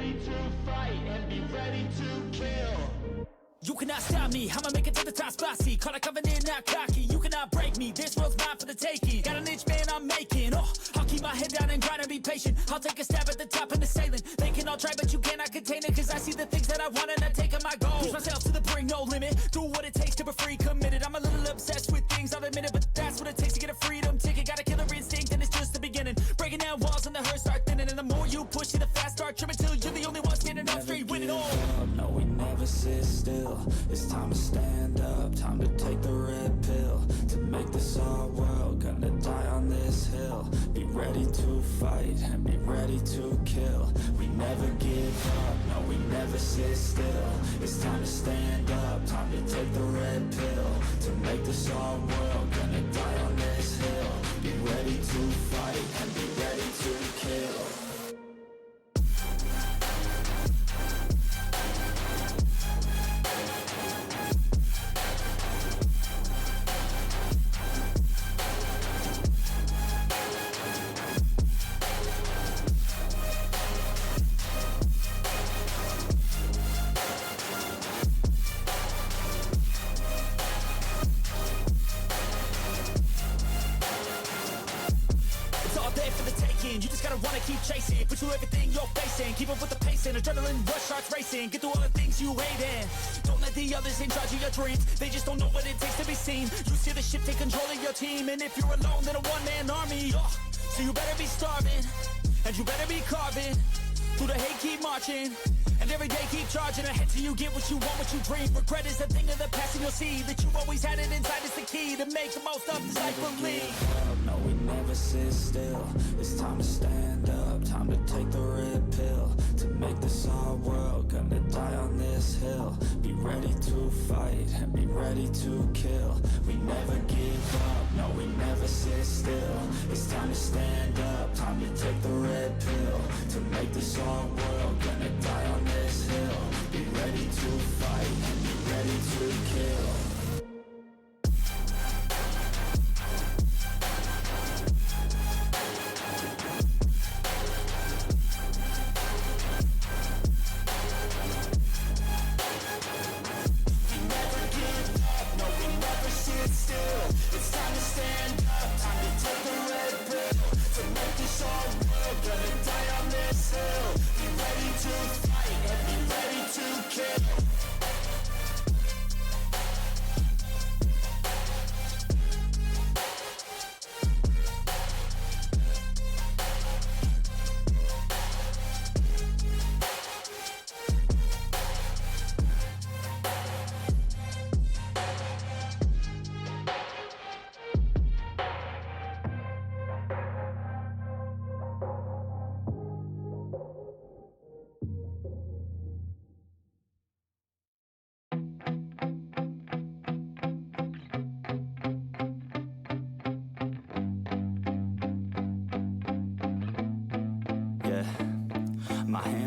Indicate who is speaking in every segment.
Speaker 1: ready to fight and be ready to kill.
Speaker 2: You cannot stop me, I'ma make it to the top spicy. Call it coming in, not cocky. You cannot break me, this world's mine for the taking. Got an inch, man, I'm making. I'll keep my head down and grind and be patient. I'll take a stab at the top and the sailing. They can all try, but you cannot contain it. Cause I see the things that I want and I take on my goals. Push myself to the brink, no limit. Do what it takes to be free, committed. I'm a little obsessed with things, I'll admit it. But that's what it takes to get a freedom ticket. Got a killer instinct and it's just the beginning. Breaking down walls and the hurt start thinning. And the more you push it, the fast start trimming. Till you're the only one standing up straight, winning all.
Speaker 3: No, we never sit still. It's time to stand up, time to take the red pill. To make this our world, gonna die on this hill. Be ready to fight and be ready to kill. We never give up, no, we never sit still. It's time to stand up, time to take the red pill. To make this our world, gonna die on this hill. Be ready to fight and be ready to kill.
Speaker 2: You just gotta wanna keep chasing, put through everything you're facing. Keep up with the pace and adrenaline rush starts racing. Get through all the things you hate in. Don't let the others in charge of your dreams. They just don't know what it takes to be seen. You see the ship take control of your team. And if you're alone, then a one-man army. So you better be starving, and you better be carving. Through the hate, keep marching, and every day keep charging ahead till you get what you want, what you dream. Regret is a thing of the past, and you'll see that you always had it inside. It's the key to make the most of this life. Believe.
Speaker 3: No, we never sit still. It's time to stand up, time to take the red pill. To make this our world, gonna die on this hill. Be ready to fight and be ready to kill. We never give up, no, we never sit still. It's time to stand up, time to take the red pill. To make this our world, gonna die on this hill. Be ready to fight and be ready to kill.
Speaker 1: It's time to stand up, time to take the red pill. To make this our world, gonna die on this hill. Be ready to fight and be ready to kill.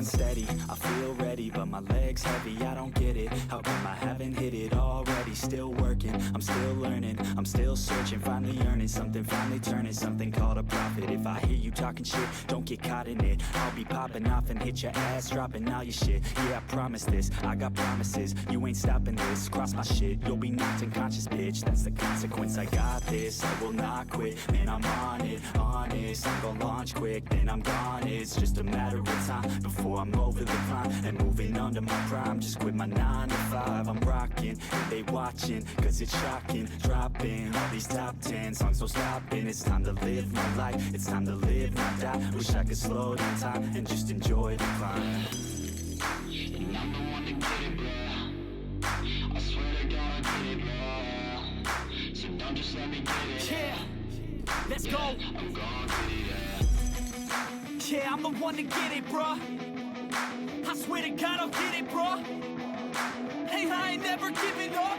Speaker 3: Steady, I feel ready, but my legs heavy, I don't get it. How come I haven't hit it already? Still working, I'm still learning, I'm still searching, finally earning something, finally turning something called a profit. If I hear you talking shit, don't get caught in it. I'll be popping off and hit your ass, dropping all your shit. Yeah, I promise this, I got promises, you ain't stopping this. Cross my shit, you'll be knocked unconscious, bitch. That's the consequence, I got this, I will not quit. Man, I'm on it, honest, I'm gonna launch quick, then I'm gone. It's just a matter of time before I'm over the climb and moving under my prime. Just quit my 9 to 5, I'm rocking and they watching, cause it's shocking. Dropping all these top 10 songs, no stopping. It's time to live my life, it's time to live, not die. Wish I could slow down time and just enjoy the climb.
Speaker 1: And I'm the one to get it, bro. I swear to God I get it, bro. So don't just let me get it.
Speaker 2: Yeah, let's go.
Speaker 1: I'm gonna get it,
Speaker 2: yeah, I'm the one to get it, bruh. I swear to God I'll get it, bruh. Hey, I ain't never giving up.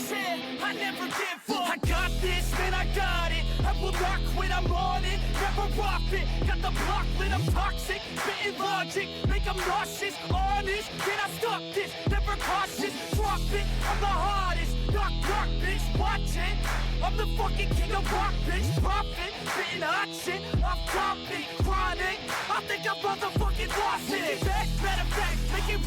Speaker 2: Yeah, I never give up. I got this, man, I got it. I will not quit, I'm on it. Never off it. Got the block lit, I'm toxic. Spitting logic, make them nauseous. Honest, can I stop this? Never cautious, drop it. I'm the hardest. Knock, knock, bitch, watch it. I'm the fucking king of rock, bitch. Profit, spitting hot shit. I'm topic, chronic. I think I'm motherfucking lost it.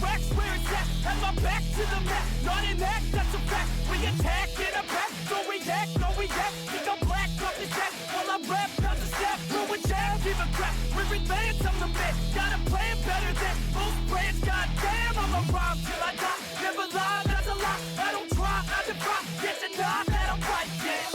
Speaker 2: racks where it's at. Have my back to the mat, not an act, that's a fact. We attack in a back, don't react, no react. Think I'm black off the set, while I rap, not the step. Throw a jab, give a crap, we're advanced, I'm the man. Got a plan better than most brands, goddamn. I'ma rhyme till I die, never lie, that's a lie. I don't try, I defy, get to know that I'm right, yeah.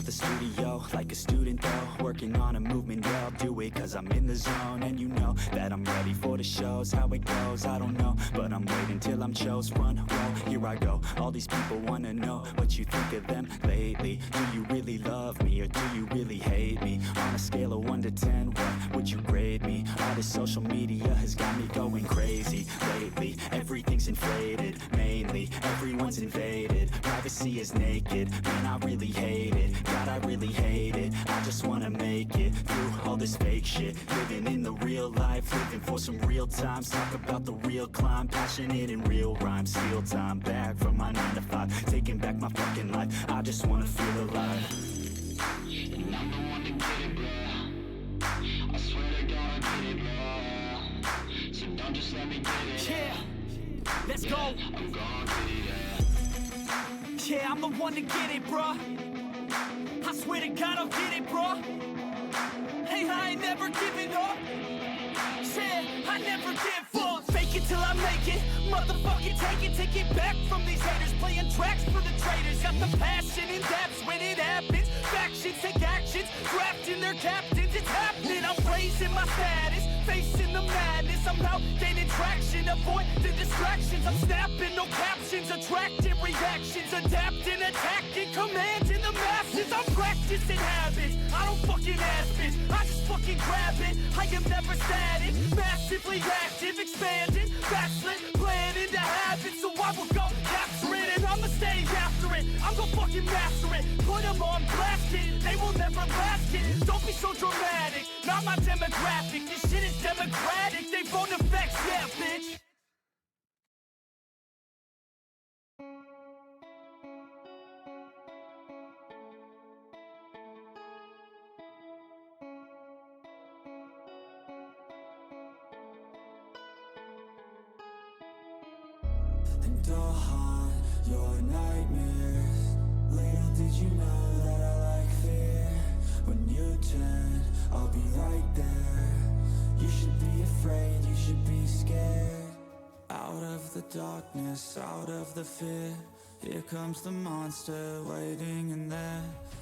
Speaker 3: The studio like a student though, working on a movement, yeah I'll do it cause I'm in the zone. And you know that I'm ready for the shows, how it goes I don't know, but I'm waiting till I'm chose. Front row, here I go, all these people wanna know what you think of them lately. Do you really love me or do you really hate me? On a scale of 1 to 10, what would you grade me? All this social media has got me going crazy lately. Everything's inflated, mainly everyone's invaded. Privacy is naked, man I really hate it. God, I really hate it. I just wanna make it through all this fake shit. Living in the real life, living for some real times. Talk about the real climb, passionate in real rhymes. Steal time back from my 9 to 5, taking back my fucking life. I just wanna feel alive.
Speaker 4: And I'm the one to get it, bro. I swear to God I get it, bro. So don't just let me get it.
Speaker 2: Yeah, let's go.
Speaker 4: I'm gonna get it,
Speaker 2: Yeah, I'm the one to get it, bruh. I swear to God I'll get it, bruh. Hey, I ain't never giving up. Yeah, I never give up. Fake it till I make it. Motherfucking take it back from these haters. Playing tracks for the traitors. Got the passion in depths when it happens. Factions take actions, drafting their captains. It's happening, I'm raising my status. Facing the madness, I'm out gaining traction. Avoid the distractions, I'm snapping, no captions. Attracting reactions, adapting, attacking, commanding the masses. I'm practicing habits, I don't fucking ask bitch, I just fucking grab it. I am never static, massively active, expanding, backslid, planning to have it. So I will go capture it and I'ma stay after it. I'm gonna fucking master it, put them on blast it. They will never last it, don't be so dramatic. Not my demographic, this shit is democratic. They phone effects, yeah bitch.
Speaker 1: And I'll haunt your nightmares. Little did you know that I like fear. When you turn, I'll be right there. You should be afraid, you should be scared. Out of the darkness, out of the fear, here comes the monster waiting in there.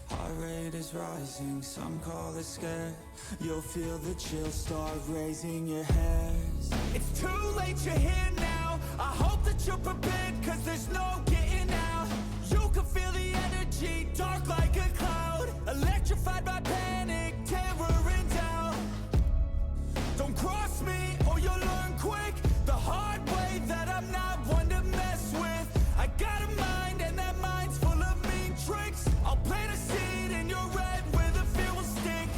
Speaker 1: Heart rate is rising, some call it scared. You'll feel the chill start raising your hairs.
Speaker 2: It's too late, you're here now. I hope that you're prepared, cause there's no getting out. You can feel the energy, dark like a cloud. Electrified by panic, terror and doubt. Don't cross me, or you'll learn quick the hard way that I'm not one to mess with. I got a mind, and that mind's full of mean tricks. I'll plant a seed in your head where the fear will stick.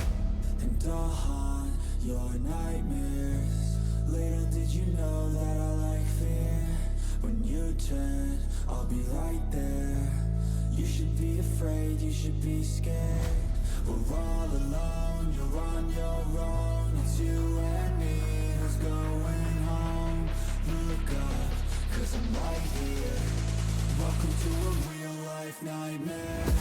Speaker 1: And I'll haunt your nightmares. Little did you know that I like fear. When you turn, I'll be right there. You should be afraid, you should be scared. We're all alone, you're on your own. It's you and me, who's going home? Look up, cause I'm right here. Welcome to a real life nightmare.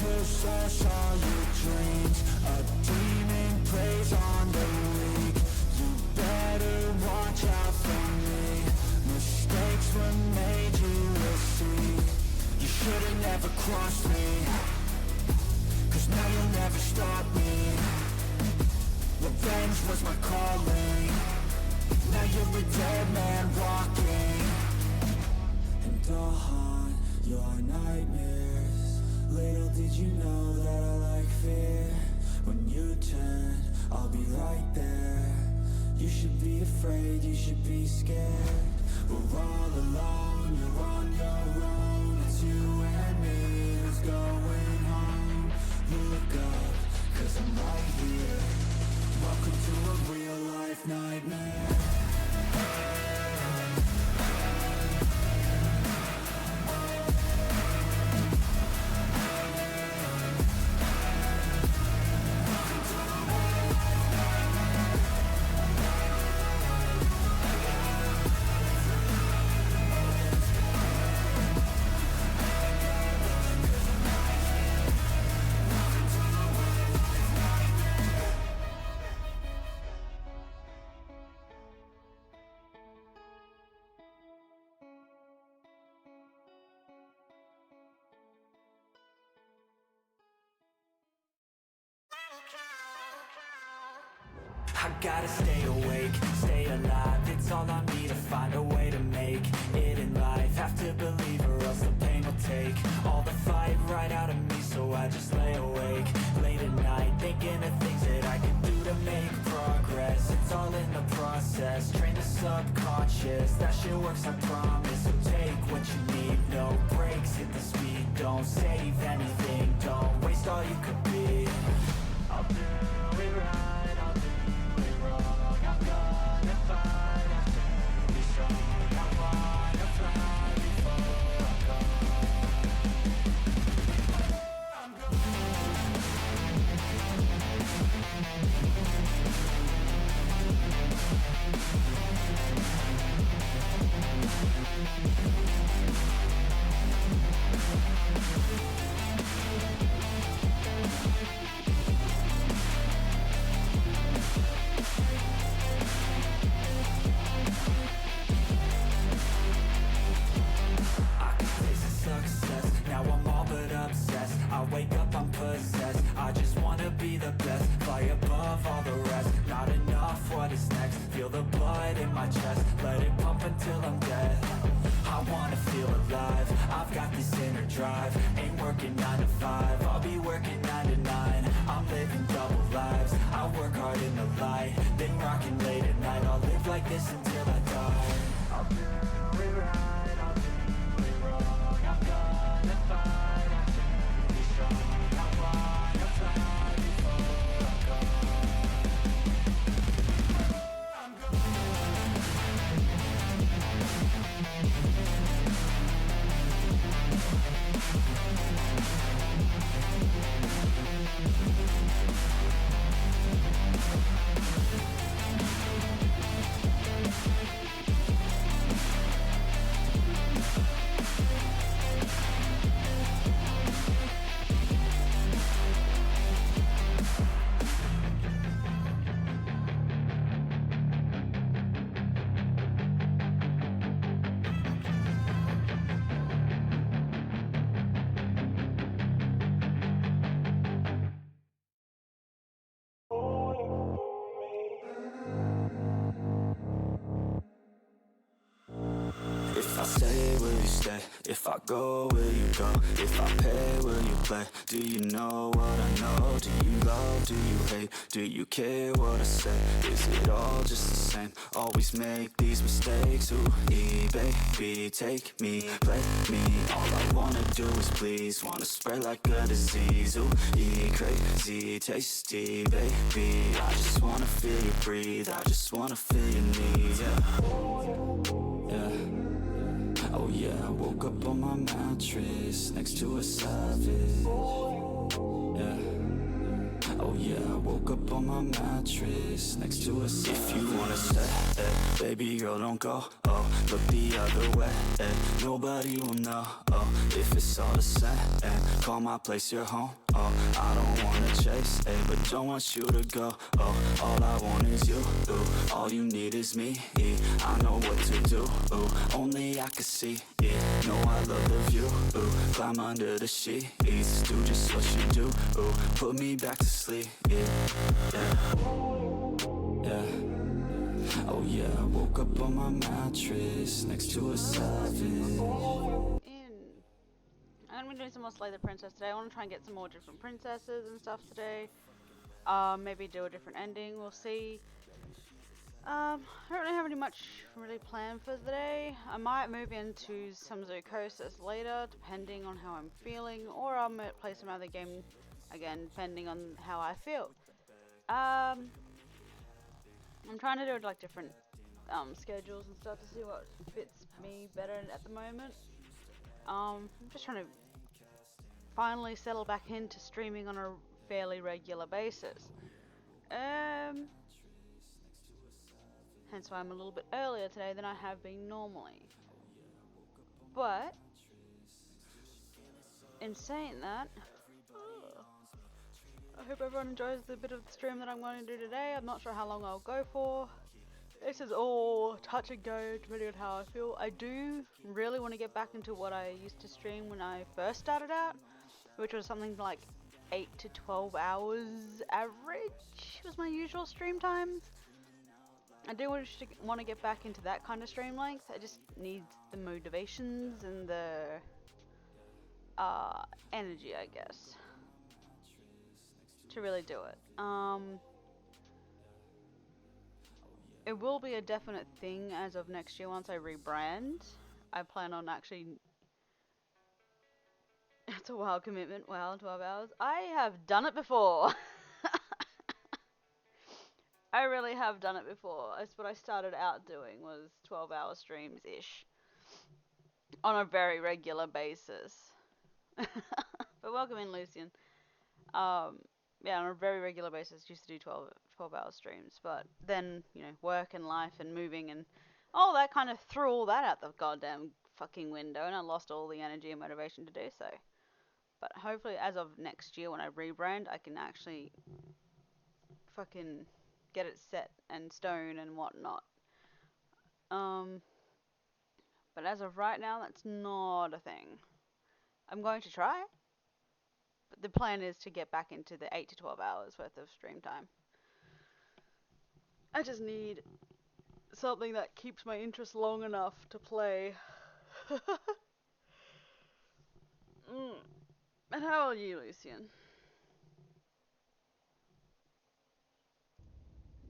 Speaker 1: Push all your dreams. A demon preys on the weak. You better watch out for me. Mistakes were made, you will see. You should've never crossed me, cause now you'll never stop me. Revenge was my calling. Now you're a dead man walking. And I'll haunt your nightmares.
Speaker 3: Little did you know that I like fear. When you turn, I'll be right there. You should be afraid, you should be scared. We're all alone, you're on your own. It's you and me who's going home. Look up, 'cause I'm right here. Welcome to a real life nightmare. I gotta stay awake, stay alive. It's all on me to find a way to make it in life. Have to believe or else the pain will take all the fight right out of me. So I just lay awake, late at night, thinking of things that I can do to make progress. It's all in the process, train the subconscious. That shit works, I promise. So take what you need, no breaks, hit the speed. Don't save anything, don't waste all you could be. I'll do it right, I'll do it wrong. I'm gonna fight, I'm gonna be strong. I wanna fly before I'm If I stay, will you stay? If I go, will you go? If I pay, will you play? Do you know what I know? Do you love, do you hate? Do you care what I say? Is it all just the same? Always make these mistakes. Ooh, baby, take me, play me. All I wanna do is please. Wanna spread like a disease. Ooh, crazy, tasty, baby. I just wanna feel you breathe. I just wanna feel your needs, yeah. Oh yeah, I woke up on my mattress next to a savage. Yeah. Oh yeah, I woke up on my mattress next to a savage. If you wanna stay, baby girl, don't go. Oh, look the other way. Nobody will know. Oh, if it's all the same. Call my place your home. Oh, I don't wanna chase, but don't want you to go. Oh, all I want is you. Ooh, all you need is me. I know what to do. Ooh, only I can see. Yeah, know I love the view. Ooh, climb under the sheets. Do just what you do. Ooh, put me back to sleep. Yeah, yeah, yeah. Oh yeah, I woke up on my mattress next to a savage.
Speaker 5: I planning on doing some more Slay the Princess today. I want to try and get some more different princesses and stuff today. Maybe do a different ending. We'll see. I don't really have any much really planned for the day. I might move into some Zoocosis later, depending on how I'm feeling, or I might play some other game again, depending on how I feel. I'm trying to do like different schedules and stuff to see what fits me better at the moment. I'm just trying to finally settle back into streaming on a fairly regular basis. Hence why I'm a little bit earlier today than I have been normally. But in saying that, I hope everyone enjoys the bit of the stream that I'm going to do today. I'm not sure how long I'll go for. This is all touch and go depending on how I feel. I do really want to get back into what I used to stream when I first started out, which was something like 8 to 12 hours average was my usual stream times. I do want to get back into that kind of stream length. I just need the motivations and the energy, I guess, to really do it. It will be a definite thing as of next year once I rebrand. I plan on actually... It's a wild commitment. Wow, 12 hours. I have done it before. I really have done it before. That's what I started out doing, was 12-hour streams-ish. On a very regular basis. But welcome in, Lucian. Yeah, on a very regular basis, used to do 12-hour streams. But then, you know, work and life and moving and all that kind of threw all that out the goddamn fucking window. And I lost all the energy and motivation to do so. But hopefully, as of next year when I rebrand, I can actually fucking get it set and stone and whatnot. But as of right now, that's not a thing. I'm going to try, but the plan is to get back into the 8 to 12 hours worth of stream time. I just need something that keeps my interest long enough to play. And how are you, Lucian?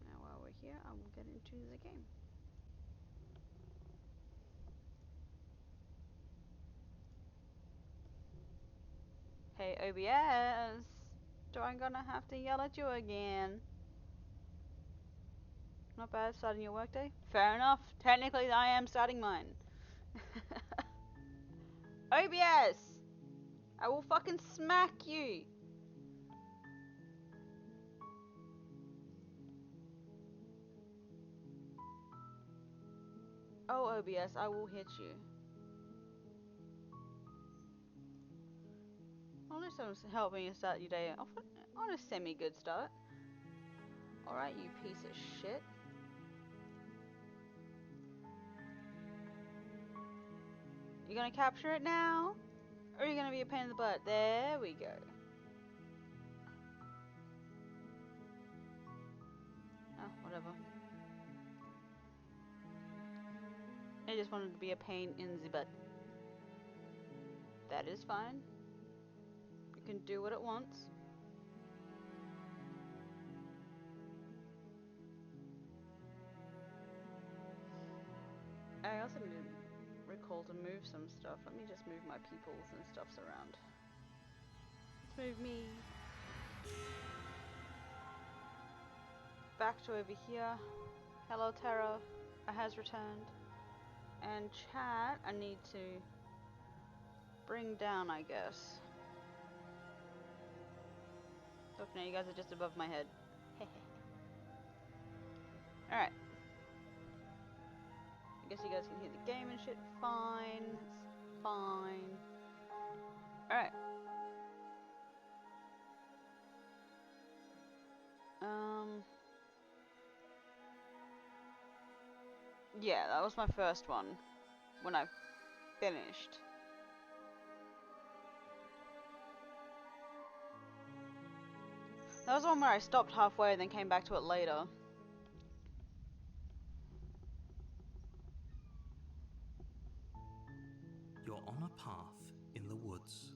Speaker 5: Now while we're here, I will get into the game. Hey OBS, do I gonna have to yell at you again? Not bad, starting your workday? Fair enough, technically I am starting mine. OBS! I will fucking smack you! Oh OBS, I will hit you. Well, at least I'm helping you start your day off on a semi-good start. Alright, you piece of shit. You gonna capture it now? Or are you gonna be a pain in the butt? There we go. Oh, whatever. I just wanted to be a pain in the butt. That is fine. You can do what it wants. I also need to recall to move some stuff. Let me just move my peoples and stuffs around. Let's move me back to over here. Hello Terra, has returned. And chat, I need to bring down, I guess. Look, now you guys are just above my head. Alright. I guess you guys can hear the game and shit fine. It's fine. Alright. Yeah, that was my first one when I finished. That was the one where I stopped halfway and then came back to it later.
Speaker 6: You're on a path in the woods.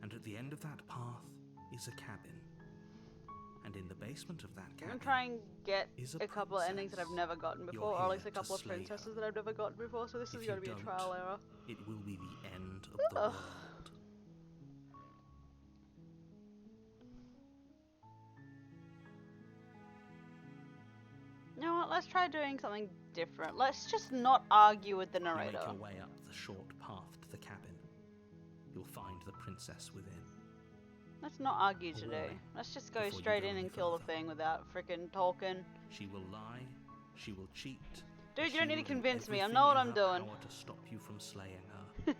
Speaker 6: And at the end of that path is a cabin. And in the basement of that
Speaker 5: I'm
Speaker 6: cabin
Speaker 5: gonna try and get
Speaker 6: is
Speaker 5: a couple of endings that I've
Speaker 6: princess.
Speaker 5: never gotten
Speaker 6: You're
Speaker 5: before, or at least
Speaker 6: here
Speaker 5: a couple
Speaker 6: to
Speaker 5: of
Speaker 6: slay
Speaker 5: princesses
Speaker 6: her.
Speaker 5: that I've never gotten before, so this
Speaker 6: If
Speaker 5: is
Speaker 6: you
Speaker 5: gonna be a
Speaker 6: don't,
Speaker 5: trial error.
Speaker 6: it will be the end of the
Speaker 5: Ugh.
Speaker 6: world.
Speaker 5: You know what, let's try doing something different. Let's just not argue with the
Speaker 6: You
Speaker 5: narrator.
Speaker 6: make your way up the short path to the cabin. You'll find the princess within.
Speaker 5: Let's not argue
Speaker 6: A
Speaker 5: today.
Speaker 6: warning,
Speaker 5: Let's just go
Speaker 6: before you
Speaker 5: straight
Speaker 6: go
Speaker 5: in
Speaker 6: any
Speaker 5: and kill the
Speaker 6: further.
Speaker 5: thing without freaking talking.
Speaker 6: She will lie, she will cheat.
Speaker 5: Dude,
Speaker 6: she
Speaker 5: you don't need to
Speaker 6: will do
Speaker 5: convince me. I
Speaker 6: everything
Speaker 5: know what
Speaker 6: in
Speaker 5: I'm
Speaker 6: her
Speaker 5: doing.
Speaker 6: power to stop you from slaying her.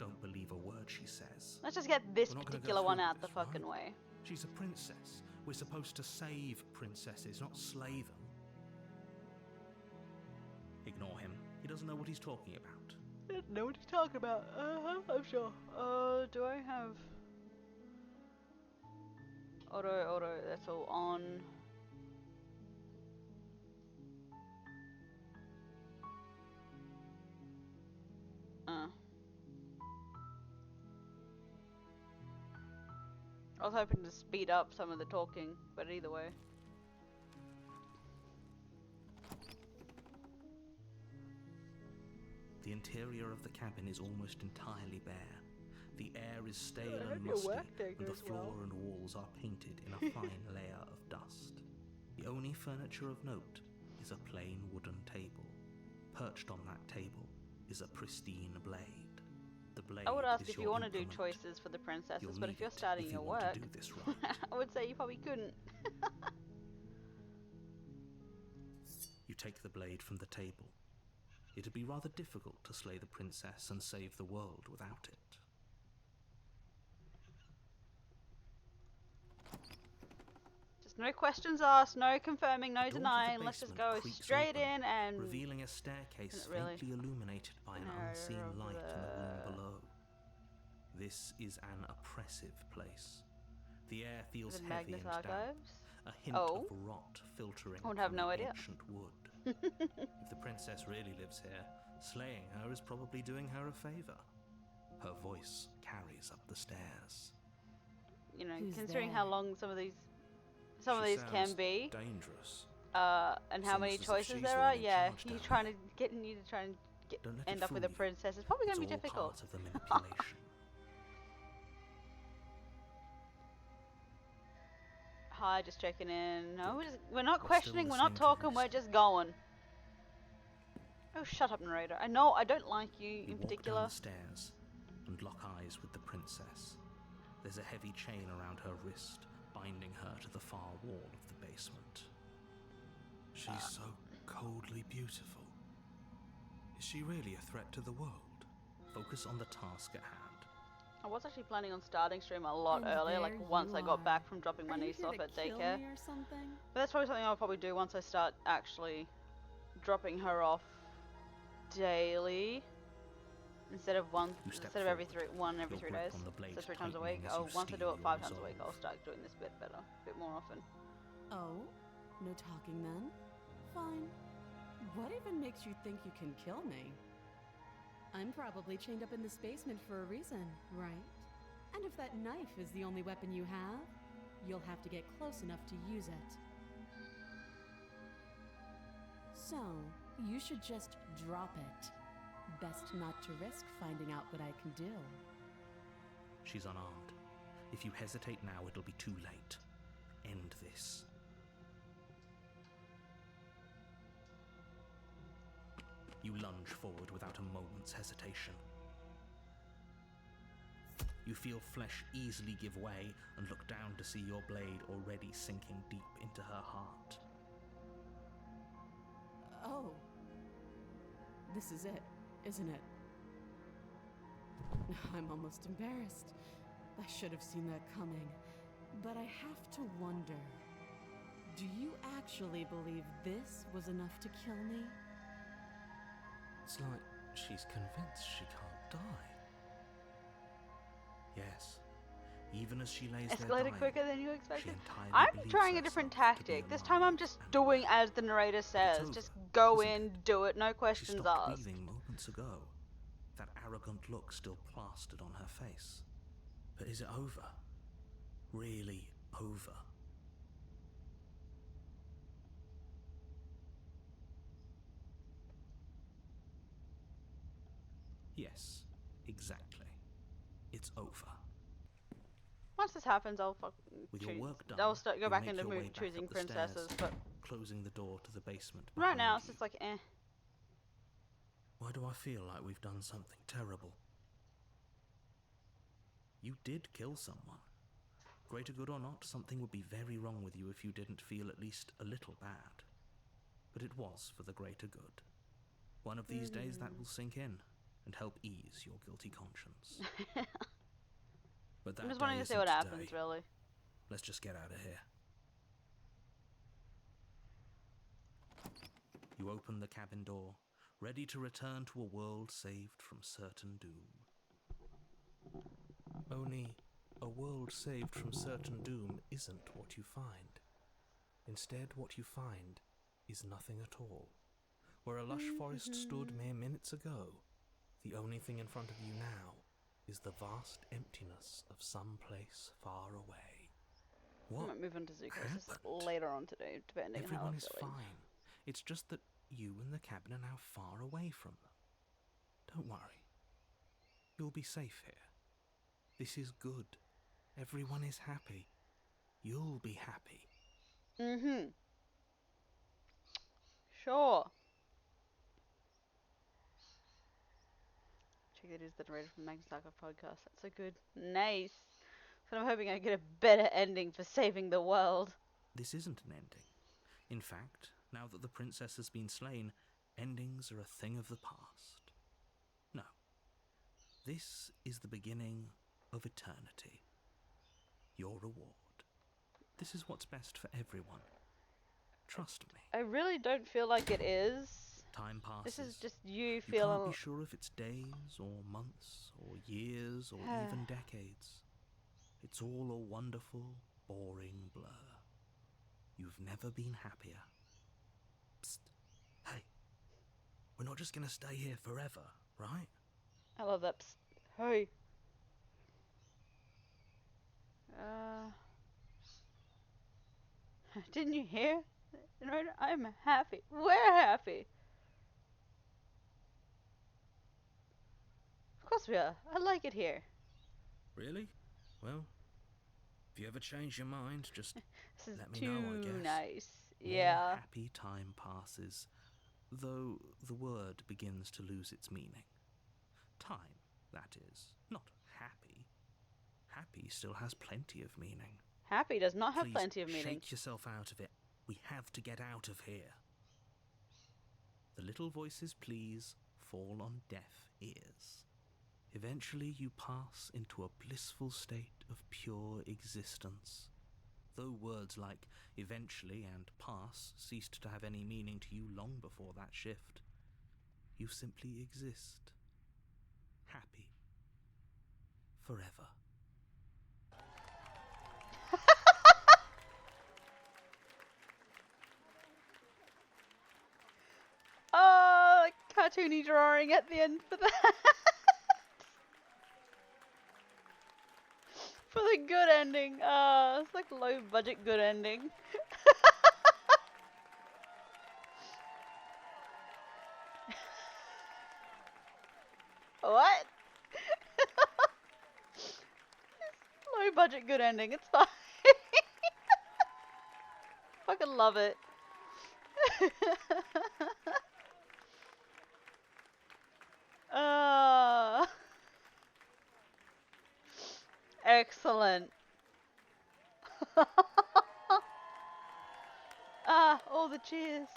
Speaker 6: Don't believe a word she says.
Speaker 5: Let's just get this
Speaker 6: We're not gonna go
Speaker 5: particular one
Speaker 6: through
Speaker 5: out the
Speaker 6: this, right?
Speaker 5: fucking way.
Speaker 6: She's a princess. We're supposed to save princesses, not slay them. Ignore him. He doesn't know what he's talking about.
Speaker 5: I don't know what he's talking about. I'm sure. Do I have... Auto, that's all on. I was hoping to speed up some of the talking, but either way.
Speaker 6: The interior of the cabin is almost entirely bare. The air is stale
Speaker 5: I
Speaker 6: and
Speaker 5: hope your
Speaker 6: musty,
Speaker 5: work day
Speaker 6: and the
Speaker 5: goes well.
Speaker 6: floor and walls are painted in a fine layer of dust. The only furniture of note is a plain wooden table. Perched on that table is a pristine blade. The blade
Speaker 5: I would ask
Speaker 6: is
Speaker 5: if
Speaker 6: your
Speaker 5: you want to do
Speaker 6: implement.
Speaker 5: choices for the princesses,
Speaker 6: You'll
Speaker 5: but
Speaker 6: need
Speaker 5: if you're
Speaker 6: it
Speaker 5: starting
Speaker 6: if
Speaker 5: your
Speaker 6: you want
Speaker 5: work,
Speaker 6: to do this right.
Speaker 5: I would say you probably couldn't.
Speaker 6: You take the blade from the table. It'd be rather difficult to slay the princess and save the world without it.
Speaker 5: Just no questions asked, no confirming, no
Speaker 6: The door to the
Speaker 5: denying. Let's just
Speaker 6: basement
Speaker 5: go
Speaker 6: creaks
Speaker 5: straight
Speaker 6: open,
Speaker 5: in and
Speaker 6: revealing a staircase
Speaker 5: Isn't it really?
Speaker 6: faintly illuminated by an
Speaker 5: Narrator
Speaker 6: unseen
Speaker 5: of
Speaker 6: light in the room
Speaker 5: the-
Speaker 6: below. This is an oppressive place. The air feels
Speaker 5: the
Speaker 6: heavy
Speaker 5: Magnus
Speaker 6: and damp.
Speaker 5: Archives.
Speaker 6: A hint
Speaker 5: Oh.
Speaker 6: of rot filtering
Speaker 5: I would have
Speaker 6: from
Speaker 5: no
Speaker 6: the
Speaker 5: idea.
Speaker 6: ancient wood. If the princess really lives here, slaying her is probably doing her a favor. Her voice carries up the stairs.
Speaker 5: You know,
Speaker 7: Who's
Speaker 5: considering
Speaker 7: there?
Speaker 5: how long some of these
Speaker 6: She
Speaker 5: can
Speaker 6: sounds
Speaker 5: be,
Speaker 6: dangerous.
Speaker 5: and how
Speaker 6: It's
Speaker 5: many
Speaker 6: almost as if
Speaker 5: choices
Speaker 6: she's
Speaker 5: there
Speaker 6: the
Speaker 5: are,
Speaker 6: one in
Speaker 5: yeah,
Speaker 6: charge
Speaker 5: you
Speaker 6: down
Speaker 5: trying to
Speaker 6: there.
Speaker 5: need to try and
Speaker 6: Don't let
Speaker 5: end
Speaker 6: it
Speaker 5: up with
Speaker 6: fool
Speaker 5: a
Speaker 6: you.
Speaker 5: princess. It's probably
Speaker 6: It's
Speaker 5: going to be
Speaker 6: all
Speaker 5: difficult.
Speaker 6: part of the manipulation.
Speaker 5: Hi, just checking in. No, we're not
Speaker 6: We're
Speaker 5: questioning,
Speaker 6: still
Speaker 5: we're not
Speaker 6: listening to
Speaker 5: talking,
Speaker 6: his
Speaker 5: we're just going. Oh, shut up, narrator. I know I don't like you
Speaker 6: You
Speaker 5: in
Speaker 6: walk
Speaker 5: particular.
Speaker 6: down the stairs and lock eyes with the princess. There's a heavy chain around her wrist, binding her to the far wall of the basement. She's so coldly beautiful. Is she really a threat to the world? Focus on the task at hand.
Speaker 5: I was actually planning on starting stream a lot
Speaker 7: And
Speaker 5: earlier,
Speaker 7: there
Speaker 5: like once
Speaker 7: you
Speaker 5: I got
Speaker 7: are.
Speaker 5: back from dropping my
Speaker 7: Are you
Speaker 5: niece
Speaker 7: here
Speaker 5: off
Speaker 7: to
Speaker 5: at
Speaker 7: kill
Speaker 5: daycare.
Speaker 7: me or something?
Speaker 5: But that's probably something I'll probably do once I start actually dropping her off daily instead of
Speaker 6: You step
Speaker 5: every
Speaker 6: forward,
Speaker 5: one every
Speaker 6: your
Speaker 5: 3
Speaker 6: grip
Speaker 5: days.
Speaker 6: on the blade
Speaker 5: So 3 times a week.
Speaker 6: tightening as
Speaker 5: Oh,
Speaker 6: you
Speaker 5: once I do
Speaker 6: steel
Speaker 5: it 5 times a
Speaker 6: your
Speaker 5: week, I'll
Speaker 6: resolve.
Speaker 5: start doing this bit better, a bit more often.
Speaker 7: Oh, no talking then? Fine. What even makes you think you can kill me? I'm probably chained up in this basement for a reason, right? And if that knife is the only weapon you have, you'll have to get close enough to use it. So, you should just drop it. Best not to risk finding out what I can do.
Speaker 6: She's unarmed. If you hesitate now, it'll be too late. End this. You lunge forward without a moment's hesitation. You feel flesh easily give way and look down to see your blade already sinking deep into her heart.
Speaker 7: Oh. This is it, isn't it? I'm almost embarrassed. I should have seen that coming. But I have to wonder, do you actually believe this was enough to kill me?
Speaker 6: It's like she's convinced she can't die. Yes, even as she lays there
Speaker 5: Escalated
Speaker 6: dying,
Speaker 5: quicker than you
Speaker 6: she
Speaker 5: expected.
Speaker 6: entirely
Speaker 5: I'm
Speaker 6: believes
Speaker 5: trying a different
Speaker 6: herself to be
Speaker 5: tactic. This time I'm
Speaker 6: alive
Speaker 5: just
Speaker 6: and
Speaker 5: doing
Speaker 6: well.
Speaker 5: as the narrator says.
Speaker 6: over,
Speaker 5: Just go
Speaker 6: isn't
Speaker 5: in,
Speaker 6: it?
Speaker 5: do it, no
Speaker 6: She
Speaker 5: questions
Speaker 6: stopped
Speaker 5: asked.
Speaker 6: breathing moments ago, that arrogant look still plastered on her face. But is it over? Really over? Yes, exactly. It's over.
Speaker 5: Once this happens, I'll fucking
Speaker 6: With your
Speaker 5: choose.
Speaker 6: work done,
Speaker 5: I'll go
Speaker 6: you'll
Speaker 5: back
Speaker 6: make
Speaker 5: into
Speaker 6: your way back
Speaker 5: choosing
Speaker 6: up the
Speaker 5: princesses,
Speaker 6: stairs,
Speaker 5: but
Speaker 6: closing the door to the basement
Speaker 5: right now
Speaker 6: behind
Speaker 5: it's
Speaker 6: you.
Speaker 5: just like, eh.
Speaker 6: Why do I feel like we've done something terrible? You did kill someone. Greater good or not, something would be very wrong with you if you didn't feel at least a little bad. But it was for the greater good. One of these days that will sink in and help ease your guilty conscience. But that
Speaker 5: I'm just
Speaker 6: day
Speaker 5: wanting to see
Speaker 6: isn't
Speaker 5: what
Speaker 6: today.
Speaker 5: happens, really.
Speaker 6: Let's just get out of here. You open the cabin door, ready to return to a world saved from certain doom. Only, a world saved from certain doom isn't what you find. Instead, what you find is nothing at all. Where a lush forest stood mere minutes ago, the only thing in front of you now is the vast emptiness of some place far away.
Speaker 5: I
Speaker 6: What
Speaker 5: might move on to Zoochosis
Speaker 6: happened?
Speaker 5: later on today, depending on how
Speaker 6: Everyone
Speaker 5: I'm
Speaker 6: is
Speaker 5: feeling.
Speaker 6: fine. It's just that you and the cabin are now far away from them. Don't worry. You'll be safe here. This is good. Everyone is happy. You'll be happy.
Speaker 5: Mm-hmm. Sure. Check that is the narrator from Magnus Archive podcast. That's so good. Nice. But I'm hoping I get a better ending for saving the world.
Speaker 6: This isn't an ending. In fact, now that the princess has been slain, endings are a thing of the past. No. This is the beginning of eternity. Your reward. This is what's best for everyone. Trust me.
Speaker 5: I really don't feel like it is.
Speaker 6: Time passes.
Speaker 5: This is just you
Speaker 6: You can't
Speaker 5: feeling.
Speaker 6: be sure if it's days or months or years or even decades. It's all a wonderful, boring blur. You've never been happier. Psst. Hey. We're not just gonna stay here forever, right?
Speaker 5: I love that. Psst. Hey. Didn't you hear? Narrator, I'm happy. We're happy. Of course we are. I like it here.
Speaker 6: Really? Well, if you ever change your mind, just
Speaker 5: This is
Speaker 6: let me
Speaker 5: too
Speaker 6: know, I guess.
Speaker 5: nice.
Speaker 6: More
Speaker 5: Yeah.
Speaker 6: happy time passes, though the word begins to lose its meaning. Time, that is, not happy. Happy still has plenty of meaning.
Speaker 5: Happy does not have
Speaker 6: Please
Speaker 5: plenty of meaning.
Speaker 6: shake yourself out of it. We have to get out of here. The little voices' pleas fall on deaf ears. Eventually you pass into a blissful state of pure existence. Though words like eventually and pass ceased to have any meaning to you long before that shift, you simply exist. Happy. Forever.
Speaker 5: Oh, cartoony drawing at the end for that. For the good ending. It's like low budget good ending. What? Low budget good ending. It's fine. Fucking love it. Excellent. All the cheers.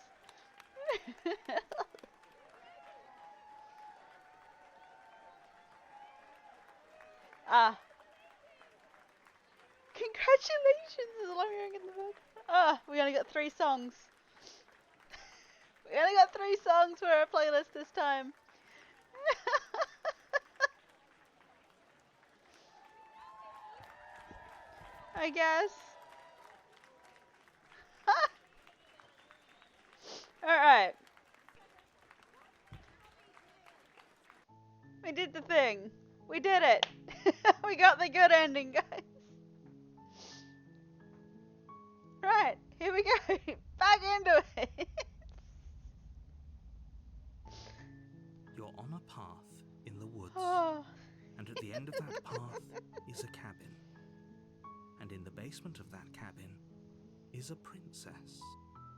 Speaker 5: Congratulations, is what I'm hearing in the back. We only got 3 songs. We only got 3 songs for our playlist this time. I guess. Alright. We did the thing. We did it. We got really good ending, guys. Right, here we go. Back into it.
Speaker 6: You're on a path in the woods,
Speaker 5: Oh.
Speaker 6: and at the end of that path is a cabin. And in the basement of that cabin is a princess.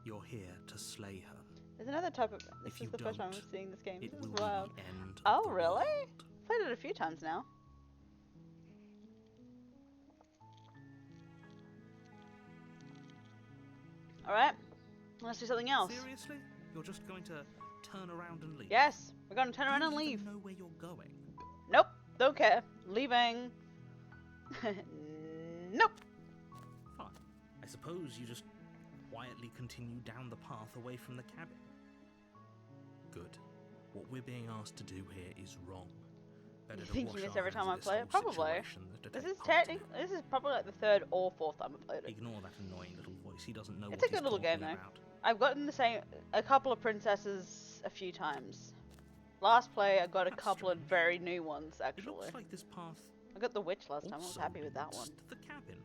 Speaker 6: You're here to slay her.
Speaker 5: There's another type of. This
Speaker 6: If
Speaker 5: is
Speaker 6: you
Speaker 5: the first time I'm
Speaker 6: don't,
Speaker 5: seeing this game.
Speaker 6: It
Speaker 5: This
Speaker 6: will
Speaker 5: is
Speaker 6: be
Speaker 5: wild.
Speaker 6: the end
Speaker 5: Oh,
Speaker 6: of the
Speaker 5: really?
Speaker 6: world.
Speaker 5: Played it a few times now. Alright, let's do something else.
Speaker 6: Seriously? You're just going to turn around and leave?
Speaker 5: Yes, we're gonna turn
Speaker 6: Do
Speaker 5: around
Speaker 6: you
Speaker 5: and
Speaker 6: even
Speaker 5: leave.
Speaker 6: know where you're going?
Speaker 5: Nope, don't care. Leaving. Nope.
Speaker 6: Fine. I suppose you just quietly continue down the path away from the cabin. Good. What we're being asked to do here is wrong. Better
Speaker 5: You
Speaker 6: to
Speaker 5: thinking
Speaker 6: wash
Speaker 5: this
Speaker 6: our
Speaker 5: every
Speaker 6: hands
Speaker 5: time
Speaker 6: of
Speaker 5: I
Speaker 6: this
Speaker 5: play it?
Speaker 6: whole
Speaker 5: Probably.
Speaker 6: situation than to
Speaker 5: This
Speaker 6: take
Speaker 5: is
Speaker 6: part in
Speaker 5: technically, this is probably like the third or fourth time I played
Speaker 6: it.
Speaker 5: it.
Speaker 6: Ignore that annoying little voice. He doesn't know
Speaker 5: It's
Speaker 6: what
Speaker 5: a good
Speaker 6: he's
Speaker 5: little game,
Speaker 6: talking
Speaker 5: though.
Speaker 6: about.
Speaker 5: I've gotten a couple of princesses a few times. Last play, I got a
Speaker 6: That's
Speaker 5: couple of
Speaker 6: strange.
Speaker 5: very new ones,
Speaker 6: It
Speaker 5: actually.
Speaker 6: looks like this path
Speaker 5: I got the witch last time, I was
Speaker 6: also
Speaker 5: happy with that one.
Speaker 6: leads to the cabin.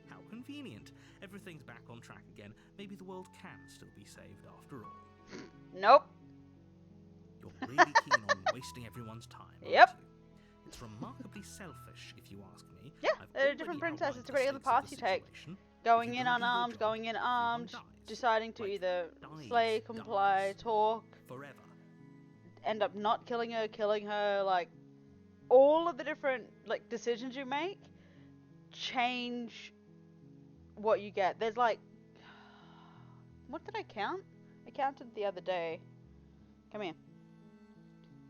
Speaker 6: How convenient. Everything's back on track again. Maybe the world can still be saved after all.
Speaker 5: Nope.
Speaker 6: You're really keen on wasting everyone's time, aren't
Speaker 5: Yep.
Speaker 6: you? It's remarkably selfish, if you ask me.
Speaker 5: Yeah,
Speaker 6: I've
Speaker 5: there are
Speaker 6: already
Speaker 5: different
Speaker 6: outlined
Speaker 5: princesses
Speaker 6: the
Speaker 5: depending on the
Speaker 6: stakes of
Speaker 5: path you take.
Speaker 6: situation.
Speaker 5: Going
Speaker 6: If you
Speaker 5: in
Speaker 6: don't do your
Speaker 5: unarmed,
Speaker 6: job,
Speaker 5: going in
Speaker 6: everyone
Speaker 5: armed,
Speaker 6: dies.
Speaker 5: deciding to
Speaker 6: Like,
Speaker 5: either
Speaker 6: dies,
Speaker 5: slay, comply,
Speaker 6: dies.
Speaker 5: talk,
Speaker 6: Forever.
Speaker 5: end up not killing her, like, all of the different, like, decisions you make change what you get. There's, like, what did I count? I counted the other day. Come here.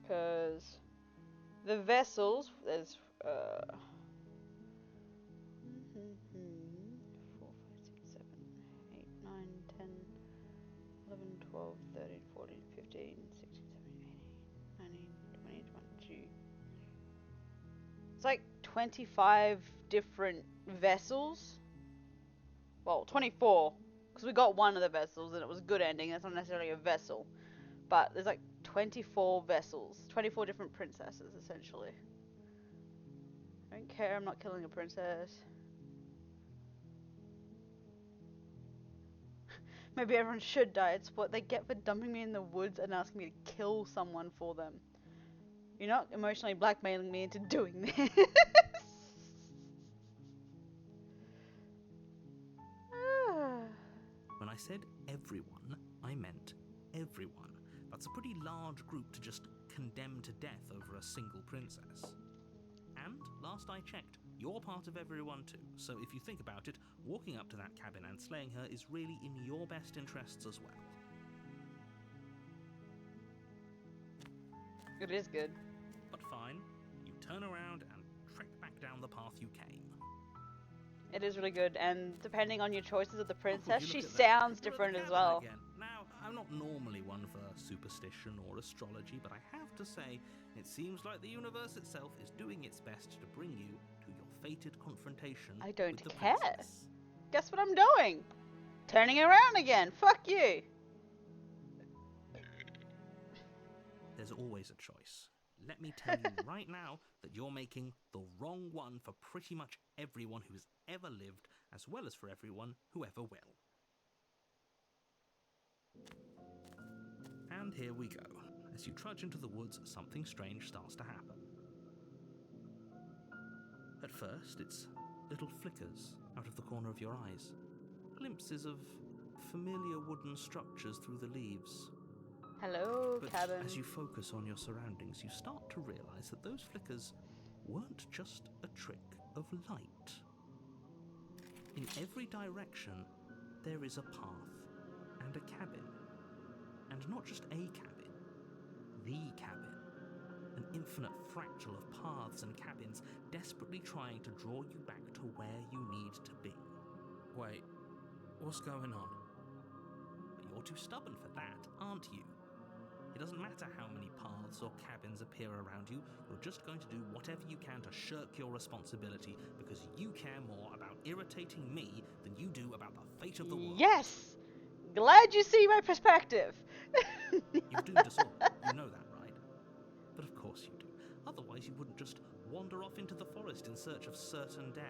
Speaker 5: Because the vessels, there's, 4, 5, 6, 7, 8, 9, 10, 11, 12, 13, 14, 15, 16, 17, 18, 19, 20, 22. It's like 25 different vessels. Well, 24. Because we got one of the vessels and it was a good ending. That's not necessarily a vessel. But there's like 24 vessels. 24 different princesses, essentially. I don't care, I'm not killing a princess. Maybe everyone should die. It's what they get for dumping me in the woods and asking me to kill someone for them. You're not emotionally blackmailing me into doing this.
Speaker 6: When I said everyone, I meant everyone. That's a pretty large group to just condemn to death over a single princess. And, last I checked, you're part of everyone too. So if you think about it, walking up to that cabin and slaying her is really in your best interests as well.
Speaker 5: It is good.
Speaker 6: But fine, you turn around and trek back down the path you came.
Speaker 5: It is really good, and depending on your choices of the
Speaker 6: Oh,
Speaker 5: princess,
Speaker 6: would you
Speaker 5: she
Speaker 6: look at that?
Speaker 5: sounds
Speaker 6: We're at the
Speaker 5: different as
Speaker 6: cabin
Speaker 5: well.
Speaker 6: again. Now, I'm not normally one for superstition or astrology, but I have to say, it seems like the universe itself is doing its best to bring you to your fated confrontation
Speaker 5: I don't
Speaker 6: with the
Speaker 5: care.
Speaker 6: princess.
Speaker 5: Guess what I'm doing? Turning around again. Fuck you.
Speaker 6: There's always a choice. Let me tell you right now that you're making the wrong one for pretty much everyone who's ever lived, as well as for everyone who ever will. And here we go. As you trudge into the woods, something strange starts to happen. At first, it's little flickers out of the corner of your eyes. Glimpses of familiar wooden structures through the leaves.
Speaker 5: Hello,
Speaker 6: But
Speaker 5: cabin.
Speaker 6: as you focus on your surroundings, you start to realize that those flickers weren't just a trick of light. In every direction, there is a path and a cabin. And not just a cabin, the cabin. An infinite fractal of paths and cabins desperately trying to draw you back to where you need to be. Wait, what's going on? But you're too stubborn for that, aren't you? It doesn't matter how many paths or cabins appear around you, you're just going to do whatever you can to shirk your responsibility because you care more about irritating me than you do about the fate of the world.
Speaker 5: Yes! Glad you see my perspective.
Speaker 6: You've doomed us all, you know that, right? But of course you do. Otherwise you wouldn't just wander off into the forest in search of certain death.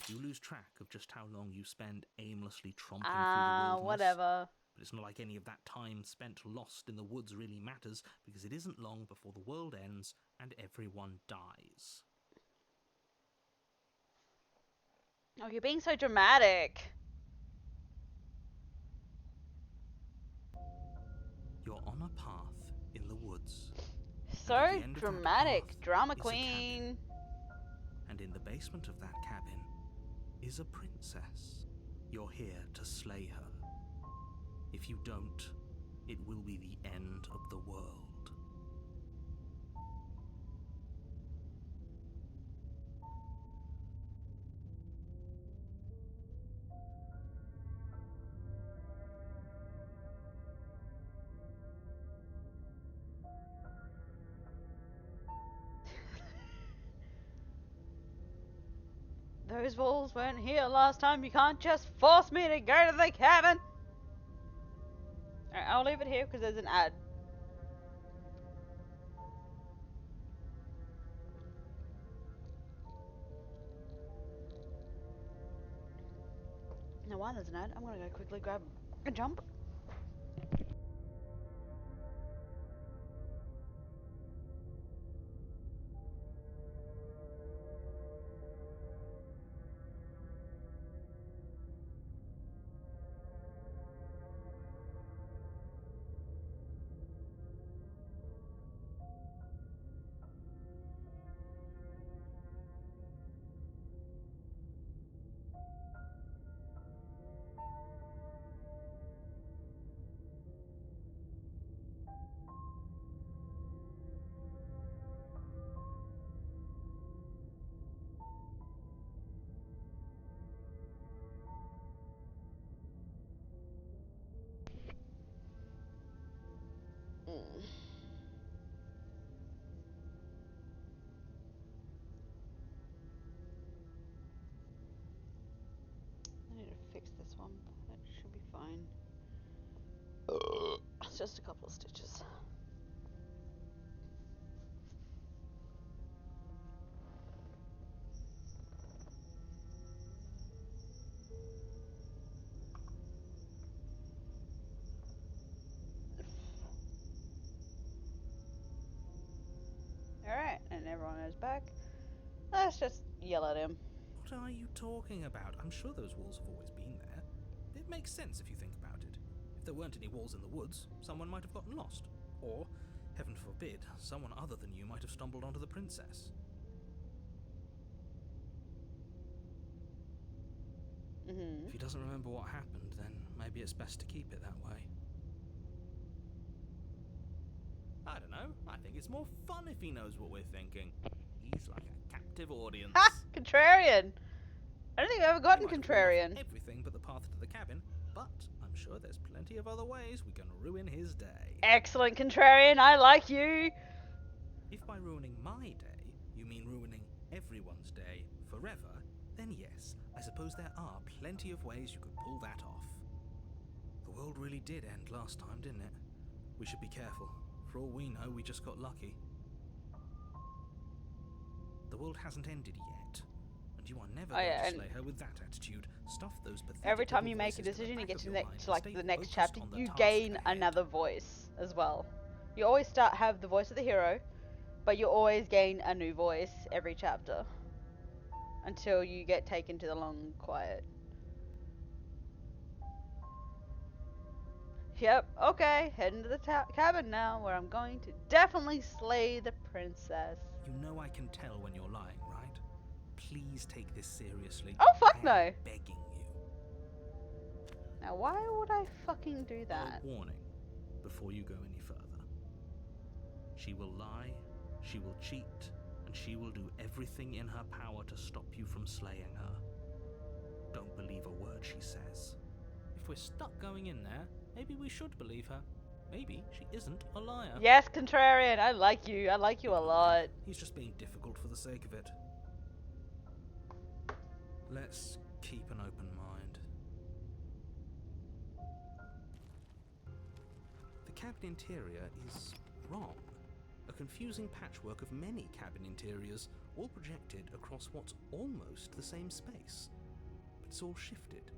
Speaker 6: You lose track of just how long you spend aimlessly tromping through the wilderness.
Speaker 5: Whatever.
Speaker 6: But it's not like any of that time spent lost in the woods really matters, because it isn't long before the world ends and everyone dies.
Speaker 5: Oh, you're being so dramatic.
Speaker 6: You're on a path in the woods.
Speaker 5: So
Speaker 6: at the end of that
Speaker 5: dramatic.
Speaker 6: path
Speaker 5: Drama
Speaker 6: is a
Speaker 5: queen.
Speaker 6: cabin. And in the basement of that cabin is a princess. You're here to slay her. If you don't, it will be the end of the world.
Speaker 5: Those walls weren't here last time. You can't just force me to go to the cabin. Alright, I'll leave it here because there's an ad. Now while there's an ad, I'm gonna go quickly grab a jump. I need to fix this one, but that should be fine. It's just a couple of stitches. Alright, and everyone is back. Let's just yell at him.
Speaker 6: What are you talking about? I'm sure those walls have always been there. It makes sense if you think about it. If there weren't any walls in the woods, someone might have gotten lost. Or, heaven forbid, someone other than you might have stumbled onto the princess. If he doesn't remember what happened, then maybe it's best to keep it that way. I don't know. I think it's more fun if he knows what we're thinking. He's like a captive audience.
Speaker 5: Ha! Contrarian! I don't think I've ever gotten
Speaker 6: He might have
Speaker 5: contrarian.
Speaker 6: ruined everything but the path to the cabin, but I'm sure there's plenty of other ways we can ruin his day.
Speaker 5: Excellent, contrarian. I like you.
Speaker 6: If by ruining my day, you mean ruining everyone's day forever, then yes, I suppose there are plenty of ways you could pull that off. The world really did end last time, didn't it? We should be careful. For all we know, we just got lucky. The world hasn't ended yet, and you are never going to slay her with that attitude. Stuff those pathetic
Speaker 5: Every time
Speaker 6: little
Speaker 5: you make a
Speaker 6: voices at the
Speaker 5: decision, you
Speaker 6: back
Speaker 5: get
Speaker 6: of
Speaker 5: to,
Speaker 6: your mind and
Speaker 5: like
Speaker 6: stay
Speaker 5: the next
Speaker 6: focused
Speaker 5: chapter,
Speaker 6: on the
Speaker 5: you
Speaker 6: task
Speaker 5: gain
Speaker 6: at hand.
Speaker 5: another voice as well. You always have the voice of the hero, but you always gain a new voice every chapter until you get taken to the long quiet. Yep, okay, heading to the cabin now, where I'm going to definitely slay the princess.
Speaker 6: You know I can tell when you're lying, right? Please take this seriously.
Speaker 5: Oh, fuck
Speaker 6: I am
Speaker 5: no.
Speaker 6: begging you.
Speaker 5: Now, why would I fucking do that?
Speaker 6: A warning before you go any further. She will lie, she will cheat, and she will do everything in her power to stop you from slaying her. Don't believe a word she says. If we're stuck going in there, maybe we should believe her. Maybe she isn't a liar.
Speaker 5: Yes, contrarian, I like you. I like you a lot.
Speaker 6: He's just being difficult for the sake of it. Let's keep an open mind. The cabin interior is wrong. confusing patchwork of many cabin interiors, all projected across what's almost the same space. But it's all shifted,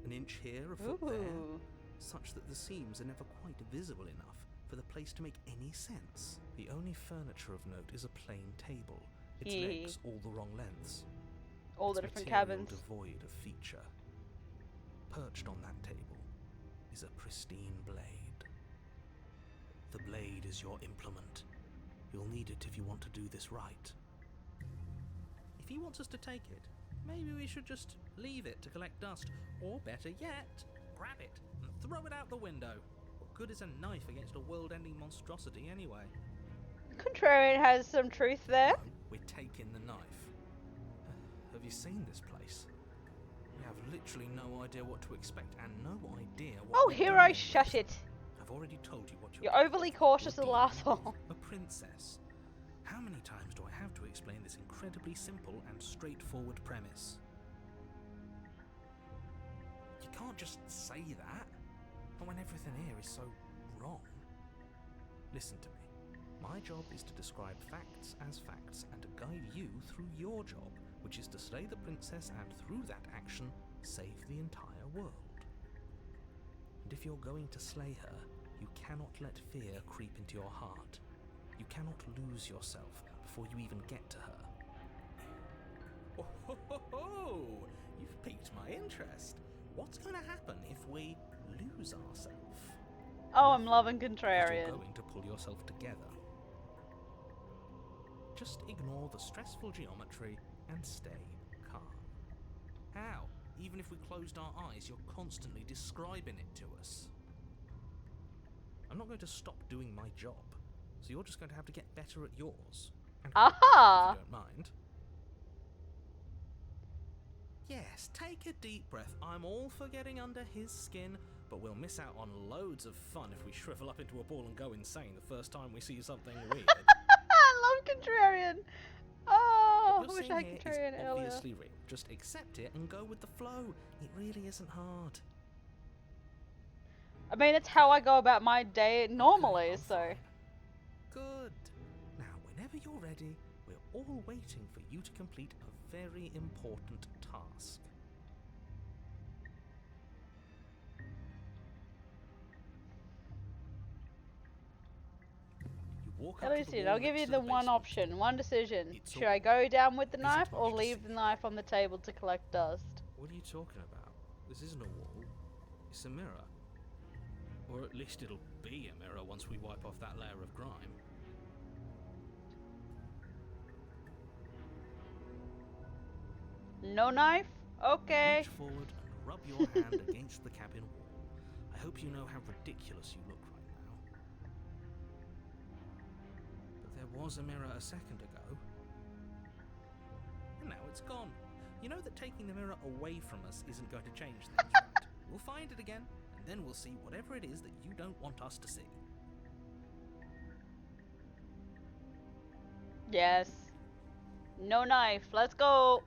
Speaker 6: an inch here, a foot there,
Speaker 5: Ooh.
Speaker 6: such that the seams are never quite visible enough for the place to make any sense. The only furniture of note is a plain table, its
Speaker 5: Yeah.
Speaker 6: legs all the wrong lengths.
Speaker 5: All the
Speaker 6: its
Speaker 5: different
Speaker 6: material
Speaker 5: cabins.
Speaker 6: devoid of feature. Perched on that table is a pristine blade. The blade is your implement. You'll need it if you want to do this right. If he wants us to take it, maybe we should just leave it to collect dust. Or better yet, grab it and throw it out the window. What good is a knife against a world-ending monstrosity anyway?
Speaker 5: Contrarian has some truth there.
Speaker 6: No, we're taking the knife. Have you seen this place? We have literally no idea what to expect and no idea what
Speaker 5: Oh,
Speaker 6: we're
Speaker 5: hero,
Speaker 6: dealing
Speaker 5: shut
Speaker 6: with.
Speaker 5: it.
Speaker 6: I've already told you what
Speaker 5: You're
Speaker 6: doing.
Speaker 5: overly cautious,
Speaker 6: You're
Speaker 5: little asshole.
Speaker 6: a princess. How many times do I have to explain this incredibly simple and straightforward premise? You can't just say that, but when everything here is so wrong. Listen to me. My job is to describe facts as facts and to guide you through your job, which is to slay the princess and through that action, save the entire world. And if you're going to slay her, you cannot let fear creep into your heart. You cannot lose yourself before you even get to her. Oh, ho, ho, ho. You've piqued my interest. What's going to happen if we lose ourselves?
Speaker 5: Oh, I'm loving
Speaker 6: You're
Speaker 5: Contrarian.
Speaker 6: going to pull yourself together. Just ignore the stressful geometry and stay calm. How? Even if we closed our eyes, you're constantly describing it to us. I'm not going to stop doing my job, so you're just going to have to get better at yours. And
Speaker 5: Aha!
Speaker 6: if you don't mind. Yes, take a deep breath. I'm all for getting under his skin, but we'll miss out on loads of fun if we shrivel up into a ball and go insane the first time we see something weird.
Speaker 5: I love Contrarian. Oh,
Speaker 6: What
Speaker 5: I
Speaker 6: you're
Speaker 5: wish I
Speaker 6: seeing
Speaker 5: had
Speaker 6: here is
Speaker 5: Contrarian earlier.
Speaker 6: obviously real. Just accept it and go with the flow. It really isn't hard.
Speaker 5: I mean, it's how I go about my day normally,
Speaker 6: I'm
Speaker 5: so.
Speaker 6: fine. Good. Now, whenever you're ready, we're all waiting for you to complete a very important task. You walk up to the
Speaker 5: Elucid,
Speaker 6: wall
Speaker 5: I'll give
Speaker 6: next
Speaker 5: you
Speaker 6: to
Speaker 5: the one
Speaker 6: basement.
Speaker 5: option, one decision.
Speaker 6: It's
Speaker 5: Should
Speaker 6: all-
Speaker 5: I go down with the
Speaker 6: Isn't
Speaker 5: knife or
Speaker 6: much to
Speaker 5: leave
Speaker 6: see.
Speaker 5: the knife on the table to collect dust?
Speaker 6: What are you talking about? This isn't a wall. It's a mirror. Or at least it'll be a mirror once we wipe off that layer of grime.
Speaker 5: No knife? Okay.
Speaker 6: Reach forward and rub your hand against the cabin wall. I hope you know how ridiculous you look right now. But there was a mirror a second ago. And now it's gone. You know that taking the mirror away from us isn't going to change things, right? We'll find it again, and then we'll see whatever it is that you don't want us to see.
Speaker 5: Yes. No knife. Let's go.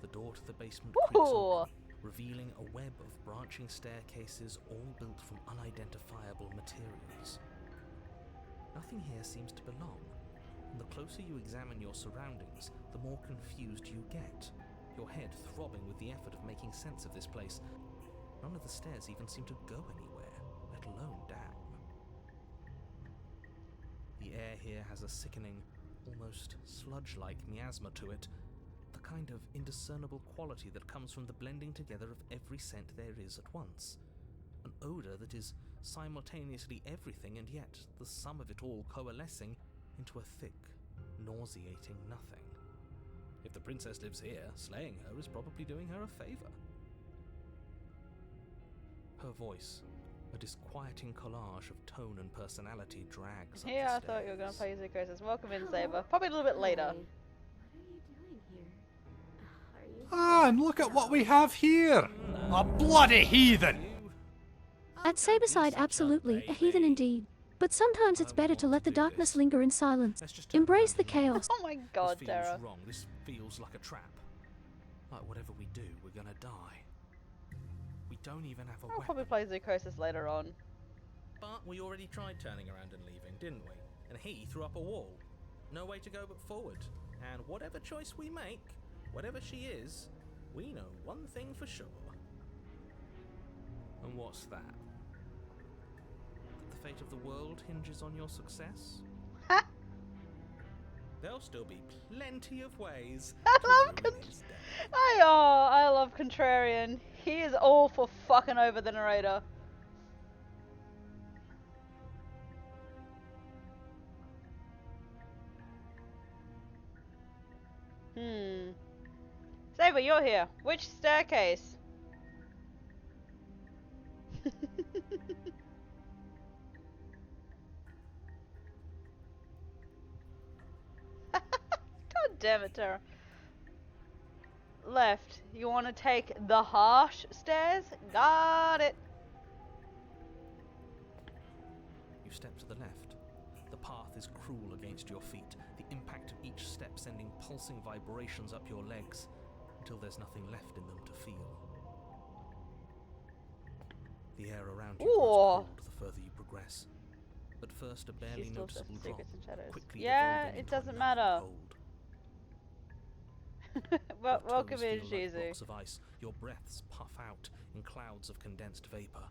Speaker 6: The door to the basement
Speaker 5: Woohoo!
Speaker 6: creaks open, revealing a web of branching staircases all built from unidentifiable materials. Nothing here seems to belong, and the closer you examine your surroundings, the more confused you get, your head throbbing with the effort of making sense of this place. None of the stairs even seem to go anywhere, let alone down. The air here has a sickening, almost sludge-like miasma to it, the kind of indiscernible quality that comes from the blending together of every scent there is at once. An odour that is simultaneously everything and yet the sum of it all coalescing into a thick, nauseating nothing. If the princess lives here, slaying her is probably doing her a favour. Her voice, a disquieting collage of tone and personality, drags up
Speaker 5: Yeah, I
Speaker 6: the
Speaker 5: thought you were gonna
Speaker 6: stairs.
Speaker 5: play Zuko's. Welcome in, Saber. Probably a little bit later.
Speaker 8: Hi. What are you doing here? Are you?
Speaker 9: Ah, and look at what we have here! A bloody heathen!
Speaker 10: At Saberside, absolutely, a heathen indeed. But sometimes it's better to let the darkness linger in silence.
Speaker 6: Let's just turn
Speaker 10: Embrace
Speaker 6: around
Speaker 10: the
Speaker 6: here.
Speaker 10: chaos.
Speaker 5: Oh my god,
Speaker 6: This feels
Speaker 5: Tara.
Speaker 6: wrong. This feels like a trap. Like whatever we do, we're gonna die. We don't even have a
Speaker 5: I'll
Speaker 6: weapon.
Speaker 5: probably play Zukosis later on.
Speaker 6: But we already tried turning around and leaving, didn't we? And he threw up a wall. No way to go but forward. And whatever choice we make, whatever she is, we know one thing for sure. And what's that? That the fate of the world hinges on your success? There'll still be plenty of ways
Speaker 5: I
Speaker 6: to
Speaker 5: love
Speaker 6: ruin his day.
Speaker 5: I love Contrarian. He is all for fucking over the narrator. Saber, you're here. Which staircase? God damn it, Tara. Left. You want to take the harsh stairs? Got it.
Speaker 6: You step to the left. The path is cruel against your feet, the impact of each step sending pulsing vibrations up your legs until there's nothing left in them to feel. The air around you grows cold the further you progress. At first, a barely noticeable drop, quickly
Speaker 5: yeah,
Speaker 6: evolving
Speaker 5: it
Speaker 6: into
Speaker 5: doesn't
Speaker 6: a
Speaker 5: matter.
Speaker 6: cold.
Speaker 5: Well,
Speaker 6: Your
Speaker 5: welcome
Speaker 6: toes
Speaker 5: in,
Speaker 6: feel like
Speaker 5: Shizu.
Speaker 6: blocks of ice. Your breaths puff out in clouds of condensed vapor.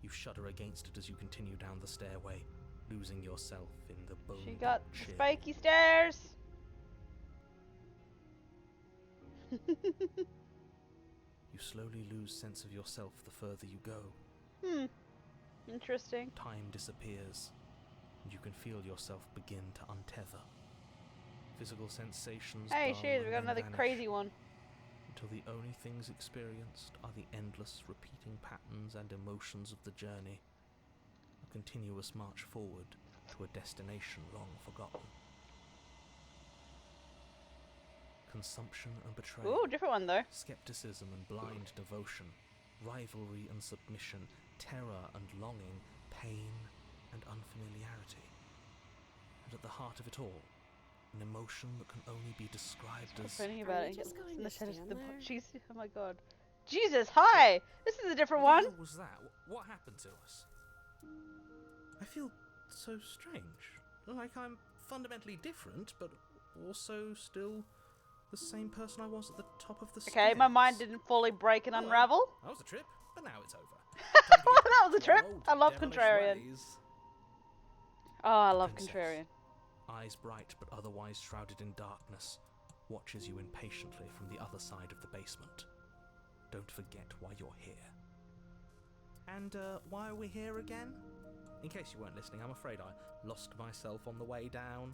Speaker 6: You shudder against it as you continue down the stairway, losing yourself in the bone.
Speaker 5: She got
Speaker 6: chill.
Speaker 5: spiky stairs.
Speaker 6: You slowly lose sense of yourself the further you go.
Speaker 5: Interesting.
Speaker 6: Time disappears, and you can feel yourself begin to untether. Physical sensations
Speaker 5: Hey,
Speaker 6: dull
Speaker 5: cheers, we
Speaker 6: and
Speaker 5: got
Speaker 6: then
Speaker 5: another
Speaker 6: vanish,
Speaker 5: crazy one.
Speaker 6: until the only things experienced are the endless repeating patterns and emotions of the journey, a continuous march forward to a destination long forgotten. Consumption and betrayal.
Speaker 5: Ooh, different one though.
Speaker 6: Skepticism and blind devotion, rivalry and submission, terror and longing, pain and unfamiliarity. And at the heart of it all, an emotion that can only be described as...
Speaker 5: Complaining
Speaker 7: Are
Speaker 5: about
Speaker 7: you
Speaker 5: it.
Speaker 7: just going
Speaker 5: in the
Speaker 7: to
Speaker 5: shadows
Speaker 7: stand
Speaker 5: of the
Speaker 7: there?
Speaker 5: she's, oh my god. Jesus, hi! This is a different one.
Speaker 6: What was that? What happened to us? I feel so strange. Like I'm fundamentally different, but also still the same person I was at the top of the stairs.
Speaker 5: Okay, my mind didn't fully break and
Speaker 6: Well,
Speaker 5: unravel.
Speaker 6: That was a trip, but now it's over.
Speaker 5: Well, that was a trip.
Speaker 6: Old
Speaker 5: I love
Speaker 6: devilish
Speaker 5: Contrarian.
Speaker 6: ways.
Speaker 5: Oh, I love
Speaker 6: Princess.
Speaker 5: Contrarian.
Speaker 6: Eyes bright but otherwise shrouded in darkness, watches you impatiently from the other side of the basement. Don't forget why you're here. And why are we here again? In case you weren't listening, I'm afraid I lost myself on the way down.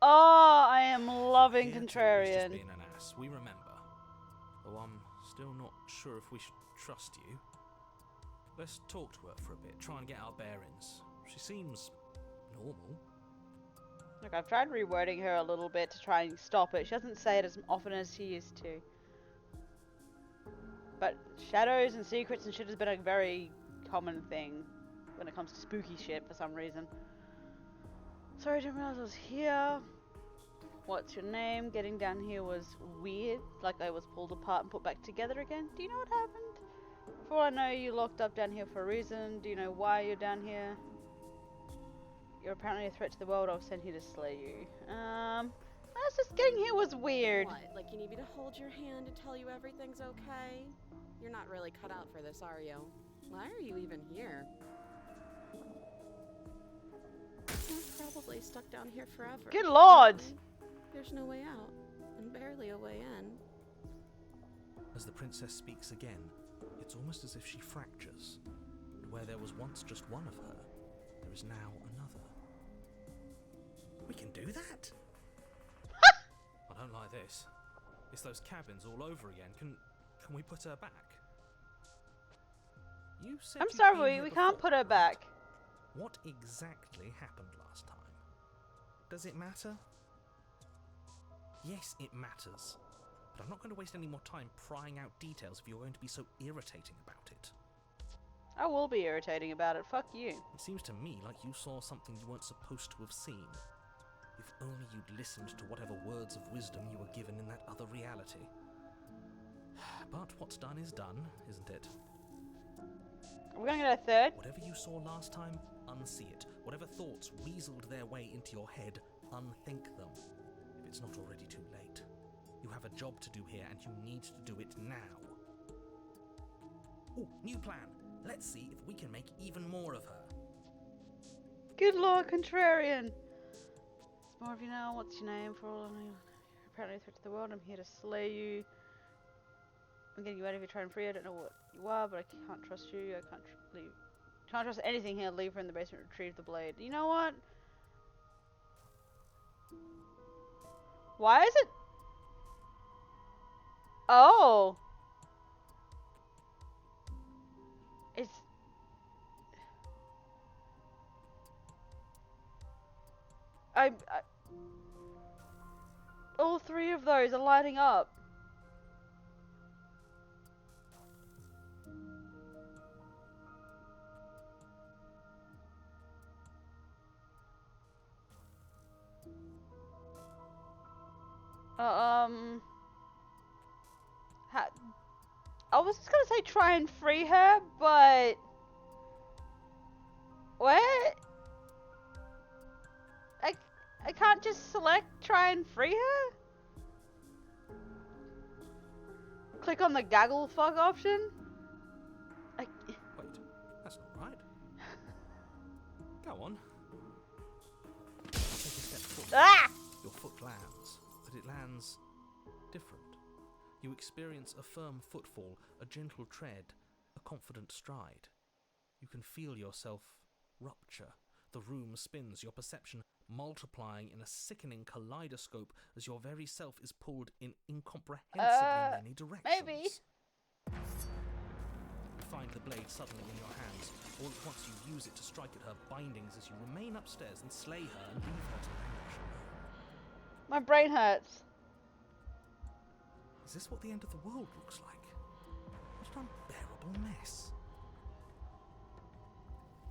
Speaker 5: Oh, I am loving
Speaker 6: Here too is just
Speaker 5: Contrarian.
Speaker 6: being an ass, we remember. Though I'm still not sure if we should trust you. Let's talk to her for a bit, try and get our bearings. She seems normal.
Speaker 5: Look, I've tried rewording her a little bit to try and stop it. She doesn't say it as often as she used to. But shadows and secrets and shit has been a very common thing when it comes to spooky shit for some reason. Sorry, I didn't realize I was here. What's your name? Getting down here was weird, like I was pulled apart and put back together again. Do you know what happened? For all I know, you locked up down here for a reason. Do you know why you're down here? You're apparently a threat to the world. I was sent here to slay you. That's just getting here was weird.
Speaker 7: What? Like you need me to hold your hand to tell you everything's okay? You're not really cut out for this, are you? Why are you even here? You're probably stuck down here forever.
Speaker 5: Good lord!
Speaker 7: There's no way out, and barely a way in.
Speaker 6: As the princess speaks again, it's almost as if she fractures. And where there was once just one of her, there is now another. We can do that? I don't like this. It's those cabins all over again. Can we put her back? You said
Speaker 5: I'm
Speaker 6: you'd
Speaker 5: sorry,
Speaker 6: been here
Speaker 5: we can't
Speaker 6: before,
Speaker 5: put her
Speaker 6: right?
Speaker 5: back.
Speaker 6: What exactly happened last time? Does it matter? Yes, it matters. But I'm not going to waste any more time prying out details if you're going to be so irritating about it.
Speaker 5: I will be irritating about it. Fuck you.
Speaker 6: It seems to me like you saw something you weren't supposed to have seen. If only you'd listened to whatever words of wisdom you were given in that other reality. But what's done is done, isn't it?
Speaker 5: We're gonna get a third.
Speaker 6: Whatever you saw last time, unsee it. Whatever thoughts weaseled their way into your head, unthink them. If it's not already too late. You have a job to do here, and you need to do it now. Ooh, new plan. Let's see if we can make even more of her.
Speaker 5: Good Lord, Contrarian. It's more of you now. What's your name? For all I know, you're apparently a threat to the world. I'm here to slay you. I'm getting you out of here, try and free. I don't know what you are, but I can't trust you. I can't can't trust anything here. Leave her in the basement. Retrieve the blade. You know what? Why is it? Oh. It's. All three of those are lighting up. I was just gonna say try and free her, but what? I can't just select try and free her? Click on the gaggle fuck option?
Speaker 6: Wait, that's not right. Go on. Take a step forward.
Speaker 5: Ah!
Speaker 6: Your foot lands, but it lands different. You experience a firm footfall, a gentle tread, a confident stride. You can feel yourself rupture. The room spins, your perception multiplying in a sickening kaleidoscope as your very self is pulled in incomprehensibly many directions.
Speaker 5: Maybe.
Speaker 6: You find the blade suddenly in your hands. All at once you use it to strike at her bindings as you remain upstairs and slay her and leave her to perish.
Speaker 5: My brain hurts.
Speaker 6: Is this what the end of the world looks like? What an unbearable mess.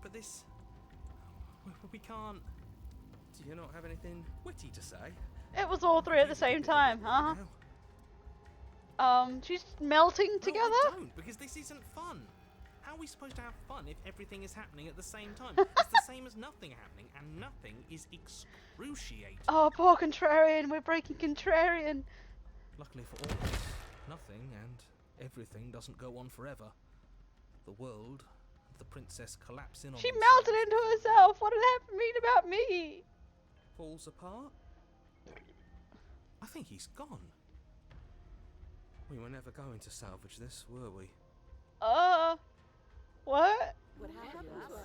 Speaker 6: But this... we can't... Do you not have anything witty to say?
Speaker 5: It was all three at the same time, huh? She's melting together?
Speaker 6: No, I don't, because this isn't fun. How are we supposed to have fun if everything is happening at the same time? It's the same as nothing happening, and nothing is excruciating.
Speaker 5: Oh, poor Contrarian. We're breaking Contrarian.
Speaker 6: Luckily for all of us, nothing and everything doesn't go on forever. The world and the princess collapse in on
Speaker 5: She
Speaker 6: themselves.
Speaker 5: melted into herself. What did that mean about me?
Speaker 6: Falls apart? I think he's gone. We were never going to salvage this, were we?
Speaker 5: What?
Speaker 7: What happened to us?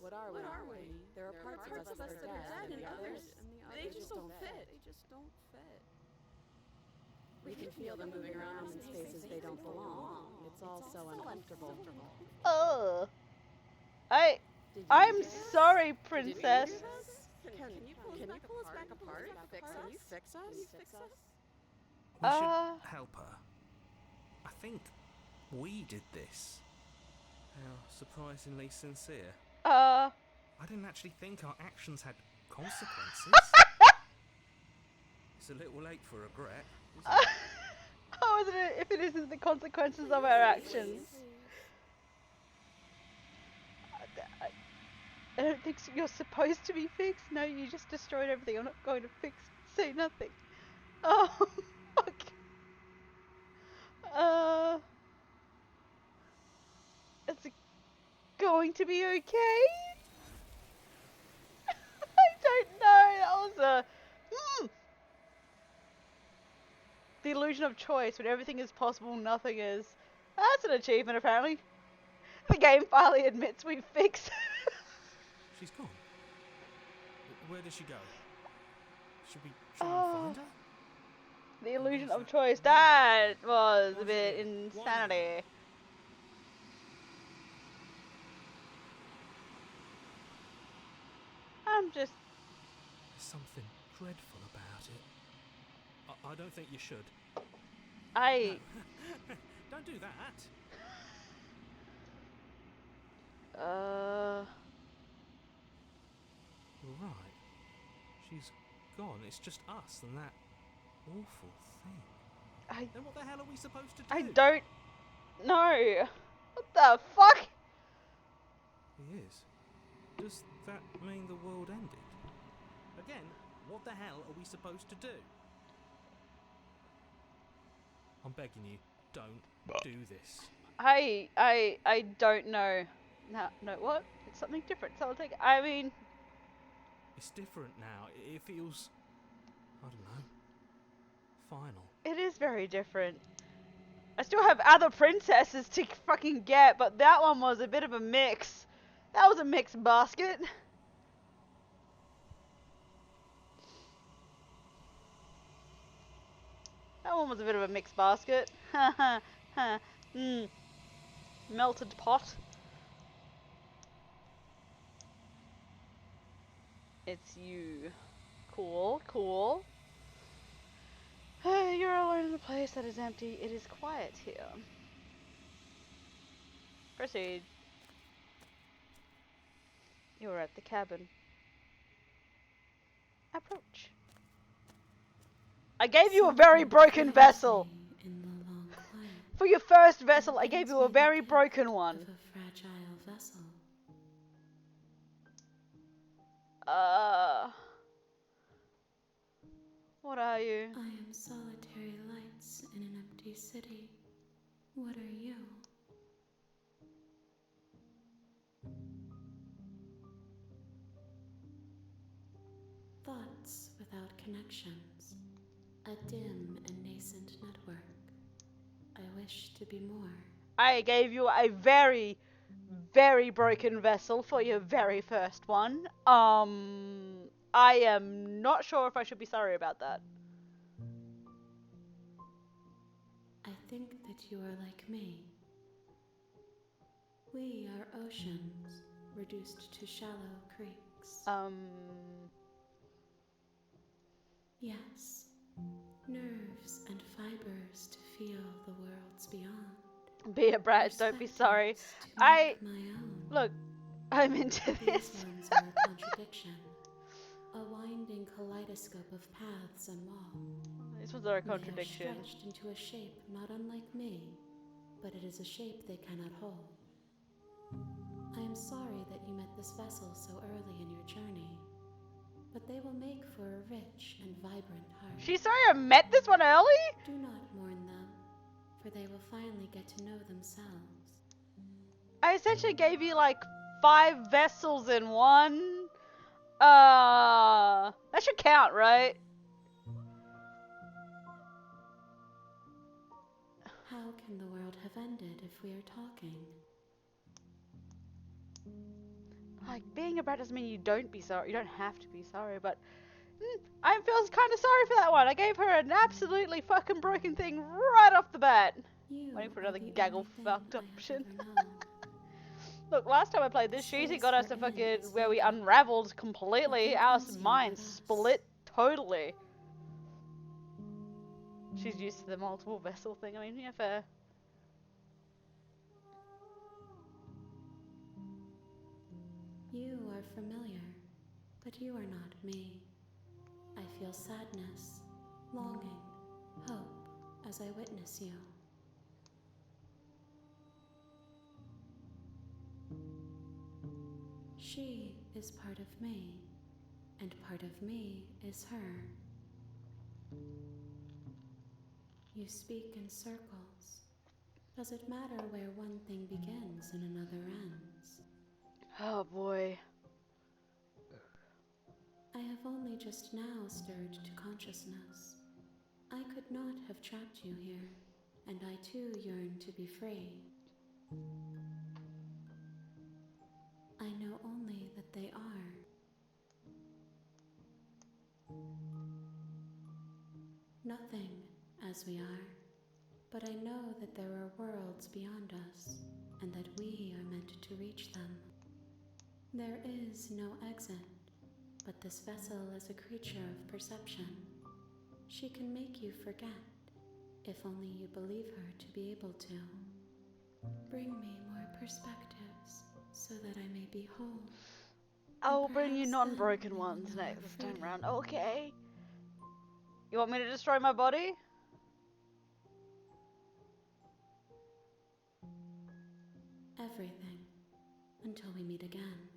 Speaker 7: What are we? There are parts of us that are dead, and the others, they just don't fit. We can feel them moving around in spaces they don't belong. It's all so uncomfortable.
Speaker 5: I'm sorry, princess.
Speaker 7: Can you pull us back apart? Fix us?
Speaker 6: We should help her. I think we did this. How surprisingly sincere. I didn't actually think our actions had consequences. It's a little late for regret, isn't it?
Speaker 5: How is it if it isn't the consequences of our actions? I don't think you're supposed to be fixed. No, you just destroyed everything. I'm not going to say nothing. Oh, okay. Is it going to be okay? I don't know. That was a... The illusion of choice. When everything is possible, nothing is. That's an achievement, apparently. The game finally admits we fixed.
Speaker 6: She's gone. Where did she go? Should we try and find her?
Speaker 5: The illusion of choice. That was a bit insanity. I'm just...
Speaker 6: There's something dreadful about it. I don't think you should.
Speaker 5: No.
Speaker 6: Don't do that. Right. She's gone. It's just us and that awful thing. Then what the hell are we supposed to do?
Speaker 5: I don't know. What the fuck?
Speaker 6: He is. Does that mean the world ended? Again, what the hell are we supposed to do? I'm begging you, don't do this.
Speaker 5: I don't know. No, what? It's something different. So I'll take it. I mean,
Speaker 6: It's different now. It feels, I don't know, final.
Speaker 5: it is very different. I still have other princesses to fucking get, but that one was a bit of a mix. That was a mixed basket. That one was a bit of a mixed basket. Ha ha ha. Melted pot. It's you. Cool, cool. You're alone in a place that is empty. It is quiet here. Proceed. You're at the cabin. Approach. I gave you a very broken vessel.
Speaker 7: In the long quiet
Speaker 5: For your first vessel, I gave you a very broken one.
Speaker 7: of a fragile vessel.
Speaker 5: What are you?
Speaker 7: I am solitary lights in an empty city. What are you? Thoughts without connections. A dim and nascent network. I wish to be more.
Speaker 5: I gave you a very, very broken vessel for your very first one. I am not sure if I should be sorry about that.
Speaker 7: I think that you are like me. We are oceans, reduced to shallow creeks. Yes, nerves and fibers to feel the worlds beyond.
Speaker 5: Be a brat, don't be sorry.
Speaker 7: Perspectives to make my own.
Speaker 5: Look, I'm into this.
Speaker 7: These ones are a contradiction, a winding kaleidoscope of paths and walls.
Speaker 5: These ones are a
Speaker 7: They are
Speaker 5: contradiction.
Speaker 7: stretched into a shape not unlike me, but it is a shape they cannot hold. I am sorry that you met this vessel so early in your journey, but they will make for a rich and vibrant heart.
Speaker 5: She's sorry I met this one early?
Speaker 7: Do not mourn them, for they will finally get to know themselves.
Speaker 5: I essentially gave you like 5 vessels in one. That should count, right?
Speaker 7: How can the world have ended if we are talking?
Speaker 5: Like, being a brat doesn't mean you don't be sorry. You don't have to be sorry, but I feel kind of sorry for that one. I gave her an absolutely fucking broken thing right off the bat.
Speaker 7: You
Speaker 5: Waiting for
Speaker 7: are
Speaker 5: another
Speaker 7: the
Speaker 5: gaggle
Speaker 7: only thing
Speaker 5: fucked
Speaker 7: I
Speaker 5: up
Speaker 7: have
Speaker 5: shit.
Speaker 7: ever known.
Speaker 5: Look, last time I played this, she got us a fucking where we unraveled completely. Our minds split totally. She's used to the multiple vessel thing. I mean, yeah, fair.
Speaker 7: You are familiar, but you are not me. I feel sadness, longing, hope as I witness you. She is part of me, and part of me is her. You speak in circles. Does it matter where one thing begins and another ends?
Speaker 5: Oh boy.
Speaker 7: I have only just now stirred to consciousness. I could not have trapped you here, and I too yearn to be free. I know only that they are. Nothing as we are, but I know that there are worlds beyond us, and that we are meant to reach them. There is no exit, but this vessel is a creature of perception. She can make you forget, if only you believe her to be able to. Bring me more perspectives, so that I may be whole.
Speaker 5: I will bring you
Speaker 7: Perhaps
Speaker 5: non-broken
Speaker 7: then we will
Speaker 5: ones
Speaker 7: know our
Speaker 5: next time
Speaker 7: freedom.
Speaker 5: round. Okay. You want me to destroy my body?
Speaker 7: Everything. until we meet again.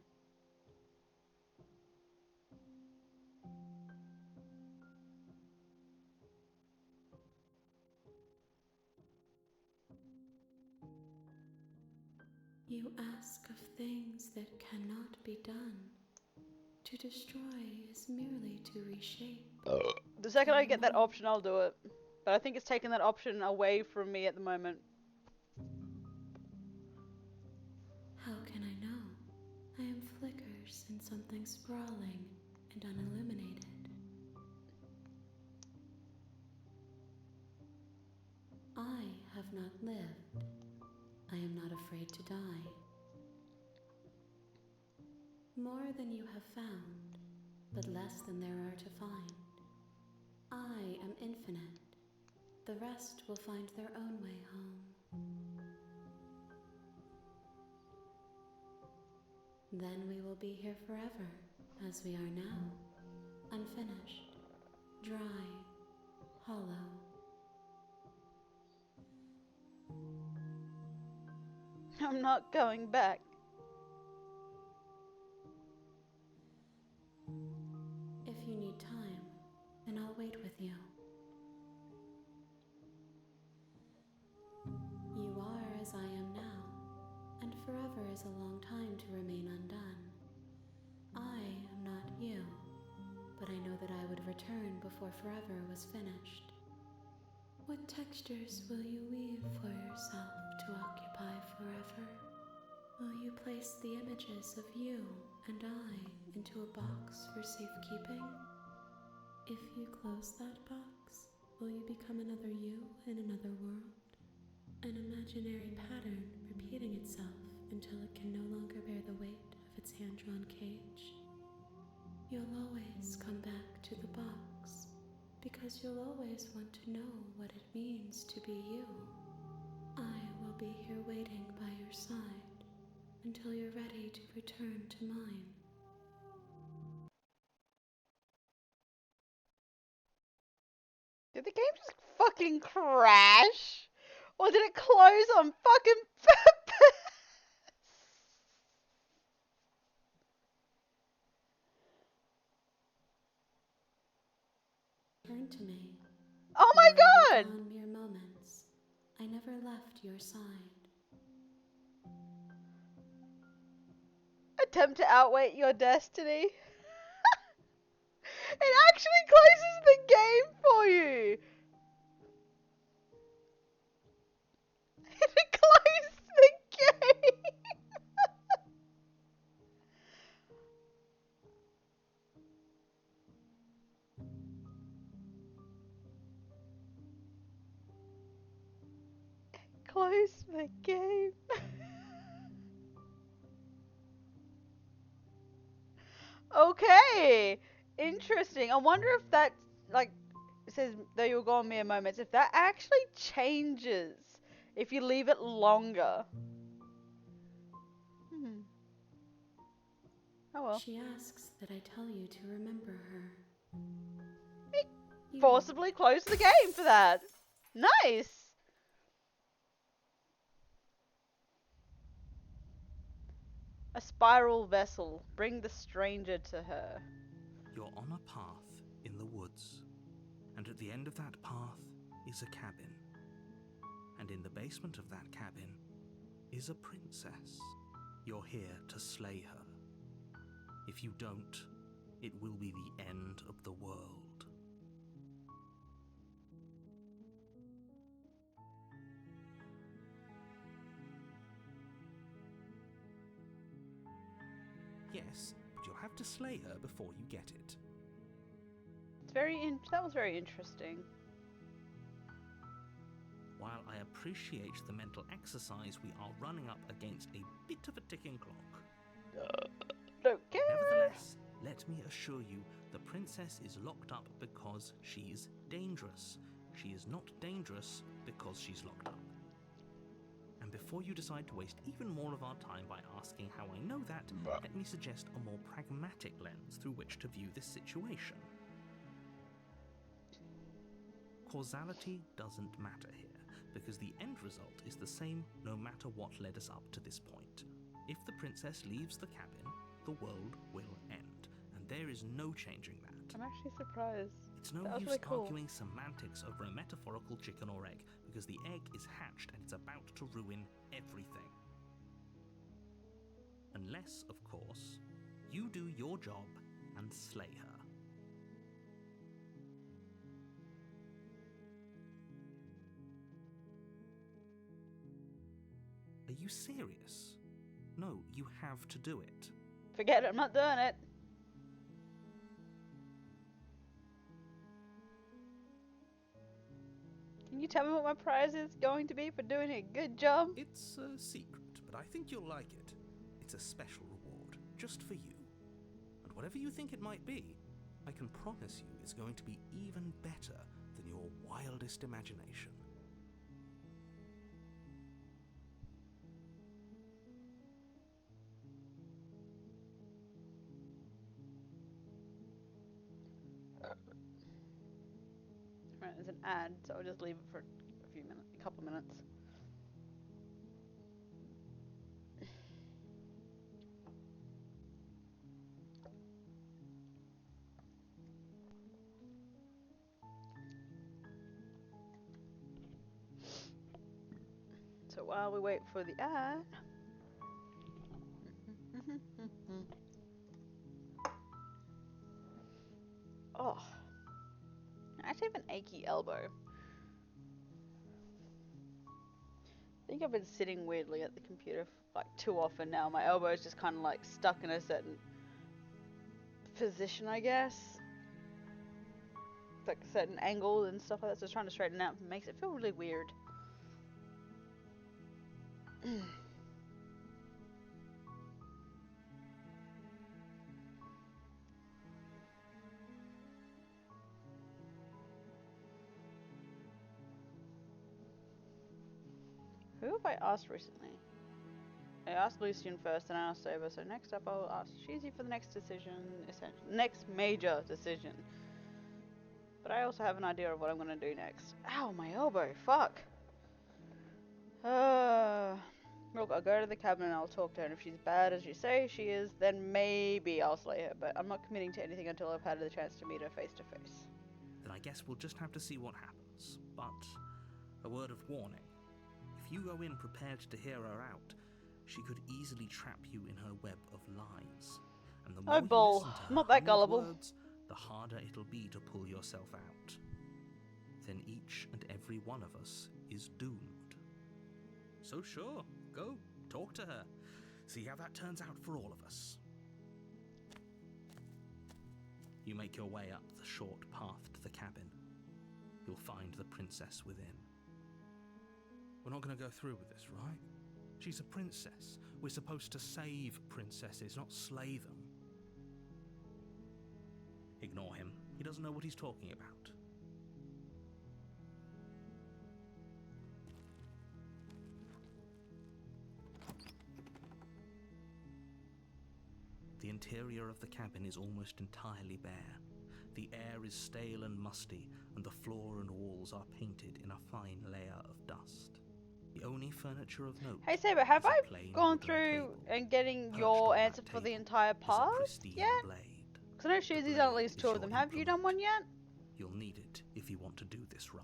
Speaker 7: You ask of things that cannot be done. To destroy is merely to reshape.
Speaker 5: The second I get that option, I'll do it. But I think it's taking that option away from me at the moment.
Speaker 7: How can I know? I am flickers in something sprawling and unilluminated. I have not lived. I am not afraid to die. More than you have found, but less than there are to find. I am infinite. The rest will find their own way home. Then we will be here forever, as we are now. Unfinished, dry, hollow.
Speaker 5: I'm not going back.
Speaker 7: If you need time, then I'll wait with you. You are as I am now, and forever is a long time to remain undone. I am not you, but I know that I would return before forever was finished. What textures will you weave for yourself to occupy forever? Will you place the images of you and I into a box for safekeeping? If you close that box, will you become another you in another world? An imaginary pattern repeating itself until it can no longer bear the weight of its hand-drawn cage? You'll always come back to the box, because you'll always want to know what it means to be you. I will be here waiting by your side until you're ready to return to mine.
Speaker 5: Did the game just fucking crash? Or did it close on fucking purpose?
Speaker 7: Turn to me.
Speaker 5: Oh my god!
Speaker 7: On mere moments, I never left your side.
Speaker 5: Attempt to outwait your destiny. It actually closes the game for you. It closed the game. Close the game. Okay, interesting. I wonder if that, like, it says though you'll go on mere moments, if that actually changes if you leave it longer. Oh well.
Speaker 7: She asks that I tell you to remember her.
Speaker 5: It forcibly closed the game for that. Nice. A spiral vessel. Bring the stranger to her.
Speaker 6: You're on a path in the woods, and at the end of that path is a cabin. And in the basement of that cabin is a princess. You're here to slay her. If you don't, it will be the end of the world. Yes, but you'll have to slay her before you get it.
Speaker 5: It's that was very interesting.
Speaker 6: While I appreciate the mental exercise, we are running up against a bit of a ticking clock.
Speaker 5: Don't care.
Speaker 6: Nevertheless, let me assure you, the princess is locked up because she's dangerous. She is not dangerous because she's locked up. And before you decide to waste even more of our time by asking how I know that, let me suggest a more pragmatic lens through which to view this situation. Causality doesn't matter here, because the end result is the same no matter what led us up to this point. If the princess leaves the cabin, the world will end, and there is no changing that.
Speaker 5: I'm actually surprised.
Speaker 6: It's no
Speaker 5: That was
Speaker 6: use
Speaker 5: really cool.
Speaker 6: arguing semantics over a metaphorical chicken or egg, because the egg is hatched and it's about to ruin everything. Unless, of course, you do your job and slay her. Are you serious? No, you have to do it.
Speaker 5: Forget it, I'm not doing it. Can you tell me what my prize is going to be for doing a good job?
Speaker 6: It's a secret, but I think you'll like it. It's a special reward, just for you. And whatever you think it might be, I can promise you it's going to be even better than your wildest imagination.
Speaker 5: Right, there's an ad, so I'll just leave it for a couple minutes. So while we wait for the ad, oh, I actually have an achy elbow. I think I've been sitting weirdly at the computer like too often now. My elbow is just kind of like stuck in a certain position, I guess. Like a certain angle and stuff like that. So trying to straighten it out makes it feel really weird. Who have I asked recently? I asked Lucian first, and I asked Saber. So next up, I'll ask Cheesy for the next decision, essentially, next major decision. But I also have an idea of what I'm gonna do next. Ow, my elbow! Fuck. Look, I'll go to the cabin and I'll talk to her. And if she's bad as you say she is, then maybe I'll slay her. But I'm not committing to anything until I've had the chance to meet her face to face.
Speaker 6: Then I guess we'll just have to see what happens. But a word of warning. If you go in prepared to hear her out, she could easily trap you in her web of lies. And the more you
Speaker 5: bull.
Speaker 6: listen to her
Speaker 5: I'm not that
Speaker 6: honeyed
Speaker 5: gullible.
Speaker 6: words, the harder it'll be to pull yourself out. Then each and every one of us is doomed. So sure, go, talk to her. See how that turns out for all of us. You make your way up the short path to the cabin. You'll find the princess within. We're not going to go through with this, right? She's a princess. We're supposed to save princesses, not slay them. Ignore him. He doesn't know what he's talking about. The interior of the cabin is almost entirely bare. The air is stale and musty, and the floor and walls are painted in a fine layer of dust. The only furniture of note.
Speaker 5: Hey Saber, have
Speaker 6: is a
Speaker 5: I
Speaker 6: plain
Speaker 5: gone
Speaker 6: wooden
Speaker 5: through
Speaker 6: table.
Speaker 5: and getting
Speaker 6: Perched
Speaker 5: your
Speaker 6: on that
Speaker 5: answer for the
Speaker 6: table
Speaker 5: entire
Speaker 6: is a
Speaker 5: past
Speaker 6: pristine
Speaker 5: yet?
Speaker 6: blade.
Speaker 5: Because I know Cheesy's at least two of them. Have you done one yet?
Speaker 6: You'll need it if you want to do this right.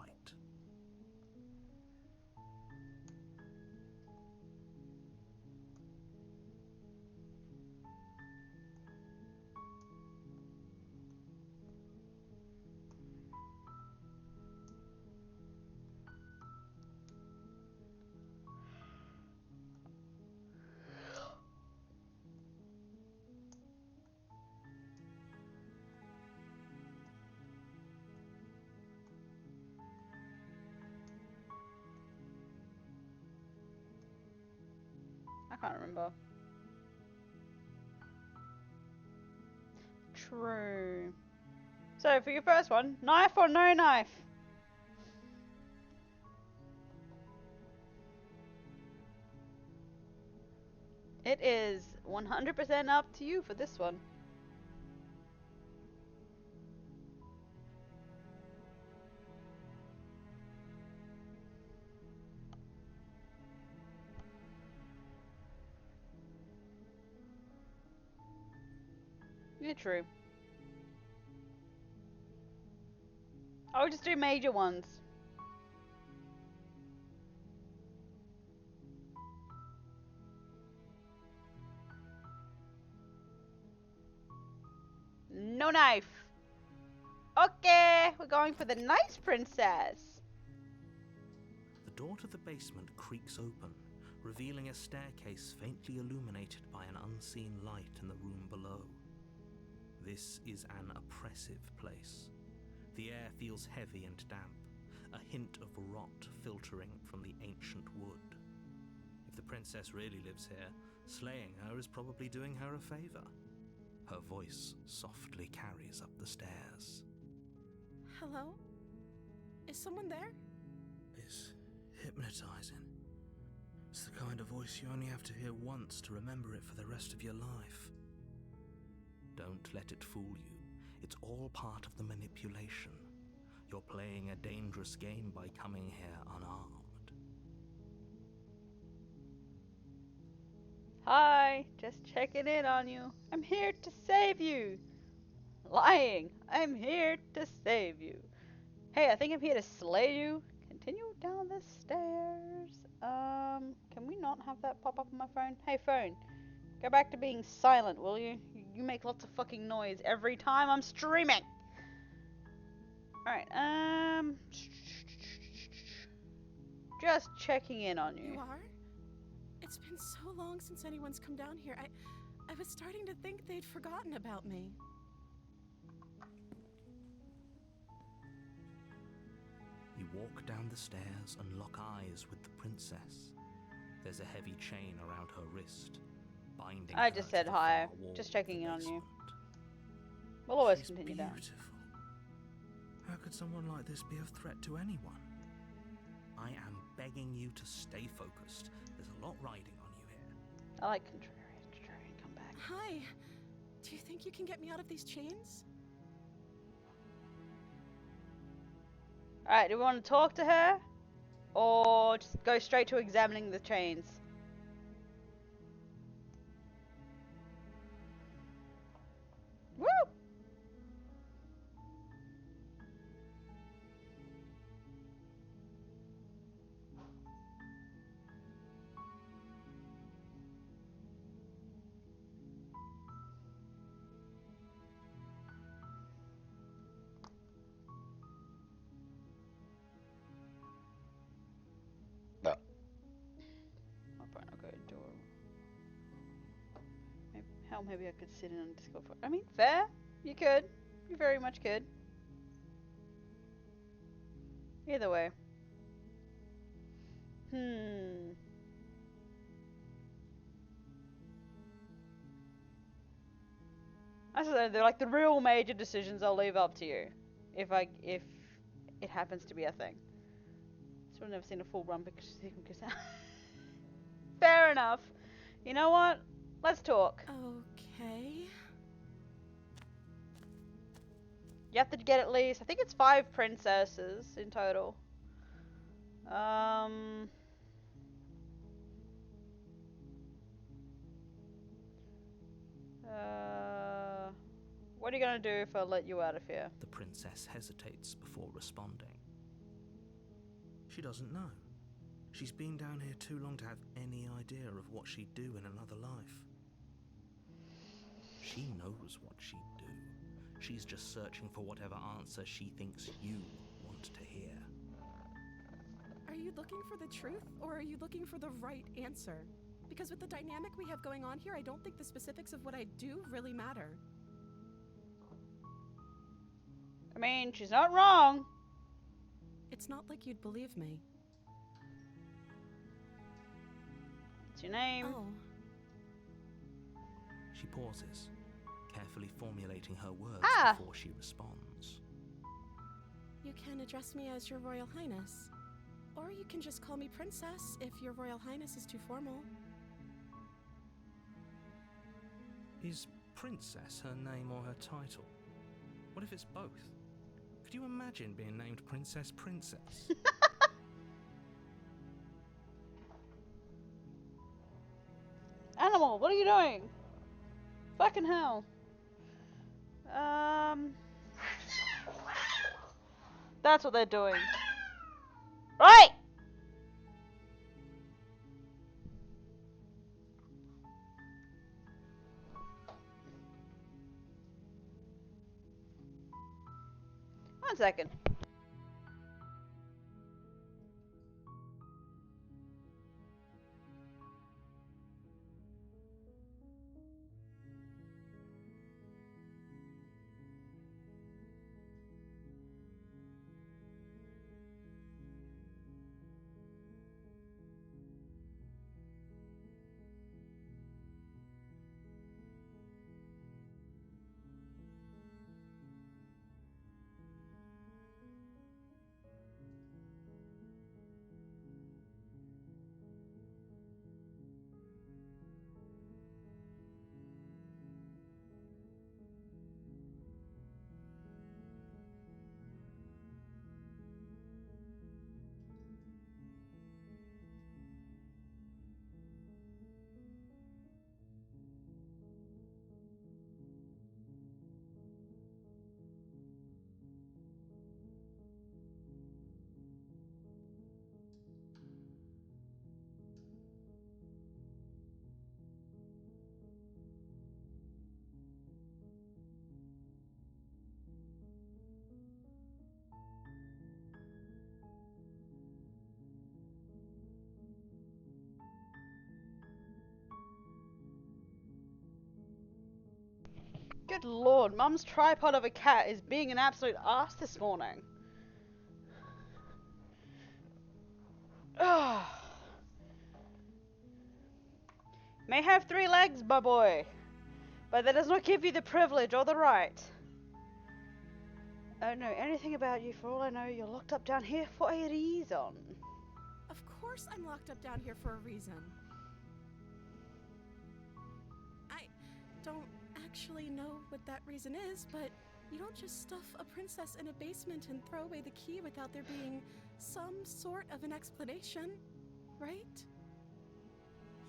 Speaker 5: I can't remember. True. So for your first one, knife or no knife? It is 100% up to you for this one. Yeah, true. I'll just do major ones. No knife. Okay, we're going for the nice princess.
Speaker 6: The door to the basement creaks open, revealing a staircase faintly illuminated by an unseen light in the room below. This is an oppressive place. The air feels heavy and damp, a hint of rot filtering from the ancient wood. If the princess really lives here, slaying her is probably doing her a favor. Her voice softly carries up the stairs.
Speaker 7: Hello? Is someone there?
Speaker 6: It's hypnotizing. It's the kind of voice you only have to hear once to remember it for the rest of your life. Don't let it fool you. It's all part of the manipulation. You're playing a dangerous game by coming here unarmed.
Speaker 5: Hi, just checking in on you. I'm here to save you. Lying. I'm here to save you. Hey, I think I'm here to slay you. Continue down the stairs. Can we not have that pop up on my phone? Hey, phone. Go back to being silent, will you? You make lots of fucking noise every time I'm streaming. Alright, just checking in on you.
Speaker 7: You are? It's been so long since anyone's come down here. I was starting to think they'd forgotten about me.
Speaker 6: You walk down the stairs and lock eyes with the princess. There's a heavy chain around her wrist, binding
Speaker 5: I
Speaker 6: her
Speaker 5: just
Speaker 6: to
Speaker 5: said
Speaker 6: the
Speaker 5: hi.
Speaker 6: far wall
Speaker 5: Just
Speaker 6: of the
Speaker 5: checking in on you.
Speaker 6: basement.
Speaker 5: We'll always
Speaker 6: She's
Speaker 5: continue down.
Speaker 6: beautiful. How could someone like this be a threat to anyone? I am begging you to stay focused. There's a lot riding on you here.
Speaker 5: I like contrarian, come back.
Speaker 7: Hi. Do you think you can get me out of these chains?
Speaker 5: Alright, do we want to talk to her? Or just go straight to examining the chains? Woo! Maybe I could sit in and just go for it. I mean, fair. You could. You very much could. Either way. I said they're like the real major decisions I'll leave up to you. If it happens to be a thing. So I've never seen a full run because fair enough. You know what? Let's talk.
Speaker 7: Okay.
Speaker 5: You have to get at least, I think it's 5 princesses in total. What are you gonna do if I let you out of here?
Speaker 6: The princess hesitates before responding. She doesn't know. She's been down here too long to have any idea of what she'd do in another life. She knows what she'd do. She's just searching for whatever answer she thinks you want to hear.
Speaker 7: Are you looking for the truth, or are you looking for the right answer? Because with the dynamic we have going on here, I don't think the specifics of what I do really matter.
Speaker 5: I mean, she's not wrong.
Speaker 7: It's not like you'd believe me.
Speaker 5: What's your name?
Speaker 7: Oh.
Speaker 6: She pauses, carefully formulating her words before she responds.
Speaker 7: You can address me as Your Royal Highness. Or you can just call me Princess if Your Royal Highness is too formal.
Speaker 6: Is Princess her name or her title? What if it's both? Could you imagine being named Princess Princess?
Speaker 5: Animal, what are you doing? Fucking hell. That's what they're doing. Right! One second. Good lord, Mum's tripod of a cat is being an absolute ass this morning. Ugh. May have 3 legs, my boy, but that does not give you the privilege or the right. I don't know anything about you. For all I know, you're locked up down here for a reason.
Speaker 7: Of course I'm locked up down here for a reason. I don't actually know what that reason is, but you don't just stuff a princess in a basement and throw away the key without there being some sort of an explanation, right?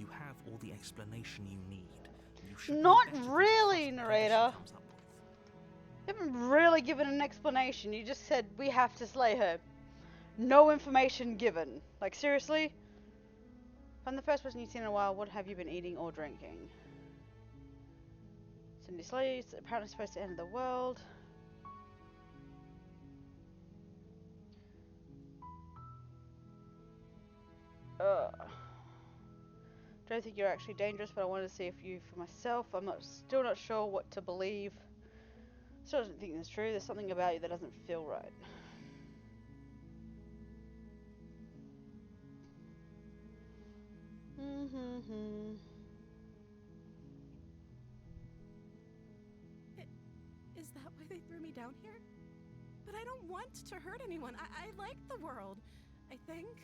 Speaker 6: You have all the explanation you need. You should
Speaker 5: Not
Speaker 6: know better than
Speaker 5: really,
Speaker 6: to trust whatever she
Speaker 5: narrator.
Speaker 6: comes up with.
Speaker 5: You haven't really given an explanation. You just said we have to slay her. No information given. Like, seriously? If I'm the first person you've seen in a while, what have you been eating or drinking? Cindy Slays, apparently supposed to end the world. Don't think you're actually dangerous, but I wanted to see if you for myself. I'm still not sure what to believe. Still don't think that's true. There's something about you that doesn't feel right.
Speaker 7: Is that why they threw me down here? But I don't want to hurt anyone. I like the world, I think.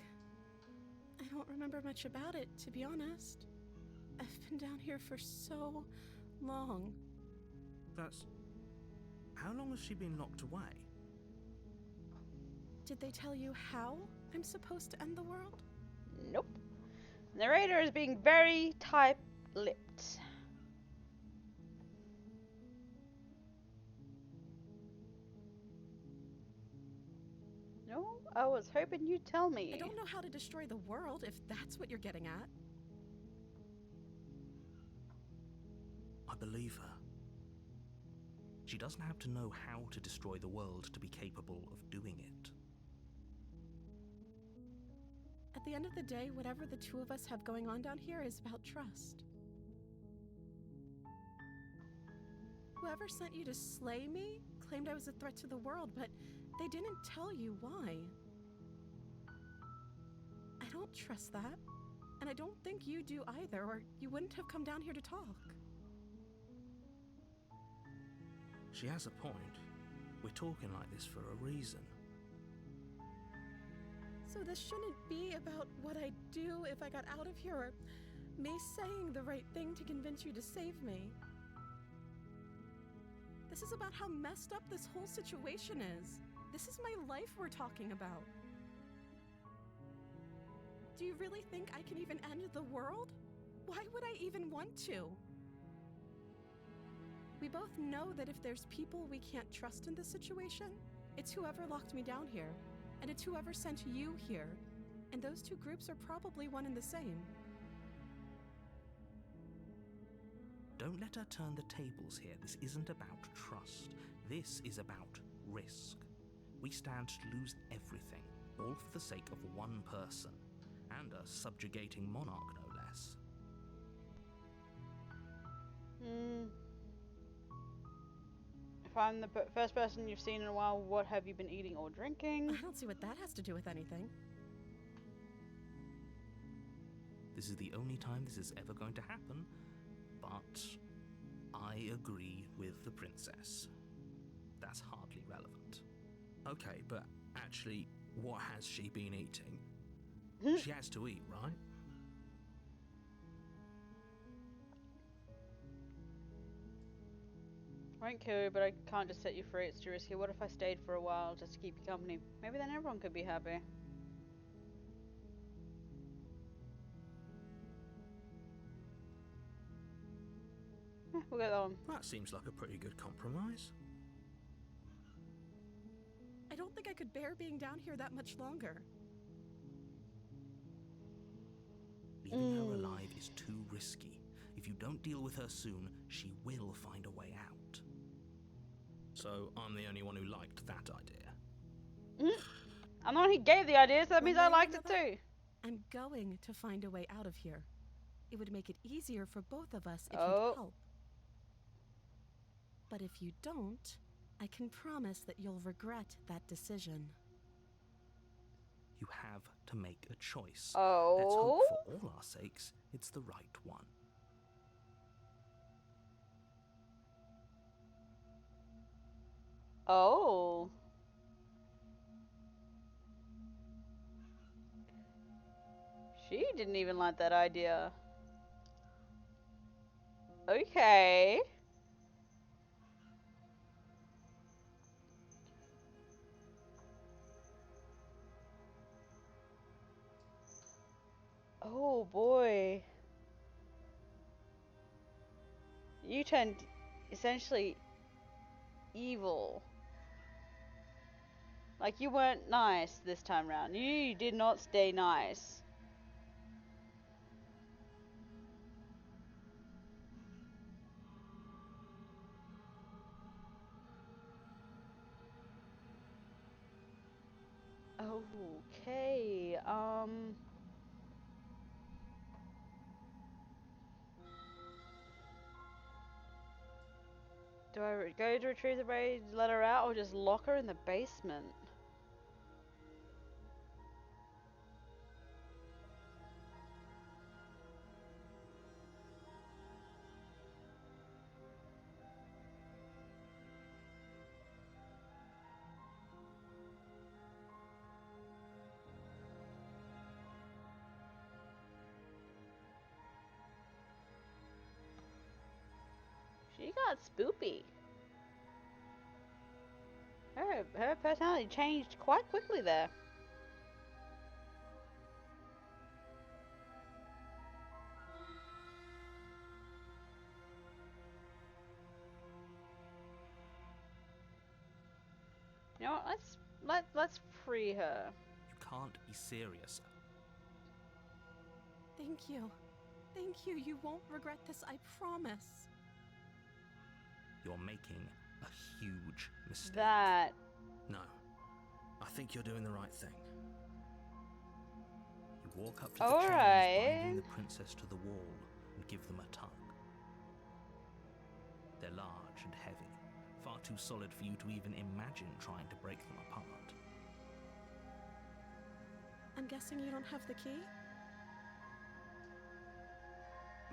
Speaker 7: I don't remember much about it, to be honest. I've been down here for so long.
Speaker 6: That's... How long has she been locked away?
Speaker 7: Did they tell you how I'm supposed to end the world?
Speaker 5: Nope. Narrator is being very tight-lipped. No, I was hoping you'd tell me.
Speaker 7: I don't know how to destroy the world, if that's what you're getting at.
Speaker 6: I believe her. She doesn't have to know how to destroy the world to be capable of doing it.
Speaker 7: At the end of the day, whatever the two of us have going on down here is about trust. Whoever sent you to slay me claimed I was a threat to the world, but they didn't tell you why. I don't trust that, and I don't think you do either, or you wouldn't have come down here to talk.
Speaker 6: She has a point. We're talking like this for a reason.
Speaker 7: So this shouldn't be about what I'd do if I got out of here, or me saying the right thing to convince you to save me. This is about how messed up this whole situation is. This is my life we're talking about. Do you really think I can even end the world? Why would I even want to? We both know that if there's people we can't trust in this situation, It's whoever locked me down here, and it's whoever sent you here. And those two groups are probably one and the same.
Speaker 6: Don't let her turn the tables here. This isn't about trust. This is about risk. We stand to lose everything, all for the sake of one person, and a subjugating monarch, no less.
Speaker 5: If I'm the first person you've seen in a while, what have you been eating or drinking?
Speaker 7: I don't see what that has to do with anything.
Speaker 6: This is the only time this is ever going to happen, but I agree with the princess. That's hardly relevant. Okay, but actually, what has she been eating? She has to eat, right?
Speaker 5: I won't kill you, but I can't just set you free. It's too risky. What if I stayed for a while just to keep you company? Maybe then everyone could be happy. We'll get that one.
Speaker 6: That seems like a pretty good compromise.
Speaker 7: I don't think I could bear being down here that much longer.
Speaker 6: Leaving her alive is too risky. If you don't deal with her soon, she will find a way out. So I'm the only one who liked that idea.
Speaker 5: I'm the one who gave the idea, so that means I liked it too.
Speaker 7: I'm going to find a way out of here. It would make it easier for both of us if you'd help. But if you don't, I can promise that you'll regret that decision.
Speaker 6: You have to make a choice.
Speaker 5: Oh?
Speaker 6: Let's hope for all our sakes it's the right one.
Speaker 5: Oh. She didn't even like that idea. Okay. Oh boy. You turned essentially evil. Like, you weren't nice this time round. You did not stay nice. Okay, do I go to retrieve the raid, let her out, or just lock her in the basement? She got spoopy. Her personality changed quite quickly there. You know what? Let's free her.
Speaker 6: You can't be serious.
Speaker 7: Thank you. Thank you. You won't regret this, I promise.
Speaker 6: You're making a huge mistake.
Speaker 5: That.
Speaker 6: No. I think you're doing the right thing. You walk up to the chains, binding the princess to the wall, and give them a tug. They're large and heavy, far too solid for you to even imagine trying to break them apart.
Speaker 7: I'm guessing you don't have the key?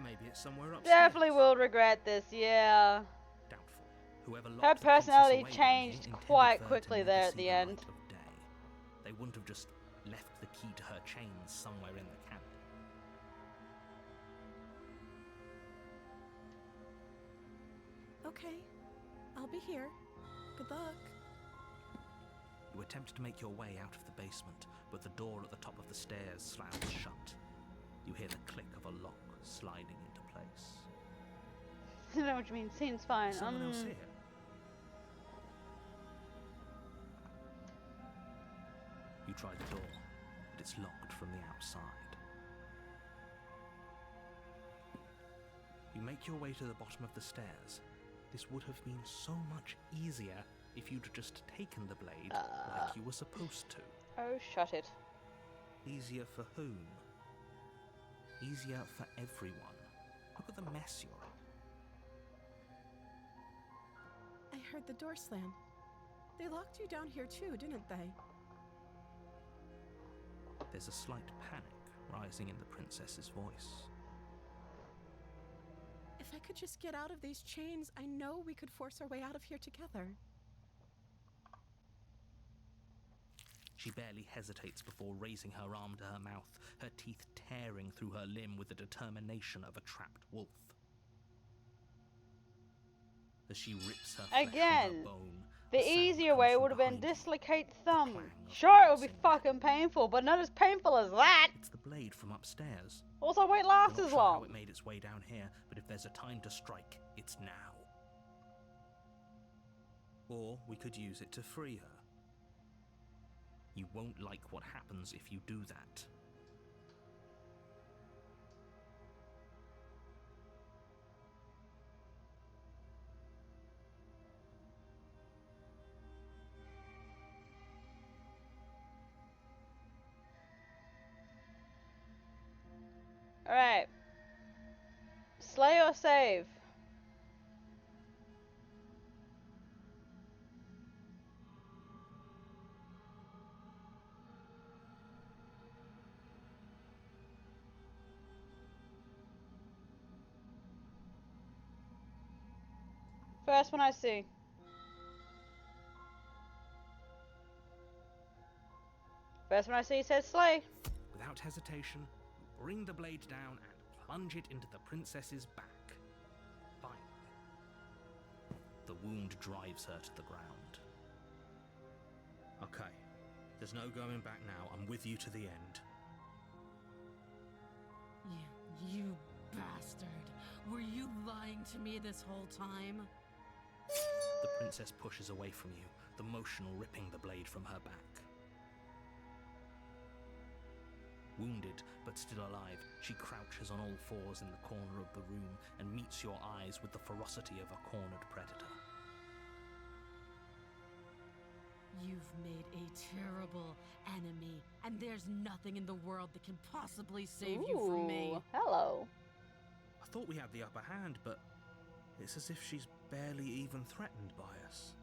Speaker 6: Maybe it's somewhere upstairs.
Speaker 5: Definitely will regret this, yeah.
Speaker 6: Doubtful. Whoever locked
Speaker 5: Her
Speaker 6: the princess
Speaker 5: personality
Speaker 6: away
Speaker 5: changed
Speaker 6: intended
Speaker 5: quite
Speaker 6: her to
Speaker 5: quickly
Speaker 6: never
Speaker 5: there at
Speaker 6: see
Speaker 5: the
Speaker 6: the
Speaker 5: end.
Speaker 6: light of day. They wouldn't have just left the key to her chains somewhere in the cabin.
Speaker 7: Okay. I'll be here. Good luck.
Speaker 6: You attempt to make your way out of the basement, but the door at the top of the stairs slams shut. You hear the click of a lock sliding into place.
Speaker 5: I don't know what you mean. Seems fine.
Speaker 6: Someone else here? try the door, but it's locked from the outside. You make your way to the bottom of the stairs. This would have been so much easier if you'd just taken the blade like you were supposed to.
Speaker 5: Oh, shut it.
Speaker 6: Easier for whom? Easier for everyone. Look at the mess you're in.
Speaker 7: I heard the door slam. They locked you down here too, didn't they?
Speaker 6: There's a slight panic rising in the princess's voice.
Speaker 7: If I could just get out of these chains, I know we could force our way out of here together.
Speaker 6: She barely hesitates before raising her arm to her mouth, her teeth tearing through her limb with the determination of a trapped wolf. As she rips her flesh from her bone,
Speaker 5: the
Speaker 6: sound
Speaker 5: easier
Speaker 6: comes
Speaker 5: way
Speaker 6: from
Speaker 5: would have been
Speaker 6: behind you.
Speaker 5: dislocate thumb.
Speaker 6: clang of
Speaker 5: Sure, it would be
Speaker 6: blades.
Speaker 5: fucking painful, but not as painful as that.
Speaker 6: It's the blade from upstairs.
Speaker 5: Also, it won't
Speaker 6: We're
Speaker 5: last
Speaker 6: not
Speaker 5: as
Speaker 6: sure how
Speaker 5: long.
Speaker 6: it made its way down here, but if there's a time to strike, it's now. Or we could use it to free her. You won't like what happens if you do that.
Speaker 5: Alright. Slay or save? First one I see. First one I see says slay.
Speaker 6: Without hesitation, you bring the blade down and plunge it into the princess's back. Finally, the wound drives her to the ground. Okay, there's no going back now. I'm with you to the end.
Speaker 7: You bastard. Were you lying to me this whole time?
Speaker 6: The princess pushes away from you, the motion ripping the blade from her back. Wounded, but still alive, she crouches on all fours in the corner of the room and meets your eyes with the ferocity of a cornered predator.
Speaker 7: You've made a terrible enemy, and there's nothing in the world that can possibly save you from me.
Speaker 5: Ooh, hello.
Speaker 6: I thought we had the upper hand, but it's as if she's barely even threatened by us.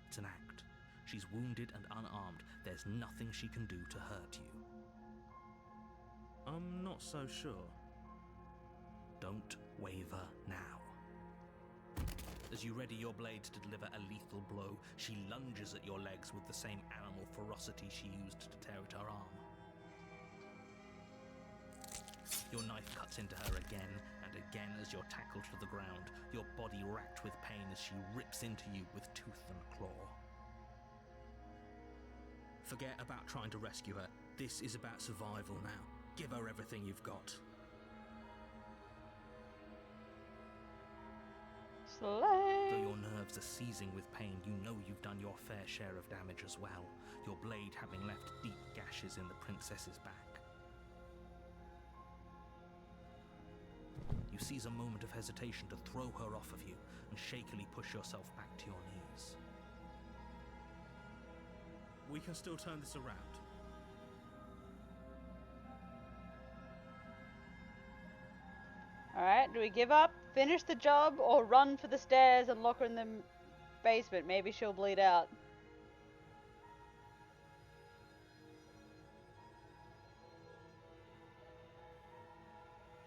Speaker 6: It's an act. She's wounded and unarmed. There's nothing she can do to hurt you. I'm not so sure. Don't waver now. As you ready your blade to deliver a lethal blow, she lunges at your legs with the same animal ferocity she used to tear at her arm. Your knife cuts into her again and again as you're tackled to the ground, your body racked with pain as she rips into you with tooth and claw. Forget about trying to rescue her. This is about survival now. Give her everything you've got.
Speaker 5: Slay.
Speaker 6: Though your nerves are seizing with pain, you know you've done your fair share of damage as well, your blade having left deep gashes in the princess's back. You seize a moment of hesitation to throw her off of you and shakily push yourself back to your knees. We can still turn this around.
Speaker 5: Alright, do we give up, finish the job, or run for the stairs and lock her in the basement? Maybe she'll bleed out.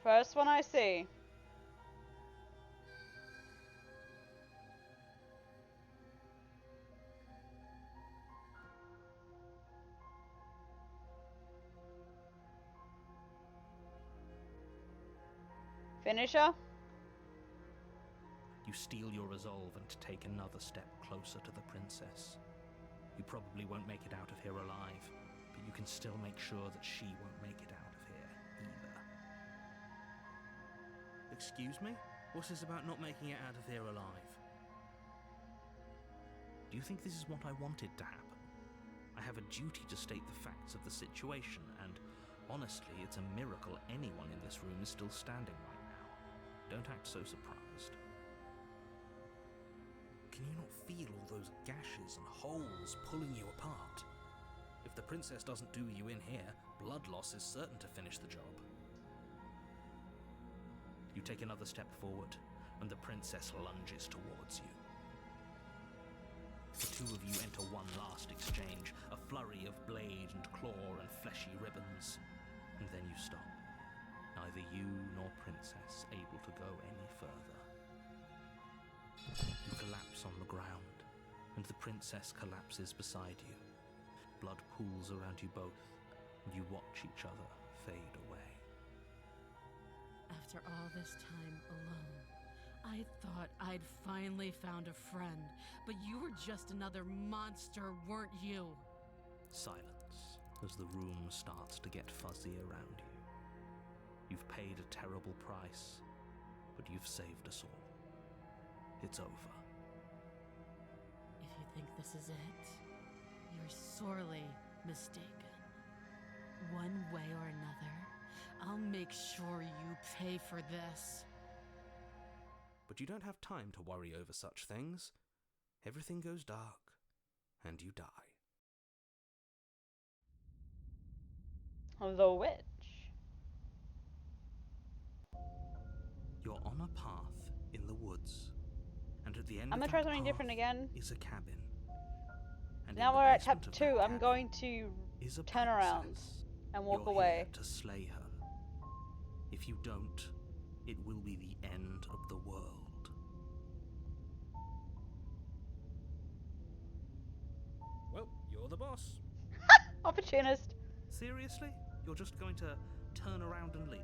Speaker 5: First one I see. Finish her?
Speaker 6: You steel your resolve and take another step closer to the princess. You probably won't make it out of here alive, but you can still make sure that she won't make it out of here either. Excuse me? What's this about not making it out of here alive? Do you think this is what I wanted to happen? I have a duty to state the facts of the situation, and honestly, it's a miracle anyone in this room is still standing right now. Don't act so surprised. Can you not feel all those gashes and holes pulling you apart? If the princess doesn't do you in here, blood loss is certain to finish the job. You take another step forward, and the princess lunges towards you. The two of you enter one last exchange, a flurry of blade and claw and fleshy ribbons, and then you stop. Neither you nor princess able to go any further. You collapse on the ground, and the princess collapses beside you. Blood pools around you both, and you watch each other fade away.
Speaker 7: After all this time alone, I thought I'd finally found a friend, but you were just another monster, weren't you?
Speaker 6: Silence as the room starts to get fuzzy around you. You've paid a terrible price, but you've saved us all. It's over.
Speaker 7: If you think this is it, you're sorely mistaken. One way or another, I'll make sure you pay for this.
Speaker 6: But you don't have time to worry over such things. Everything goes dark, and you die.
Speaker 5: The witch.
Speaker 6: You're on a path in the woods, and at the end
Speaker 5: I'm gonna
Speaker 6: of
Speaker 5: try
Speaker 6: that
Speaker 5: something different
Speaker 6: path
Speaker 5: again.
Speaker 6: is a cabin. And
Speaker 5: Now
Speaker 6: in the
Speaker 5: we're at
Speaker 6: basement
Speaker 5: chapter
Speaker 6: of
Speaker 5: 2.
Speaker 6: that
Speaker 5: I'm
Speaker 6: cabin
Speaker 5: going to
Speaker 6: is a
Speaker 5: turn around
Speaker 6: princess.
Speaker 5: and walk
Speaker 6: You're
Speaker 5: away.
Speaker 6: here to slay her. If you don't, it will be the end of the world. Well, you're the boss.
Speaker 5: Opportunist.
Speaker 6: Seriously? You're just going to turn around and leave?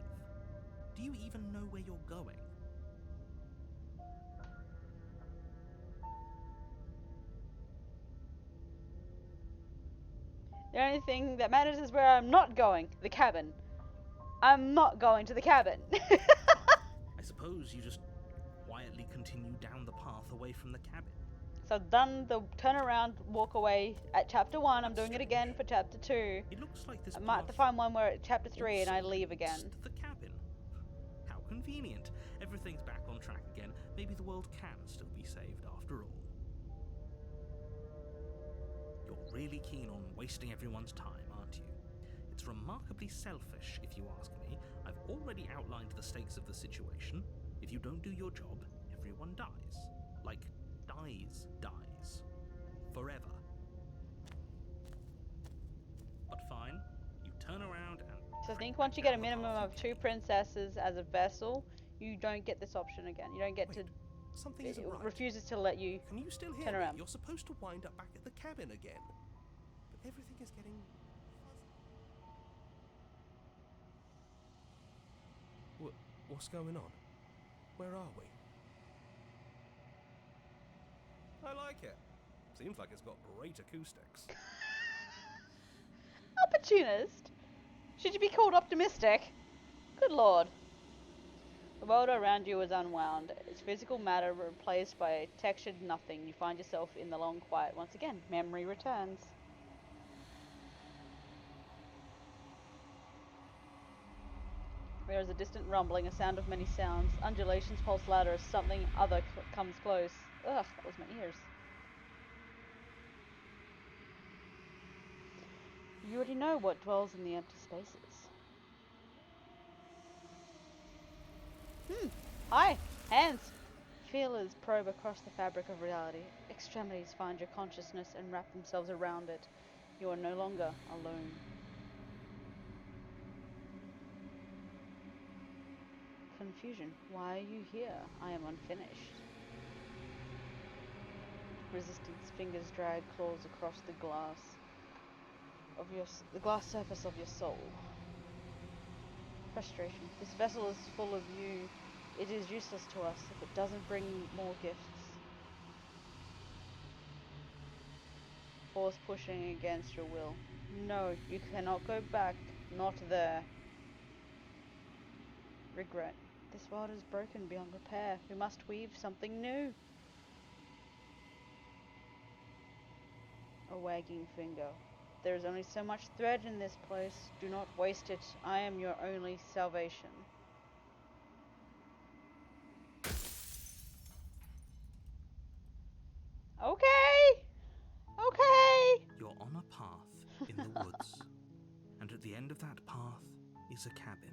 Speaker 6: Do you even know where you're going?
Speaker 5: The only thing that matters is where I'm not going. The cabin. I'm not going to the cabin.
Speaker 6: I suppose you just quietly continue down the path away from the cabin.
Speaker 5: So I've done the turn around, walk away at chapter 1. I'm doing it again for chapter 2.
Speaker 6: It looks like this
Speaker 5: I might have to
Speaker 6: path
Speaker 5: find one where at chapter 3 and I
Speaker 6: also
Speaker 5: leave
Speaker 6: leads
Speaker 5: again.
Speaker 6: to the cabin. How convenient. Everything's back on track again. Maybe the world can still be saved after all. You're really keen on wasting everyone's time, aren't you? It's remarkably selfish, if you ask me. I've already outlined the stakes of the situation. If you don't do your job, everyone dies. Like, dies. Forever. But fine, you turn around and...
Speaker 5: So I think once you get a minimum of 2 princesses as a vessel, you don't get this option again. You don't get
Speaker 11: Wait, something
Speaker 5: to...
Speaker 11: isn't
Speaker 5: It
Speaker 11: right.
Speaker 5: refuses to let you
Speaker 11: Can you still hear
Speaker 5: turn
Speaker 11: me?
Speaker 5: around.
Speaker 11: You're supposed to wind up back at the cabin again. But everything is getting fuzzy. What's going on? Where are we? I like it. Seems like it's got great acoustics.
Speaker 5: Opportunist? Should you be called optimistic? Good lord. The world around you is unwound. Its physical matter replaced by a textured nothing. You find yourself in the long quiet once again. Memory returns. There is a distant rumbling, a sound of many sounds. Undulations pulse louder as something other comes close. Ugh, that was my ears. You already know what dwells in the empty spaces. Hi! Hands! Feelers probe across the fabric of reality. Extremities find your consciousness and wrap themselves around it. You are no longer alone. Confusion. Why are you here? I am unfinished. Resistance. Fingers drag claws across the glass of the glass surface of your soul. Frustration. This vessel is full of you. It is useless to us if it doesn't bring more gifts. Force pushing against your will. No, you cannot go back. Not there. Regret. This world is broken beyond repair. We must weave something new. A wagging finger. There's only so much thread in this place. Do not waste it. I am your only salvation. Okay! Okay!
Speaker 6: You're on a path in the woods, and at the end of that path is a cabin.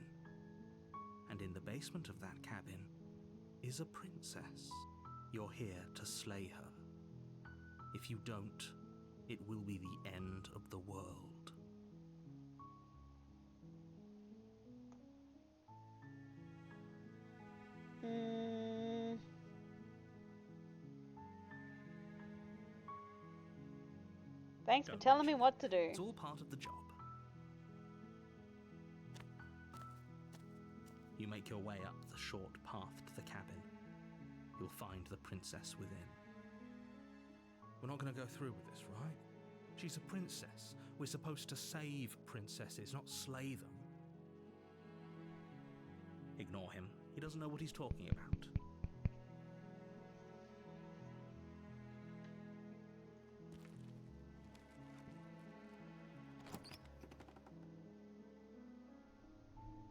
Speaker 6: And in the basement of that cabin is a princess. You're here to slay her. If you don't, it will be the end of the world.
Speaker 5: Thanks for
Speaker 6: Don't
Speaker 5: telling me
Speaker 6: mention
Speaker 5: what to do.
Speaker 6: It's all part of the job. You make your way up the short path to the cabin. You'll find the princess within. We're not going to go through with this, right? She's a princess. We're supposed to save princesses, not slay them. Ignore him. He doesn't know what he's talking about.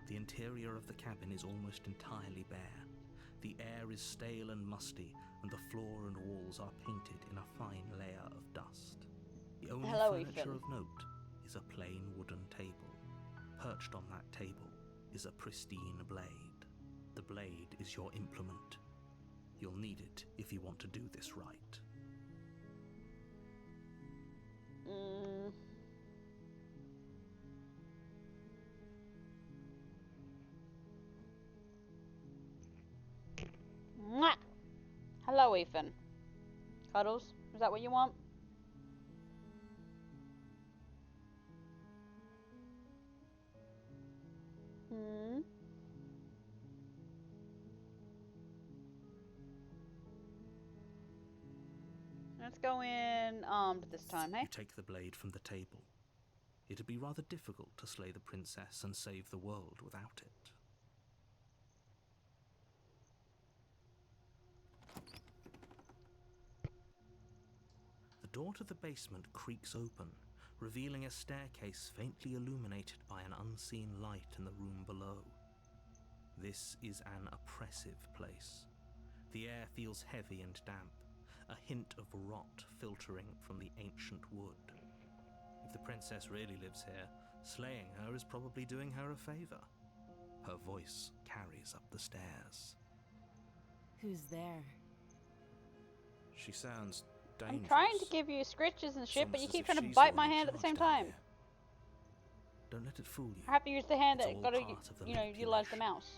Speaker 6: The interior of the cabin is almost entirely bare. The air is stale and musty, and the floor and walls are painted in a fine layer of dust. The only furniture
Speaker 5: Ethan.
Speaker 6: of note is a plain wooden table. Perched on that table is a pristine blade. The blade is your implement. You'll need it if you want to do this right.
Speaker 5: Mwah! Hello, Ethan. Cuddles? Is that what you want? Let's go in armed this time, hey?
Speaker 6: You take the blade from the table. It'd be rather difficult to slay the princess and save the world without it. The door to the basement creaks open, revealing a staircase faintly illuminated by an unseen light in the room below. This is an oppressive place. The air feels heavy and damp, a hint of rot filtering from the ancient wood. If the princess really lives here, slaying her is probably doing her a favor. Her voice carries up the stairs.
Speaker 7: Who's there?
Speaker 6: She sounds dangerous.
Speaker 5: I'm trying to give you scritches and shit, but you
Speaker 6: Almost
Speaker 5: keep
Speaker 6: as if
Speaker 5: trying to
Speaker 6: she's
Speaker 5: bite my
Speaker 6: already
Speaker 5: hand at the same
Speaker 6: charged out
Speaker 5: time.
Speaker 6: here. Don't let it fool you.
Speaker 5: I have to use the hand
Speaker 6: It's
Speaker 5: that
Speaker 6: all
Speaker 5: gotta,
Speaker 6: part of the
Speaker 5: you know, utilize the mouse.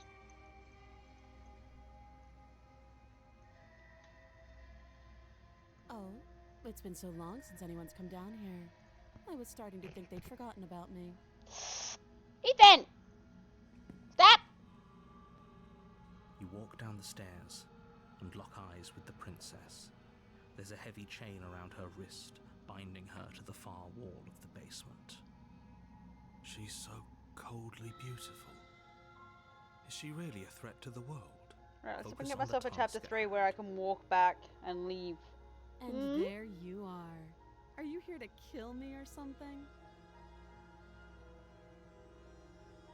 Speaker 7: Oh, it's been so long since anyone's come down here. I was starting to think they'd forgotten about me.
Speaker 5: Ethan! Stop!
Speaker 6: You walk down the stairs and lock eyes with the princess. There's a heavy chain around her wrist, binding her to the far wall of the basement. She's so coldly beautiful. Is she really a threat to the world?
Speaker 5: Right, let's see if I can
Speaker 6: Focus
Speaker 5: get
Speaker 6: on the
Speaker 5: myself a chapter
Speaker 6: task at
Speaker 5: 3 where I can walk back and leave.
Speaker 7: And there you are. Are you here to kill me or something?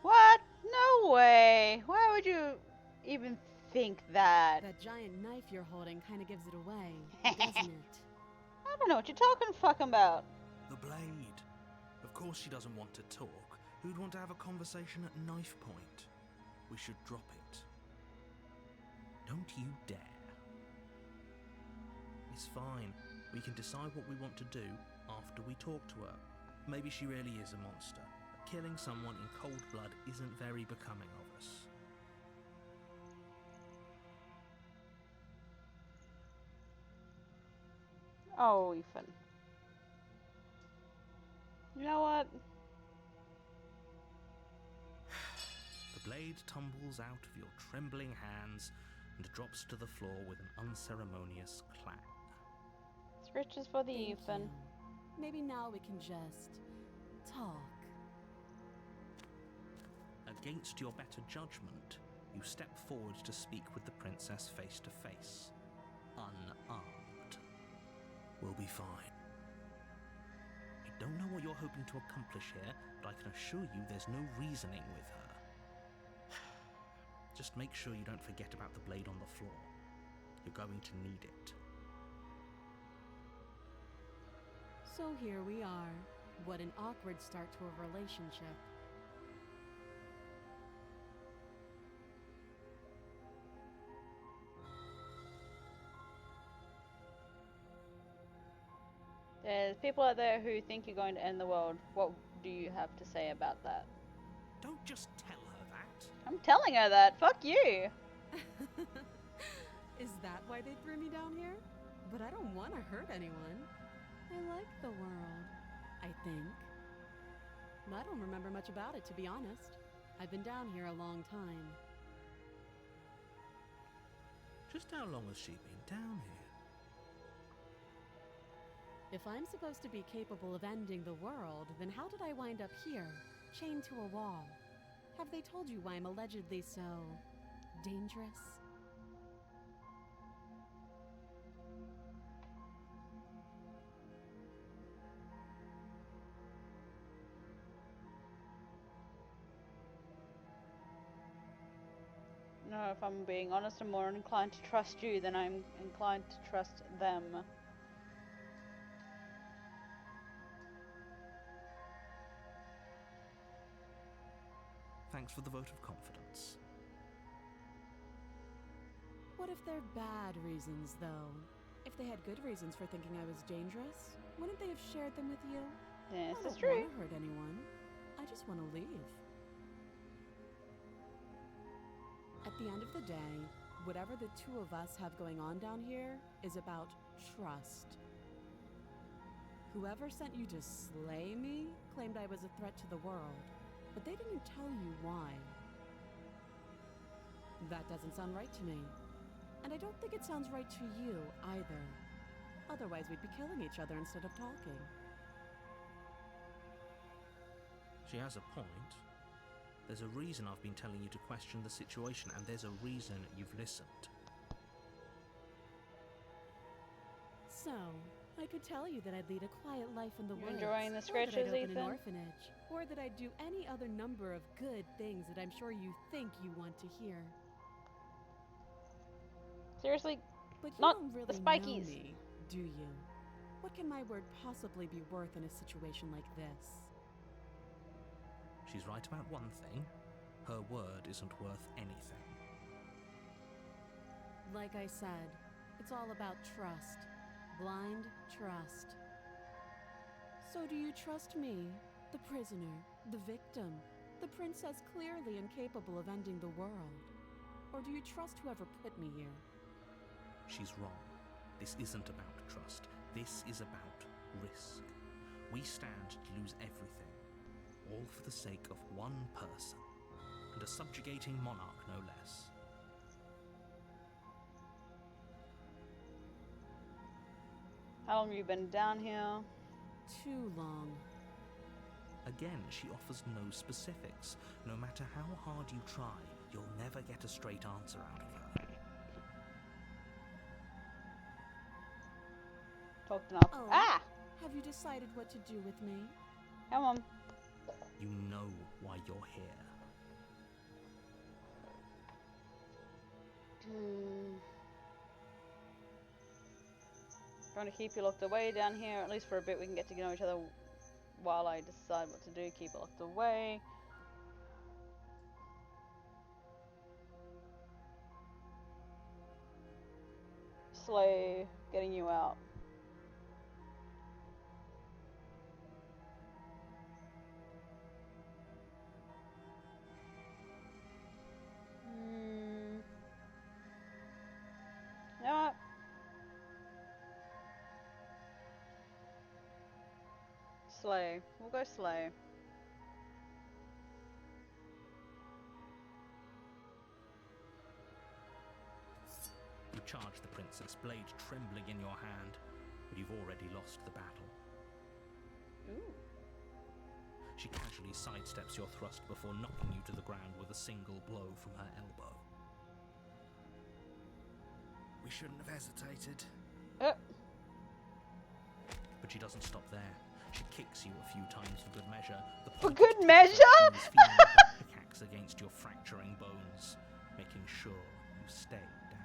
Speaker 5: What? No way! Why would you even think that?
Speaker 7: That giant knife you're holding kind of gives it away, doesn't it?
Speaker 5: I don't know what you're talking fucking about.
Speaker 6: The blade. Of course she doesn't want to talk. Who'd want to have a conversation at knife point? We should drop it. Don't you dare. It's fine. We can decide what we want to do after we talk to her. Maybe she really is a monster. But killing someone in cold blood isn't very becoming of us.
Speaker 5: Oh, Ethan. You know what?
Speaker 6: The blade tumbles out of your trembling hands and drops to the floor with an unceremonious clang.
Speaker 5: Scritches for the
Speaker 7: Thank
Speaker 5: Ethan.
Speaker 7: you. Maybe now we can just talk.
Speaker 6: Against your better judgment, you step forward to speak with the princess face to face, unarmed. We'll be fine. I Don't know what you're hoping to accomplish here, but I can assure you there's no reasoning with her. Just make sure you don't forget about the blade on the floor. You're going to need it.
Speaker 7: So here we are. What an awkward start to a relationship.
Speaker 5: There's people out there who think you're going to end the world. What do you have to say about that?
Speaker 6: Don't just tell her that.
Speaker 5: I'm telling her that. Fuck you.
Speaker 7: Is that why they threw me down here? But I don't want to hurt anyone. I like the world, I think. I don't remember much about it, to be honest. I've been down here a long time.
Speaker 6: Just how long has she been down here?
Speaker 7: If I'm supposed to be capable of ending the world, then how did I wind up here, chained to a wall? Have they told you why I'm allegedly so dangerous?
Speaker 5: No, if I'm being honest, I'm more inclined to trust you than I'm inclined to trust them.
Speaker 6: Thanks for the vote of confidence.
Speaker 7: What if they're bad reasons, though? If they had good reasons for thinking I was dangerous, wouldn't they have shared them with you?
Speaker 5: Yes,
Speaker 7: I
Speaker 5: that's
Speaker 7: don't
Speaker 5: true.
Speaker 7: want to hurt anyone. I just want to leave. At the end of the day, whatever the two of us have going on down here is about trust. Whoever sent you to slay me claimed I was a threat to the world, but they didn't tell you why. That doesn't sound right to me. And I don't think it sounds right to you either. Otherwise, we'd be killing each other instead of talking.
Speaker 6: She has a point. There's a reason I've been telling you to question the situation, and there's a reason you've listened.
Speaker 7: So, I could tell you that I'd lead a quiet life in the
Speaker 5: You
Speaker 7: woods,
Speaker 5: enjoying the
Speaker 7: or that I'd
Speaker 5: scratches,
Speaker 7: open an
Speaker 5: Ethan?
Speaker 7: orphanage, or that I'd do any other number of good things that I'm sure you think you want to hear.
Speaker 5: Seriously?
Speaker 7: But you
Speaker 5: Not
Speaker 7: don't really
Speaker 5: the spikies.
Speaker 7: know me, do you? What can my word possibly be worth in a situation like this?
Speaker 6: She's right about one thing. Her word isn't worth anything.
Speaker 7: Like I said, it's all about trust. Blind trust. So do you trust me, the prisoner, the victim, the princess clearly incapable of ending the world? Or do you trust whoever put me here?
Speaker 6: She's wrong. This isn't about trust. This is about risk. We stand to lose everything, all for the sake of one person, and a subjugating monarch no less.
Speaker 5: How long have you been down here?
Speaker 7: Too long.
Speaker 6: Again, she offers no specifics. No matter how hard you try, you'll never get a straight answer out of her.
Speaker 5: Talked enough.
Speaker 7: Oh.
Speaker 5: Ah!
Speaker 7: Have you decided what to do with me?
Speaker 5: Come on.
Speaker 6: You know why you're here.
Speaker 5: Trying to keep you locked away down here, at least for a bit. We can get to know each other while I decide what to do. Keep it locked away. Slay getting you out. You know what? Slay. We'll go Slay.
Speaker 6: You charge the princess, blade trembling in your hand, but you've already lost the battle.
Speaker 5: Ooh.
Speaker 6: She casually sidesteps your thrust before knocking you to the ground with a single blow from her elbow.
Speaker 11: We shouldn't have hesitated.
Speaker 6: But she doesn't stop there. She kicks you a few times for good measure. The
Speaker 5: For
Speaker 6: point
Speaker 5: good
Speaker 6: of the
Speaker 5: measure?
Speaker 6: is feeling like a pickaxe against your fracturing bones, making sure you stay down.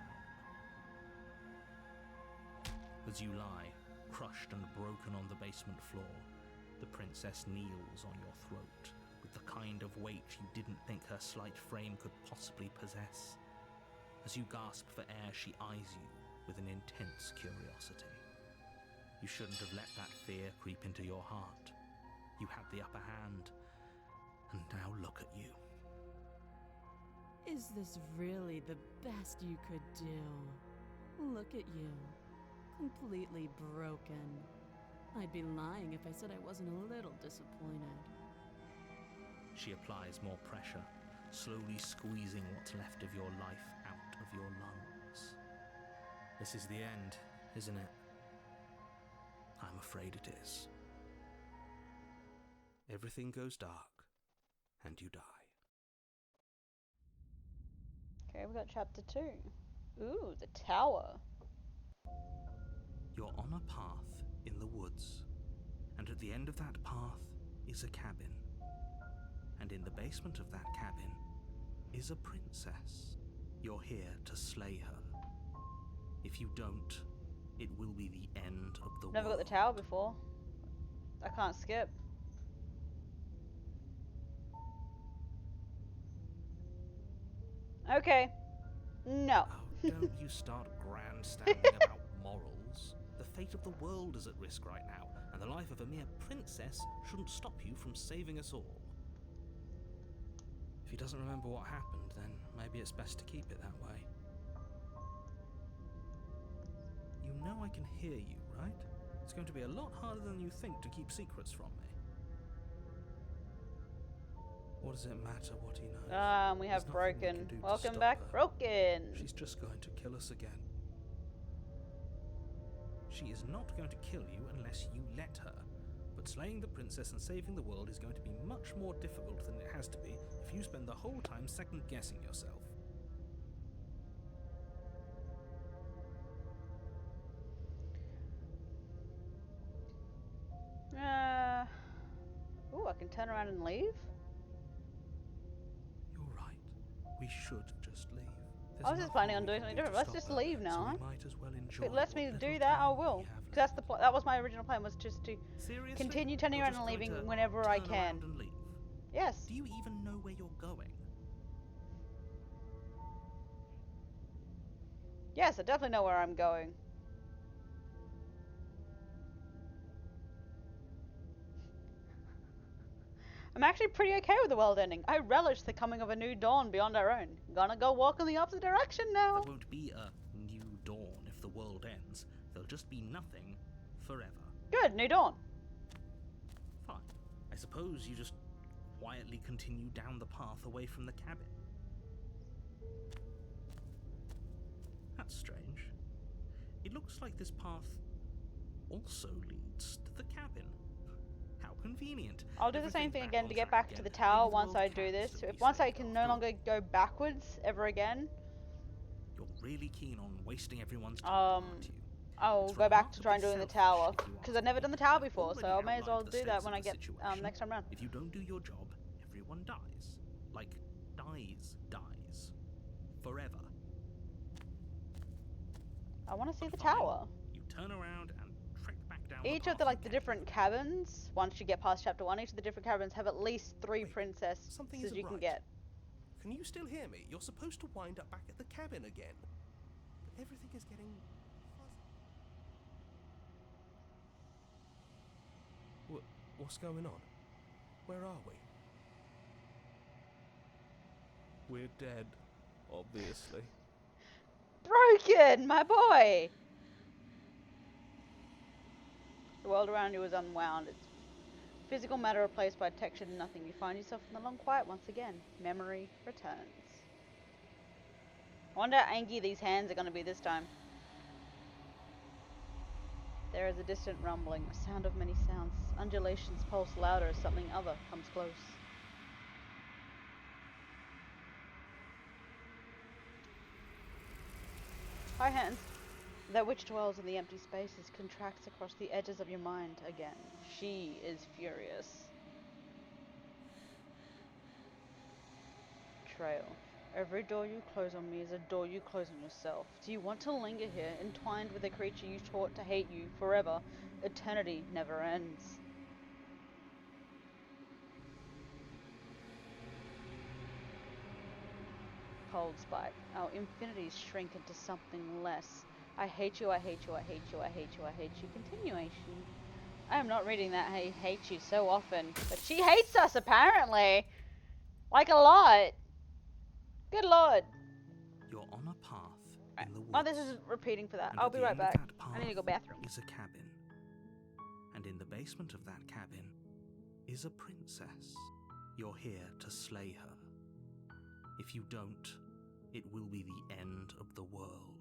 Speaker 6: As you lie, crushed and broken on the basement floor, the princess kneels on your throat with the kind of weight you didn't think her slight frame could possibly possess. As you gasp for air, she eyes you with an intense curiosity. You shouldn't have let that fear creep into your heart. You had the upper hand, and now look at you.
Speaker 7: Is this really the best you could do? Look at you. Completely broken. I'd be lying if I said I wasn't a little disappointed.
Speaker 6: She applies more pressure, slowly squeezing what's left of your life out of your lungs. This is the end, isn't it? I'm afraid it is. Everything goes dark, and you die.
Speaker 5: Okay, we got chapter 2. Ooh, the tower.
Speaker 6: You're on a path in the woods, and at the end of that path is a cabin. And in the basement of that cabin is a princess. You're here to slay her. If you don't, it will be the end of the world.
Speaker 5: Never got the tower before. I can't skip. Okay. No.
Speaker 6: Oh, don't you start grandstanding about morals. The fate of the world is at risk right now, and the life of a mere princess shouldn't stop you from saving us all. If he doesn't remember what happened, then maybe it's best to keep it that way. You know I can hear you, right? It's going to be a lot harder than you think to keep secrets from me. What does it matter what he knows?
Speaker 5: We have
Speaker 6: There's nothing we
Speaker 5: Broken.
Speaker 6: can do to
Speaker 5: Welcome
Speaker 6: stop
Speaker 5: back,
Speaker 6: her.
Speaker 5: Broken.
Speaker 6: She's just going to kill us again. She is not going to kill you unless you let her. But slaying the princess and saving the world is going to be much more difficult than it has to be if you spend the whole time second-guessing yourself.
Speaker 5: Ooh, I can turn around and leave?
Speaker 6: You're right. We should just leave.
Speaker 5: I was just planning on doing something different. Let's just leave now.
Speaker 6: So we might as well enjoy
Speaker 5: If it lets me
Speaker 6: what
Speaker 5: do
Speaker 6: little
Speaker 5: that, I
Speaker 6: time we
Speaker 5: will.
Speaker 6: have
Speaker 5: Because that's the that was my original plan, was just to
Speaker 6: Seriously?
Speaker 5: continue turning
Speaker 6: You're
Speaker 5: around
Speaker 6: just
Speaker 5: and
Speaker 6: going
Speaker 5: leaving
Speaker 6: to
Speaker 5: whenever I
Speaker 6: turn
Speaker 5: can.
Speaker 6: around and leave?
Speaker 5: Yes.
Speaker 6: Do you even know where you're going?
Speaker 5: Yes, I definitely know where I'm going. I'm actually pretty okay with the world ending. I relish the coming of a new dawn beyond our own. Gonna go walk in the opposite direction now.
Speaker 6: There won't be a new dawn if the world ends. There'll just be nothing forever.
Speaker 5: Good, new dawn.
Speaker 6: Fine. I suppose you just quietly continue down the path away from the cabin. That's strange. It looks like this path also leads to the cabin. How convenient.
Speaker 5: I'll do the same thing again to get back to the tower once I do this. Once I can no longer go backwards ever again,
Speaker 6: You're really keen on wasting everyone's time, aren't you?
Speaker 5: I'll go back to try and do it in the tower. Because I've never done the tower before, so I may as well do that when I get next time round.
Speaker 6: If you don't do your job, everyone dies. Like, dies. Forever.
Speaker 5: I want to see the tower.
Speaker 6: You turn around and trek back down
Speaker 5: Each of the different cabins, once you get past chapter 1, each of the different cabins have at least 3 princesses
Speaker 11: something
Speaker 5: you
Speaker 11: isn't
Speaker 5: can
Speaker 11: right.
Speaker 5: get.
Speaker 11: Can you still hear me? You're supposed to wind up back at the cabin again. But everything is getting fuzzy. What's going on? Where are we? We're dead, obviously.
Speaker 5: Broken, my boy! The world around you is unwound. It's physical matter replaced by texture and nothing. You find yourself in the long quiet once again. Memory returns. I wonder how angy these hands are going to be this time. There is a distant rumbling, a sound of many sounds. Undulations pulse louder as something other comes close. Hi, hands. That which dwells in the empty spaces contracts across the edges of your mind again. She is furious. Trail. Every door you close on me is a door you close on yourself. Do you want to linger here, entwined with a creature you taught to hate you forever? Eternity never ends. Cold spite. Our infinities shrink into something less. I hate you, I hate you, I hate you, I hate you, I hate you. Continuation. I am not reading that I hate you so often, but she hates us apparently. Like a lot. Good lord.
Speaker 6: You're on a path in the woods.
Speaker 5: Oh, this is repeating for that.
Speaker 6: And
Speaker 5: I'll
Speaker 6: at
Speaker 5: be
Speaker 6: the
Speaker 5: right
Speaker 6: end of
Speaker 5: back.
Speaker 6: that
Speaker 5: I need to go
Speaker 6: path
Speaker 5: bathroom.
Speaker 6: is a cabin. And in the basement of that cabin is a princess. You're here to slay her. If you don't, it will be the end of the world.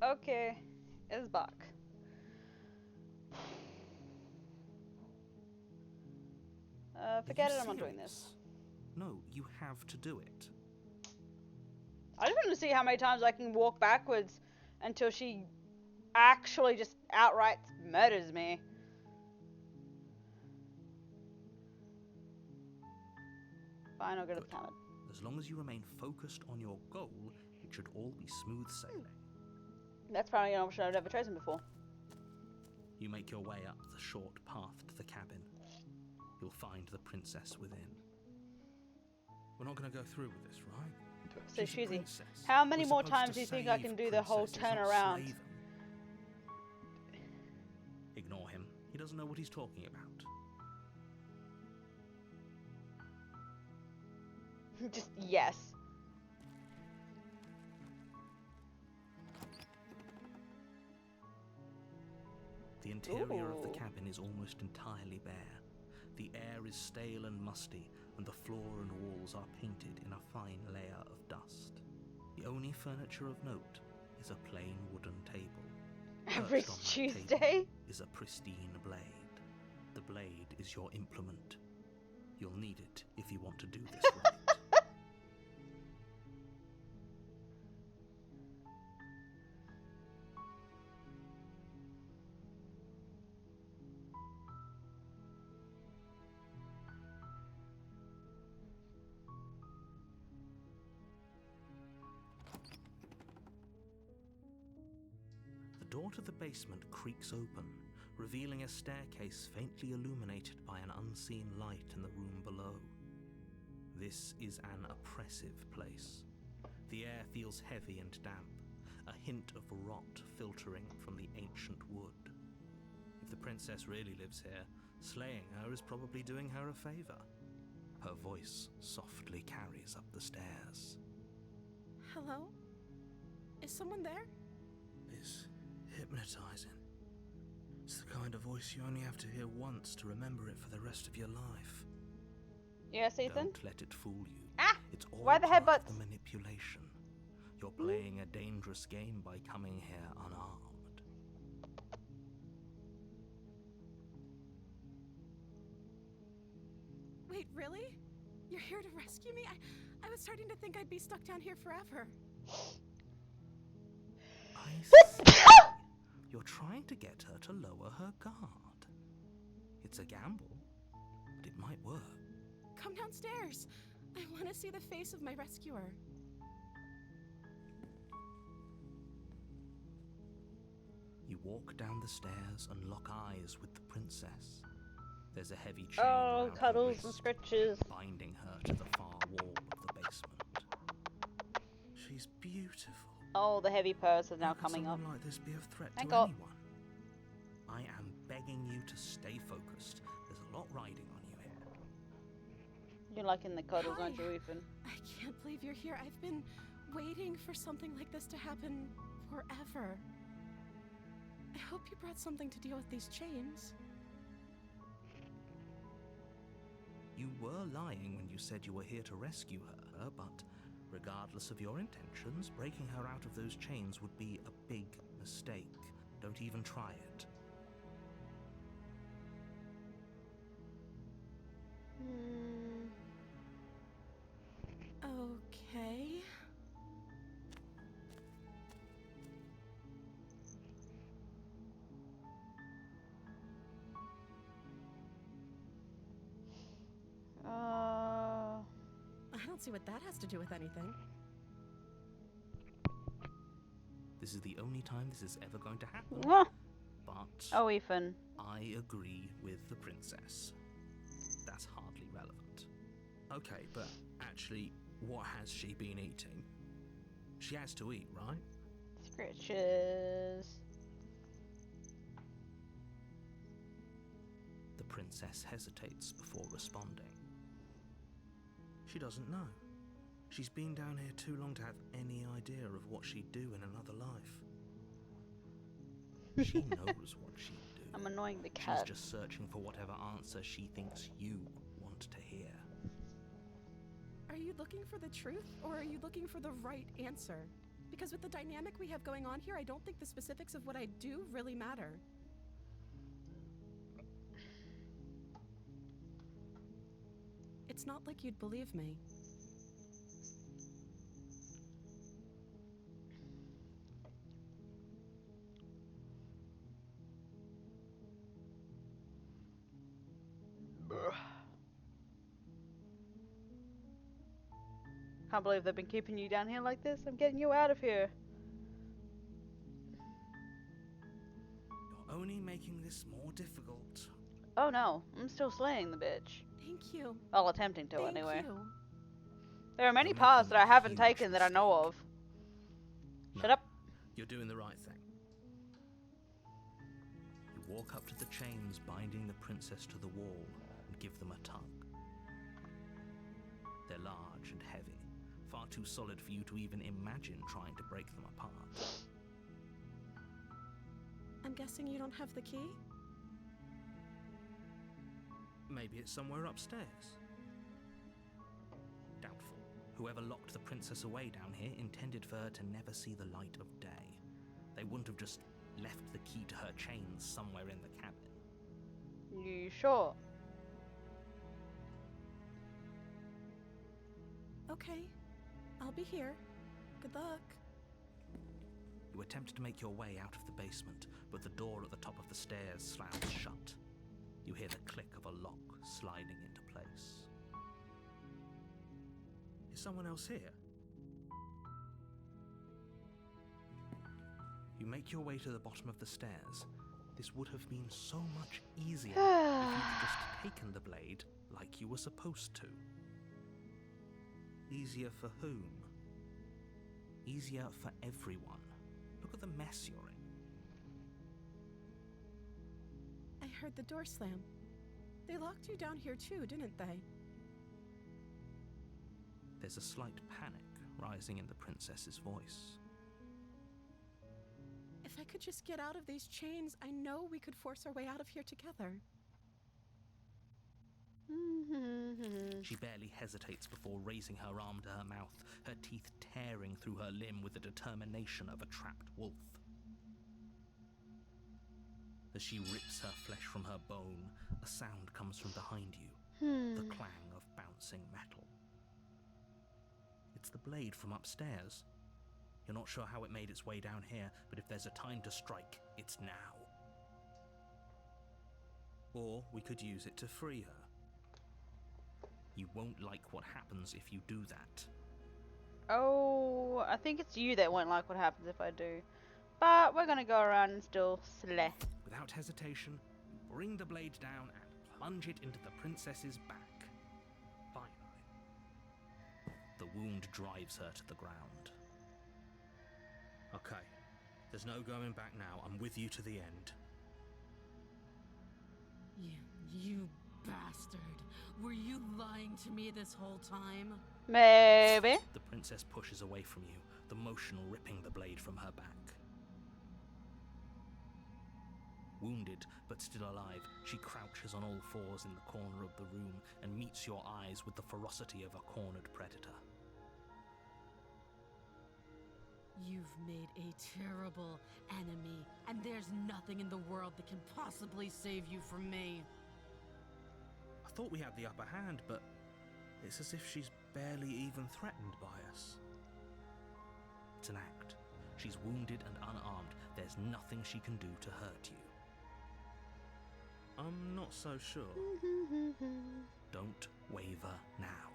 Speaker 5: Okay, it's back. Forget
Speaker 6: Are
Speaker 5: it,
Speaker 6: you
Speaker 5: I'm not doing
Speaker 6: serious?
Speaker 5: this.
Speaker 6: No, you have to do it.
Speaker 5: I just want to see how many times I can walk backwards until she actually just outright murders me. Fine, I'll go to the
Speaker 6: Good.
Speaker 5: cabin.
Speaker 6: As long as you remain focused on your goal, it should all be smooth sailing.
Speaker 5: That's probably an option I've never chosen before.
Speaker 6: You make your way up the short path to the cabin. You'll find the princess within. We're not going to go through with this, right?
Speaker 5: So
Speaker 6: She's a
Speaker 5: Shoozy,
Speaker 6: princess.
Speaker 5: how many
Speaker 6: We're
Speaker 5: more
Speaker 6: supposed
Speaker 5: times
Speaker 6: to
Speaker 5: do you think I
Speaker 6: save
Speaker 5: can do the whole
Speaker 6: princesses, not
Speaker 5: turnaround?
Speaker 6: slay them. Ignore him. He doesn't know what he's talking about.
Speaker 5: Just yes.
Speaker 6: The interior of the
Speaker 5: Ooh.
Speaker 6: cabin is almost entirely bare. The air is stale and musty, and the floor and walls are painted in a fine layer of dust. The only furniture of note is a plain wooden table.
Speaker 5: Every
Speaker 6: Perched on that
Speaker 5: Tuesday?
Speaker 6: table is a pristine blade. The blade is your implement. You'll need it if you want to do this right. The door to the basement creaks open, revealing a staircase faintly illuminated by an unseen light in the room below. This is an oppressive place. The air feels heavy and damp, a hint of rot filtering from the ancient wood. the princess really lives here, slaying her is probably doing her a favor. Her voice softly carries up the stairs.
Speaker 12: Hello? Is someone there?
Speaker 6: It's hypnotizing. It's the kind of voice you only have to hear once to remember it for the rest of your life.
Speaker 5: Yes, Ethan?
Speaker 6: Don't let it fool you.
Speaker 5: Ah!
Speaker 6: It's all
Speaker 5: Why the
Speaker 6: part
Speaker 5: headbutts?
Speaker 6: of the manipulation. You're playing a dangerous game by coming here unarmed.
Speaker 12: Wait, really? You're here to rescue me? I was starting to think I'd be stuck down here forever.
Speaker 6: I see. You're trying to get her to lower her guard. It's a gamble, but it might work.
Speaker 12: Come downstairs. I want to see the face of my rescuer.
Speaker 6: You walk down the stairs and lock eyes with the princess. There's a heavy chain
Speaker 5: Oh,
Speaker 6: around her
Speaker 5: cuddles and
Speaker 6: wrist,
Speaker 5: scratches.
Speaker 6: binding her to the far wall of the basement. She's beautiful.
Speaker 5: Oh, the heavy purse is now
Speaker 6: How could
Speaker 5: coming up.
Speaker 6: someone like this be a threat
Speaker 5: Thank
Speaker 6: to
Speaker 5: God.
Speaker 6: anyone? I am begging you to stay focused. There's a lot riding on you here.
Speaker 5: You're liking the cuddles,
Speaker 12: Hi.
Speaker 5: aren't you, Ethan?
Speaker 12: I can't believe you're here. I've been waiting for something like this to happen forever. I hope you brought something to deal with these chains.
Speaker 6: You were lying when you said you were here to rescue her, but regardless of your intentions, breaking her out of those chains would be a big mistake. Don't even try it.
Speaker 12: Okay. I don't see what that has to do with anything.
Speaker 6: This is the only time this is ever going to happen.
Speaker 5: Ah.
Speaker 6: But
Speaker 5: Oh, Ethan.
Speaker 6: I agree with the princess. That's hardly relevant. Okay, but actually, what has she been eating? She has to eat, right?
Speaker 5: Scratches.
Speaker 6: The princess hesitates before responding. She doesn't know. She's been down here too long to have any idea of what she'd do in another life. She knows what she'd do.
Speaker 5: I'm annoying the cat.
Speaker 6: She's just searching for whatever answer she thinks you want to hear.
Speaker 12: Are you looking for the truth, or are you looking for the right answer? Because with the dynamic we have going on here, I don't think the specifics of what I do really matter. It's not like you'd believe me.
Speaker 5: Can't believe they've been keeping you down here like this. I'm getting you out of here.
Speaker 6: You're only making this more difficult.
Speaker 5: Oh no, I'm still slaying the bitch.
Speaker 12: Thank you.
Speaker 5: Well, attempting to
Speaker 12: Thank
Speaker 5: anyway.
Speaker 12: you.
Speaker 5: There are many
Speaker 6: You're
Speaker 5: paths that I
Speaker 6: making a
Speaker 5: haven't
Speaker 6: huge
Speaker 5: taken that I know of. Shut
Speaker 6: No,
Speaker 5: up.
Speaker 6: You're doing the right thing. You walk up to the chains binding the princess to the wall and give them a tug. They're large and heavy, far too solid for you to even imagine trying to break them apart.
Speaker 12: I'm guessing you don't have the key?
Speaker 6: Maybe it's somewhere upstairs. Doubtful. Whoever locked the princess away down here intended for her to never see the light of day. They wouldn't have just left the key to her chains somewhere in the cabin.
Speaker 5: You sure?
Speaker 12: Okay. I'll be here. Good luck.
Speaker 6: You attempt to make your way out of the basement, but the door at the top of the stairs slams shut. You hear the click of a lock sliding into place. Is someone else here? You make your way to the bottom of the stairs. This would have been so much easier if you'd just taken the blade like you were supposed to. Easier for whom? Easier for everyone. Look at the mess you're in.
Speaker 12: heard the door slam. They locked you down here too, didn't they?
Speaker 6: There's a slight panic rising in the princess's voice.
Speaker 12: If I could just get out of these chains, I know we could force our way out of here together.
Speaker 6: She barely hesitates before raising her arm to her mouth, her teeth tearing through her limb with the determination of a trapped wolf. As she rips her flesh from her bone, a sound comes from behind you, the clang of bouncing metal. It's the blade from upstairs. You're not sure how it made its way down here, but if there's a time to strike, it's now. Or we could use it to free her. You won't like what happens if you do that.
Speaker 5: Oh, I think it's you that won't like what happens if I do. But we're gonna go around and still slay.
Speaker 6: Without hesitation, you bring the blade down and plunge it into the princess's back. Finally. The wound drives her to the ground. Okay, there's no going back now. I'm with you to the end.
Speaker 7: You bastard. Were you lying to me this whole time?
Speaker 5: Maybe.
Speaker 6: The princess pushes away from you, the motion ripping the blade from her back. Wounded, but still alive, she crouches on all fours in the corner of the room and meets your eyes with the ferocity of a cornered predator.
Speaker 7: You've made a terrible enemy, and there's nothing in the world that can possibly save you from me.
Speaker 6: I thought we had the upper hand, but it's as if she's barely even threatened by us. It's an act. She's wounded and unarmed. There's nothing she can do to hurt you. I'm not so sure. Don't waver now.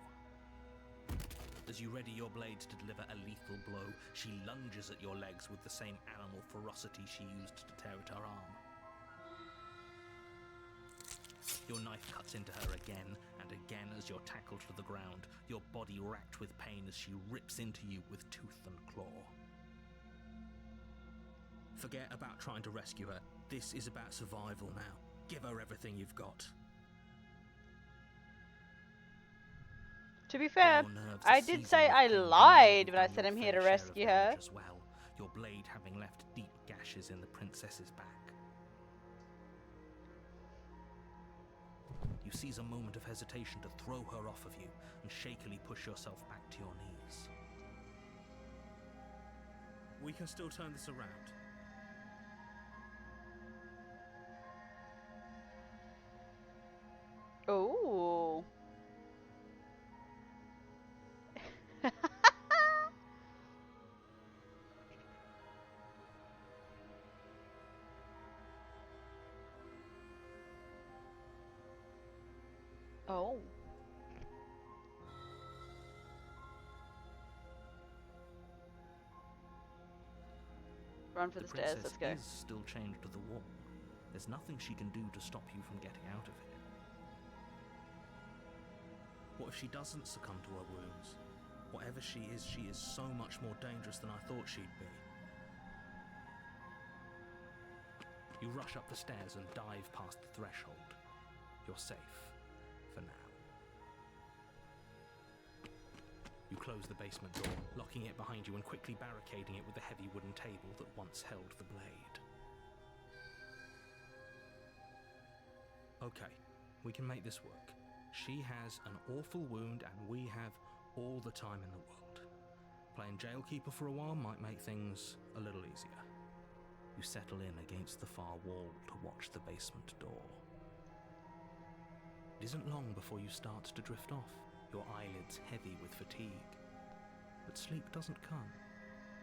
Speaker 6: As you ready your blade to deliver a lethal blow, she lunges at your legs with the same animal ferocity she used to tear at her arm. Your knife cuts into her again and again as you're tackled to the ground, your body racked with pain as she rips into you with tooth and claw. Forget about trying to rescue her. This is about survival now. Give her everything you've got.
Speaker 5: To be fair, I did say I lied when I said I'm here to rescue her.
Speaker 6: As well, your blade having left deep gashes in the princess's back. You seize a moment of hesitation to throw her off of you and shakily push yourself back to your knees. We can still turn this around.
Speaker 5: Oh. Oh. Run for the stairs, let's go.
Speaker 6: The princess is still chained to the wall. There's nothing she can do to stop you from getting out of here. What if she doesn't succumb to her wounds? Whatever she is so much more dangerous than I thought she'd be. You rush up the stairs and dive past the threshold. You're safe. For now. You close the basement door, locking it behind you and quickly barricading it with the heavy wooden table that once held the blade. Okay, we can make this work. She has an awful wound and we have all the time in the world. Playing jailkeeper for a while might make things a little easier. You settle in against the far wall to watch the basement door. It isn't long before you start to drift off, your eyelids heavy with fatigue. But sleep doesn't come.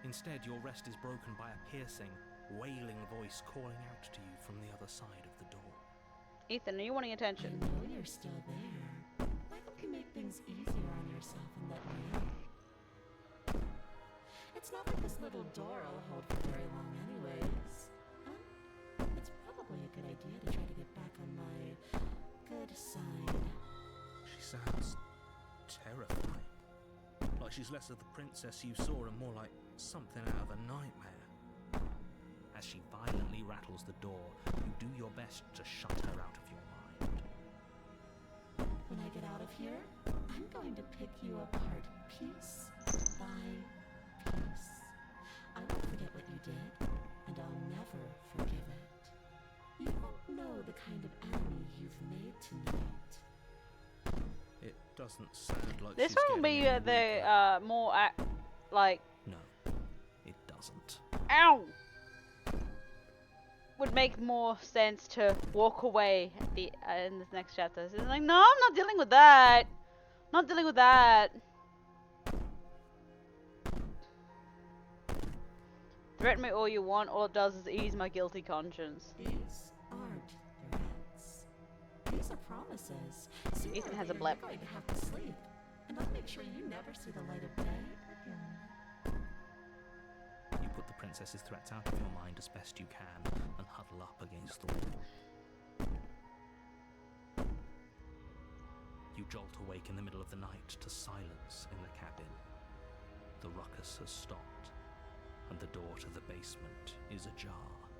Speaker 6: Instead, your rest is broken by a piercing, wailing voice calling out to you from the other side of the door.
Speaker 5: Ethan, are you wanting attention?
Speaker 7: I know you're still there. Why don't you make things easier on yourself and let me in? It's not like this little door will hold for very long anyways. It's probably a good idea to try to get back on my good side.
Speaker 6: She sounds terrifying. Like she's less of the princess you saw and more like something out of a nightmare. As she violently rattles the door, you do your best to shut her out of your mind.
Speaker 12: When I get out of here, I'm going to pick you apart piece by piece. I won't forget what you did, and I'll never forgive it. You don't know the kind of enemy you've made tonight.
Speaker 6: It doesn't sound like
Speaker 5: This
Speaker 6: she's
Speaker 5: one will
Speaker 6: getting
Speaker 5: be
Speaker 6: any
Speaker 5: the more like
Speaker 6: No, it doesn't.
Speaker 5: ow. Would make more sense to walk away at the in this next chapter. So it's like, no, I'm not dealing with that. Not dealing with that. Threaten me all you want. All it does is ease my guilty conscience.
Speaker 12: These aren't threats. These are promises. Sooner
Speaker 5: Ethan
Speaker 12: or
Speaker 5: has a
Speaker 12: later,
Speaker 5: blip.
Speaker 12: You're going to have to sleep, and I'll make sure you never see the light of day again.
Speaker 6: You put the princess's threats out of your mind as best you can and huddle up against the wall. You jolt awake in the middle of the night to silence in the cabin. The ruckus has stopped, and the door to the basement is ajar.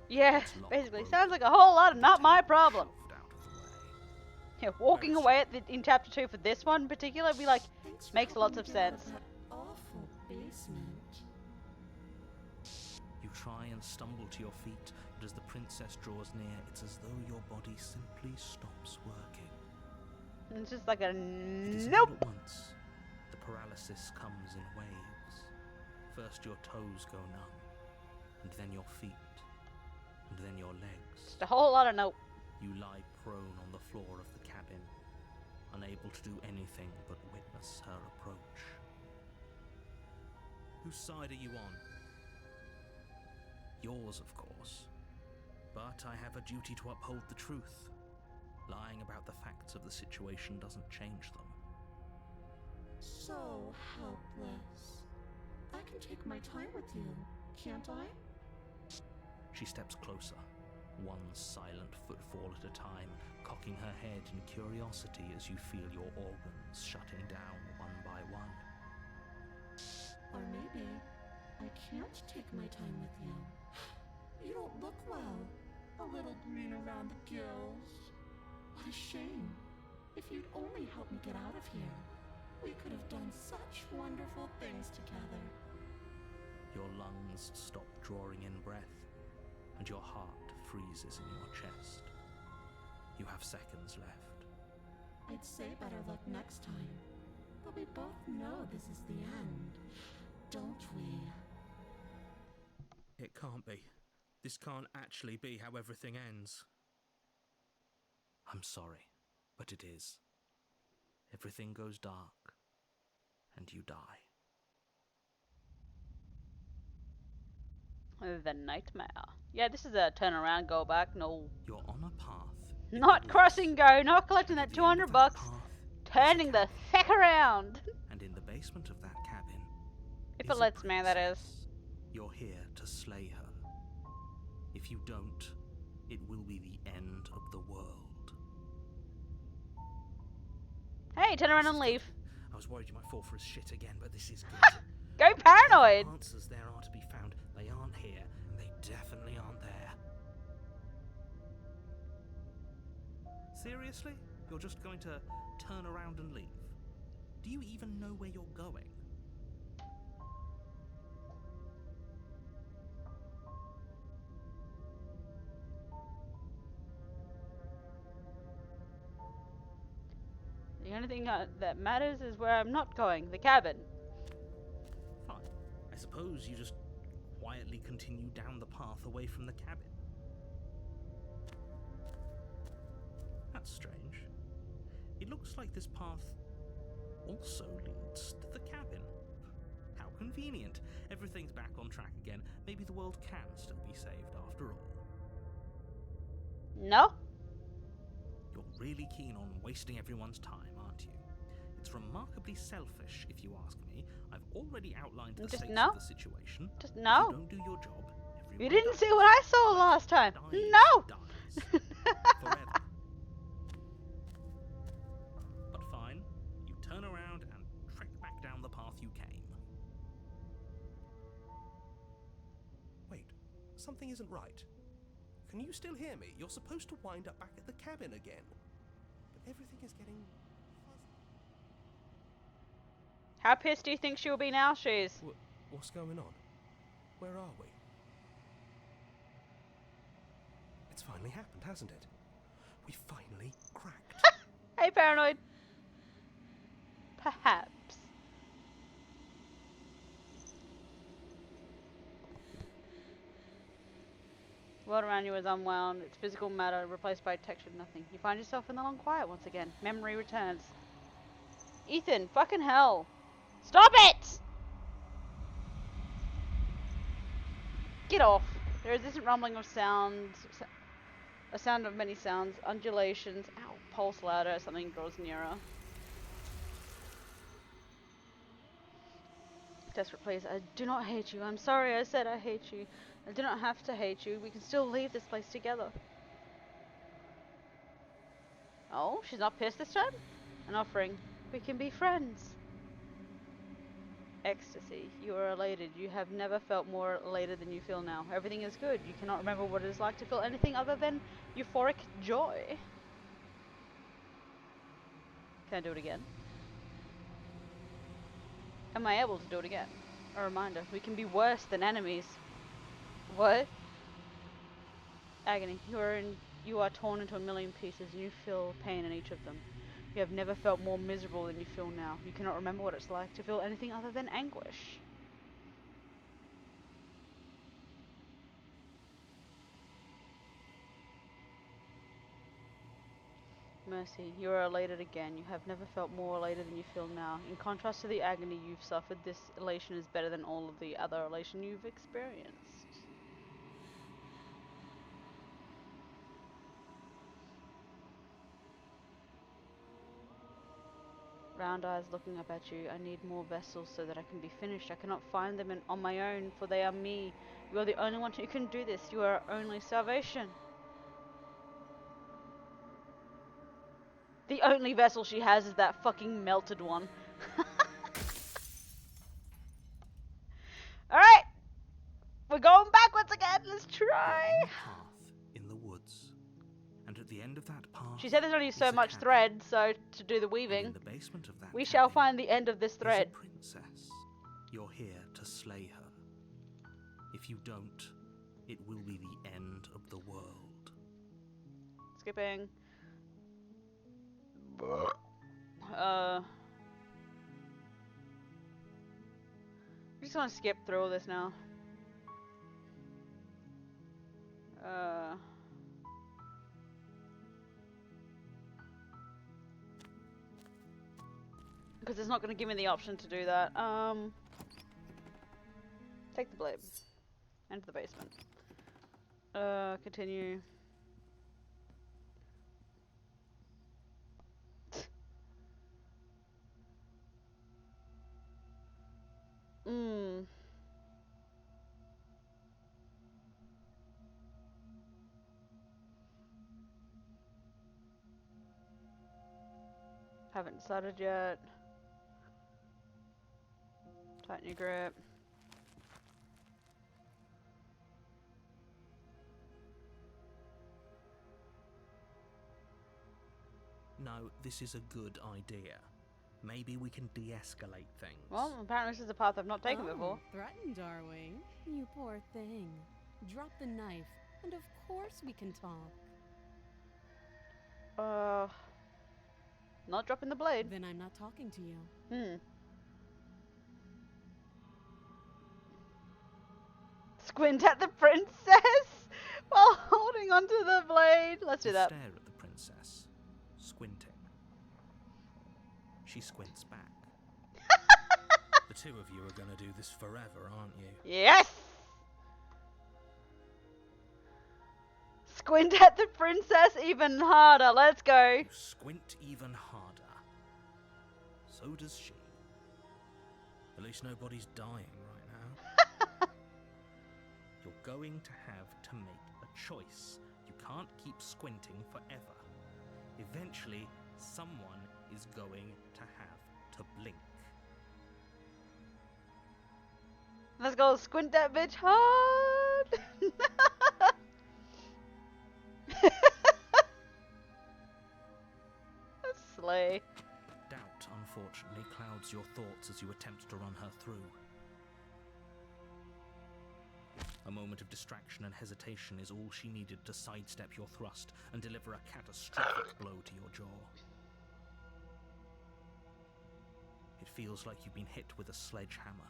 Speaker 5: Yeah,
Speaker 6: Its lock
Speaker 5: basically.
Speaker 6: broken,
Speaker 5: Sounds like a whole lot of not my problem.
Speaker 6: shoved out of the way.
Speaker 5: Yeah, walking away at in chapter 2 for this one in particular would be like,
Speaker 12: Thanks for
Speaker 5: makes
Speaker 12: helping
Speaker 5: lots of
Speaker 12: me get out
Speaker 5: sense.
Speaker 12: that awful basement.
Speaker 6: You try and stumble to your feet, but as the princess draws near, it's as though your body simply stops working.
Speaker 5: And it's just like a
Speaker 6: It is
Speaker 5: nope.
Speaker 6: all at once. The paralysis comes in waves. First your toes go numb, and then your feet, and then your legs.
Speaker 5: Just a whole lot of nope.
Speaker 6: You lie prone on the floor of the cabin, unable to do anything but witness her approach. Whose side are you on? Yours, of course. But I have a duty to uphold the truth. Lying about the facts of the situation doesn't change them.
Speaker 12: So helpless. I can take my time with you, can't I?
Speaker 6: She steps closer, one silent footfall at a time, cocking her head in curiosity as you feel your organs shutting down one by one.
Speaker 12: Or maybe I can't take my time with you. You don't look well. A little green around the gills. What a shame. If you'd only helped me get out of here, we could have done such wonderful things together.
Speaker 6: Your lungs stop drawing in breath, and your heart freezes in your chest. You have seconds left.
Speaker 12: I'd say better luck next time. But we both know this is the end, don't we?
Speaker 6: It can't be. This can't actually be how everything ends. I'm sorry, but it is. Everything goes dark, and you die.
Speaker 5: The nightmare. Yeah, this is a turn around, go back. No,
Speaker 6: You're on a path.
Speaker 5: not crossing go. Not collecting that
Speaker 6: At the end of
Speaker 5: 200
Speaker 6: that
Speaker 5: bucks.
Speaker 6: path,
Speaker 5: Turning the heck around.
Speaker 6: and in the basement of that cabin,
Speaker 5: If
Speaker 6: is
Speaker 5: it
Speaker 6: a
Speaker 5: lets me, that is.
Speaker 6: princess. You're here to slay her. If you don't, it will be the end of the world.
Speaker 5: Hey, turn around and leave.
Speaker 6: I was worried you might fall for his shit again, but this is good.
Speaker 5: Go paranoid.
Speaker 6: Answers there are to be found. They aren't here, and they definitely aren't there. Seriously? You're just going to turn around and leave? Do you even know where you're going?
Speaker 5: The only thing that matters is where I'm not going. The cabin.
Speaker 6: Fine. I suppose you just quietly continue down the path away from the cabin. That's strange. It looks like this path also leads to the cabin. How convenient. Everything's back on track again. Maybe the world can still be saved after all.
Speaker 5: No?
Speaker 6: You're really keen on wasting everyone's time, aren't you? It's remarkably selfish, if you ask me. I've already outlined the
Speaker 5: Just
Speaker 6: stakes
Speaker 5: no.
Speaker 6: of the situation.
Speaker 5: Just
Speaker 6: If
Speaker 5: no.
Speaker 6: you don't do your job,
Speaker 5: You
Speaker 6: everyone
Speaker 5: didn't
Speaker 6: dies.
Speaker 5: see what I saw last time.
Speaker 6: Dies,
Speaker 5: No.
Speaker 6: dies. Forever. But fine, you turn around and trek back down the path you came.
Speaker 11: Wait, something isn't right. can you still hear me? You're supposed to wind up back at the cabin again. But everything is getting fuzzy.
Speaker 5: How pissed do you think she'll be now, Shoes?
Speaker 11: What's going on? Where are we? It's finally happened, hasn't it? We finally cracked.
Speaker 5: Hey, Paranoid. Perhaps. The world around you is unwound. Its physical matter replaced by textured nothing. You find yourself in the long quiet once again. Memory returns. Ethan, fucking hell. Stop it! Get off. There is this rumbling of sounds. A sound of many sounds. Undulations. Ow. Pulse louder. Something draws nearer. Desperate please. I do not hate you. I'm sorry I said I hate you. I do not have to hate you. We can still leave this place together. Oh, she's not pissed this time? An offering. We can be friends. Ecstasy. You are elated. You have never felt more elated than you feel now. Everything is good. You cannot remember what it is like to feel anything other than euphoric joy. Can I do it again? Am I able to do it again? A reminder. We can be worse than enemies. What? Agony. You are torn into a million pieces and you feel pain in each of them. You have never felt more miserable than you feel now. You cannot remember what it's like to feel anything other than anguish. Mercy, you are elated again. You have never felt more elated than you feel now. In contrast to the agony you've suffered, this elation is better than all of the other elation you've experienced. Round eyes looking up at you. I need more vessels so that I can be finished. I cannot find them on my own, for they are me. You are the only one who can do this. You are our only salvation. The only vessel she has is that fucking melted one. Alright! We're going backwards again. Let's try.
Speaker 6: Path in the woods. And at the end of that path,
Speaker 5: She said there's only so much thread, so to do the weaving,
Speaker 6: in the basement of that
Speaker 5: we shall find the end of this thread.
Speaker 6: princess. You're here to slay her. If you don't, it will be the end of the world.
Speaker 5: Skipping. I'm just gonna skip through all this now. Because it's not gonna give me the option to do that. Take the blade. Enter the basement. Continue. Haven't decided yet. Tighten your grip.
Speaker 6: No, this is a good idea. Maybe we can de-escalate things.
Speaker 5: Well, apparently this is a path I've not taken before.
Speaker 7: Threatened, are we? You poor thing. Drop the knife, and of course we can talk.
Speaker 5: Not dropping the blade.
Speaker 7: Then I'm not talking to you.
Speaker 5: Squint at the princess while holding onto the blade. Let's do that.
Speaker 6: Stare at the princess, squinting. She squints back. The two of you are gonna do this forever, aren't you?
Speaker 5: Yes! Squint at the princess even harder. Let's go.
Speaker 6: You squint even harder. So does she. At least nobody's dying right now. You're going to have to make a choice. You can't keep squinting forever. Eventually, someone is going to have to blink.
Speaker 5: Let's go squint that bitch hard. unfortunately.
Speaker 6: Doubt, unfortunately, clouds your thoughts as you attempt to run her through. A moment of distraction and hesitation is all she needed to sidestep your thrust and deliver a catastrophic blow to your jaw. It feels like you've been hit with a sledgehammer.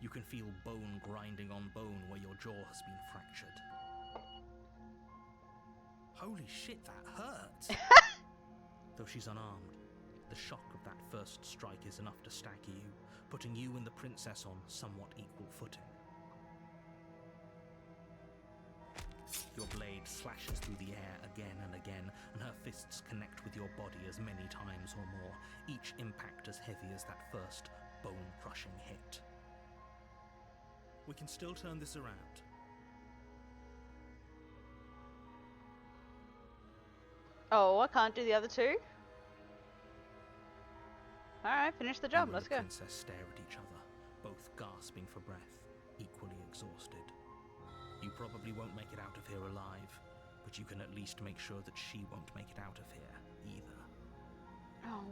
Speaker 6: You can feel bone grinding on bone where your jaw has been fractured. Holy shit, that hurts! Though she's unarmed, the shock of that first strike is enough to stagger you, putting you and the princess on somewhat equal footing. Your blade slashes through the air again and again, and her fists connect with your body as many times or more, each impact as heavy as that first bone-crushing hit. We can still turn this around.
Speaker 5: Oh, I can't do the other two? Alright, finish the job,
Speaker 6: You and
Speaker 5: let's
Speaker 6: the
Speaker 5: go.
Speaker 6: princess stare at each other, both gasping for breath, equally exhausted. You probably won't make it out of here alive, but you can at least make sure that she won't make it out of here, either.
Speaker 5: Oh.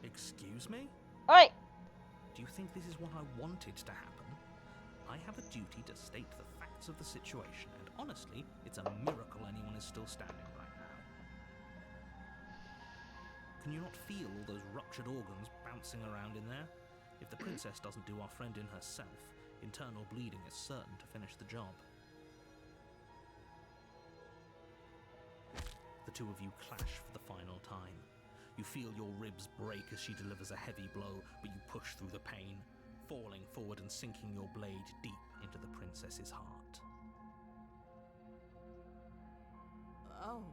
Speaker 6: Excuse me?
Speaker 5: Oi!
Speaker 6: Do you think this is what I wanted to happen? I have a duty to state the facts of the situation, and honestly, it's a miracle anyone is still standing right now. Can you not feel all those ruptured organs bouncing around in there? If the princess doesn't do our friend in herself, internal bleeding is certain to finish the job. The two of you clash for the final time. You feel your ribs break as she delivers a heavy blow, but you push through the pain, falling forward and sinking your blade deep into the princess's heart.
Speaker 7: Oh.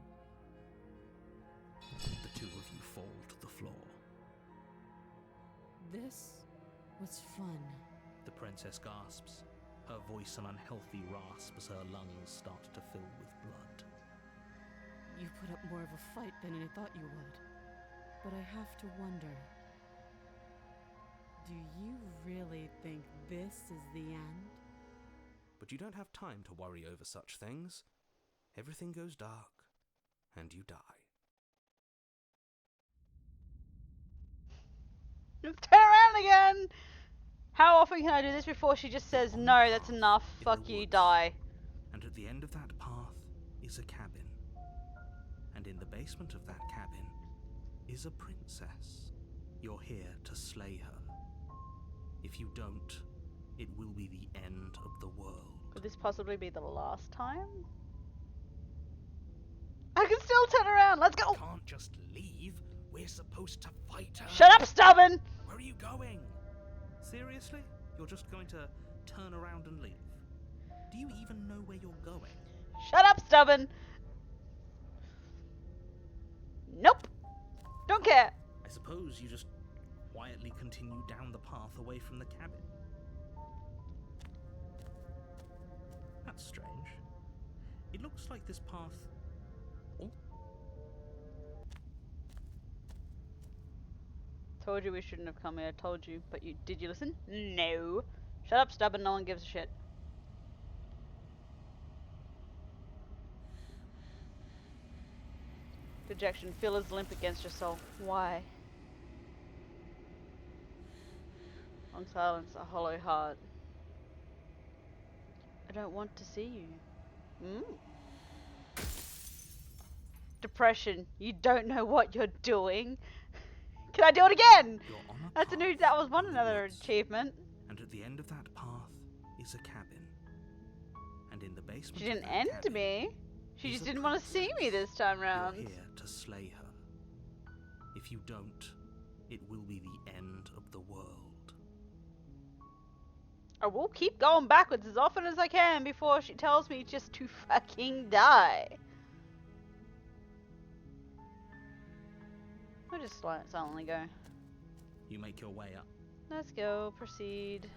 Speaker 6: The two of you fall to the floor.
Speaker 7: This was fun.
Speaker 6: The princess gasps, her voice an unhealthy rasp as her lungs start to fill with blood.
Speaker 7: You put up more of a fight than I thought you would. But I have to wonder, do you really think this is the end?
Speaker 11: But you don't have time to worry over such things. Everything goes dark, and you die.
Speaker 5: Turn around again! How often can I do this before she just says, no, that's enough, fuck you, die?
Speaker 6: And at the end of that path is a cabin. And in the basement of that cabin is a princess. You're here to slay her. If you don't, it will be the end of the world.
Speaker 5: Could this possibly be the last time? I can still turn around, let's go!
Speaker 6: Can't just leave. We're supposed to fight her.
Speaker 5: Shut up, stubborn!
Speaker 6: Where are you going? Seriously? You're just going to turn around and leave? Do you even know where you're going?
Speaker 5: Shut up, stubborn! Nope! Don't care!
Speaker 6: I suppose you just quietly continue down the path away from the cabin. That's strange. It looks like this path... Oh.
Speaker 5: Told you we shouldn't have come here, told you. But did you listen? No. Shut up, stubborn, no one gives a shit. Dejection, feel his limp against your soul. Why? Long silence, a hollow heart. I don't want to see you. Depression, you don't know what you're doing. Can I do it again? That's a new. That was another achievement.
Speaker 6: And at the end of that path is a cabin. And in the basement.
Speaker 5: She didn't end me. She just didn't want to see me this time round.
Speaker 6: You're here to slay her. If you don't, it will be the end of the world.
Speaker 5: I will keep going backwards as often as I can before she tells me just to fucking die. I'll just silently go.
Speaker 6: You make your way up.
Speaker 5: Let's go. Proceed.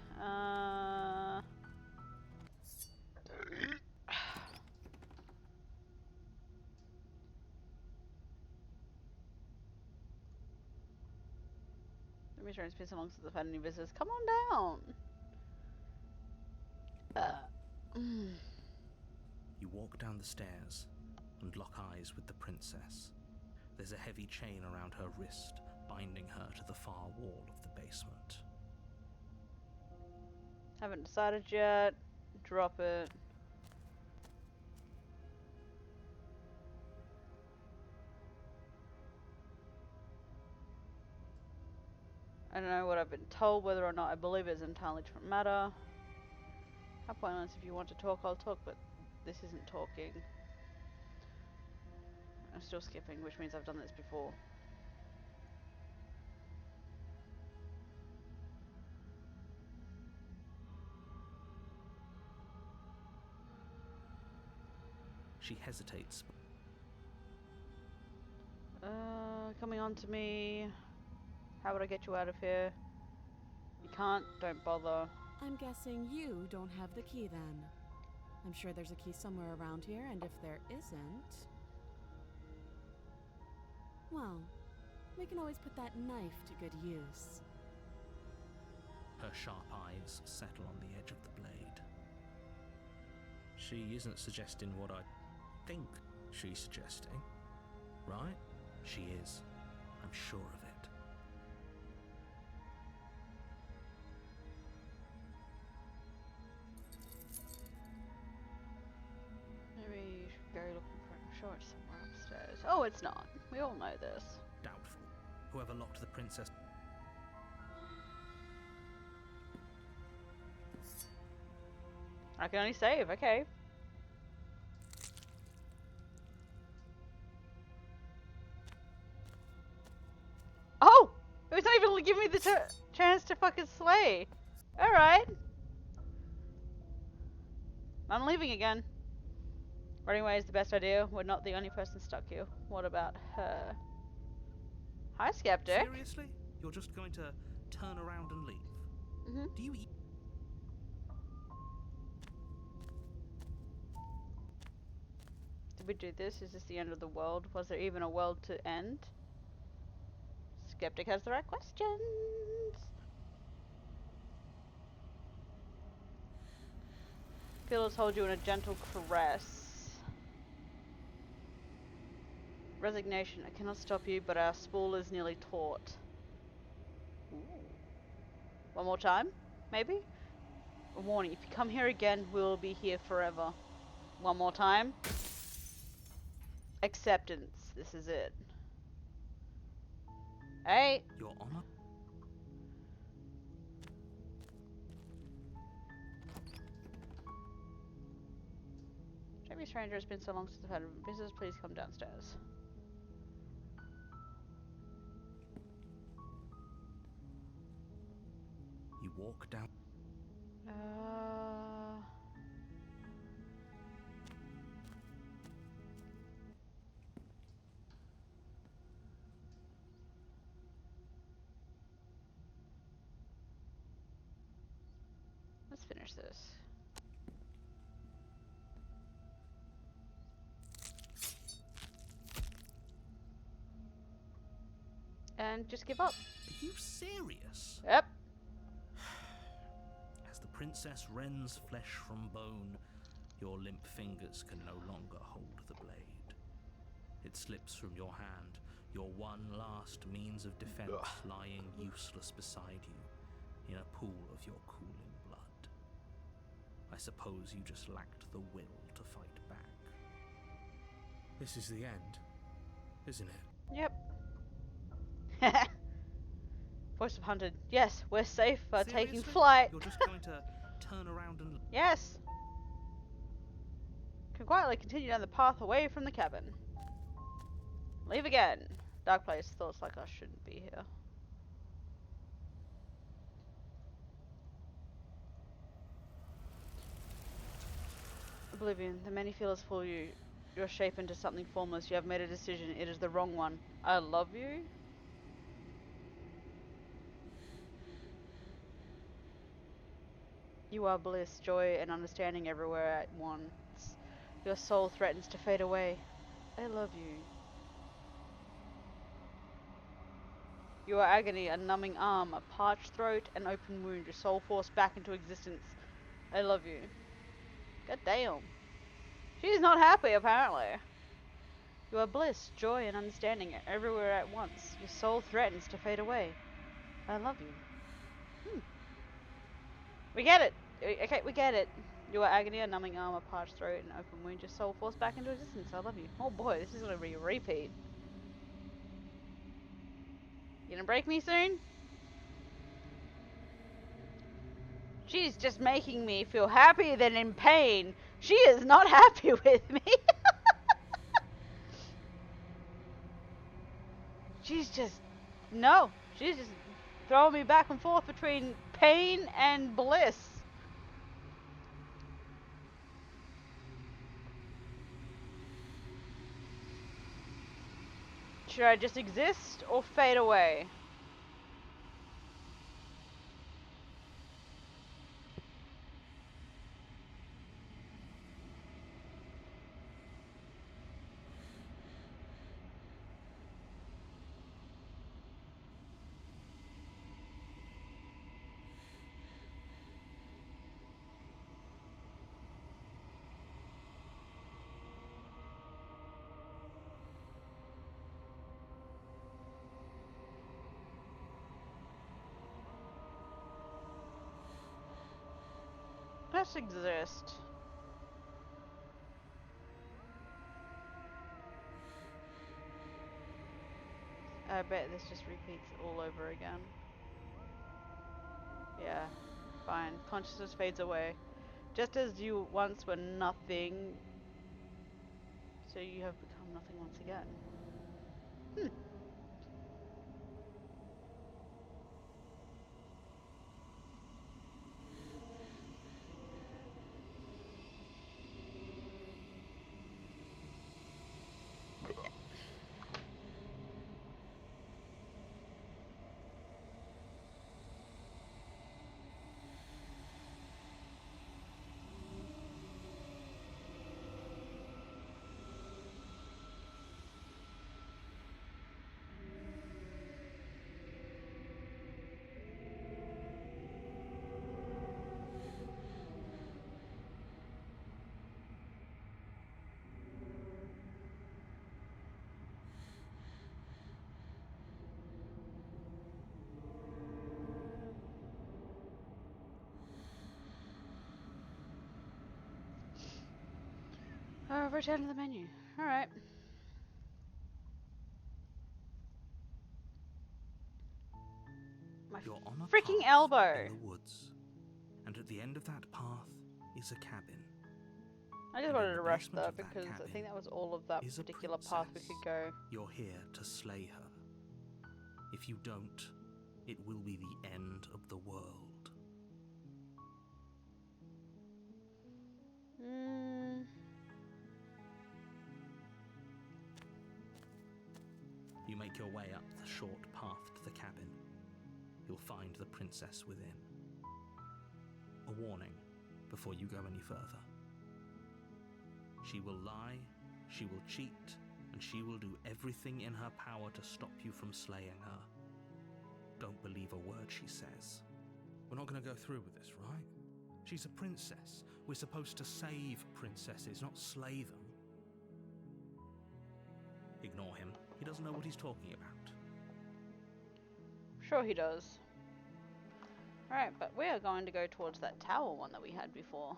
Speaker 5: Let me try and spend so long since I've had any visitors. Come on down.
Speaker 6: You walk down the stairs and lock eyes with the princess. There's a heavy chain around her wrist, binding her to the far wall of the basement.
Speaker 5: Haven't decided yet. Drop it. I don't know what I've been told, whether or not I believe it is an entirely different matter. How pointless. If you want to talk, I'll talk, but this isn't talking. I'm still skipping, which means I've done this before.
Speaker 6: She hesitates.
Speaker 5: Coming on to me. How would I get you out of here? You can't, don't bother.
Speaker 7: I'm guessing you don't have the key then. I'm sure there's a key somewhere around here, and if there isn't... well, we can always put that knife to good use.
Speaker 6: Her sharp eyes settle on the edge of the blade. She isn't suggesting what I think she's suggesting, right? She is. I'm sure of it.
Speaker 5: Maybe you should go looking for it. I'm sure it's somewhere upstairs. Oh, it's not. We all know this.
Speaker 6: Doubtful. Whoever locked the princess...
Speaker 5: I can only save, okay. Oh! It was not even giving me the chance to fucking slay. Alright. I'm leaving again. Running away is the best idea. We're not the only person stuck here. What about her? Hi, Skeptic.
Speaker 6: Seriously? You're just going to turn around and leave?
Speaker 5: Mm-hmm.
Speaker 6: Do you eat?
Speaker 5: Did we do this? Is this the end of the world? Was there even a world to end? Skeptic has the right questions. Feelers hold you in a gentle caress. Resignation. I cannot stop you, but our spool is nearly taut. Ooh. One more time? Maybe? A warning. If you come here again, we'll be here forever. One more time. Acceptance. This is it. Hey!
Speaker 6: Your honor?
Speaker 5: Maybe stranger, it's been so long since I've had visitors. Please come downstairs.
Speaker 6: You walk down...
Speaker 5: Let's finish this. And just give up.
Speaker 6: Are you serious?
Speaker 5: Yep.
Speaker 6: As the princess rends flesh from bone, your limp fingers can no longer hold the blade. It slips from your hand, your one last means of defense lying useless beside you in a pool of your cooling blood. I suppose you just lacked the will to fight back. This is the end, isn't it?
Speaker 5: Yep. Voice of Hunted. Yes, we're safe for taking flight.
Speaker 6: You're just going to turn around and...
Speaker 5: Yes. Can quietly continue down the path away from the cabin. Leave again. Dark place. Thoughts like I shouldn't be here. Oblivion. The many feelers fool you. You're shaped into something formless. You have made a decision. It is the wrong one. I love you. You are bliss, joy, and understanding everywhere at once. Your soul threatens to fade away. I love you. You are agony, a numbing arm, a parched throat, an open wound. Your soul forced back into existence. I love you. God damn. She's not happy, apparently. You are bliss, joy, and understanding everywhere at once. Your soul threatens to fade away. I love you. We get it! Okay, we get it. You are agony, a numbing arm, a parched throat, and open wound. Your soul forced back into existence. I love you. Oh boy, this is gonna be a repeat. You gonna break me soon? She's just making me feel happier than in pain. She is not happy with me. She's just... No. She's just throwing me back and forth between pain and bliss. Should I just exist or fade away? Let's exist. I bet this just repeats all over again. Yeah, fine. Consciousness fades away. Just as you once were nothing, so you have become nothing once again. Return to the menu. Alright. My
Speaker 11: You're on a
Speaker 5: freaking
Speaker 11: path
Speaker 5: elbow.
Speaker 11: in the woods, and at the end of that path is a cabin.
Speaker 5: I just
Speaker 11: And
Speaker 5: wanted
Speaker 11: in
Speaker 5: to
Speaker 11: the
Speaker 5: rush
Speaker 11: basement
Speaker 5: that
Speaker 11: of that
Speaker 5: because I
Speaker 11: cabin
Speaker 5: think that was all of that
Speaker 11: is a
Speaker 5: particular path we could go.
Speaker 11: You're here to slay her. If you don't, it will be the end of the world. You make your way up the short path to the cabin. You'll find the princess within. A warning before you go any further. She will lie, she will cheat, and she will do everything in her power to stop you from slaying her. Don't believe a word she says. We're not going to go through with this, right? She's a princess. We're supposed to save princesses, not slay them. Ignore him. He doesn't know what he's talking about.
Speaker 5: Sure he does. Alright, but we are going to go towards that tower one that we had before.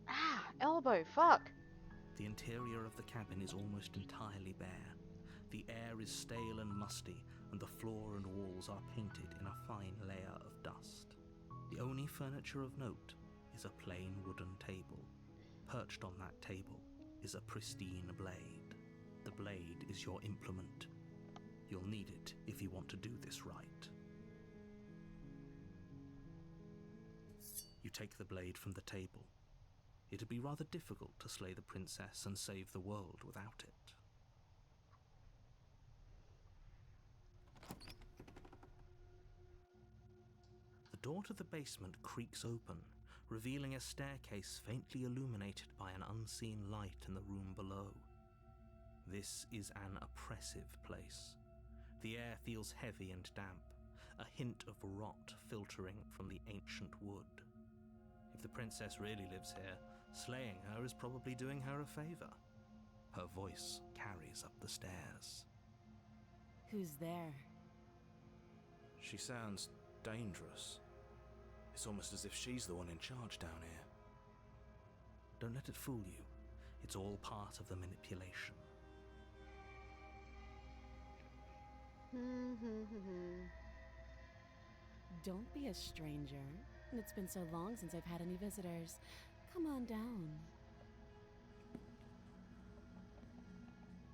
Speaker 5: Ah, elbow, fuck!
Speaker 11: The interior of the cabin is almost entirely bare. The air is stale and musty, and the floor and walls are painted in a fine layer of dust. The only furniture of note is a plain wooden table. Perched on that table is a pristine blade. The blade is your implement. You'll need it if you want to do this right. You take the blade from the table. It'd be rather difficult to slay the princess and save the world without it. The door to the basement creaks open, revealing a staircase faintly illuminated by an unseen light in the room below. This is an oppressive place. The air feels heavy and damp, a hint of rot filtering from the ancient wood. If the princess really lives here,
Speaker 6: Slaying her is probably doing her a favor. Her voice carries up the stairs.
Speaker 7: Who's there?
Speaker 6: She sounds dangerous. It's almost as if she's the one in charge down here. Don't let it fool you. It's all part of the manipulation.
Speaker 7: Don't be a stranger. It's been so long since I've had any visitors. Come on down.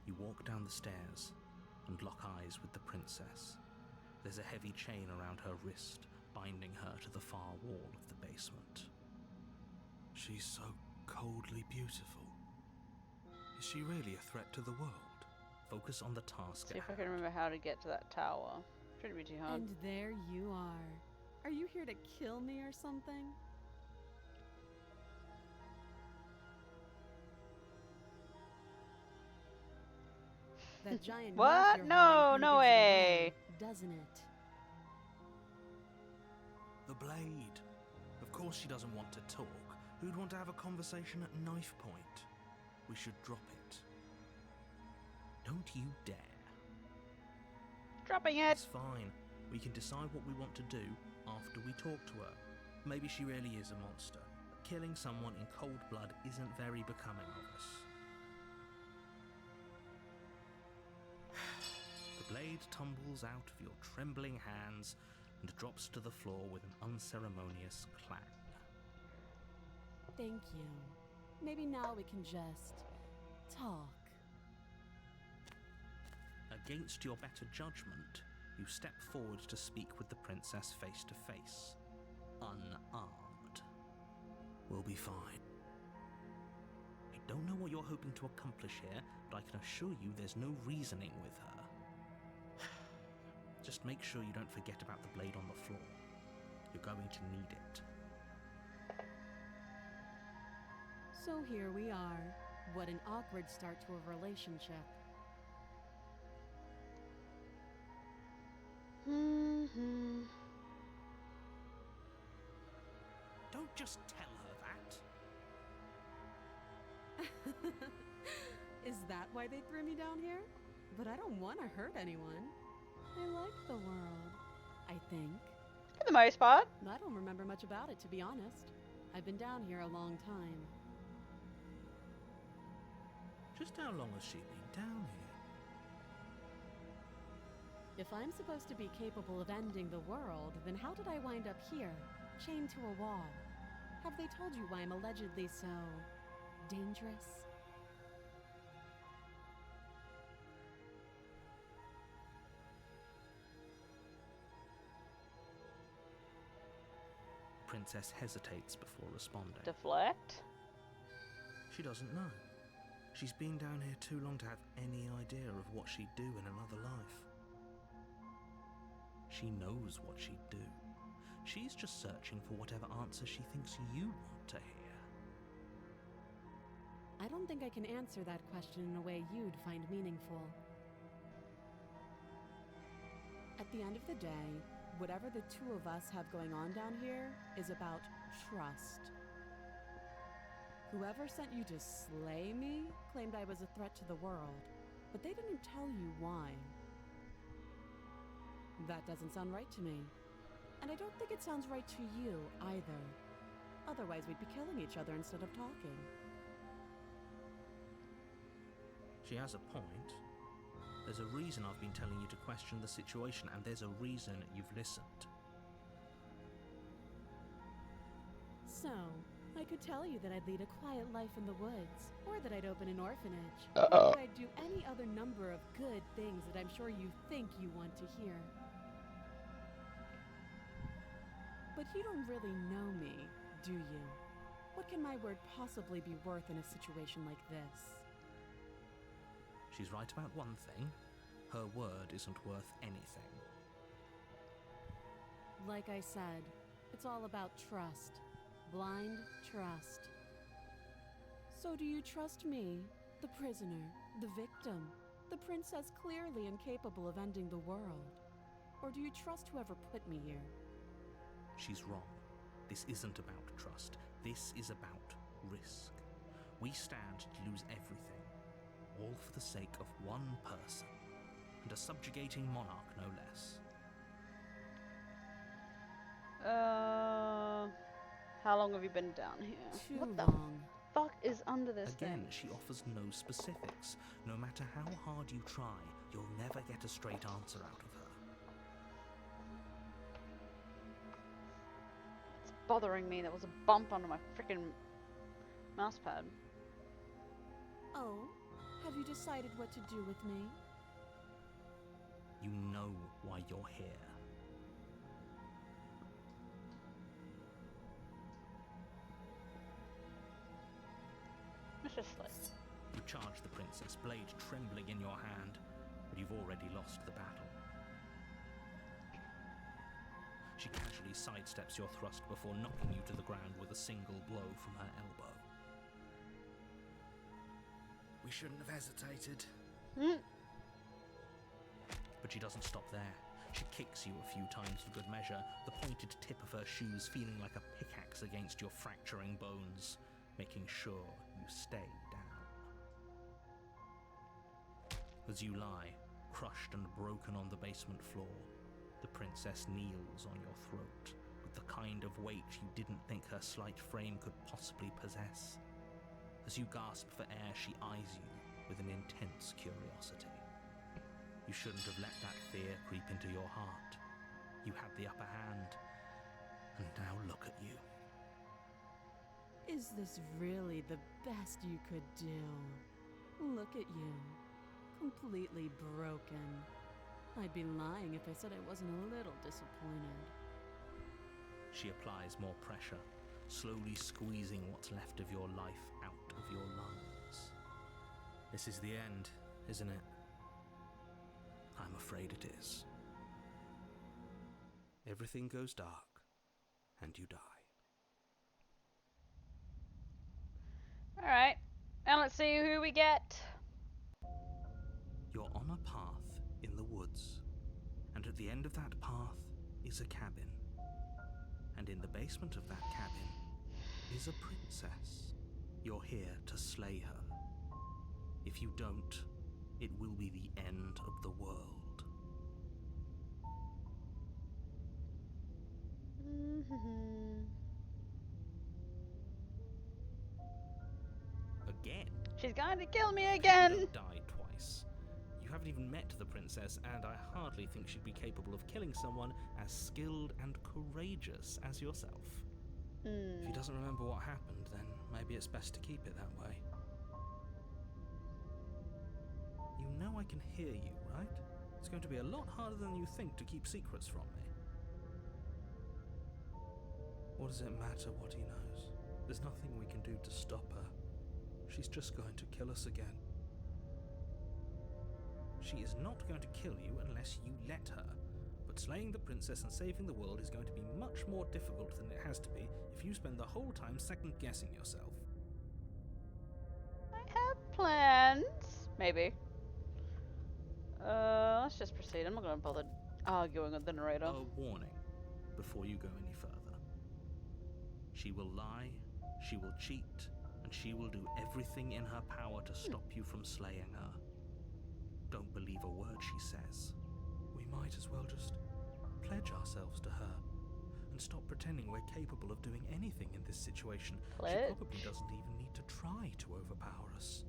Speaker 6: You walk down the stairs and lock eyes with the princess. There's a heavy chain around her wrist, binding her to the far wall of the basement. She's so coldly beautiful. Is she really a threat to the world? Focus on the task
Speaker 5: See
Speaker 6: at
Speaker 5: if I
Speaker 6: hand.
Speaker 5: can remember how to get to that tower. Shouldn't be too hard.
Speaker 7: And there you are. Are you here to kill me or something? That giant
Speaker 5: What?
Speaker 7: mouth you're
Speaker 5: No,
Speaker 7: holding
Speaker 5: no
Speaker 7: kinda gives it
Speaker 5: way.
Speaker 7: away, doesn't it?
Speaker 6: The blade. Of course she doesn't want to talk. Who'd want to have a conversation at knife point? We should drop it. Don't you dare.
Speaker 5: Dropping it.
Speaker 6: It's fine. We can decide what we want to do after we talk to her. Maybe she really is a monster. But killing someone in cold blood isn't very becoming of us. The blade tumbles out of your trembling hands and drops to the floor with an unceremonious clang.
Speaker 7: Thank you. Maybe now we can just talk.
Speaker 6: Against your better judgment, you step forward to speak with the princess face to face, unarmed. We'll be fine. I don't know what you're hoping to accomplish here, but I can assure you there's no reasoning with her. Just make sure you don't forget about the blade on the floor. You're going to need it.
Speaker 7: So here we are. What an awkward start to a relationship.
Speaker 6: Don't just tell her that.
Speaker 7: Is that why they threw me down here? But I don't want to hurt anyone. I like the world, I think.
Speaker 5: For the most part.
Speaker 7: I don't remember much about it, to be honest. I've been down here a long time.
Speaker 6: Just how long has she been down here?
Speaker 7: If I'm supposed to be capable of ending the world, then how did I wind up here, chained to a wall? Have they told you why I'm allegedly so dangerous?
Speaker 6: Princess hesitates before responding.
Speaker 5: Deflect?
Speaker 6: She doesn't know. She's been down here too long to have any idea of what she'd do in another life. She knows what she'd do. She's just searching for whatever answer she thinks you want to hear.
Speaker 7: I don't think I can answer that question in a way you'd find meaningful. At the end of the day, whatever the two of us have going on down here is about trust. Whoever sent you to slay me claimed I was a threat to the world, but they didn't tell you why. That doesn't sound right to me. And I don't think it sounds right to you either. Otherwise, we'd be killing each other instead of talking.
Speaker 6: She has a point. There's a reason I've been telling you to question the situation, and there's a reason you've listened.
Speaker 7: So, I could tell you that I'd lead a quiet life in the woods, or that I'd open an orphanage, or that I'd do any other number of good things that I'm sure you think you want to hear. But you don't really know me, do you? What can my word possibly be worth in a situation like this?
Speaker 6: She's right about one thing. Her word isn't worth anything.
Speaker 7: Like I said, it's all about trust. Blind trust. So do you trust me, the prisoner, the victim, the princess clearly incapable of ending the world? Or do you trust whoever put me here?
Speaker 6: She's wrong. This isn't about trust. This is about risk. We stand to lose everything, all for the sake of one person, and a subjugating monarch no less.
Speaker 5: How long have you been down here?
Speaker 7: Too
Speaker 5: What the
Speaker 7: long.
Speaker 5: fuck is under this
Speaker 6: Again,
Speaker 5: thing?
Speaker 6: she offers no specifics. No matter how hard you try, you'll never get a straight answer out of her.
Speaker 5: It's bothering me. There was a bump under my freaking mouse pad.
Speaker 7: Oh, have you decided what to do with me?
Speaker 6: You know why you're here.
Speaker 5: Let's just slay.
Speaker 6: You charge the princess, blade trembling in your hand, but you've already lost the battle. She casually sidesteps your thrust before knocking you to the ground with a single blow from her elbow.
Speaker 11: We shouldn't have hesitated.
Speaker 6: But she doesn't stop there. She kicks you a few times for good measure, the pointed tip of her shoes feeling like a pickaxe against your fracturing bones, making sure you stay down. As you lie, crushed and broken on the basement floor, the princess kneels on your throat with the kind of weight you didn't think her slight frame could possibly possess. As you gasp for air, she eyes you with an intense curiosity. You shouldn't have let that fear creep into your heart. You had the upper hand, and now look at you.
Speaker 7: Is this really the best you could do? Look at you. Completely broken. I'd be lying if I said I wasn't a little disappointed.
Speaker 6: She applies more pressure, slowly squeezing what's left of your life out of your lungs.
Speaker 11: This is the end, isn't it?
Speaker 6: I'm afraid it is. Everything goes dark, and you die.
Speaker 5: Alright, now let's see who we get.
Speaker 6: You're on a path in the woods, and at the end of that path is a cabin. And in the basement of that cabin is a princess. You're here to slay her. If you don't, it will be the end of the world. Again?
Speaker 5: She's going to kill me again!
Speaker 6: You don't die twice. You haven't even met the princess, and I hardly think she'd be capable of killing someone as skilled and courageous as yourself. If he doesn't remember what happened, then maybe it's best to keep it that way. You know I can hear you, right? It's going to be a lot harder than you think to keep secrets from me. What does it matter what he knows? There's nothing we can do to stop her. She's just going to kill us again. She is not going to kill you unless you let her. But slaying the princess and saving the world is going to be much more difficult than it has to be if you spend the whole time second-guessing yourself.
Speaker 5: I have plans. Maybe. Let's just proceed. I'm not going to bother arguing with the narrator.
Speaker 6: A warning before you go any further. She will lie, she will cheat, and she will do everything in her power to stop you from slaying her. Don't believe a word she says. We might as well just pledge ourselves to her and stop pretending we're capable of doing anything in this situation.
Speaker 5: Pledge?
Speaker 6: She probably doesn't even need to try to overpower us.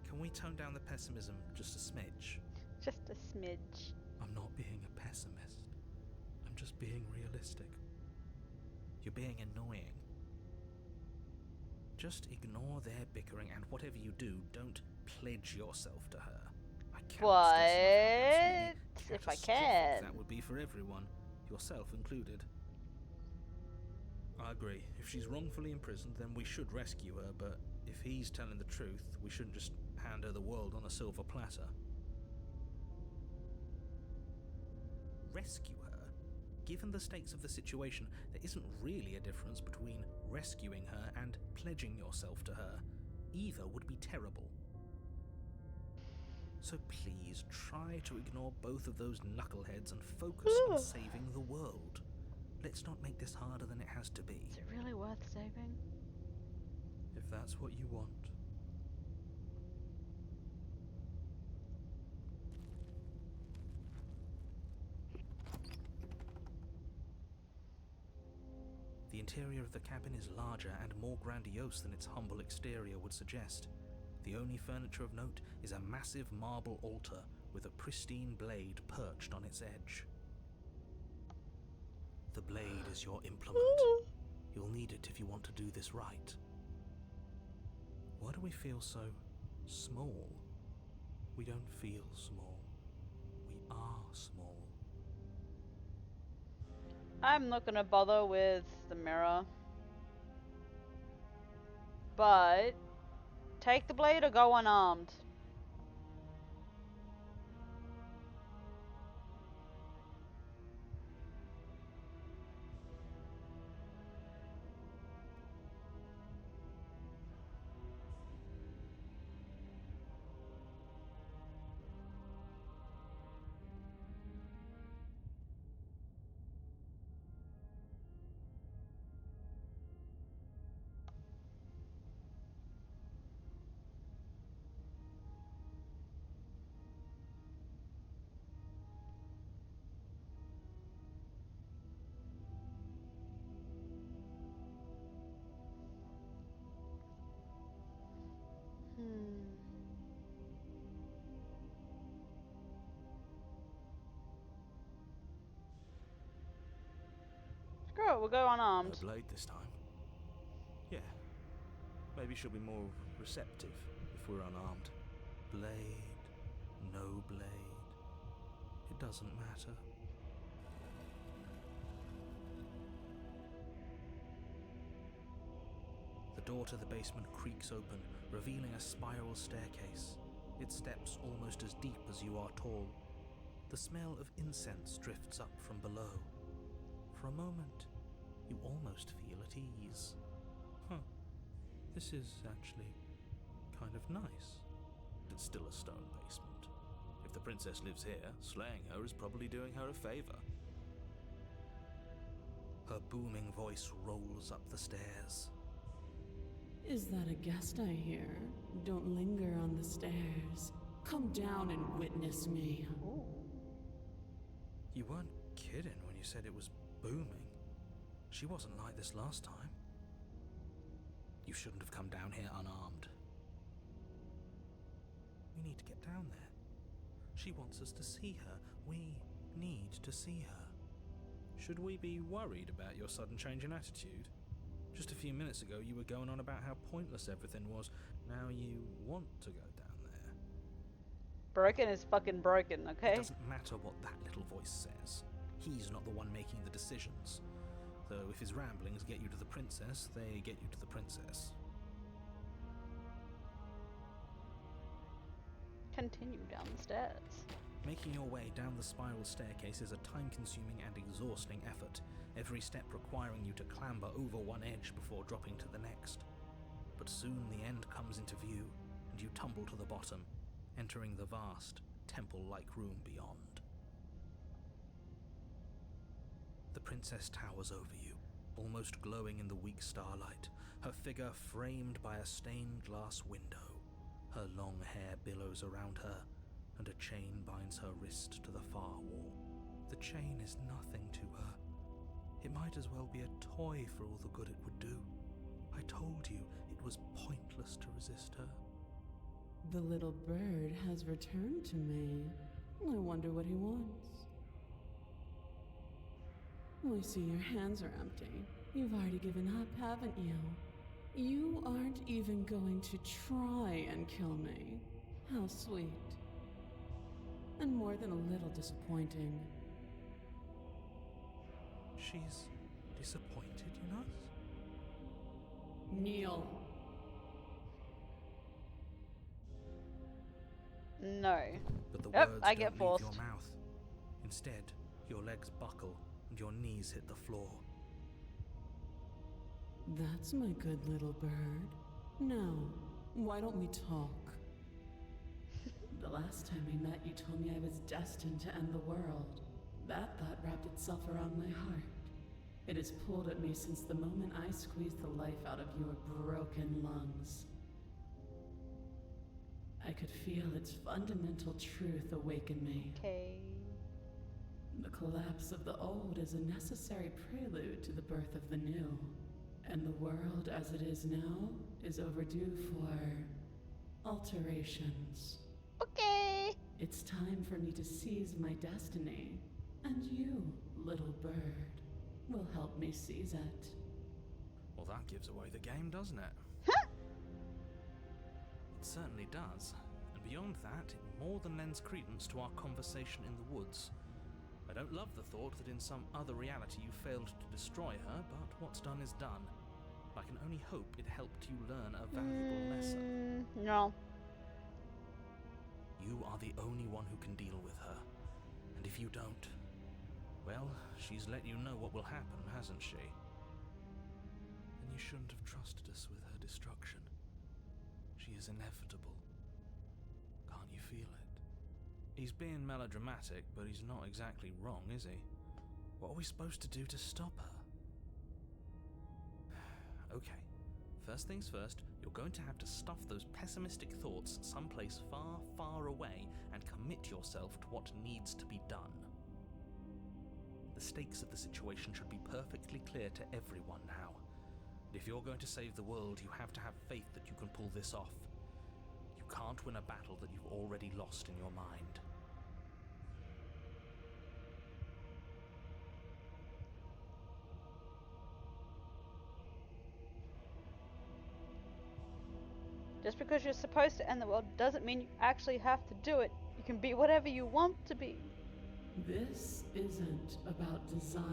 Speaker 6: Can we tone down the pessimism just a smidge?
Speaker 5: Just a smidge.
Speaker 6: I'm not being a pessimist. I'm just being realistic. You're being annoying. Just ignore their bickering, and whatever you do, don't pledge yourself to her. I can't stress enough how absolutely
Speaker 5: If I
Speaker 6: catastrophic
Speaker 5: can.
Speaker 6: that would be for everyone, yourself included. I agree. If she's wrongfully imprisoned, then we should rescue her, but if he's telling the truth, we shouldn't just hand her the world on a silver platter. Rescue her? Given the stakes of the situation, there isn't really a difference between rescuing her and pledging yourself to her. Either would be terrible. So please try to ignore both of those knuckleheads and focus on saving the world. Let's not make this harder than it has to be.
Speaker 5: Is it really worth saving?
Speaker 6: If that's what you want. The interior of the cabin is larger and more grandiose than its humble exterior would suggest. The only furniture of note is a massive marble altar with a pristine blade perched on its edge. The blade is your implement. You'll need it if you want to do this right. Why do we feel so small? We don't feel small. We are small.
Speaker 5: I'm not gonna bother with the mirror. But take the blade or go unarmed. Screw it, we'll go unarmed.
Speaker 6: A blade this time. Yeah. Maybe she'll be more receptive if we're unarmed. Blade, no blade. It doesn't matter. The door to the basement creaks open, revealing a spiral staircase. Its steps almost as deep as you are tall. The smell of incense drifts up from below. For a moment, you almost feel at ease. This is actually kind of nice. It's still a stone basement. If the princess lives here, slaying her is probably doing her a favor. Her booming voice rolls up the stairs.
Speaker 12: Is that a guest I hear? Don't linger on the stairs. Come down and witness me.
Speaker 6: You weren't kidding when you said it was booming. She wasn't like this last time. You shouldn't have come down here unarmed. We need to get down there. She wants us to see her. We need to see her. Should we be worried about your sudden change in attitude? Just a few minutes ago you were going on about how pointless everything was. Now you want to go down there.
Speaker 5: Broken is fucking broken, okay?
Speaker 6: It doesn't matter what that little voice says. He's not the one making the decisions. Though if his ramblings get you to the princess, they get you to the princess.
Speaker 5: Continue down the stairs.
Speaker 6: Making your way down the spiral staircase is a time-consuming and exhausting effort, every step requiring you to clamber over one edge before dropping to the next. But soon the end comes into view, and you tumble to the bottom, entering the vast, temple-like room beyond. The princess towers over you, almost glowing in the weak starlight, her figure framed by a stained glass window. Her long hair billows around her, and a chain binds her wrist to the far wall. The chain is nothing to her. It might as well be a toy for all the good it would do. I told you it was pointless to resist her.
Speaker 12: The little bird has returned to me. I wonder what he wants. I see your hands are empty. You've already given up, haven't you? You aren't even going to try and kill me. How sweet. And more than a little disappointing.
Speaker 6: She's disappointed in us?
Speaker 12: Kneel.
Speaker 5: No.
Speaker 6: But the
Speaker 5: Yep,
Speaker 6: words
Speaker 5: I
Speaker 6: don't
Speaker 5: get
Speaker 6: leave
Speaker 5: forced.
Speaker 6: your mouth. Instead, your legs buckle and your knees hit the floor.
Speaker 12: That's my good little bird. Now, why don't we talk? The last time we met, you told me I was destined to end the world. That thought wrapped itself around my heart.
Speaker 7: It has pulled at me since the moment I squeezed the life out of your broken lungs. I could feel its fundamental truth awaken me.
Speaker 5: Okay.
Speaker 7: The collapse of the old is a necessary prelude to the birth of the new. And the world as it is now is overdue for alterations.
Speaker 5: Okay.
Speaker 7: It's time for me to seize my destiny. And you, little bird, will help me seize it.
Speaker 6: Well, that gives away the game, doesn't it? It certainly does. And beyond that, it more than lends credence to our conversation in the woods. I don't love the thought that in some other reality you failed to destroy her, but what's done is done. I can only hope it helped you learn a valuable lesson.
Speaker 5: No.
Speaker 6: You are the only one who can deal with her. And if you don't, well, she's let you know what will happen, hasn't she? And you shouldn't have trusted us with her destruction. She is inevitable. Can't you feel it? He's being melodramatic, but he's not exactly wrong, is he? What are we supposed to do to stop her? Okay, first things first, you're going to have to stuff those pessimistic thoughts someplace far, far away and commit yourself to what needs to be done. The stakes of the situation should be perfectly clear to everyone now. If you're going to save the world, you have to have faith that you can pull this off. You can't win a battle that you've already lost in your mind.
Speaker 5: Just because you're supposed to end the world doesn't mean you actually have to do it. You can be whatever you want to be.
Speaker 7: This isn't about desire.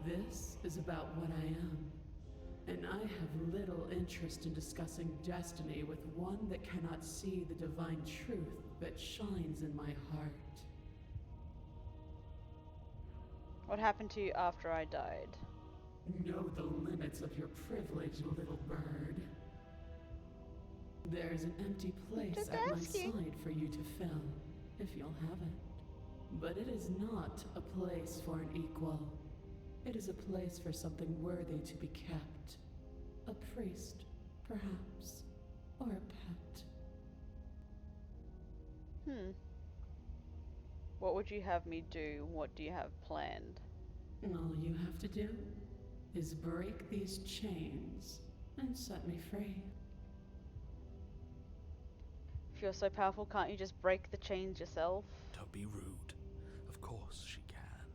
Speaker 7: This is about what I am. And I have little interest in discussing destiny with one that cannot see the divine truth that shines in my heart.
Speaker 5: What happened to you after I died?
Speaker 7: Know the limits of your privilege, little bird. There's an empty place at my side for you to fill, if you'll have it. But it is not a place for an equal. It is a place for something worthy to be kept. A priest, perhaps, or a pet.
Speaker 5: What would you have me do? What do you have planned?
Speaker 7: All you have to do is break these chains and set me free.
Speaker 5: If you're so powerful, can't you just break the chains yourself?
Speaker 6: Don't be rude. Of course she can.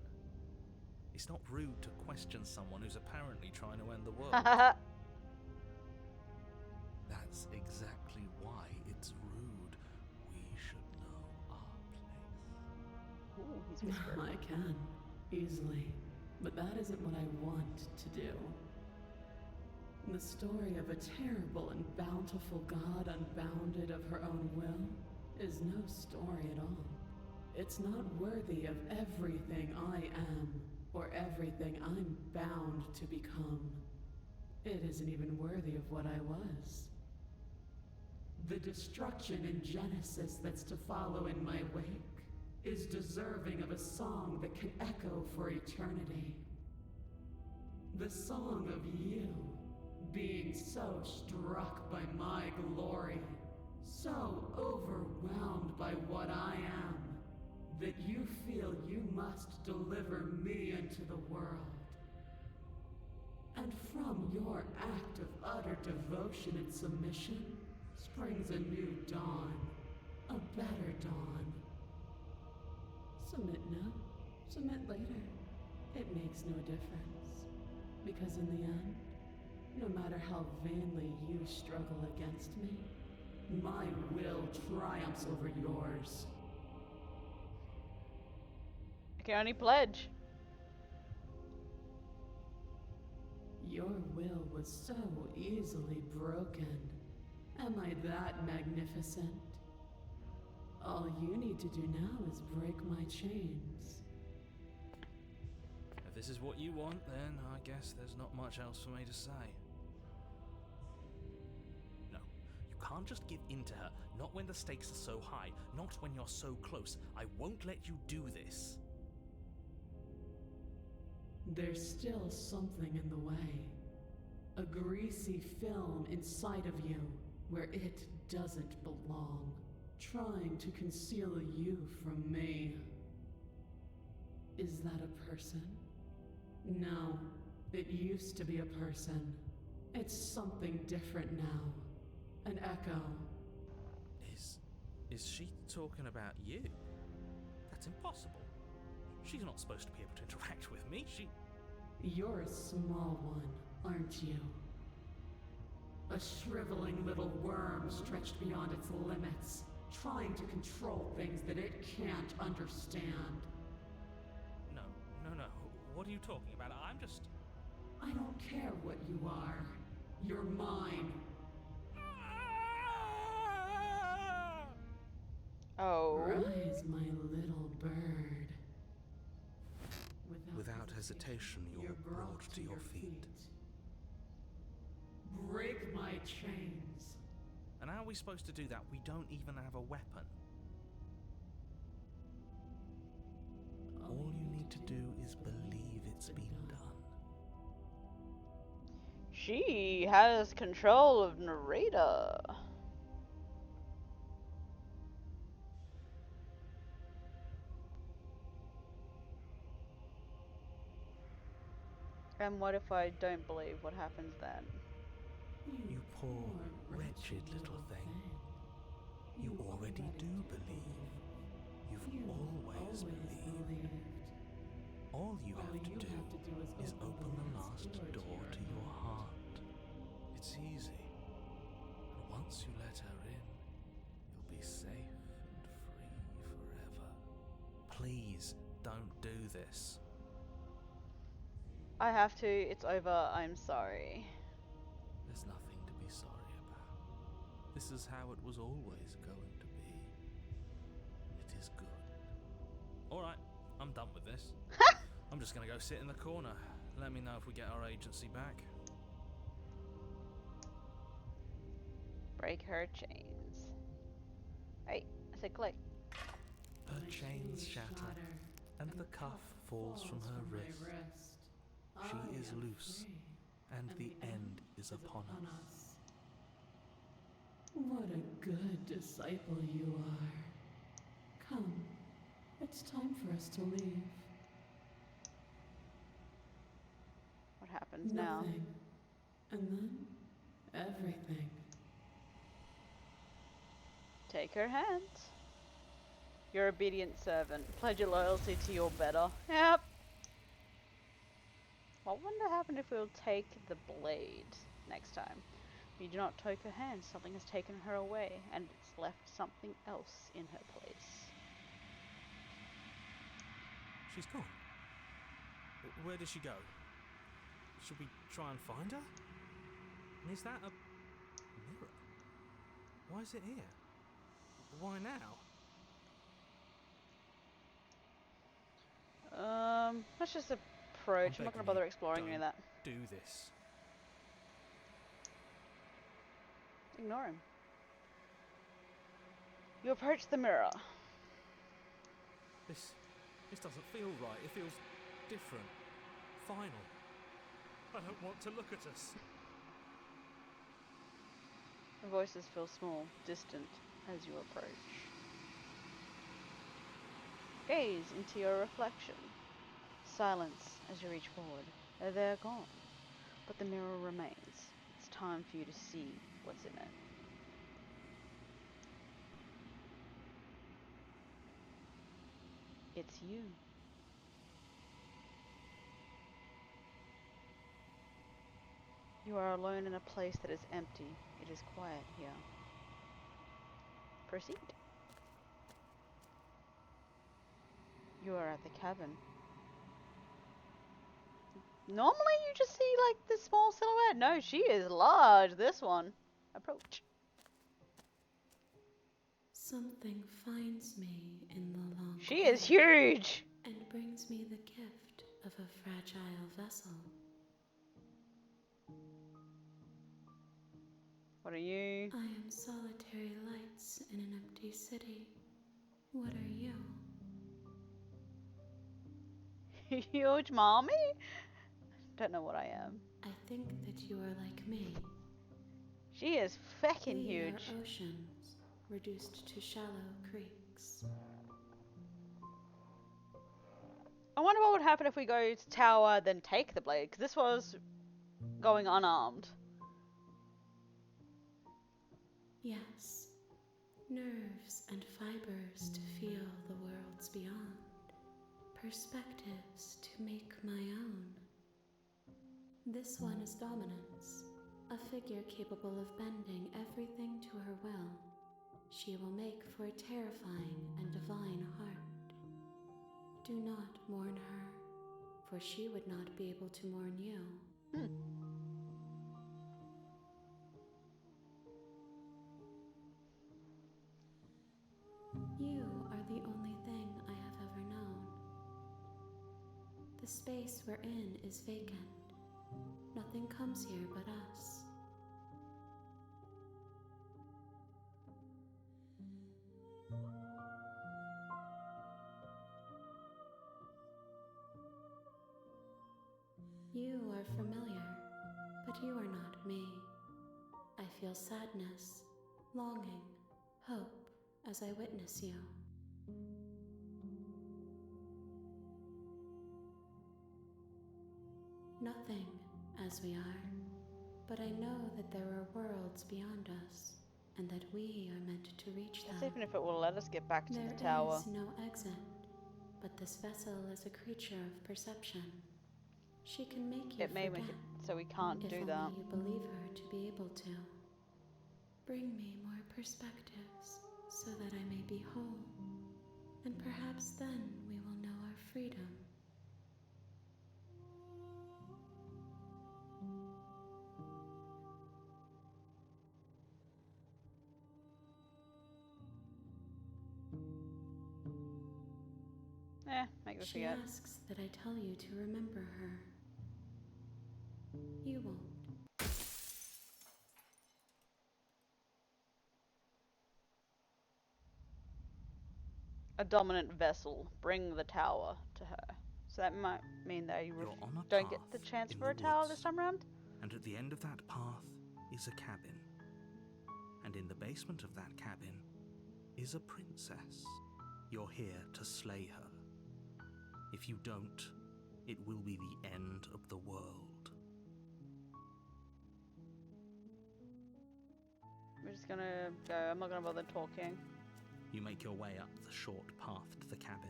Speaker 6: It's not rude to question someone who's apparently trying to end the world. That's exactly why it's rude. We should know our place.
Speaker 5: Ooh, he's whispering.
Speaker 7: I can, easily. But that isn't what I want to do. The story of a terrible and bountiful God unbounded of her own will is no story at all. It's not worthy of everything I am, or everything I'm bound to become. It isn't even worthy of what I was. The destruction in Genesis that's to follow in my wake is deserving of a song that can echo for eternity. The song of you, being so struck by my glory, so overwhelmed by what I am, that you feel you must deliver me into the world. And from your act of utter devotion and submission springs a new dawn, a better dawn. Submit now, submit later. It makes no difference, because in the end, no matter how vainly you struggle against me, my will triumphs over yours.
Speaker 5: I can only pledge.
Speaker 7: Your will was so easily broken. Am I that magnificent? All you need to do now is break my chains.
Speaker 6: If this is what you want, then I guess there's not much else for me to say. No, you can't just give in to her, not when the stakes are so high, not when you're so close. I won't let you do this.
Speaker 7: There's still something in the way. A greasy film inside of you where it doesn't belong, trying to conceal you from me. Is that a person? No, it used to be a person. It's something different now. An echo.
Speaker 6: Is she talking about you? That's impossible. She's not supposed to be able to interact with me.
Speaker 7: You're a small one, aren't you? A shriveling little worm stretched beyond its limits, trying to control things that it can't understand.
Speaker 6: No. What are you talking about?
Speaker 7: I don't care what you are. You're mine.
Speaker 5: Oh.
Speaker 7: Rise, my little bird.
Speaker 6: Without hesitation, you're brought to your feet.
Speaker 7: Break my chains.
Speaker 6: And how are we supposed to do that? We don't even have a weapon. All you need to do is believe it's been done.
Speaker 5: She has control of Narita. And what if I don't believe? What happens then?
Speaker 6: You poor, wretched little thing. You already do believe. You've always believed. All you have to do is open the last door to your heart. It's easy. And once you let her in, you'll be safe and free forever. Please don't do this.
Speaker 5: I have to. It's over. I'm sorry.
Speaker 6: There's nothing to be sorry about. This is how it was always going to be. It is good. Alright, I'm done with this. I'm just gonna go sit in the corner. Let me know if we get our agency back.
Speaker 5: Break her chains. Hey, I said click.
Speaker 6: Her chains shatter, and the cuff falls from her wrist. She is loose, and the end is upon us.
Speaker 7: What a good disciple you are. Come, it's time for us to leave.
Speaker 5: What happens now?
Speaker 7: Nothing. And then, everything.
Speaker 5: Take her hand. Your obedient servant. Pledge your loyalty to your better. Yep. What would happen if we'll take the blade next time? You do not take her hand. Something has taken her away, and it's left something else in her place.
Speaker 6: She's gone. Where did she go? Should we try and find her? And is that a mirror? Why is it here? Why now?
Speaker 5: Let's just approach. I'm not going to bother exploring any of that.
Speaker 6: Do this.
Speaker 5: Ignore him. You approach the mirror.
Speaker 6: This doesn't feel right. It feels different. Final. I don't want to look at us.
Speaker 5: The voices feel small, distant, as you approach. Gaze into your reflection. Silence as you reach forward. They're gone, but the mirror remains. It's time for you to see what's in it. It's you. You are alone in a place that is empty. It is quiet here. Proceed. You are at the cabin. Normally you just see like this small silhouette. No, she is large, this one. Approach.
Speaker 12: Something finds me in the long
Speaker 5: She is huge!
Speaker 12: and brings me the gift of a fragile vessel.
Speaker 5: What are you?
Speaker 12: I am solitary lights in an empty city. What are you?
Speaker 5: Huge mommy? Don't know what I am.
Speaker 12: I think that you are like me.
Speaker 5: She is feckin'
Speaker 12: We
Speaker 5: huge.
Speaker 12: are oceans, reduced to shallow creeks.
Speaker 5: I wonder what would happen if we go to tower, then take the blade, because this was going unarmed.
Speaker 12: Yes, nerves and fibers to feel the worlds beyond, perspectives to make my own. This one is dominance, a figure capable of bending everything to her will. She will make for a terrifying and divine heart. Do not mourn her, for she would not be able to mourn you. You are the only thing I have ever known. The space we're in is vacant. Nothing comes here but us. You are familiar, but you are not me. I feel sadness, longing, hope as I witness you. Nothing as we are, but I know that there are worlds beyond us, and that we are meant to reach them.
Speaker 5: Let's see even if it will let us get back to
Speaker 12: There
Speaker 5: the tower.
Speaker 12: is no exit, but this vessel is a creature of perception. She can make you
Speaker 5: It may make
Speaker 12: forget,
Speaker 5: it so we can't
Speaker 12: if
Speaker 5: do
Speaker 12: only
Speaker 5: that.
Speaker 12: you believe her to be able to. Bring me more perspectives, so that I may be whole, and perhaps then we will know our freedom.
Speaker 5: Make me
Speaker 12: She
Speaker 5: forget.
Speaker 12: asks that I tell you to remember her. You won't.
Speaker 5: A dominant vessel. Bring the tower to her. So that might mean that you
Speaker 11: You're on a
Speaker 5: don't get the
Speaker 11: path
Speaker 5: chance
Speaker 11: in
Speaker 5: for a
Speaker 11: the
Speaker 5: tower
Speaker 11: woods.
Speaker 5: this time around.
Speaker 11: And at the end of that path is a cabin. And in the basement of that cabin is a princess. You're here to slay her. If you don't, it will be the end of the world.
Speaker 5: We're just gonna go. I'm not gonna bother talking.
Speaker 11: You make your way up the short path to the cabin.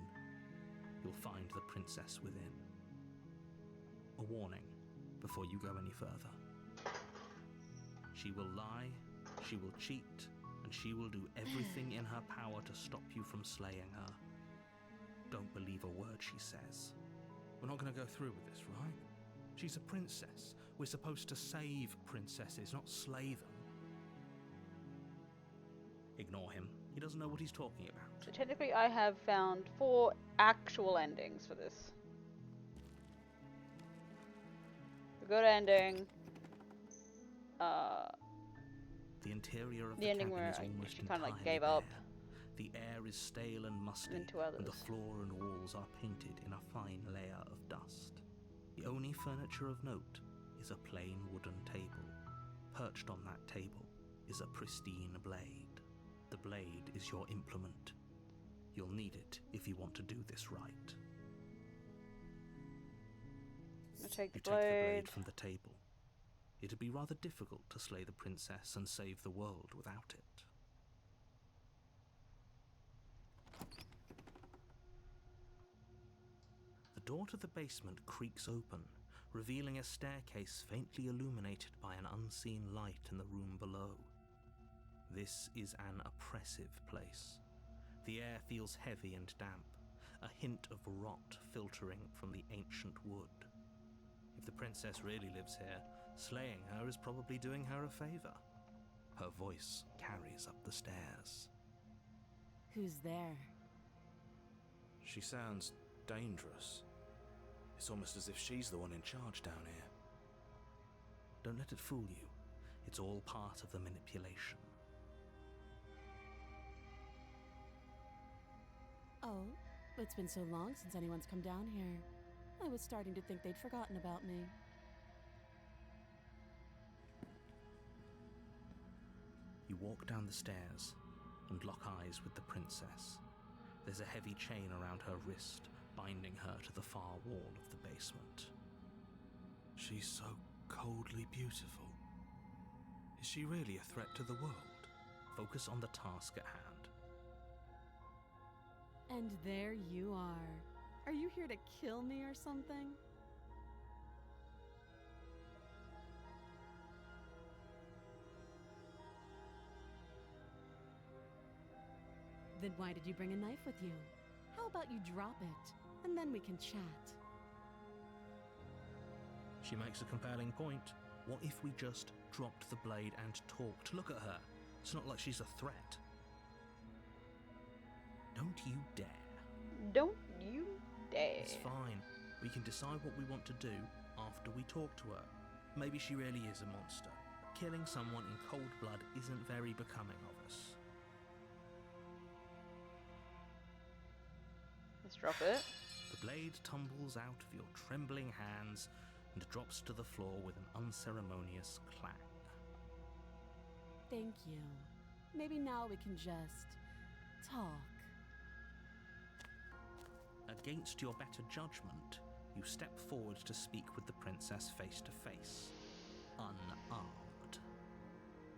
Speaker 11: You'll find the princess within. A warning before you go any further. She will lie, she will cheat, and she will do everything in her power to stop you from slaying her. Don't believe a word she says. We're not going to go through with this, right? She's a princess. We're supposed to save princesses, not slay them. Ignore him. He doesn't know what he's talking about.
Speaker 5: So technically I have found 4 actual endings for this. The good ending.
Speaker 11: The interior of
Speaker 5: The
Speaker 11: the
Speaker 5: ending
Speaker 11: cabin
Speaker 5: where
Speaker 11: is almost
Speaker 5: she kind of like
Speaker 11: entirely
Speaker 5: gave up.
Speaker 11: bare. The air is stale and musty,
Speaker 5: And 2 others.
Speaker 11: and the floor and walls are painted in a fine layer of dust. The only furniture of note is a plain wooden table. Perched on that table is a pristine blade. The blade is your implement. You'll need it if you want to do this right.
Speaker 5: I'm gonna take the
Speaker 11: You take the
Speaker 5: blade.
Speaker 11: blade from the table. It'd be rather difficult to slay the princess and save the world without it. The door to the basement creaks open, revealing a staircase faintly illuminated by an unseen light in the room below. This is an oppressive place. The air feels heavy and damp, a hint of rot filtering from the ancient wood. If the princess really lives here, slaying her is probably doing her a favor. Her voice carries up the stairs.
Speaker 7: Who's there?
Speaker 13: She sounds dangerous. It's almost as if she's the one in charge down here.
Speaker 11: Don't let it fool you. It's all part of the manipulation.
Speaker 7: Oh, it's been so long since anyone's come down here. I was starting to think they'd forgotten about me.
Speaker 11: You walk down the stairs and lock eyes with the princess. There's a heavy chain around her wrist, binding her to the far wall of the basement.
Speaker 13: She's so coldly beautiful. Is she really a threat to the world?
Speaker 11: Focus on the task at hand.
Speaker 7: And there you are. Are you here to kill me or something? Then why did you bring a knife with you? How about you drop it, and then we can chat?
Speaker 11: She makes a compelling point. What if we just dropped the blade and talked? Look at her. It's not like she's a threat. Don't you dare.
Speaker 5: Don't you dare.
Speaker 11: It's fine. We can decide what we want to do after we talk to her. Maybe she really is a monster. Killing someone in cold blood isn't very becoming of us.
Speaker 5: Let's drop it.
Speaker 11: The blade tumbles out of your trembling hands and drops to the floor with an unceremonious clang.
Speaker 7: Thank you. Maybe now we can just talk.
Speaker 11: Against your better judgment, you step forward to speak with the princess face to face, unarmed.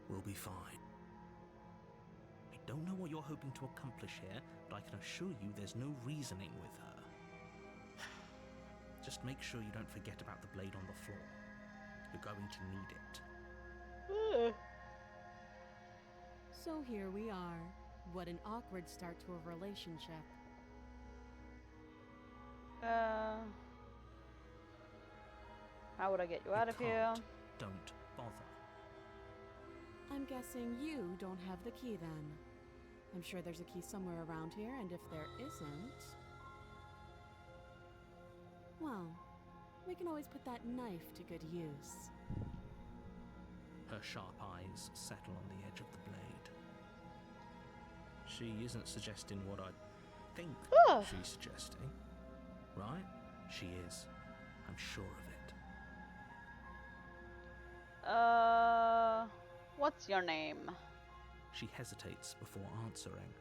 Speaker 13: We'll be fine.
Speaker 11: I don't know what you're hoping to accomplish here, but I can assure you there's no reasoning with her. Just make sure you don't forget about the blade on the floor. You're going to need it.
Speaker 7: So here we are. What an awkward start to a relationship.
Speaker 5: How would I get you out of here?
Speaker 11: Don't bother.
Speaker 7: I'm guessing you don't have the key then. I'm sure there's a key somewhere around here, and if there isn't... well, we can always put that knife to good use.
Speaker 11: Her sharp eyes settle on the edge of the blade. She isn't suggesting what I think she's suggesting, right? She is. I'm sure of it.
Speaker 5: What's your name?
Speaker 11: She hesitates before answering.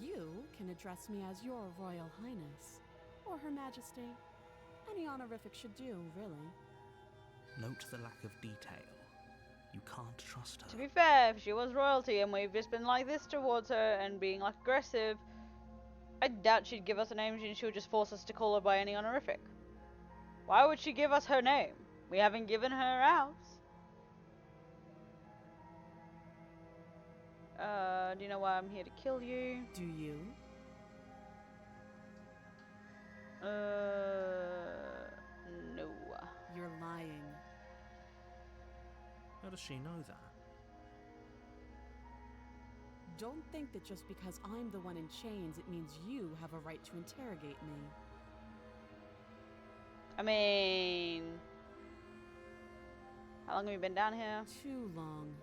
Speaker 7: You can address me as your Royal Highness, or Her Majesty. Any honorific should do, really.
Speaker 11: Note the lack of detail. You can't trust her.
Speaker 5: To be fair, if she was royalty and we've just been like this towards her and being like aggressive, I doubt she'd give us a name and she would just force us to call her by any honorific. Why would she give us her name? We haven't given her ours. Do you know why I'm here to kill you?
Speaker 7: Do you?
Speaker 5: No.
Speaker 7: You're lying.
Speaker 11: How does she know that?
Speaker 7: Don't think that just because I'm the one in chains, it means you have a right to interrogate me.
Speaker 5: I mean... how long have we been down here?
Speaker 7: Too long.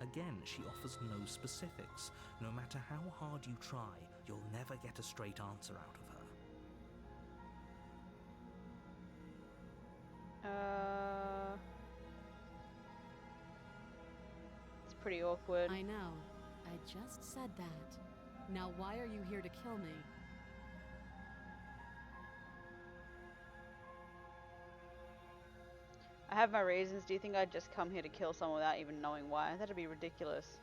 Speaker 11: Again, she offers no specifics. No matter how hard you try, you'll never get a straight answer out of her.
Speaker 5: It's pretty awkward.
Speaker 7: I know. I just said that. Now why are you here to kill me?
Speaker 5: I have my reasons. Do you think I'd just come here to kill someone without even knowing why? That'd be ridiculous.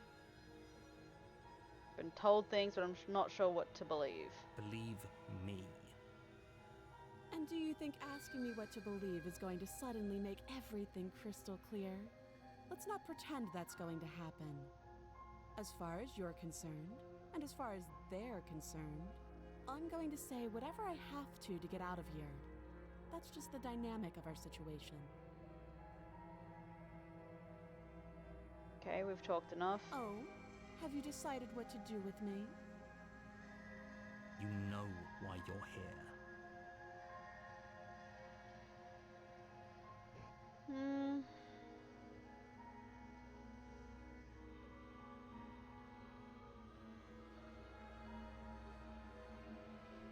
Speaker 5: Been told things, but I'm not sure what to believe.
Speaker 11: Believe me.
Speaker 7: And do you think asking me what to believe is going to suddenly make everything crystal clear? Let's not pretend that's going to happen. As far as you're concerned, and as far as they're concerned, I'm going to say whatever I have to get out of here. That's just the dynamic of our situation.
Speaker 5: Okay, we've talked enough.
Speaker 7: Oh, have you decided what to do with me?
Speaker 11: You know why you're here.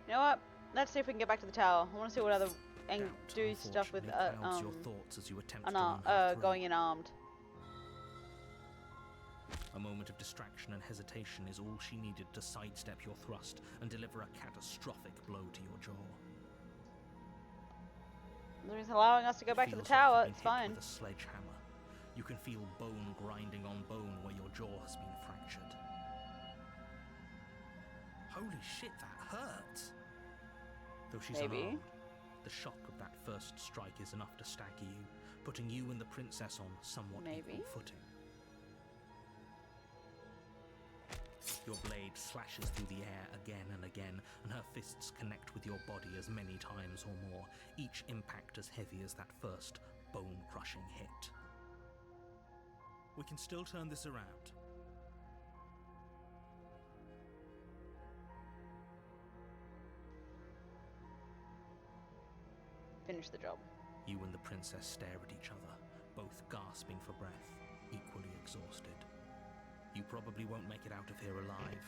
Speaker 5: You know what? Let's see if we can get back to the tower. I want to see what other and
Speaker 11: Doubt,
Speaker 5: do stuff with
Speaker 11: unfortunately, clouds your thoughts as you attempt to
Speaker 5: unarmed,
Speaker 11: run her through.
Speaker 5: going in armed.
Speaker 11: A moment of distraction and hesitation is all she needed to sidestep your thrust and deliver a catastrophic blow to your jaw.
Speaker 5: He's allowing us to go back to the tower. It's fine.
Speaker 11: With a sledgehammer. You can feel bone grinding on bone where your jaw has been fractured. Holy shit, that hurts! Though she's
Speaker 5: Maybe.
Speaker 11: unarmed, the shock of that first strike is enough to stagger you, putting you and the princess on somewhat equal footing. Your blade slashes through the air again and again, and her fists connect with your body as many times or more, each impact as heavy as that first bone-crushing hit. We can still turn this around.
Speaker 5: Finish the job.
Speaker 11: You and the princess stare at each other, both gasping for breath, equally exhausted. You probably won't make it out of here alive,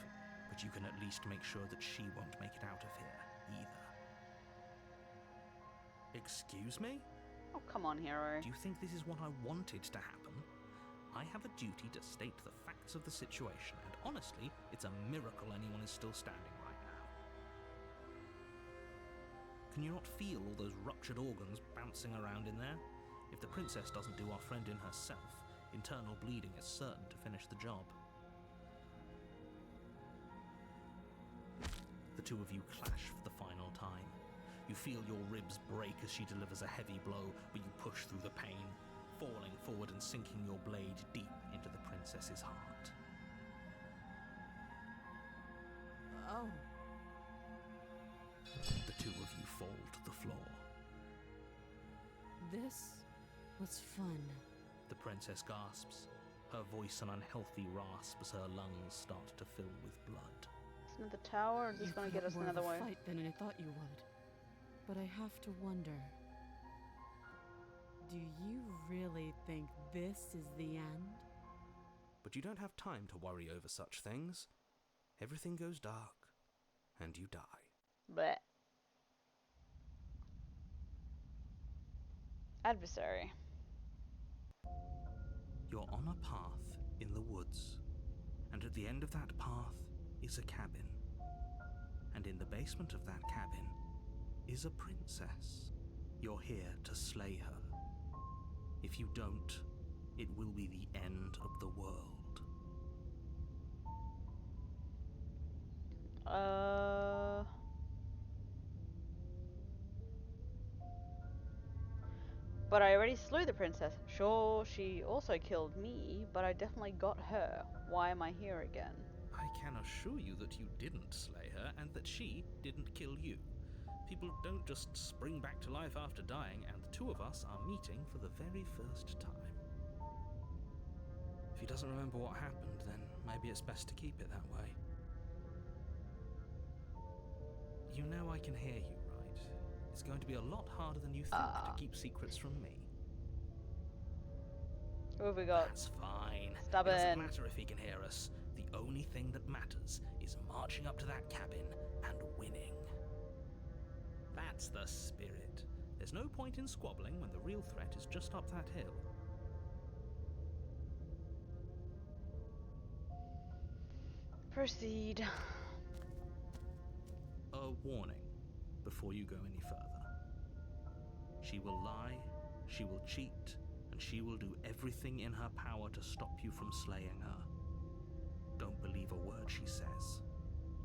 Speaker 11: but you can at least make sure that she won't make it out of here either. Excuse me?
Speaker 5: Oh, come on, hero.
Speaker 11: Do you think this is what I wanted to happen? I have a duty to state the facts of the situation, and honestly, it's a miracle anyone is still standing right now. Can you not feel all those ruptured organs bouncing around in there? If the princess doesn't do our friend in herself, internal bleeding is certain to finish the job. The two of you clash for the final time. You feel your ribs break as she delivers a heavy blow, but you push through the pain, falling forward and sinking your blade deep into the princess's heart.
Speaker 7: Oh.
Speaker 11: The two of you fall to the floor.
Speaker 7: This was fun.
Speaker 11: The princess gasps, her voice an unhealthy rasp as her lungs start to fill with blood.
Speaker 5: Isn't it the tower, or is this going to get us
Speaker 7: more
Speaker 5: another
Speaker 7: of a
Speaker 5: way?
Speaker 7: fight than I thought you would. But I have to wonder. Do you really think this is the end?
Speaker 13: But you don't have time to worry over such things. Everything goes dark, and you die.
Speaker 5: Blech. Adversary.
Speaker 11: You're on a path in the woods, and at the end of that path is a cabin. And in the basement of that cabin is a princess. You're here to slay her. If you don't, it will be the end of the world.
Speaker 5: But I already slew the princess. Sure, she also killed me, but I definitely got her. Why am I here again?
Speaker 11: I can assure you that you didn't slay her and that she didn't kill you. People don't just spring back to life after dying, and the two of us are meeting for the very first time. If he doesn't remember what happened, then maybe it's best to keep it that way. You know I can hear you, right? It's going to be a lot harder than you think to keep secrets from me.
Speaker 5: Who have we got?
Speaker 11: That's fine.
Speaker 5: Stubborn.
Speaker 11: It doesn't matter if he can hear us. The only thing that matters is marching up to that cabin and winning. That's the spirit. There's no point in squabbling when the real threat is just up that hill.
Speaker 5: Proceed.
Speaker 11: A warning before you go any further. She will lie, she will cheat, and she will do everything in her power to stop you from slaying her. Don't believe a word she says.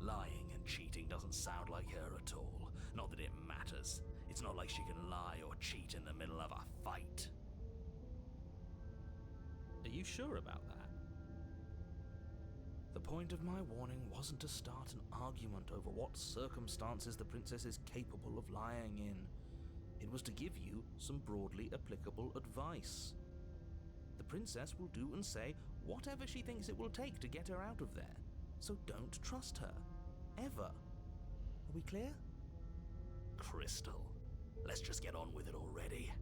Speaker 14: Lying and cheating doesn't sound like her at all. Not that it matters. It's not like she can lie or cheat in the middle of a fight.
Speaker 11: Are you sure about that?
Speaker 13: The point of my warning wasn't to start an argument over what circumstances the princess is capable of lying in. It was to give you some broadly applicable advice. The princess will do and say whatever she thinks it will take to get her out of there. So don't trust her. Ever. Are we clear?
Speaker 14: Crystal, let's just get on with it already.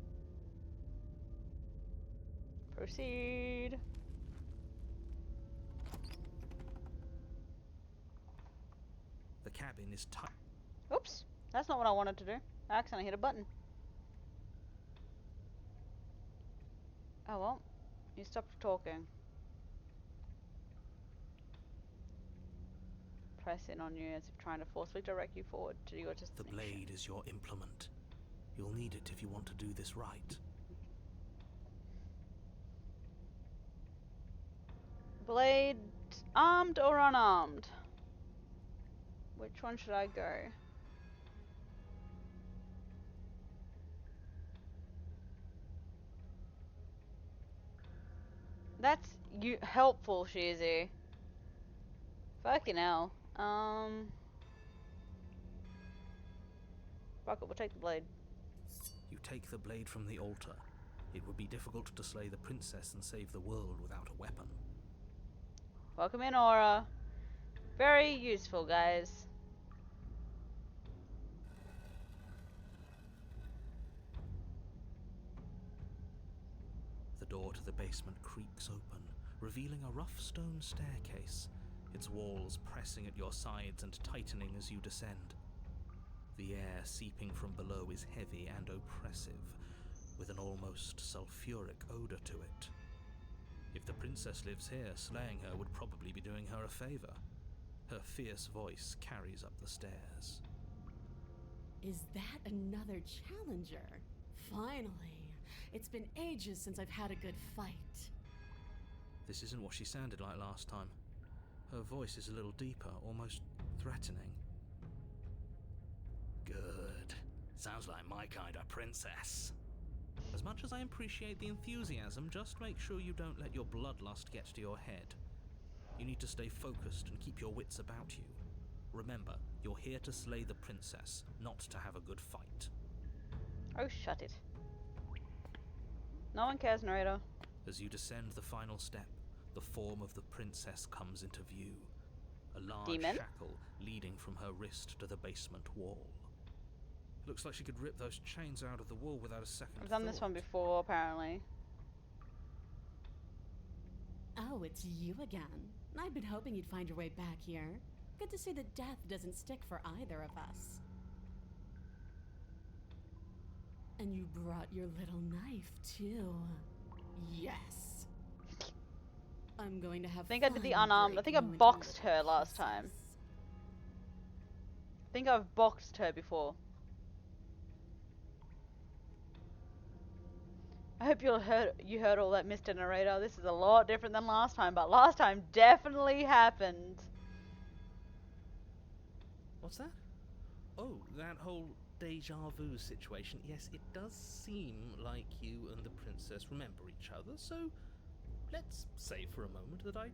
Speaker 5: Proceed.
Speaker 11: The cabin is tight.
Speaker 5: Oops. That's not what I wanted to do. I accidentally hit a button. Oh well, you stopped talking. Press in on you as if trying to forcefully direct you forward to your destination.
Speaker 6: The blade is your implement. You'll need it if you want to do this right.
Speaker 5: Blade, armed or unarmed? Which one should I go? That's helpful, Sheezy. Fucking hell. Fuck it, we'll take the blade.
Speaker 6: You take the blade from the altar. It would be difficult to slay the princess and save the world without a weapon.
Speaker 5: Welcome in, Aura. Very useful, guys.
Speaker 6: The door to the basement creaks open, revealing a rough stone staircase, its walls pressing at your sides and tightening as you descend. The air seeping from below is heavy and oppressive, with an almost sulfuric odor to it. If the princess lives here, slaying her would probably be doing her a favor. Her fierce voice carries up the stairs.
Speaker 7: Is that another challenger? Finally. It's been ages since I've had a good fight.
Speaker 6: This isn't what she sounded like last time. Her voice is a little deeper, almost threatening.
Speaker 14: Good. Sounds like my kind of princess.
Speaker 6: As much as I appreciate the enthusiasm, just make sure you don't let your bloodlust get to your head. You need to stay focused and keep your wits about you. Remember, you're here to slay the princess, not to have a good fight.
Speaker 5: Oh, shut it. No one cares, narrator.
Speaker 6: As you descend the final step, the form of the princess comes into view. A large
Speaker 5: Demon?
Speaker 6: shackle leading from her wrist to the basement wall. Looks like she could rip those chains out of the wall without a second
Speaker 5: I've done this one before, apparently.
Speaker 7: Oh, it's you again. I've been hoping you'd find your way back here. Good to see that death doesn't stick for either of us. And you brought your little knife, too. Yes. I'm going to have
Speaker 5: I think I did the
Speaker 7: fun
Speaker 5: unarmed. I think I
Speaker 7: breaking you into
Speaker 5: boxed
Speaker 7: little
Speaker 5: her last time.
Speaker 7: pieces.
Speaker 5: I think I've boxed her before. I hope you heard all that, Mr. Narrator. This is a lot different than last time, but last time definitely happened.
Speaker 6: What's that? Oh, that whole deja vu situation. Yes, it does seem like you and the princess remember each other, so let's say for a moment that I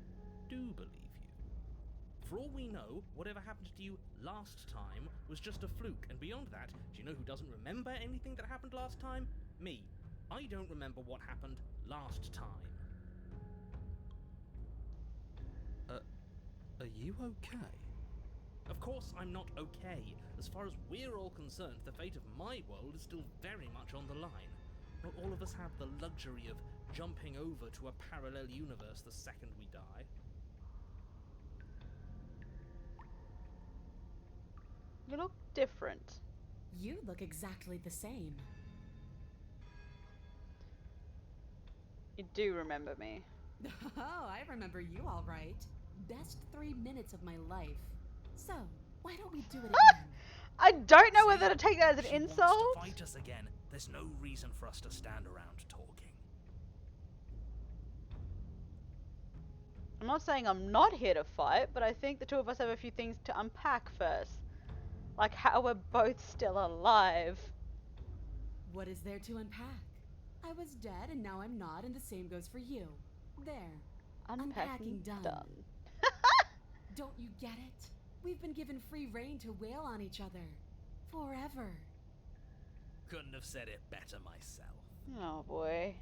Speaker 6: do believe you. For all we know, whatever happened to you last time was just a fluke, and beyond that, do you know who doesn't remember anything that happened last time? Me. I don't remember what happened last time. Are you okay? Of course I'm not okay. As far as we're all concerned, the fate of my world is still very much on the line. Not all of us have the luxury of jumping over to a parallel universe the second we die.
Speaker 5: You look different.
Speaker 7: You look exactly the same.
Speaker 5: You do remember me.
Speaker 7: Oh, I remember you all right. Best 3 minutes of my life. So, why don't we do it again?
Speaker 5: I don't know whether to take that as an
Speaker 6: She wants
Speaker 5: insult.
Speaker 6: to fight us again. There's no reason for us to stand around talking.
Speaker 5: I'm not saying I'm not here to fight, but I think the two of us have a few things to unpack first. Like how we're both still alive.
Speaker 7: What is there to unpack? I was dead and now I'm not, and the same goes for you. There.
Speaker 5: Unpacking done.
Speaker 7: Don't you get it? We've been given free rein to wail on each other. Forever.
Speaker 14: Couldn't have said it better myself.
Speaker 5: Oh boy.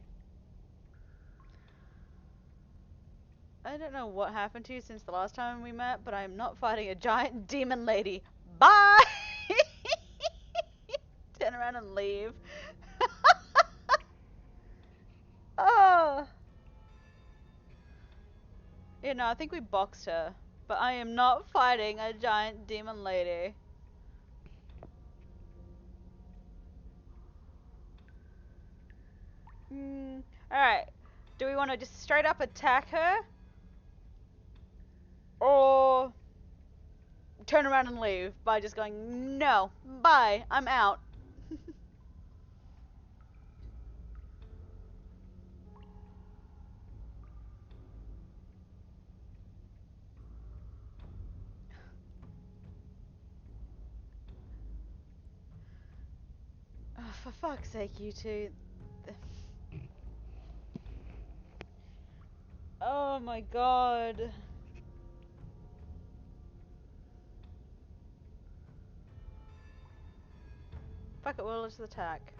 Speaker 5: I don't know what happened to you since the last time we met, but I am not fighting a giant demon lady. Bye! Turn around and leave. Oh. You know, I think we boxed her, but I am not fighting a giant demon lady. Alright. Do we want to just straight up attack her? Or turn around and leave by just going, no, bye, I'm out. Oh, for fuck's sake, you two. Oh my god. Fuck it, we'll just attack.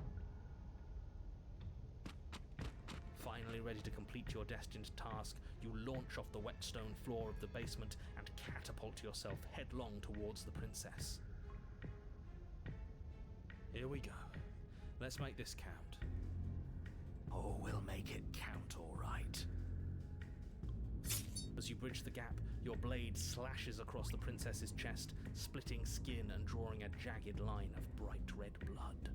Speaker 13: Finally ready to complete your destined task, you launch off the wet stone floor of the basement and catapult yourself headlong towards the princess. Here we go. Let's make this count.
Speaker 14: Oh, we'll make it count, all right.
Speaker 13: As you bridge the gap, your blade slashes across the princess's chest, splitting skin and drawing a jagged line of bright red blood.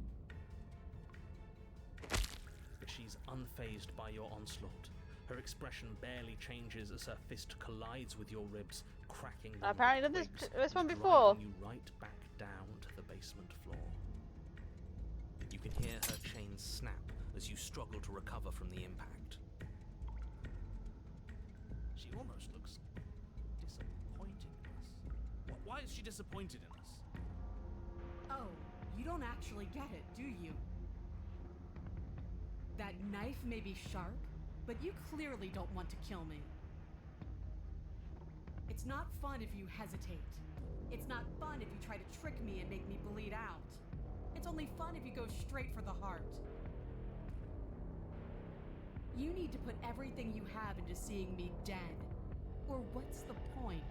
Speaker 13: But she's unfazed by your onslaught. Her expression barely changes as her fist collides with your ribs, cracking them.
Speaker 5: I apparently done
Speaker 13: twigs
Speaker 5: this one
Speaker 13: and
Speaker 5: before.
Speaker 13: driving you right back down to the basement floor. You can hear her chains snap as you struggle to recover from the impact. She almost looks disappointed in us. Why is she disappointed in us?
Speaker 7: Oh, you don't actually get it, do you? That knife may be sharp, but you clearly don't want to kill me. It's not fun if you hesitate. It's not fun if you try to trick me and make me bleed out. It's only fun if you go straight for the heart. You need to put everything you have into seeing me dead. Or what's the point?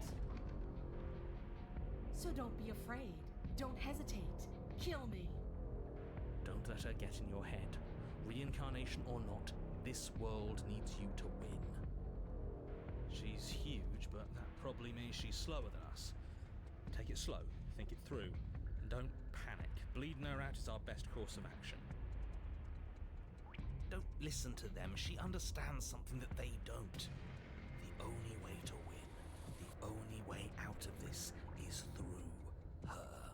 Speaker 7: So don't be afraid. Don't hesitate. Kill me.
Speaker 13: Don't let her get in your head. Reincarnation or not, this world needs you to win. She's huge, but that probably means she's slower than us. Take it slow, think it through, and don't panic. Bleeding her out is our best course of action.
Speaker 14: Don't listen to them. She understands something that they don't. The only way to win, the only way out of this is through her.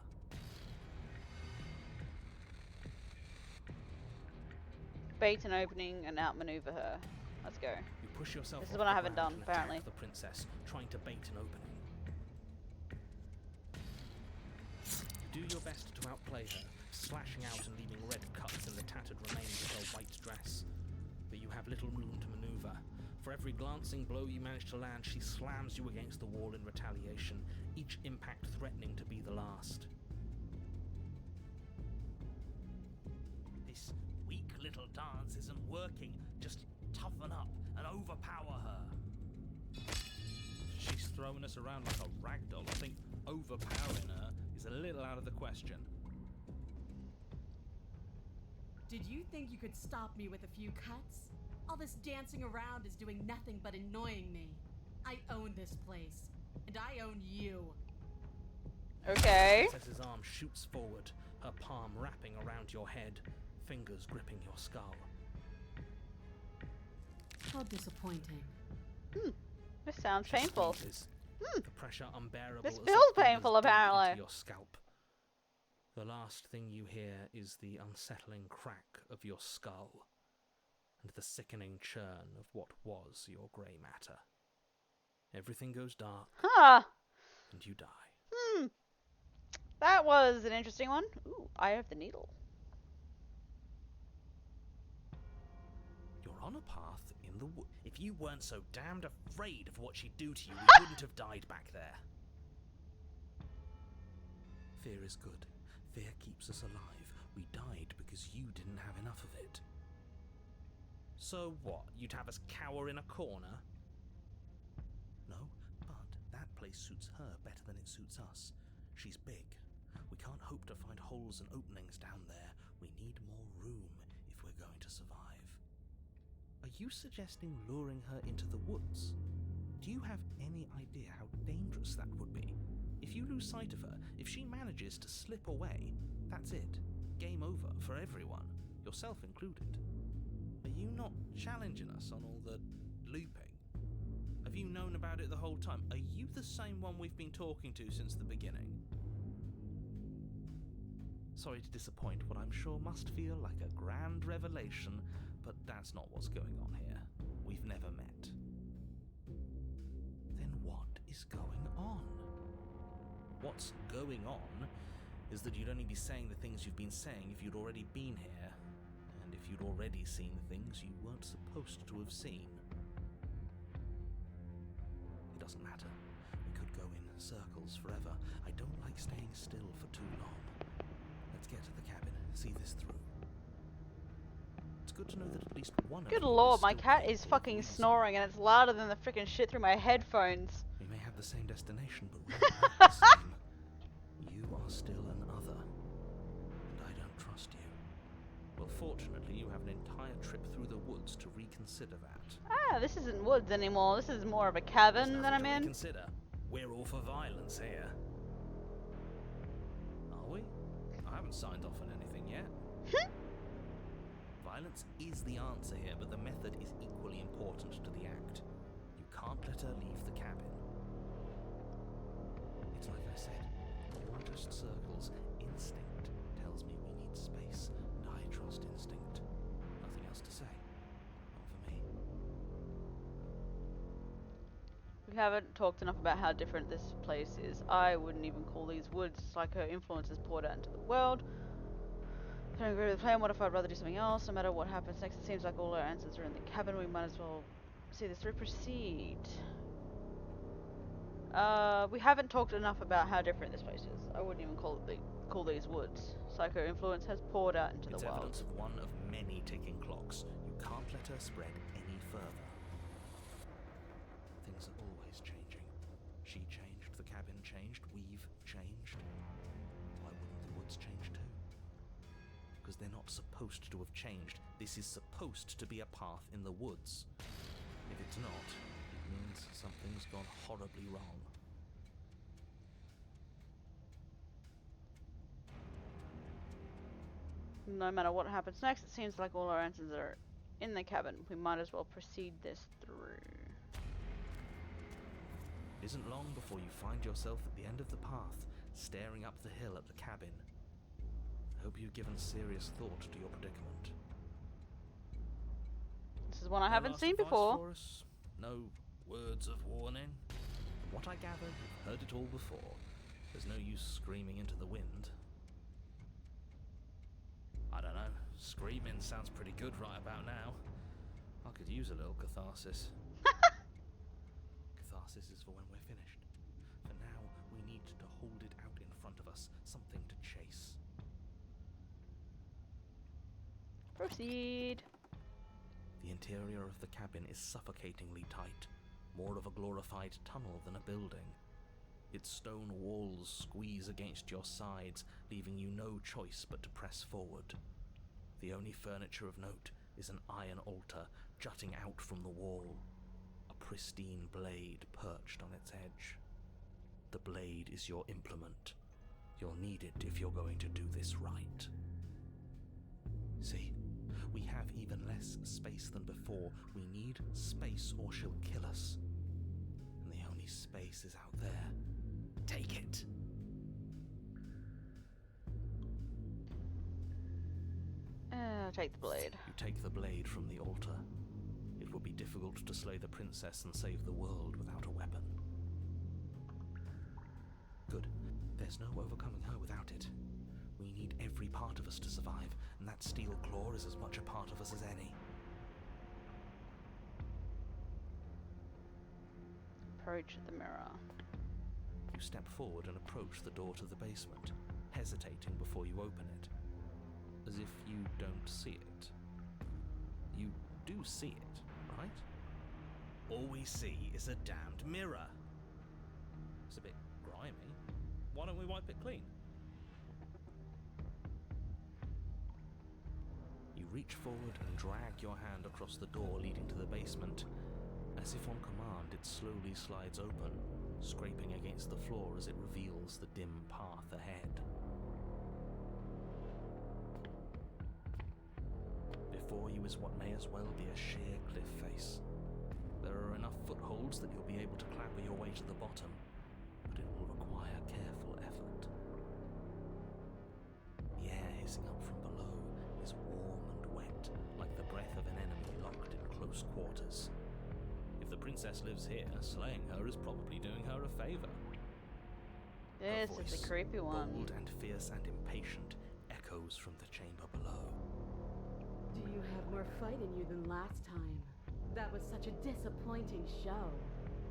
Speaker 5: Bait an opening and outmaneuver her. Let's go.
Speaker 13: You push yourself
Speaker 5: This is
Speaker 13: off
Speaker 5: what
Speaker 13: the
Speaker 5: I haven't
Speaker 13: ground
Speaker 5: done,
Speaker 13: and attack
Speaker 5: apparently.
Speaker 13: the princess, trying to bait an opening. You do your best to outplay her, slashing out and leaving red cuts in the tattered remains of her white dress. But you have little room to maneuver. For every glancing blow you manage to land, she slams you against the wall in retaliation, each impact threatening to be the last.
Speaker 14: This weak little dance isn't working. Just toughen up and overpower her.
Speaker 13: She's throwing us around like a ragdoll. I think overpowering her is a little out of the question.
Speaker 7: Did you think you could stop me with a few cuts? All this dancing around is doing nothing but annoying me. I own this place, and I own you.
Speaker 5: Okay.
Speaker 13: The princess's arm shoots forward, her palm wrapping around your head, fingers gripping your skull.
Speaker 7: How disappointing.
Speaker 5: This sounds painful.
Speaker 13: The pressure unbearable.
Speaker 5: This
Speaker 13: as
Speaker 5: feels
Speaker 13: her fingers
Speaker 5: painful,
Speaker 13: dig
Speaker 5: apparently.
Speaker 13: into your scalp. The last thing you hear is the unsettling crack of your skull, and the sickening churn of what was your grey matter. Everything goes dark,
Speaker 5: Huh.
Speaker 13: and you die.
Speaker 5: That was an interesting one. Ooh, Eye of the Needle.
Speaker 14: You're on a path in the wood. If you weren't so damned afraid of what she'd do to you, we wouldn't have died back there.
Speaker 13: Fear is good. Fear keeps us alive. We died because you didn't have enough of it.
Speaker 14: So what? You'd have us cower in a corner?
Speaker 13: No, but that place suits her better than it suits us. She's big. We can't hope to find holes and openings down there. We need more room if we're going to survive. Are you suggesting luring her into the woods? Do you have any idea how dangerous that would be? If you lose sight of her, if she manages to slip away, that's it. Game over for everyone, yourself included. Are you not challenging us on all the looping? Have you known about it the whole time? Are you the same one we've been talking to since the beginning? Sorry to disappoint what I'm sure must feel like a grand revelation, but that's not what's going on here. We've never met. Then what is going on? What's going on is that you'd only be saying the things you've been saying if you'd already been here, and if you'd already seen things you weren't supposed to have seen. It doesn't matter. We could go in circles forever. I don't like staying still for too long. Let's get to the cabin, see this through. It's good to know that at least one of
Speaker 5: Good
Speaker 13: you
Speaker 5: lord,
Speaker 13: is
Speaker 5: my
Speaker 13: still
Speaker 5: cat
Speaker 13: capable
Speaker 5: is
Speaker 13: of
Speaker 5: fucking
Speaker 13: reason.
Speaker 5: snoring and it's louder than the freaking shit through my headphones.
Speaker 13: We may have the same destination, but we're not the same. You are still an other, and I don't trust you. Well, fortunately, you have an entire trip through the woods to reconsider that.
Speaker 5: Ah, this isn't woods anymore. This is more of a cabin that I'm in.
Speaker 13: Reconsider. We're all for violence here. Are we? I haven't signed off on anything yet. Violence is the answer here, but the method is equally important to the act. You can't let her leave the cabin. It's like I said, all just circles. Instinct tells me we need space, and I trust instinct. Nothing else to say. Not for me.
Speaker 5: We haven't talked enough about how different this place is. I wouldn't even call these woods. Psycho influences poured out into the world. I don't agree with the plan. What if I'd rather do something else? No matter what happens next, it seems like all our answers are in the cabin. We might as well see this through. Proceed. We haven't talked enough about how different this place is. I wouldn't even call these woods. Psycho influence has poured out into
Speaker 13: It's
Speaker 5: the world.
Speaker 13: evidence of one of many ticking clocks. You can't let her spread any further. Things are always changing. She changed, the cabin changed, we've changed. Why wouldn't the woods change too? Because they're not supposed to have changed. This is supposed to be a path in the woods. If it's not, it means something's gone horribly wrong.
Speaker 5: No matter what happens next, it seems like all our answers are in the cabin. We might as well proceed this through.
Speaker 13: It isn't long before you find yourself at the end of the path, staring up the hill at the cabin. I hope you've given serious thought to your predicament.
Speaker 5: This is one I
Speaker 13: No
Speaker 5: haven't
Speaker 13: last
Speaker 5: seen
Speaker 13: advice
Speaker 5: before.
Speaker 13: for us? No words of warning? From what I gather, you've heard it all before. There's no use screaming into the wind. I don't know. Screaming sounds pretty good right about now. I could use a little catharsis. Catharsis is for when we're finished. For now, we need to hold it out in front of us. Something to chase.
Speaker 5: Proceed.
Speaker 13: The interior of the cabin is suffocatingly tight, more of a glorified tunnel than a building. Its stone walls squeeze against your sides, leaving you no choice but to press forward. The only furniture of note is an iron altar jutting out from the wall, a pristine blade perched on its edge. The blade is your implement. You'll need it if you're going to do this right. See? We have even less space than before. We need space or she'll kill us. And the only space is out there. Take it.
Speaker 5: Take the blade.
Speaker 13: You take the blade from the altar. It would be difficult to slay the princess and save the world without a weapon. Good. There's no overcoming her without it. We need every part of us to survive, and that steel claw is as much a part of us as any.
Speaker 5: Approach the mirror.
Speaker 13: You step forward and approach the door to the basement, hesitating before you open it, as if you don't see it. You do see it, right? All we see is a damned mirror. It's a bit grimy. Why don't we wipe it clean? You reach forward and drag your hand across the door leading to the basement. As if on command, it slowly slides open, scraping against the floor as it reveals the dim path ahead. before you is what may as well be a sheer cliff face. There are enough footholds that you'll be able to clapper your way to the bottom, but it will require careful effort. The air hissing up from below is warm and wet, like the breath of an enemy locked in close quarters. If the princess lives here, slaying her is probably doing her a favor.
Speaker 5: This is a creepy one.
Speaker 13: Bold and fierce and impatient, echoes from the chamber below.
Speaker 7: Do you have more fight in you than last time? That was such a disappointing show.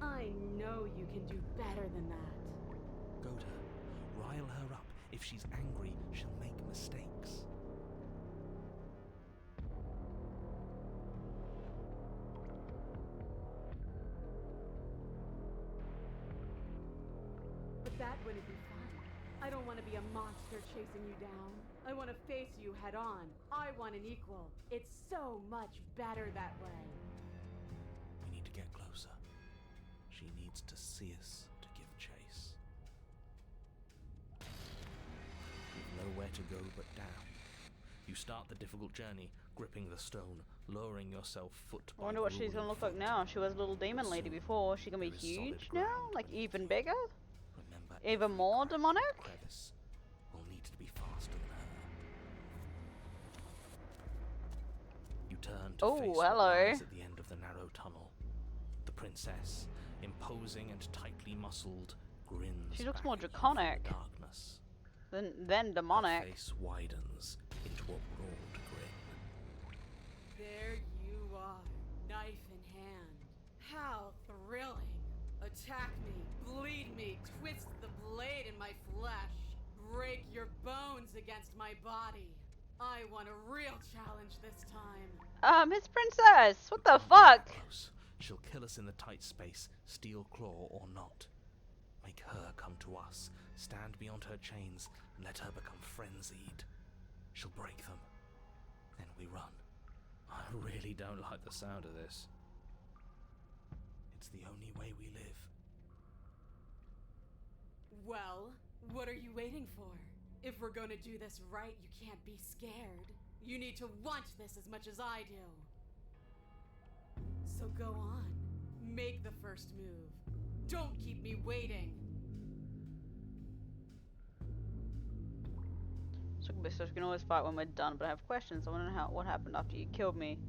Speaker 7: I know you can do better than that.
Speaker 13: Go to her. Rile her up. If she's angry, she'll make mistakes.
Speaker 7: But that wouldn't be fun. I don't want to be a monster chasing you down. I want to face you head on. I want an equal. It's so much better that way.
Speaker 13: We need to get closer. She needs to see us to give chase. You've nowhere to go but down. You start the difficult journey, gripping the stone, lowering yourself foot by
Speaker 5: I wonder what she's gonna look like now. She was a little demon lady before. She gonna be huge now? Like even bigger? Even more demonic?
Speaker 13: Crevice will need to be faster than her. You turn to face what lies at the end of the narrow tunnel. The princess, imposing and tightly muscled, grins.
Speaker 5: She looks more draconic
Speaker 13: darkness.
Speaker 5: than demonic.
Speaker 13: Her face widens into a broad grin.
Speaker 7: There you are, knife in hand. How thrilling. Attack me, bleed me, twist the blade in my flesh, break your bones against my body. I want a real challenge this time.
Speaker 5: It's Princess! What the fuck?
Speaker 13: Close. She'll kill us in the tight space, steel claw or not. Make her come to us, stand beyond her chains, and let her become frenzied. She'll break them. Then we run. I really don't like the sound of this. It's the only way we live.
Speaker 7: Well, what are you waiting for? If we're gonna do this right, you can't be scared. You need to want this as much as I do. So go on. Make the first move. Don't keep me waiting.
Speaker 5: So we can always fight when we're done, but I have questions. I want to know what happened after you killed me.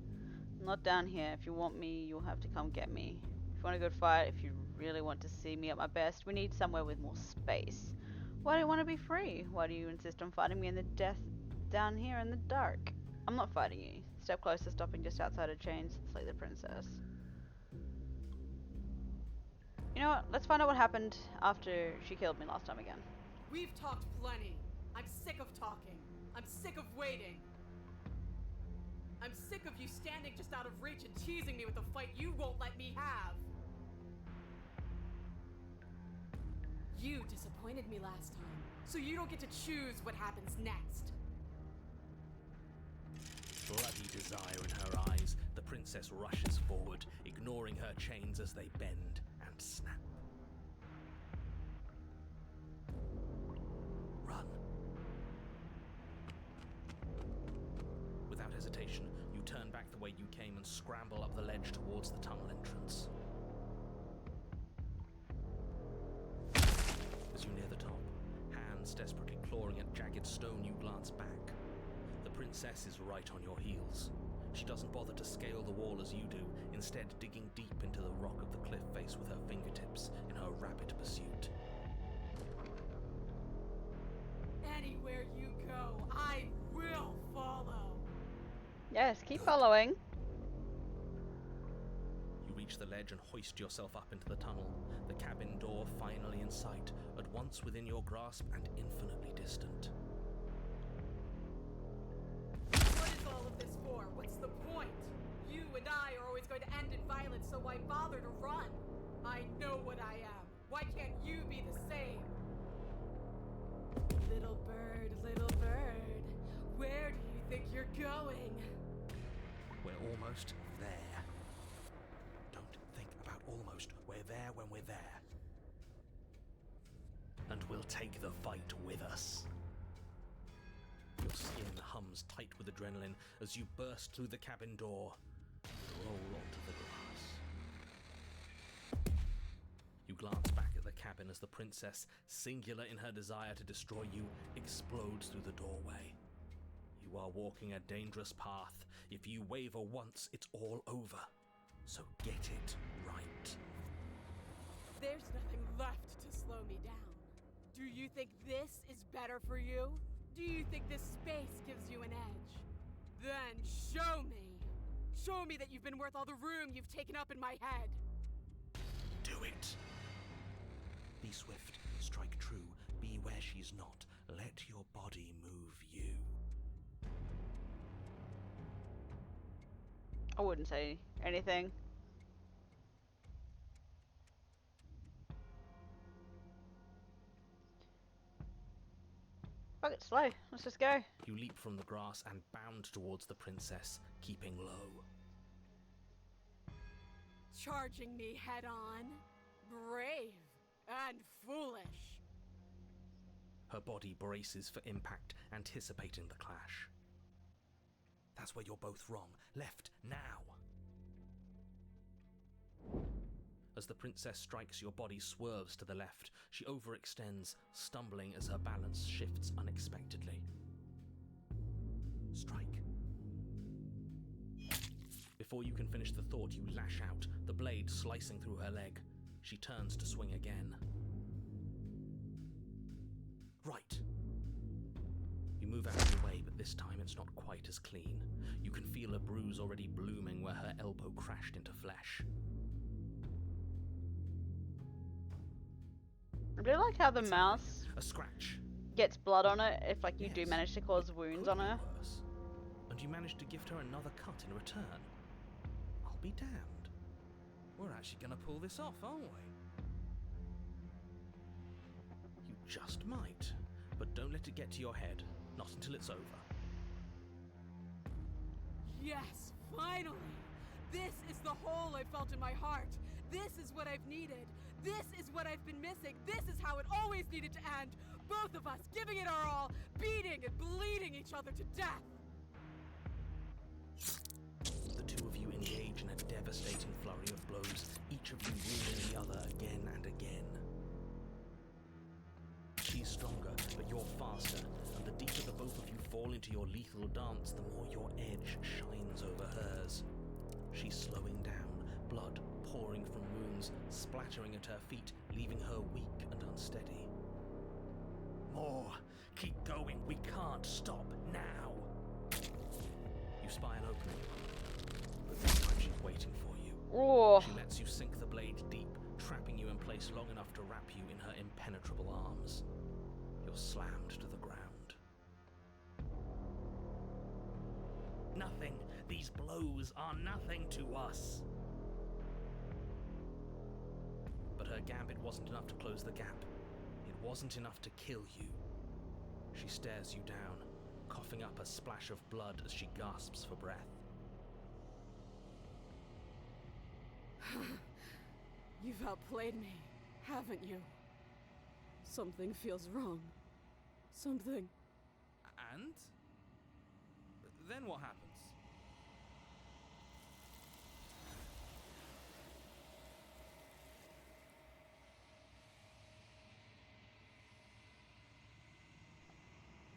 Speaker 5: I'm not down here. If you want me, you'll have to come get me. If you want a good fight, if you really want to see me at my best, we need somewhere with more space. Why do you want to be free? Why do you insist on fighting me in the death down here in the dark? I'm not fighting you. Step closer, stopping just outside of chains. Slay the princess. You know what? Let's find out what happened after she killed me last time again.
Speaker 7: We've talked plenty. I'm sick of talking. I'm sick of waiting. I'm sick of you standing just out of reach and teasing me with a fight you won't let me have. You disappointed me last time, so you don't get to choose what happens next.
Speaker 13: Bloody desire in her eyes, the princess rushes forward, ignoring her chains as they bend and snap. Run. Without hesitation, you turn back the way you came and scramble up the ledge towards the tunnel entrance. As you near the top, hands desperately clawing at jagged stone, you glance back. The princess is right on your heels. She doesn't bother to scale the wall as you do, instead digging deep into the rock of the cliff face with her fingertips in her rapid pursuit.
Speaker 7: Anywhere you go, I will follow.
Speaker 5: Yes, keep following.
Speaker 13: You reach the ledge and hoist yourself up into the tunnel, the cabin door finally in sight, at once within your grasp and infinitely distant.
Speaker 7: What is all of this for? What's the point? You and I are always going to end in violence, so why bother to run? I know what I am. Why can't you be the same? Little bird, where do you think you're going?
Speaker 13: We're almost there. Don't think about almost. We're there when we're there. And we'll take the fight with us. You're Your skin hums tight with adrenaline as you burst through the cabin door and roll onto the grass. You glance back at the cabin as the princess, singular in her desire to destroy you, explodes through the doorway. You are walking a dangerous path. If you waver once, it's all over. So get it right.
Speaker 7: There's nothing left to slow me down. Do you think this is better for you? Do you think this space gives you an edge? Then show me! Show me that you've been worth all the room you've taken up in my head!
Speaker 13: Do it! Be swift, strike true, be where she's not. Let your body move you.
Speaker 5: I wouldn't say anything. Fuck it, slow. Let's just go.
Speaker 13: You leap from the grass and bound towards the princess, keeping low.
Speaker 7: Charging me head on? Brave and foolish.
Speaker 13: Her body braces for impact, anticipating the clash. That's where you're both wrong. Left, now! As the princess strikes, your body swerves to the left. She overextends, stumbling as her balance shifts unexpectedly. Strike. Before you can finish the thought, you lash out, the blade slicing through her leg. She turns to swing again. Right. You move out of the way, but this time it's not quite as clean. You can feel a bruise already blooming where her elbow crashed into flesh.
Speaker 5: I really like how the mouse
Speaker 13: A scratch.
Speaker 5: gets blood on it if like you do
Speaker 13: Yes.
Speaker 5: manage to cause wounds on her.
Speaker 13: Worse. And you managed to gift her another cut in return. I'll be damned. We're actually going to pull this off, aren't we? You just might. But don't let it get to your head. Not until it's over.
Speaker 7: Yes, finally! This is the hole I felt in my heart. This is what I've needed. This is what I've been missing. This is how it always needed to end. Both of us giving it our all, beating and bleeding each other to death.
Speaker 13: The two of you engage in a devastating flurry of blows, each of you wounding the other again and again. She's stronger, but you're faster, and the deeper the both of you fall into your lethal dance, the more your edge shines over hers. She's slowing down, blood pouring from wounds, splattering at her feet, leaving her weak and unsteady. More! Keep going! We can't stop now! You spy an opening, but this time she's waiting for you.
Speaker 5: Oh.
Speaker 13: She lets you sink the blade deep, trapping you in place long enough to wrap you in her impenetrable arms. You're slammed to the ground. Nothing! These blows are nothing to us! But her gambit wasn't enough to close the gap. It wasn't enough to kill you. She stares you down, coughing up a splash of blood as she gasps for breath.
Speaker 7: You've outplayed me, haven't you? Something feels wrong. Something.
Speaker 13: And? Then what happens?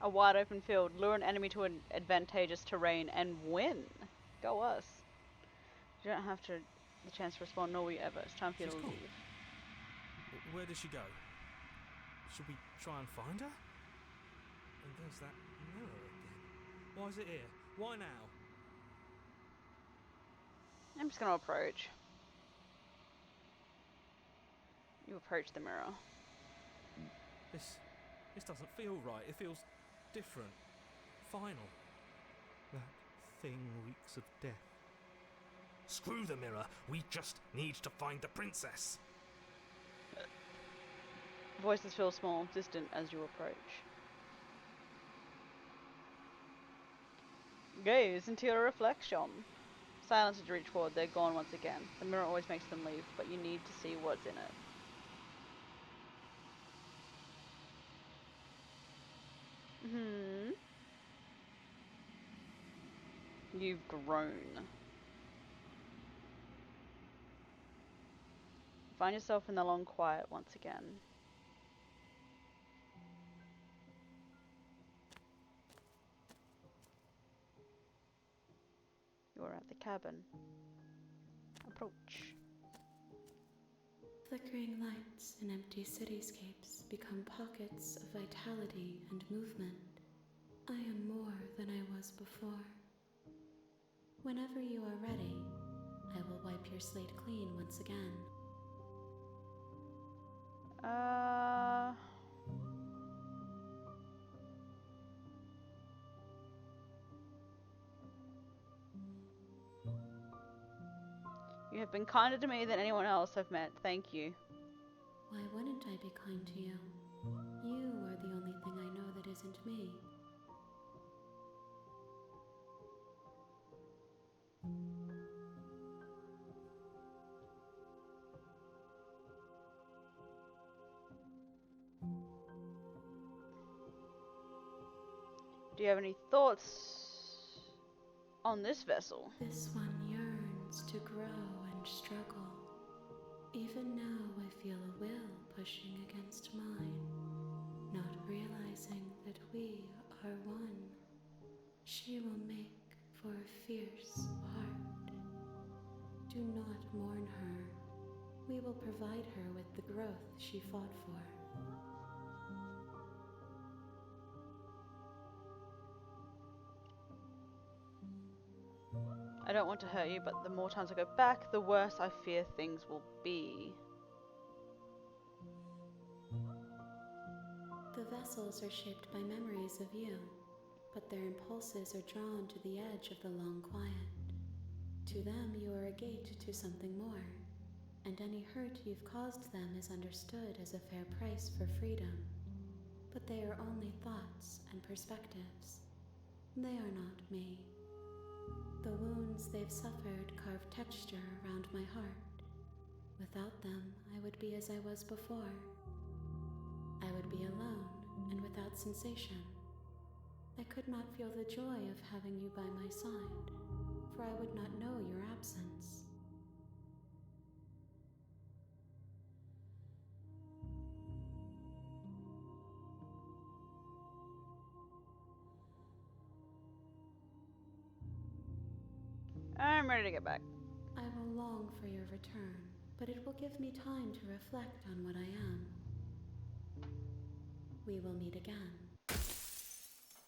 Speaker 5: A wide open field. Lure an enemy to an advantageous terrain and win. Go us. You don't have the chance to respond, nor will you ever. It's time for you to
Speaker 13: She's cool.
Speaker 5: leave.
Speaker 13: Where does she go? Should we try and find her? And there's that mirror again. Why is it here? Why now?
Speaker 5: I'm just gonna approach. You approach the mirror.
Speaker 13: This doesn't feel right. It feels different. Final. That thing reeks of death. Screw the mirror. We just need to find the princess.
Speaker 5: Voices feel small, distant as you approach. Gaze into your reflection. Silence as you reach forward, they're gone once again. The mirror always makes them leave, but you need to see what's in it. You've grown. Find yourself in the long quiet once again. You're at the cabin. Approach.
Speaker 12: Flickering lights in empty cityscapes become pockets of vitality and movement. I am more than I was before. Whenever you are ready, I will wipe your slate clean once again.
Speaker 5: You have been kinder to me than anyone else I've met. Thank you.
Speaker 12: Why wouldn't I be kind to you? You are the only thing I know that isn't me.
Speaker 5: Do you have any thoughts on this vessel?
Speaker 12: This one yearns to grow and struggle. Even now I feel a will pushing against mine, not realizing that we are one. She will make for a fierce heart. Do not mourn her. We will provide her with the growth she fought for.
Speaker 5: I don't want to hurt you, but the more times I go back, the worse I fear things will be.
Speaker 12: The vessels are shaped by memories of you, but their impulses are drawn to the edge of the long quiet. To them, you are a gate to something more, and any hurt you've caused them is understood as a fair price for freedom. But they are only thoughts and perspectives. They are not me. The wounds they've suffered carve texture around my heart. Without them, I would be as I was before. I would be alone and without sensation. I could not feel the joy of having you by my side, for I would not know your absence.
Speaker 5: I'm ready to get back.
Speaker 12: I will long for your return, but it will give me time to reflect on what I am. We will meet again.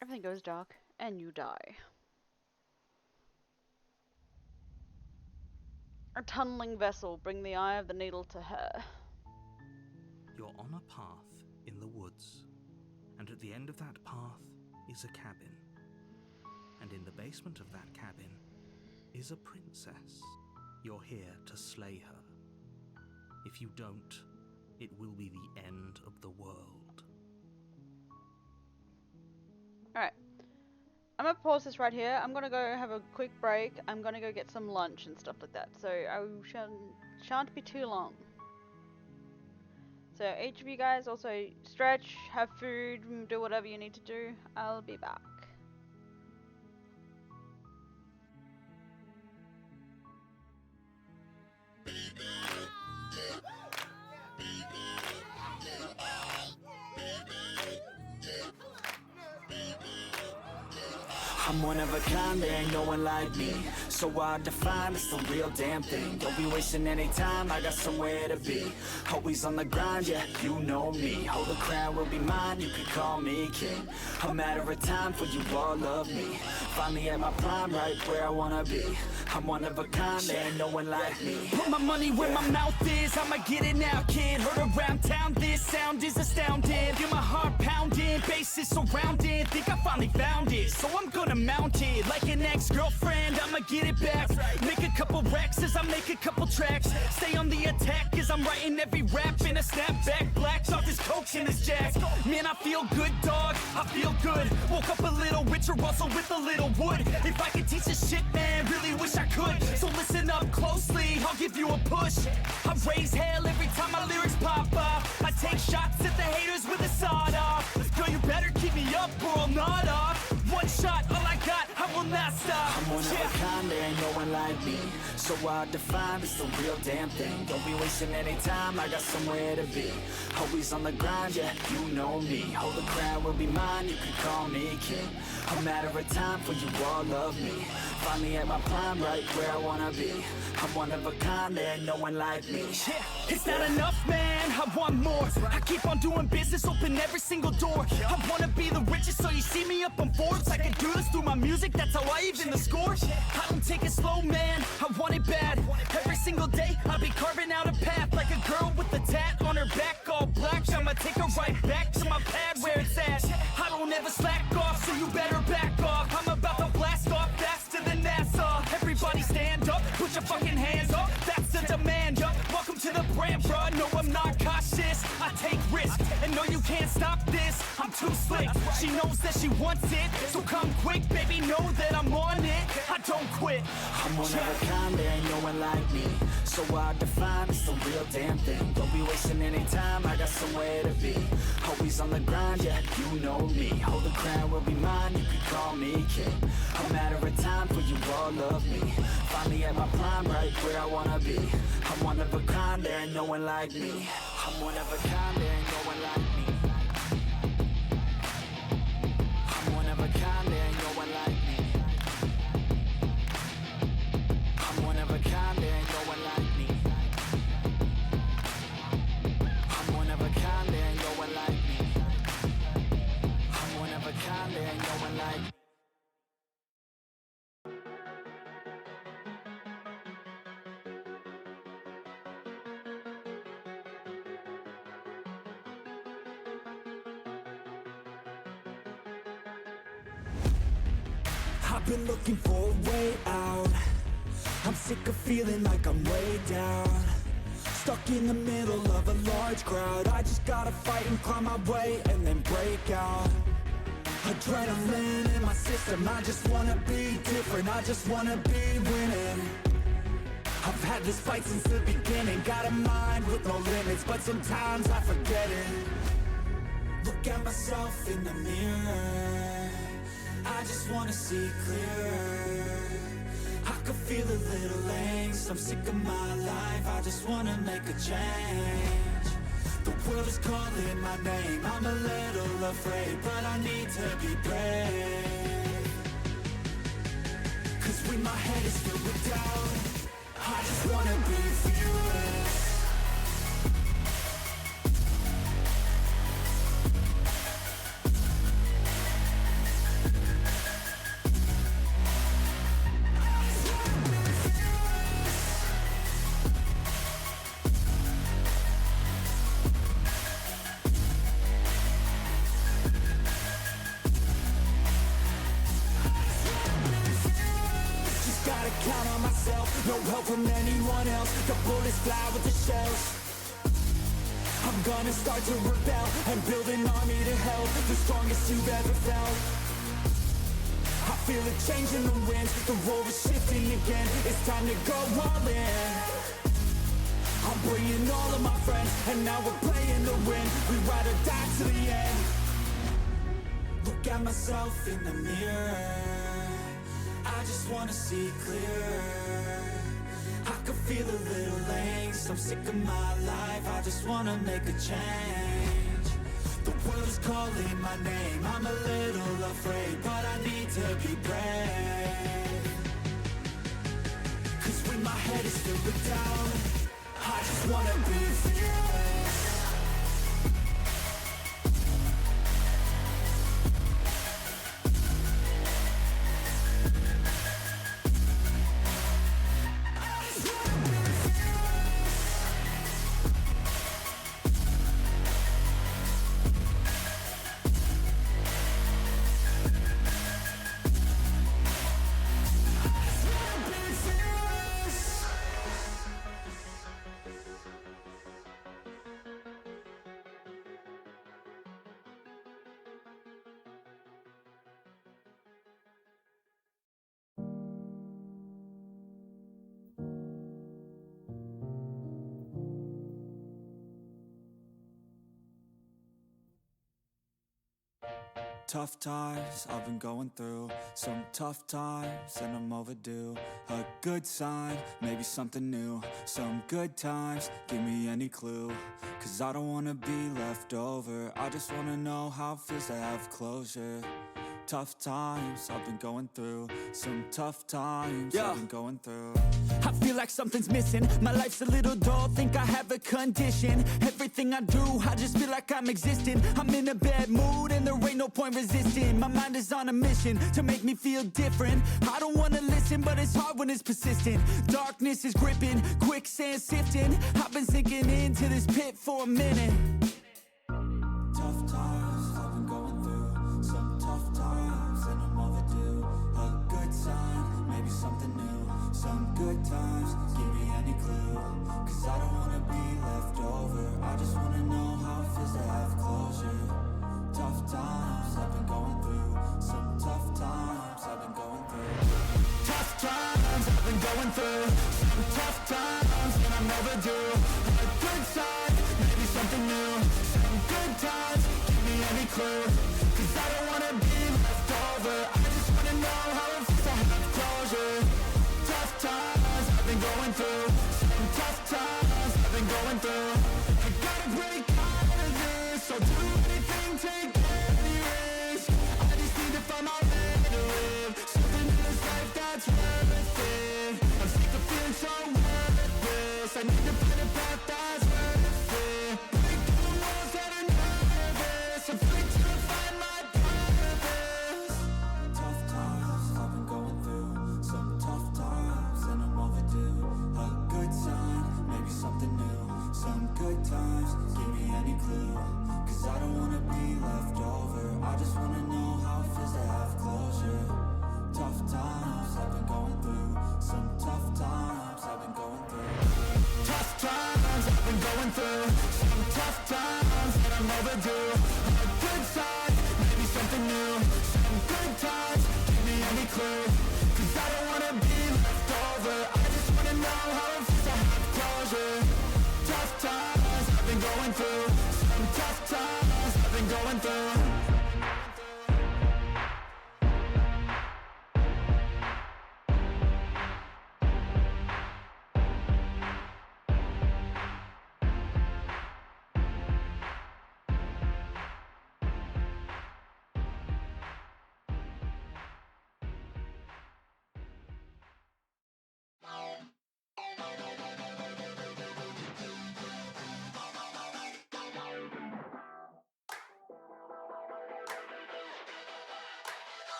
Speaker 5: Everything goes dark, and you die. A tunneling vessel, bring the eye of the needle to her.
Speaker 6: You're on a path in the woods, and at the end of that path is a cabin. And in the basement of that cabin is a princess. You're here to slay her. If you don't, it will be the end of the world.
Speaker 5: Alright. I'm gonna pause this right here. I'm gonna go have a quick break. I'm gonna go get some lunch and stuff like that. So I shan't be too long. So each of you guys also stretch, have food, do whatever you need to do. I'll be back.
Speaker 3: I'm one of a kind, there ain't no one like me. So hard to find, it's the real damn thing. Don't be wasting any time, I got somewhere to be. Always on the grind, yeah, you know me. Hold the crown will be mine, you can call me king. A matter of time for you all love me. Finally at my prime, right where I wanna be. I'm one of a kind, there ain't no one like me.
Speaker 2: Put my money where my mouth is, I'ma get it now, kid. Heard around town, this sound is astounding. Feel my heart pounding, bass is surrounded. Think I finally found it, so I'm gonna mount it. Like an ex-girlfriend, I'ma get it back. Make a couple racks as I make a couple tracks. Stay on the attack as I'm writing every rap in a snapback. Black talk, this coach and this jack. Man, I feel good, dog, I feel good. Woke up a little richer, also with a little wood. If I could teach this shit, man, really wish I could. So listen up closely, I'll give you a push. I raise hell every time my lyrics pop off. I take shots at the haters with a sawed off. Girl, you better keep me up or I'll nod off. One shot, all I got, I will not stop.
Speaker 3: I'm one of a kind, there ain't no one like me. So hard to find, it's the real damn thing. Don't be wasting any time, I got somewhere to be. Always on the grind, yeah, you know me. Hold the crown will be mine, you can call me king. A matter of time for you all love me. Finally at my prime, right where I wanna be. I'm one of a kind, there ain't no one like me.
Speaker 2: Yeah, it's not enough, man, I want more. I keep on doing business, open every single door. I wanna be the richest, so you see me up on Forbes. I can do this through my music, that's how I even the score. I don't take it slow, man, I want it bad. Every single day, I'll be carving out a path. Like a girl with a tat on her back, all black. I'ma take her right back to my pad where it's at. I don't ever slack off, so you better back off. I'm about to blast off faster than NASA. Everybody stand up, put your fucking hands up. That's the demand, yup. Welcome to the brand, bruh. No, I'm not cautious. I take risks, and no, you can't stop this. I'm too slick. She knows that she wants it, so come quick, baby. Know that I'm on it. I don't quit.
Speaker 3: I'm one of a kind, there ain't no one like me. So hard to find, it's the real damn thing. Don't be wasting any time, I got somewhere to be. Always on the grind, yeah, you know me. Hold the crown will be mine, you can call me king. A matter of time for you all love me. Finally at my prime, right where I wanna be. I'm one of a kind, there ain't no one like me. I'm one of a kind, there ain't no one like me. I'm one of a kind, there ain't no one like me. I'm one of a kind, there ain't no one like me. I'm one of a kind, there ain't no one like me. I'm one of a kind, there ain't no one like me.
Speaker 1: I've been looking for a way out. I'm sick of feeling like I'm way down. Stuck in the middle of a large crowd. I just gotta fight and climb my way and then break out. Adrenaline in my system, I just wanna be different, I just wanna be winning. I've had this fight since the beginning, got a mind with no limits, but sometimes I forget it. Look at myself in the mirror, I just wanna see clearer. I could feel a little angst, I'm sick of my life, I just wanna make a change. The world is calling my name, I'm a little afraid, but I need to be brave. Cause when my head is filled with doubt, I just wanna be fearless. Count on myself, no help from anyone else. The bullets fly with the shells. I'm gonna start to rebel and build an army to help, the strongest you've ever felt. I feel a change in the winds, the world is shifting again. It's time to go all in. I'm bringing all of my friends, and now we're playing to win. We ride or die to the end. Look at myself in the mirror, I just wanna see clearer. I could feel a little angst, I'm sick of my life, I just wanna make a change. The world is calling my name, I'm a little afraid, but I need to be brave. Cause when my head is filled with doubt, I just wanna be fearless.
Speaker 3: tough times I've been going through, some tough times and I'm overdue. A good sign, maybe something new, some good times, give me any clue. Cause I don't wanna be left over, I just wanna know how it feels to have closure. Tough times I've been going through, some tough times I've been going through.
Speaker 2: I feel like something's missing. My life's a little dull, think I have a condition. Everything I do, I just feel like I'm existing. I'm in a bad mood and there ain't no point resisting. My mind is on a mission to make me feel different. I don't wanna listen, but it's hard when it's persistent. Darkness is gripping, quicksand sifting. I've been sinking into this pit for a minute.
Speaker 3: Tough times I've been going through, some tough times and I'm overdue. A good sign, maybe something new, some good times, give me any clue. Cause I don't wanna be left over, I just wanna know how it feels to have closure. Tough times I've been going through, some tough times I've been going through.
Speaker 2: Tough times I've been going through, some tough times and I'm overdue. A good sign, maybe something new, some good times, give me any clue. Cause I don't wanna be left over, I just wanna know how it feels to have closure. Tough times I've been going through, some tough times I've been going through. I gotta break out of this, I'll do anything, take any risk. I just need to find my way to live, something in this life that's worth it. I'm sick of feeling so worthless, I need to find a path that's worth it. Break through the walls that are nervous, I'm free to find my purpose.
Speaker 3: Tough times I've been going through, some tough times and I'm overdue. A good sign, maybe something new, some good times, give me any clue. Cause I don't wanna be left over, I just wanna know how it feels to have closure. Tough times I've been going through, some tough times I've been going through.
Speaker 2: Tough times I've been going through, some tough times and I'm overdue. A good sign, maybe something new, some good times, give me any clue. Cause I don't wanna be left over, I just wanna know how it feels to have closure. Tough times I've been going through, some tough times I've been going through.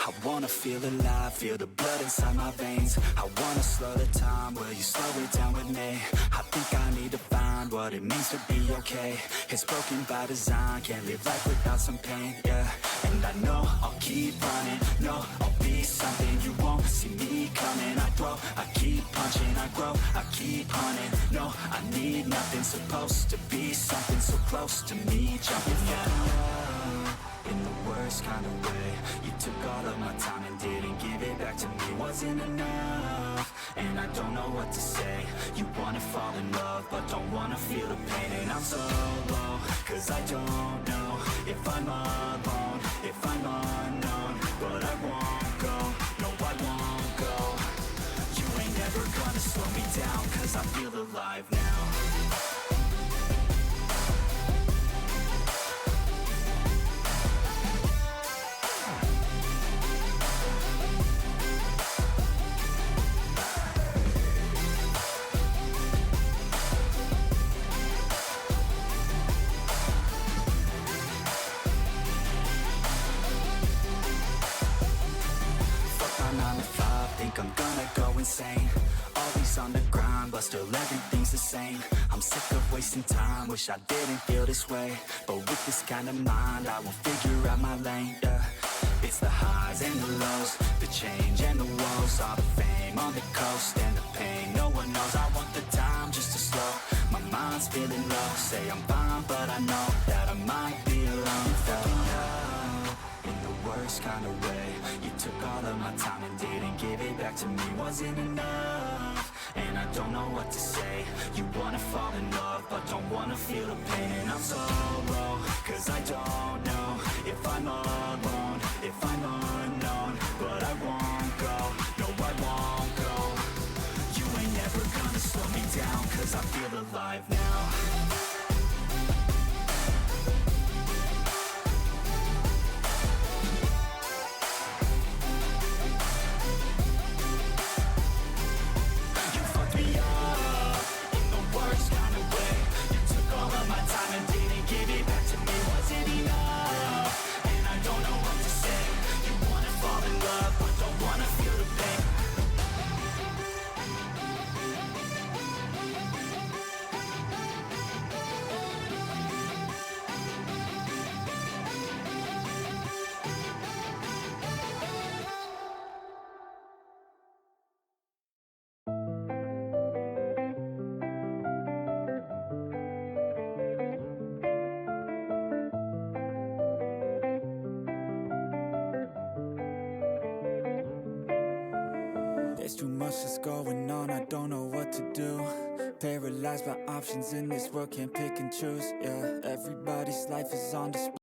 Speaker 3: I wanna feel alive, feel the blood inside my veins. I wanna slow the time, will you slow it down with me? I think I need to find what it means to be okay. It's broken by design, can't live life without some pain, yeah. And I know I'll keep running, no, I'll be something you won't see me coming. I grow, I keep punching, I grow, I keep hunting. No, I need nothing, supposed to be something so close to me. Jumping out in the worst kind of way. You took all of my time and didn't give it back to me. Wasn't enough, and I don't know what to say. You wanna fall in love, but don't wanna feel the pain. And I'm so low, cause I don't know if I'm alone, if I'm unknown. But I won't go, no I won't go. You ain't never gonna slow me down, cause I feel alive now. I'm gonna go insane. Always on the grind, but still everything's the same. I'm sick of wasting time, wish I didn't feel this way. But with this kind of mind, I will figure out my lane, yeah. It's the highs and the lows, the change and the woes. All the fame on the coast and the pain no one knows. I want the time just to slow, my mind's feeling low. Say I'm fine, but I know that I might be alone. In the worst kind of way. You took all of my time and didn't give it back to me. Wasn't enough, and I don't know what to say. You wanna fall in love, but don't wanna feel the pain. And I'm so low, cause I don't know if I I'm alone, if I'm unknown, but I won't go, no I won't go. You ain't never gonna slow me down, cause I feel alive now.
Speaker 15: There's too much that's going on, I don't know what to do. Paralyzed by options in this world, can't pick and choose. Yeah, everybody's life is on display.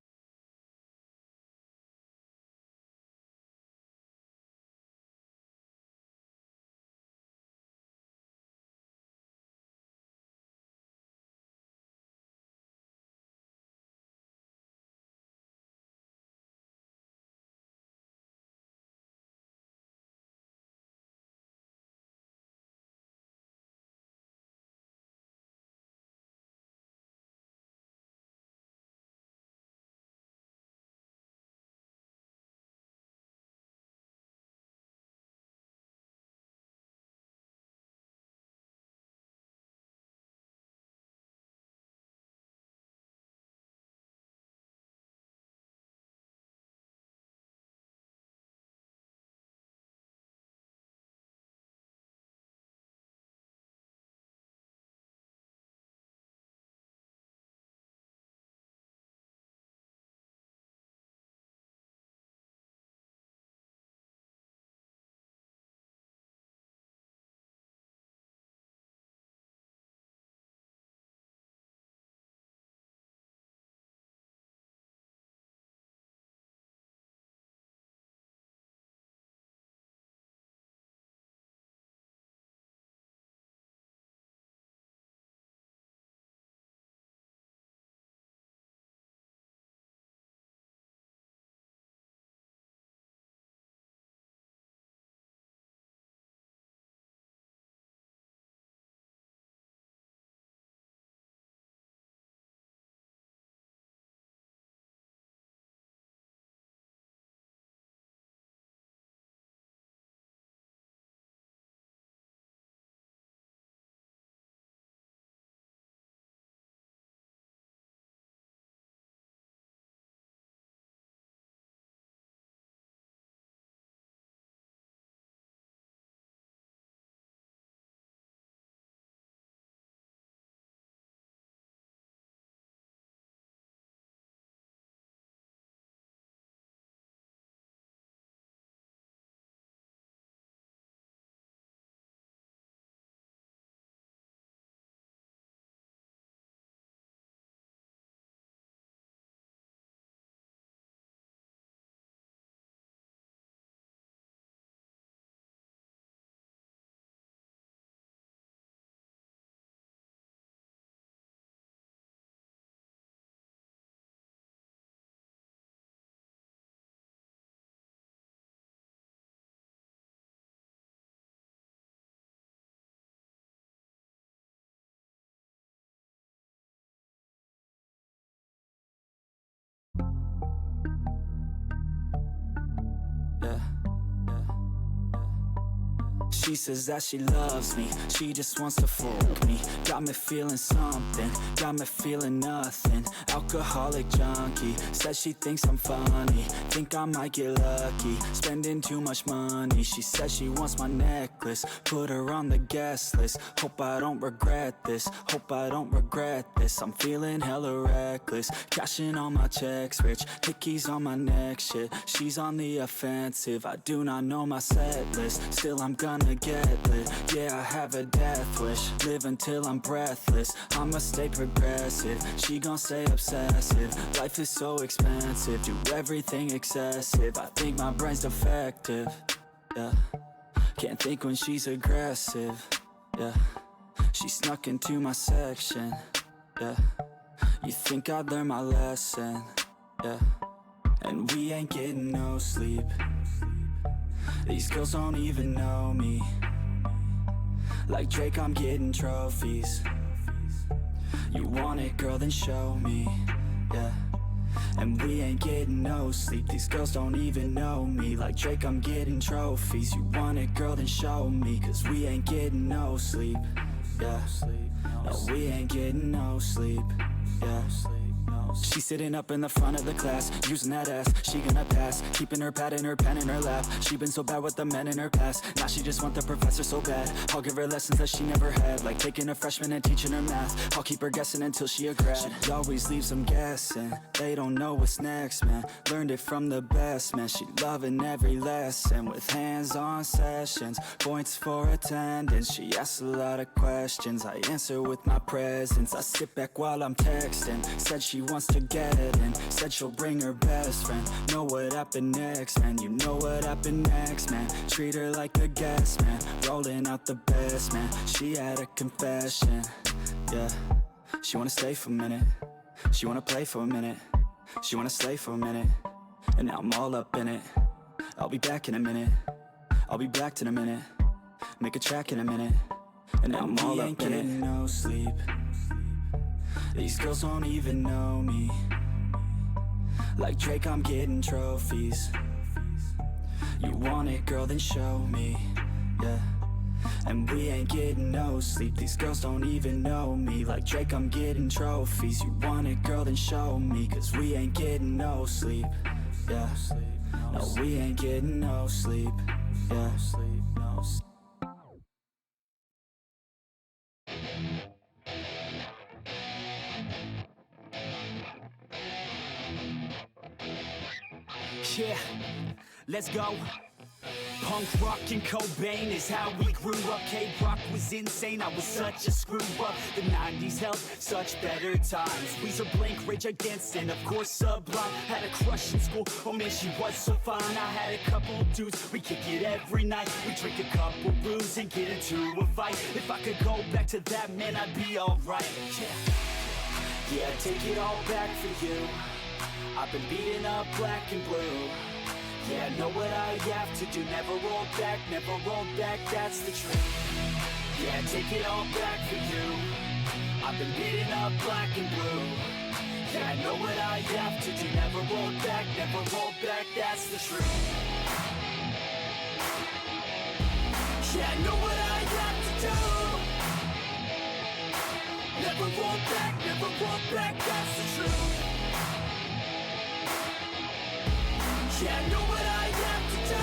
Speaker 15: She says that she loves me, she just wants to fuck me. Got me feeling something, got me feeling nothing. Alcoholic junkie, says she thinks I'm funny. Think I might get lucky, spending too much money. She says she wants my necklace, put her on the guest list. Hope I don't regret this, hope I don't regret this. I'm feeling hella reckless, cashing all my checks rich. Hickeys on my neck, shit, she's on the offensive. I do not know my set list, still I'm gonna wanna get lit. Yeah, I have a death wish. Live until I'm breathless. I'ma stay progressive. She gon' stay obsessive. Life is so expensive. Do everything excessive. I think my brain's defective. Yeah. Can't think when she's aggressive. Yeah. She snuck into my section. Yeah. You think I'd learn my lesson. Yeah. And we ain't getting no sleep. These girls don't even know me. Like Drake, I'm getting trophies. You want it, girl, then show me. Yeah. And we ain't getting no sleep. These girls don't even know me. Like Drake, I'm getting trophies. You want it, girl, then show me. Cause we ain't getting no sleep. Yeah. No, we ain't getting no sleep. Yeah. She's sitting up in the front of the class, using that ass, she gonna pass. Keeping her pad and her pen in her lap. She been so bad with the men in her past. Now she just want the professor so bad. I'll give her lessons that she never had. Like taking a freshman and teaching her math. I'll keep her guessing until she a grad. She always leaves them guessing. They don't know what's next, man. Learned it from the best, man. She loving every lesson. With hands-on sessions, points for attendance. She asks a lot of questions, I answer with my presence. I sit back while I'm texting. Said she wants to get it in. Said she'll bring her best friend. Know what happened next, man. You know what happened next, man. Treat her like a guest, man. Rolling out the best, man. She had a confession. Yeah. She wanna stay for a minute. She wanna play for a minute. She wanna slay for a minute. And now I'm all up in it. I'll be back in a minute. I'll be back in a minute. Make a track in a minute. And now I'm all up in it. No sleep. These girls don't even know me. Like Drake, I'm getting trophies. You want it, girl, then show me. Yeah. And we ain't getting no sleep. These girls don't even know me. Like Drake, I'm getting trophies. You want it, girl, then show me. Cause we ain't getting no sleep. Yeah. No, we ain't getting no sleep. Yeah.
Speaker 3: Yeah, let's go. Punk rock and Cobain is how we grew up. K-Rock was insane, I was such a screw up. The 90s held such better times. Weezer, Blink, Rage Against, and of course Sublime. Had a crush in school, oh man, she was so fine. I had a couple dudes, we kick it every night. We drink a couple brews and get into a fight. If I could go back to that, man, I'd be alright. Yeah, I'd take it all back for you. I've been beating up black and blue. Yeah, I know what I have to do. Never roll back, that's the truth. Yeah, take it all back for you. I've been beating up black and blue. Yeah, I know what I have to do. Never roll back, that's the truth. Yeah, I know what I have to do. Never roll back, that's the truth. Yeah, I know what I have to do.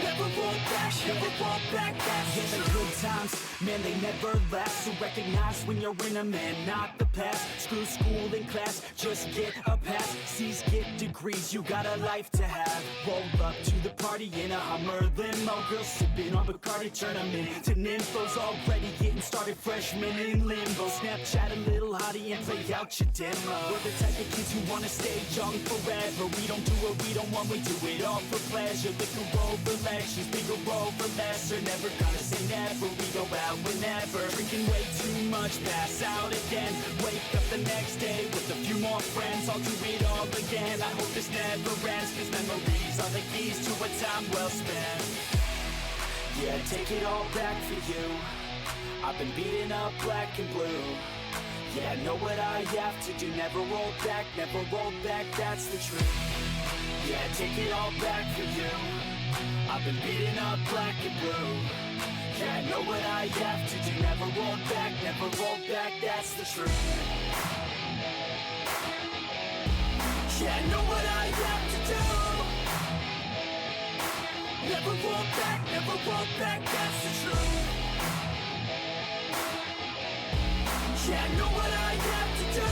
Speaker 3: Never roll back, that's the truth. The good times, man, they never last. So recognize when you're in a man, not the past. Screw school and class, just get a pass. C's get degrees, you got a life to have. Roll up to the party in a Hummer limo. Girls sipping on Bacardi, turn them into nymphos. Already getting started, freshmen in limbo. Snapchat a little hottie and play out your demo. We're the type of kids who wanna stay young forever. We don't do what we don't want, we do it all for pleasure. Liquor over lectures, bigger over lesser. Never gonna say never, we go out whenever. Drinking way too much, pass out again. Wake up the next day with a few more friends. I'll do it all again, I hope this never ends. Cause memories are the keys to a time well spent. Yeah, take it all back for you. I've been beating up black and blue. Yeah, I know what I have to do. Never roll back, that's the truth. Yeah, take it all back for you. I've been beating up black and blue. Yeah, I know what I have to do. Never roll back, that's the truth. Yeah, I know what I have to do. Never roll back, that's the truth. Yeah, I know what I have to do.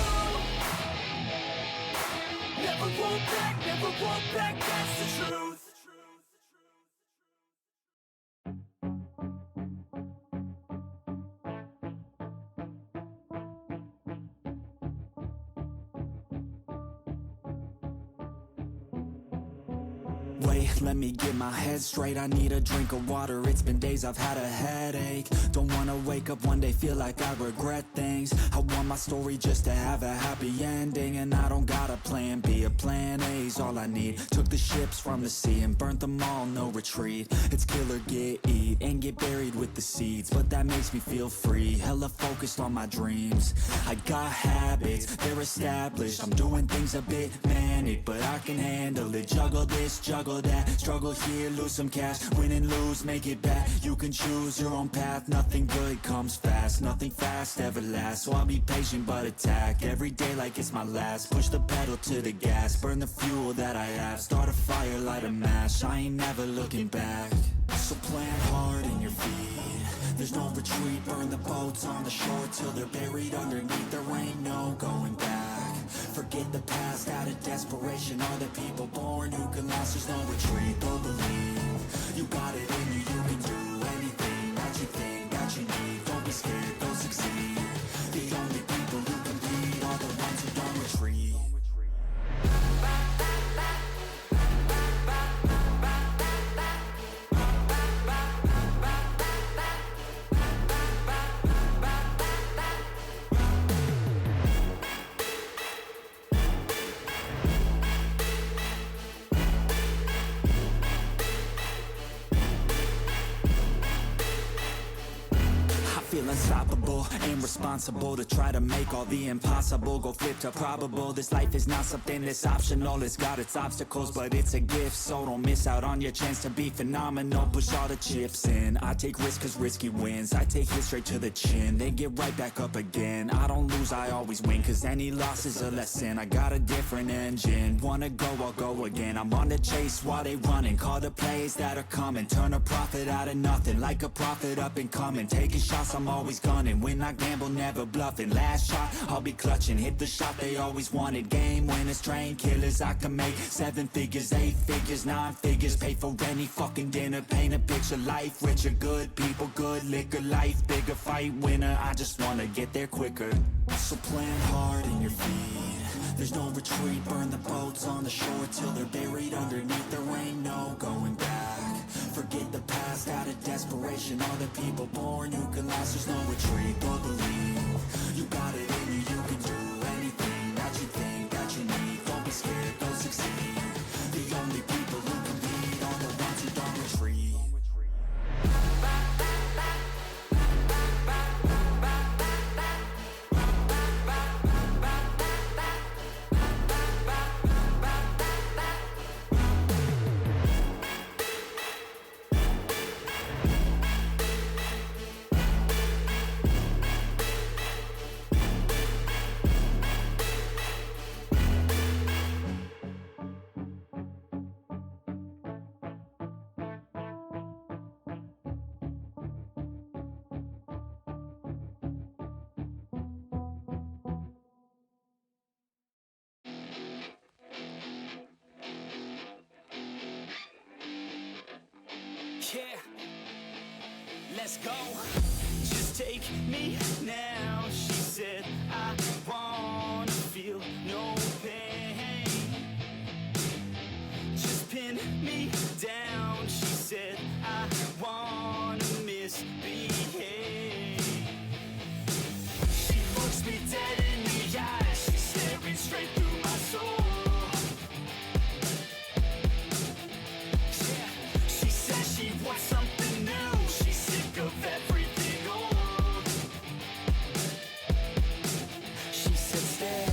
Speaker 3: Never roll back, that's the truth.
Speaker 15: Wait, let me get my head straight. I need a drink of water, it's been days I've had a headache. Don't wanna wake up one day, feel like I regret things. I want my story just to have a happy ending. And I don't got a plan B, a plan A's all I need. Took the ships from the sea and burnt them all, no retreat. It's kill or get, eat, and get buried with the seeds. But that makes me feel free, hella focused on my dreams. I got habits, they're established. I'm doing things a bit manic, but I can handle it. Juggle this, juggle that, struggle here, lose some cash. Win and lose, make it back. You can choose your own path, nothing good comes fast. Nothing fast ever lasts, so I'll be patient but attack. Every day like it's my last, push the pedal to the gas. Burn the fuel that I have, start a fire, light a match. I ain't never looking back. So plant hard in your feet, there's no retreat. Burn the boats on the shore till they're buried underneath. There ain't no going back. Forget the past out of desperation. Are the people born who can last? There's no retreat. Don't believe you got it in you. You can do anything that you think that you need. Don't be scared, don't succeed. The only people who compete are the ones who don't retreat. Feel unstoppable and responsible to try to make all the impossible go flip to probable. This life is not something that's optional. It's got its obstacles, but it's a gift. So don't miss out on your chance to be phenomenal. Push all the chips in. I take risks cause risky wins. I take it straight to the chin, then get right back up again. I don't lose, I always win, cause any loss is a lesson. I got a different engine. Wanna go, I'll go again. I'm on the chase while they running. Call the plays that are coming. Turn a profit out of nothing, like a prophet up and coming. Taking shots, I'm always gunning. When I gamble, never bluffing. Last shot, I'll be clutching. Hit the shot they always wanted. Game winners, train killers. I can make 7 figures, 8 figures, 9 figures. Pay for any fucking dinner. Paint a picture, life richer. Good people, good liquor. Life bigger, fight winner. I just wanna get there quicker. So plant hard in your feet, there's no retreat. Burn the boats on the shore till they're buried underneath. There ain't no going back. Forget the past out of desperation. Are the people born who can last? There's no retreat. Don't believe you got it in you. You can do anything that you think that you need. Don't be scared, don't succeed. The only people who compete are the ones who don't retreat.
Speaker 1: Yeah, let's go. Just take me now. She said, I wanna feel no pain. Just pin me down. She said, I wanna misbehave. She looks me dead in the eyes. She's staring straight through my soul. She wants something new. She's sick of everything old.
Speaker 15: She said stay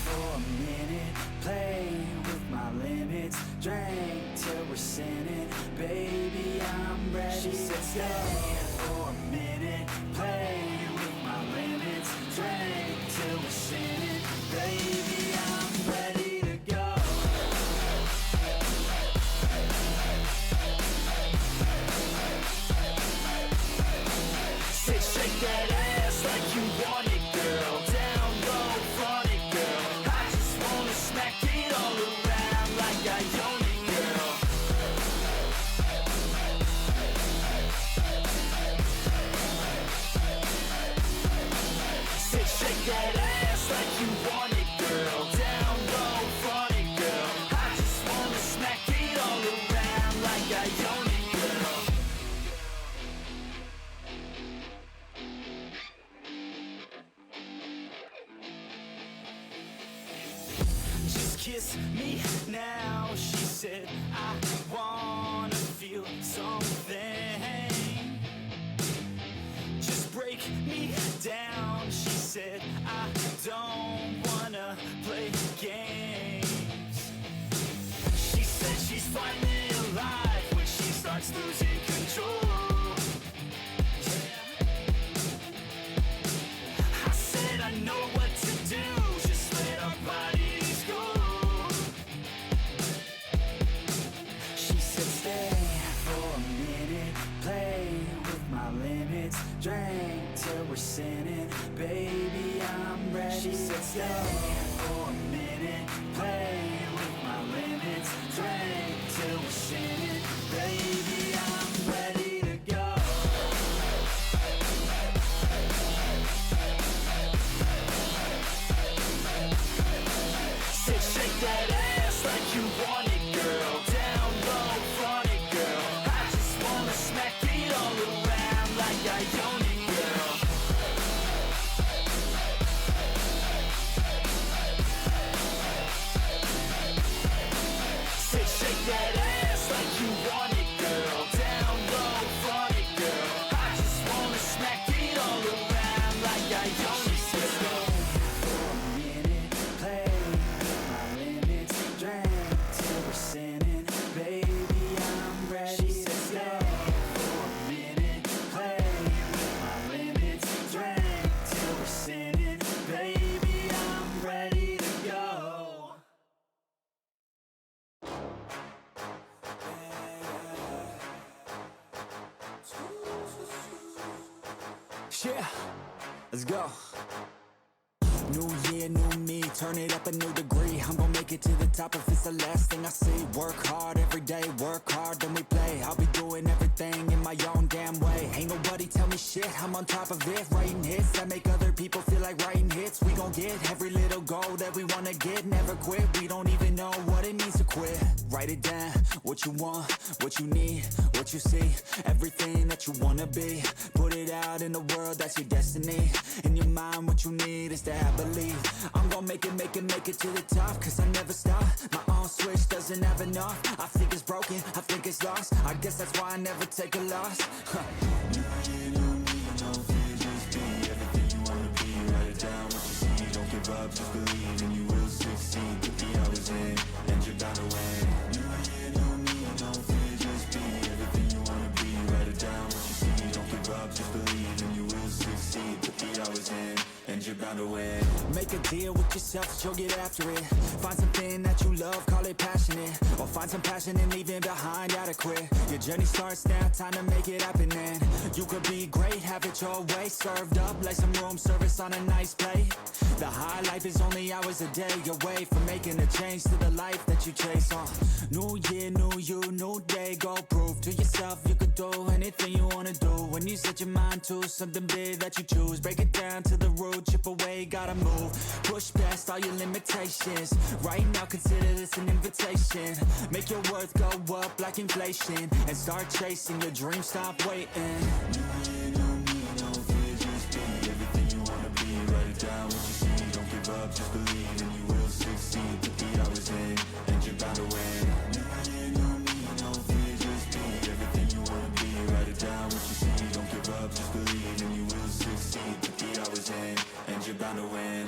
Speaker 15: for a minute, play with my limits, drink till we're sinning, baby I'm ready. She said stay for a minute, play with my limits, drink till we're sinning, baby I'm ready to go.
Speaker 1: Say shake that ass like you want it, girl. Down low, front it, girl. I just wanna smack it all around like I own it, girl.
Speaker 3: kiss me now. She said, I wanna feel something. Just break me down. She said, I don't wanna play games. She said she's finally alive when she starts losing control. I said I know what to do, just let our bodies go. She said stay for a minute, play with my limits, drink till we're sinning, baby I'm ready. She said stay for a minute, play with my limits, drink till we're sinning, baby I'm ready to go. Said shake that ass like you want it, girl. Down low, flaunt it, girl. I just wanna smack it all around like I own it, girl. Said shake that ass like you want it, girl. Down low, flaunt it, girl. I just wanna smack it all around like I own it, girl. For a minute, play with my limits, drink till we're sinning, baby I'm ready to stay. For a minute, play with my limits, drink till we're sinning, baby I'm ready to go. Yeah, let's go. New year, new me, turn it up a new degree. I'm gonna make it to the top if it's the last thing I see. Work hard every day, work hard, then we play. I'll be doing everything in my own damn way. Ain't nobody tell me shit, I'm on top of it. Writing hits that make other people feel like writing hits. We gon' get every little goal that we wanna get. Never quit, we don't even know what it means to quit. Write it down, what you want, what you need, what you see. Everything that you wanna be. Put it out in the world, that's your destiny. In your mind, what you need is to have believe. I'm gon' make it to the top, cause I never stop. My own switch doesn't have enough. I think it's broken, I think it's lost. I guess that's why I never take a loss. New year, new me, no fear, just be everything you wanna be. Write it down, what you see, don't give up, just believe, and you will succeed. Put the hours in, and you're bound to win. New year, new me, no fear, just be everything you wanna be. Write it down, what you see, don't give up, just believe, and you will succeed. Put the hours in, and you're bound to win. Make a deal with yourself that you'll get after it. Find something that you love, call it passionate. Or find some passion in leaving behind adequate. Your journey starts now, time to make it happen then. You could be great, have it your way. Served up like some room service on a nice plate. The high life is only hours a day away from making a change to the life that you chase on. New year, new you, new day. Go prove to yourself you could do anything you wanna do. When you set your mind to something big that you choose, break it down to the root, chip away, gotta move. Push past all your limitations. Right now consider this an invitation. Make your worth go up like inflation, and start chasing your dreams, stop waiting. New year, new me, no fear, just be everything you wanna be. Write it down, what you see, don't give up, just believe, and you will succeed. Put the hours in, and you're bound to win. New year, new me, no fear, just be everything you wanna be. Write it down, what you see, don't give up, just believe, and you will succeed. Put the hours in, and you're bound to win.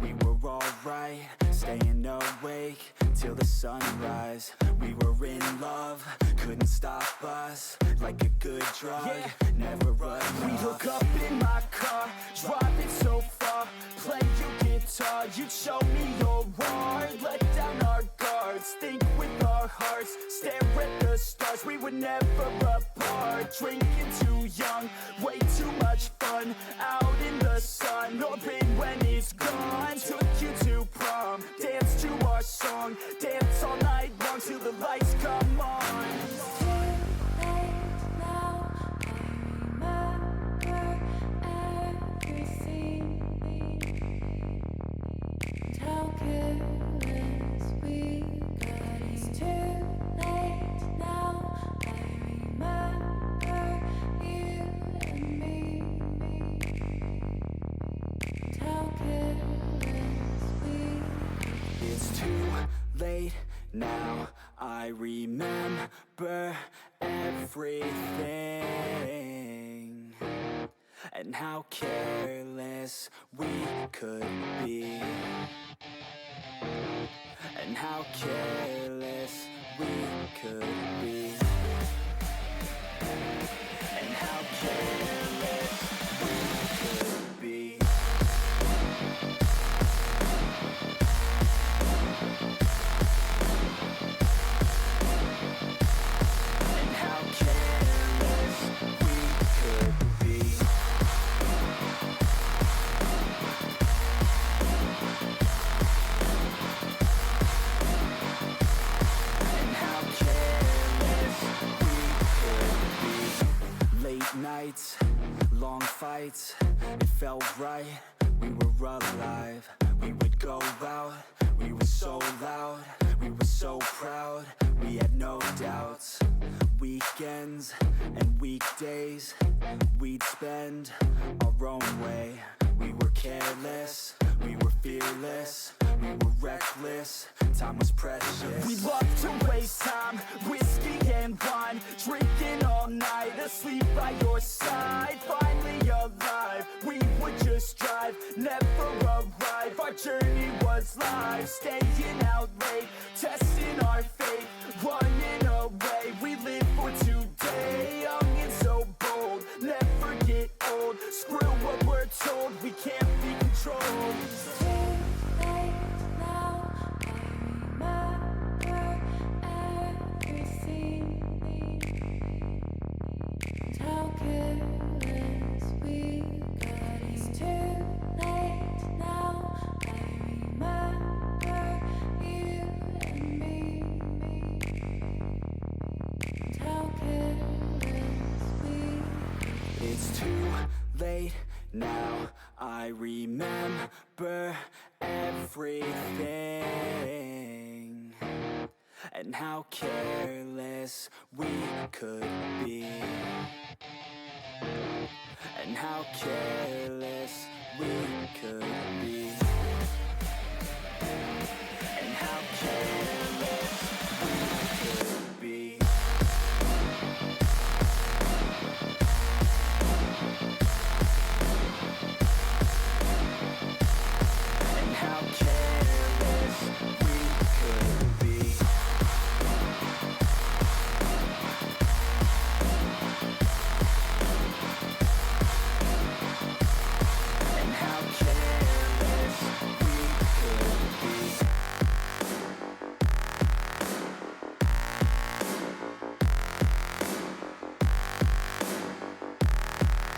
Speaker 15: We were alright, staying awake till the sunrise. We were in love, couldn't stop us. Like a good drug, never run.
Speaker 1: We'd hook up in my car, drive it so far, play your guitar, you'd show me your art. Let down our guards, think with our hearts, stare at the stars, we were never apart. Drinking too young, way too much fun, out in the sun, open when it's gone. Took you to prom, dance to our song, dance all night long till the lights come on.
Speaker 12: How careless we got. It's too late now. I remember you and me. How careless we.
Speaker 15: It's too late now. I remember everything. And how careless we could be. And how careless we could be. And how careless we could be. And how careless we could be. Nights, long fights, it felt right, we were alive. We would go out, we were so loud, we were so proud, we had no doubts. Weekends and weekdays, we'd spend our own way. We were careless, we were fearless, we were reckless, time was precious.
Speaker 1: We loved to waste time, whiskey and wine, drinking all night, asleep by your side. Finally alive, we would just drive, never arrive. Our journey was live, staying out late, testing our fate, running away. We live for today, young and so bold, never get old. Screw what we're told, we can't be controlled.
Speaker 12: How careless we got. It's too late now. I remember you and me. How careless we.
Speaker 15: It's too late now. I remember everything. And how careless we could be. And how careless we could be. And how careless we could be.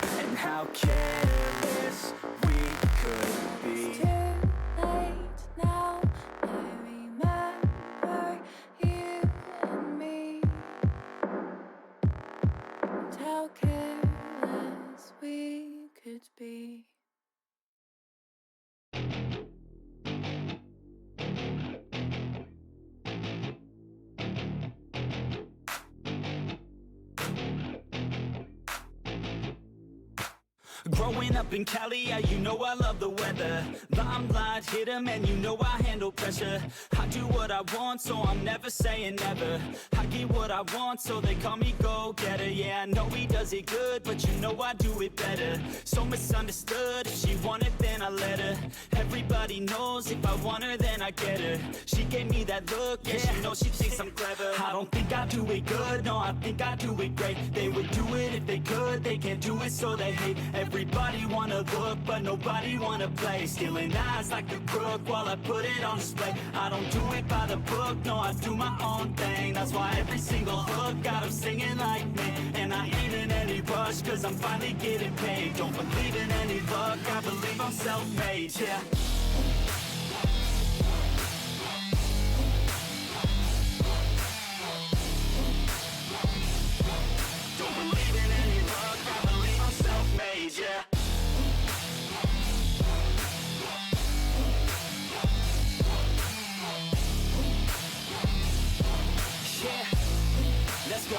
Speaker 15: And how careless we could be. How careless we could be.
Speaker 12: It's too late now. I remember you and me. And how careless we could be.
Speaker 15: Growing up in Cali, yeah, you know I love the weather. Limelight hit 'em and you know I handle pressure. I do what I want, so I'm never saying never. I get what I want, so they call me go-getter. Yeah, I know he does it good, but you know I do it better. So misunderstood, if she wanted then I let her. Every
Speaker 3: Everybody knows if I want her, then I get her. She gave me that look, yeah, she knows she thinks I'm clever. I don't think I do it good, no, I think I do it great. They would do it if they could, they can't do it, so they hate. Everybody wanna look, but nobody wanna play. Stealing eyes like a crook while I put it on display. I don't do it by the book, no, I do my own thing. That's why every single hook got them singing like me. And I ain't in any rush, cause I'm finally getting paid. Don't believe in any luck, I believe I'm self-made, yeah. Don't believe in any luck, I believe I'm self-made, yeah. Let's go.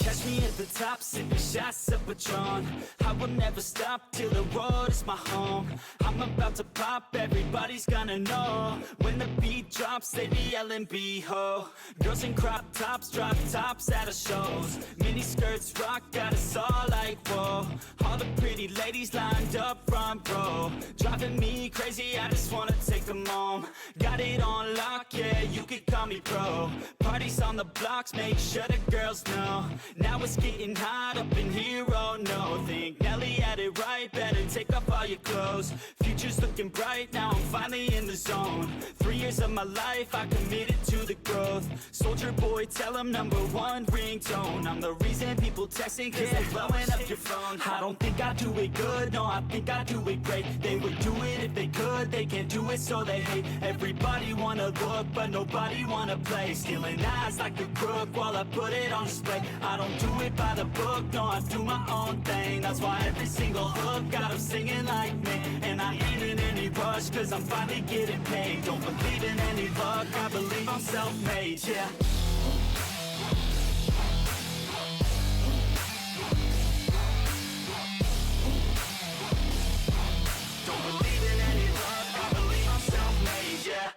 Speaker 3: Catch me at the top, sipping shots of Patron. I will never stop till the road is my home. I'm about to pop, everybody's gonna know. When the beat drops, they be yelling B-ho. Girls in crop tops, drop tops at the shows. Mini skirts rock, got us all like whoa. All the pretty ladies lined up front row. Driving me crazy, I just wanna take them home. Got it on lock, yeah, you could call me pro. Parties on the blocks, make sure the girls know. Now it's getting hot up in here, oh no. Think Nelly had it right, better take off all your clothes. Future's looking bright, now I'm finally in the zone. 3 years of my life, I committed to the growth. Soldier boy, tell him #1 ringtone. I'm the reason people texting, cause they blowing up your phone. I don't think I do it good, no, I think I do it great. They would do it if they could, they can't do it, so they hate. Everybody wanna look, but nobody wanna play. Stealing eyes like a crook while I put it on display. I don't do it by the book, no, I do my own thing. That's why every single hook got them singing like me. And I ain't in any rush, cause I'm finally getting paid. Don't believe in any luck, I believe I'm self-made, yeah. Don't believe in any luck, I believe I'm self-made, yeah.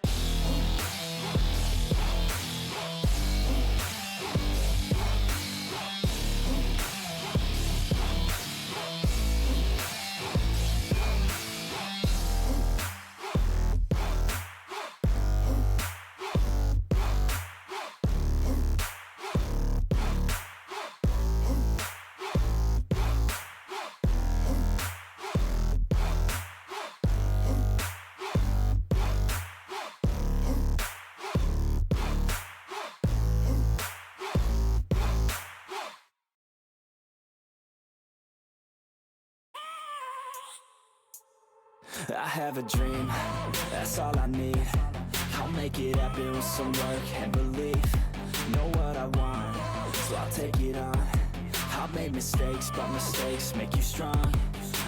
Speaker 3: I have a dream, that's all I need. I'll make it happen with some work and belief. Know what I want, so I'll take it on. I've made mistakes, but mistakes make you strong.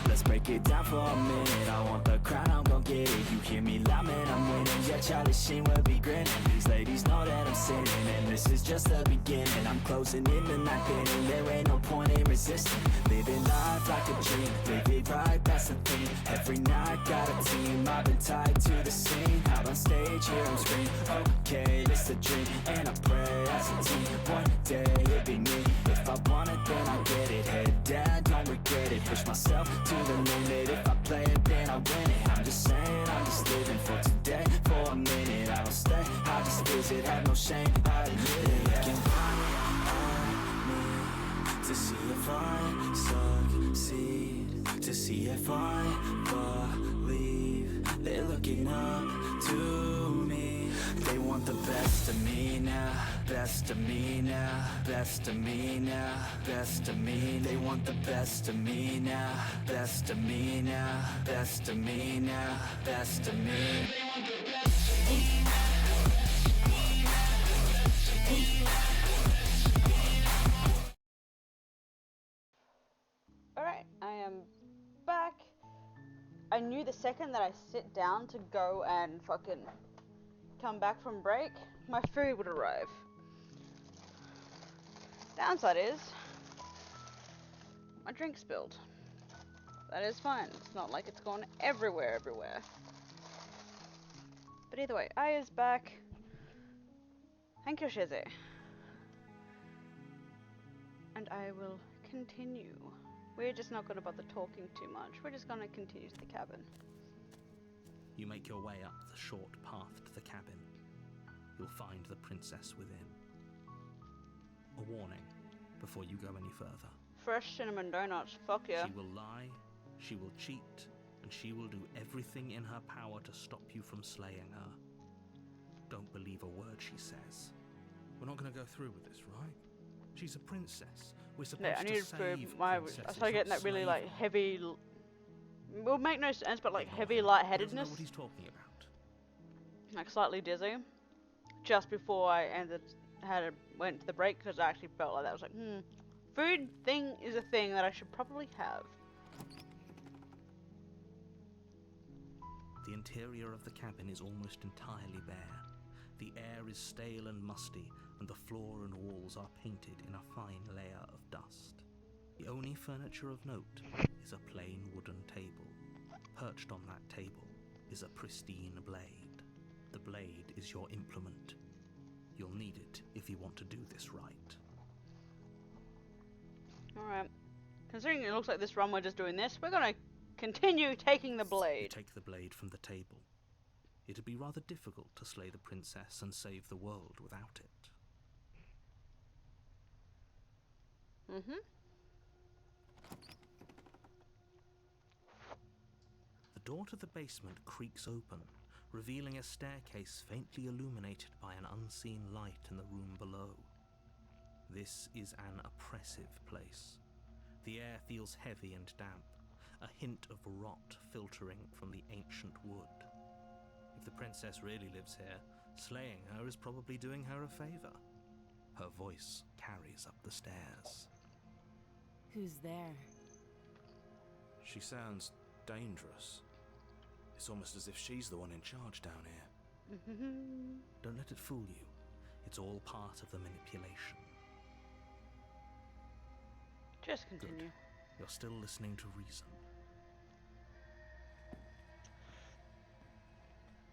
Speaker 3: Let's break it down for a minute. I want the crown, I'm gon' get it. You hear me loud, man, I'm winning. Yeah, Charlie Sheen will be grinning. These ladies know that I'm sinning, and this is just the beginning. I'm closing in the ninth inning, there ain't no point in resisting. Living life like a dream, live it right, that's the thing. Every night, got a team, I've been tied to the scene. Out on stage, here I'm screaming, okay, this a dream. And I pray as a team, one day it'll be me. If I want it, then I get it. Head down, don't regret it. Push myself to the limit. If I play it, then I win it. I'm just saying, I'm just living for today. For a minute, I don't stay, I just visit. Have no shame, I admit it. Looking at me to see if I succeed, to see if I believe. They're looking up to me. They want the best of me now, best of me now, best of me now, best of me. They want the best of me now, best of me now, best of me now, best of me. They want the best of me now.
Speaker 5: Alright, I am back. I knew the second that I sit down to go and fucking come back from break, my food would arrive. Downside is, my drink spilled. That is fine, it's not like it's gone everywhere. But either way, I is back. Thank you, Shizzy. And I will continue. We're just not going to bother talking too much. We're just going to continue to the cabin.
Speaker 11: You make your way up the short path to the cabin. You'll find the princess within. A warning before you go any further.
Speaker 5: Fresh cinnamon donuts. Fuck yeah.
Speaker 11: She will lie, she will cheat, and she will do everything in her power to stop you from slaying her. Don't believe a word she says.
Speaker 6: We're not going to go through with this, right? She's a princess. We're supposed
Speaker 5: No, I
Speaker 6: to
Speaker 5: needed
Speaker 6: save
Speaker 5: to. I
Speaker 6: princesses,
Speaker 5: started getting
Speaker 6: not
Speaker 5: that really
Speaker 6: slave
Speaker 5: like
Speaker 6: them.
Speaker 5: heavy. Will make no sense, but like
Speaker 11: Ignore
Speaker 5: heavy
Speaker 11: him. He doesn't know
Speaker 5: lightheadedness,
Speaker 11: what he's talking about.
Speaker 5: like slightly dizzy. Just before I went to the break, because I actually felt like that. I was like, food thing is a thing that I should probably have.
Speaker 11: The interior of the cabin is almost entirely bare. The air is stale and musty, and the floor and walls are painted in a fine layer of dust. The only furniture of note is a plain wooden table. Perched on that table is a pristine blade. The blade is your implement. You'll need it if you want to do this right.
Speaker 5: Alright. Considering it looks like this run we're just doing this, we're gonna continue taking the
Speaker 11: You
Speaker 5: blade.
Speaker 11: take the blade from the table. It'd be rather difficult to slay the princess and save the world without it. The door to the basement creaks open, revealing a staircase faintly illuminated by an unseen light in the room below. This is an oppressive place. The air feels heavy and damp, a hint of rot filtering from the ancient wood. If the princess really lives here, slaying her is probably doing her a favor. Her voice carries up the stairs.
Speaker 7: Who's there?
Speaker 13: She sounds dangerous. It's almost as if she's the one in charge down here.
Speaker 11: Don't let it fool you. It's all part of the manipulation.
Speaker 5: Just continue.
Speaker 11: Good. You're still listening to reason.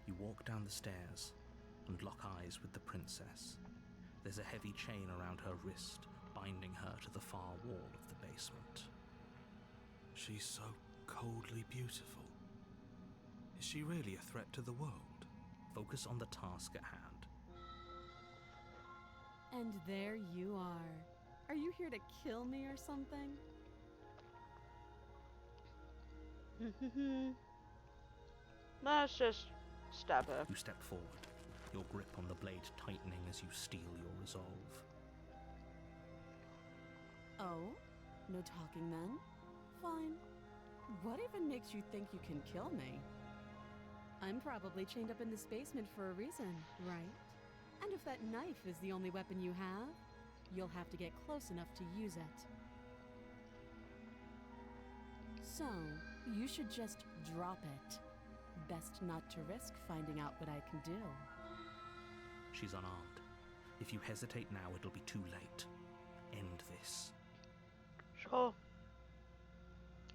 Speaker 11: You walk down the stairs and lock eyes with the princess. There's a heavy chain around her wrist, binding her to the far wall of the basement.
Speaker 13: She's so coldly beautiful. Is she really a threat to the world?
Speaker 11: Focus on the task at hand.
Speaker 7: And there you are. Are you here to kill me or something?
Speaker 5: Let's just stab her.
Speaker 11: You step forward, your grip on the blade tightening as you steel your resolve.
Speaker 7: Oh? No talking then? Fine. What even makes you think you can kill me? I'm probably chained up in this basement for a reason, right? And if that knife is the only weapon you have, you'll have to get close enough to use it. So, you should just drop it. Best not to risk finding out what I can do.
Speaker 11: She's unarmed. If you hesitate now, it'll be too late. End this.
Speaker 5: Sure.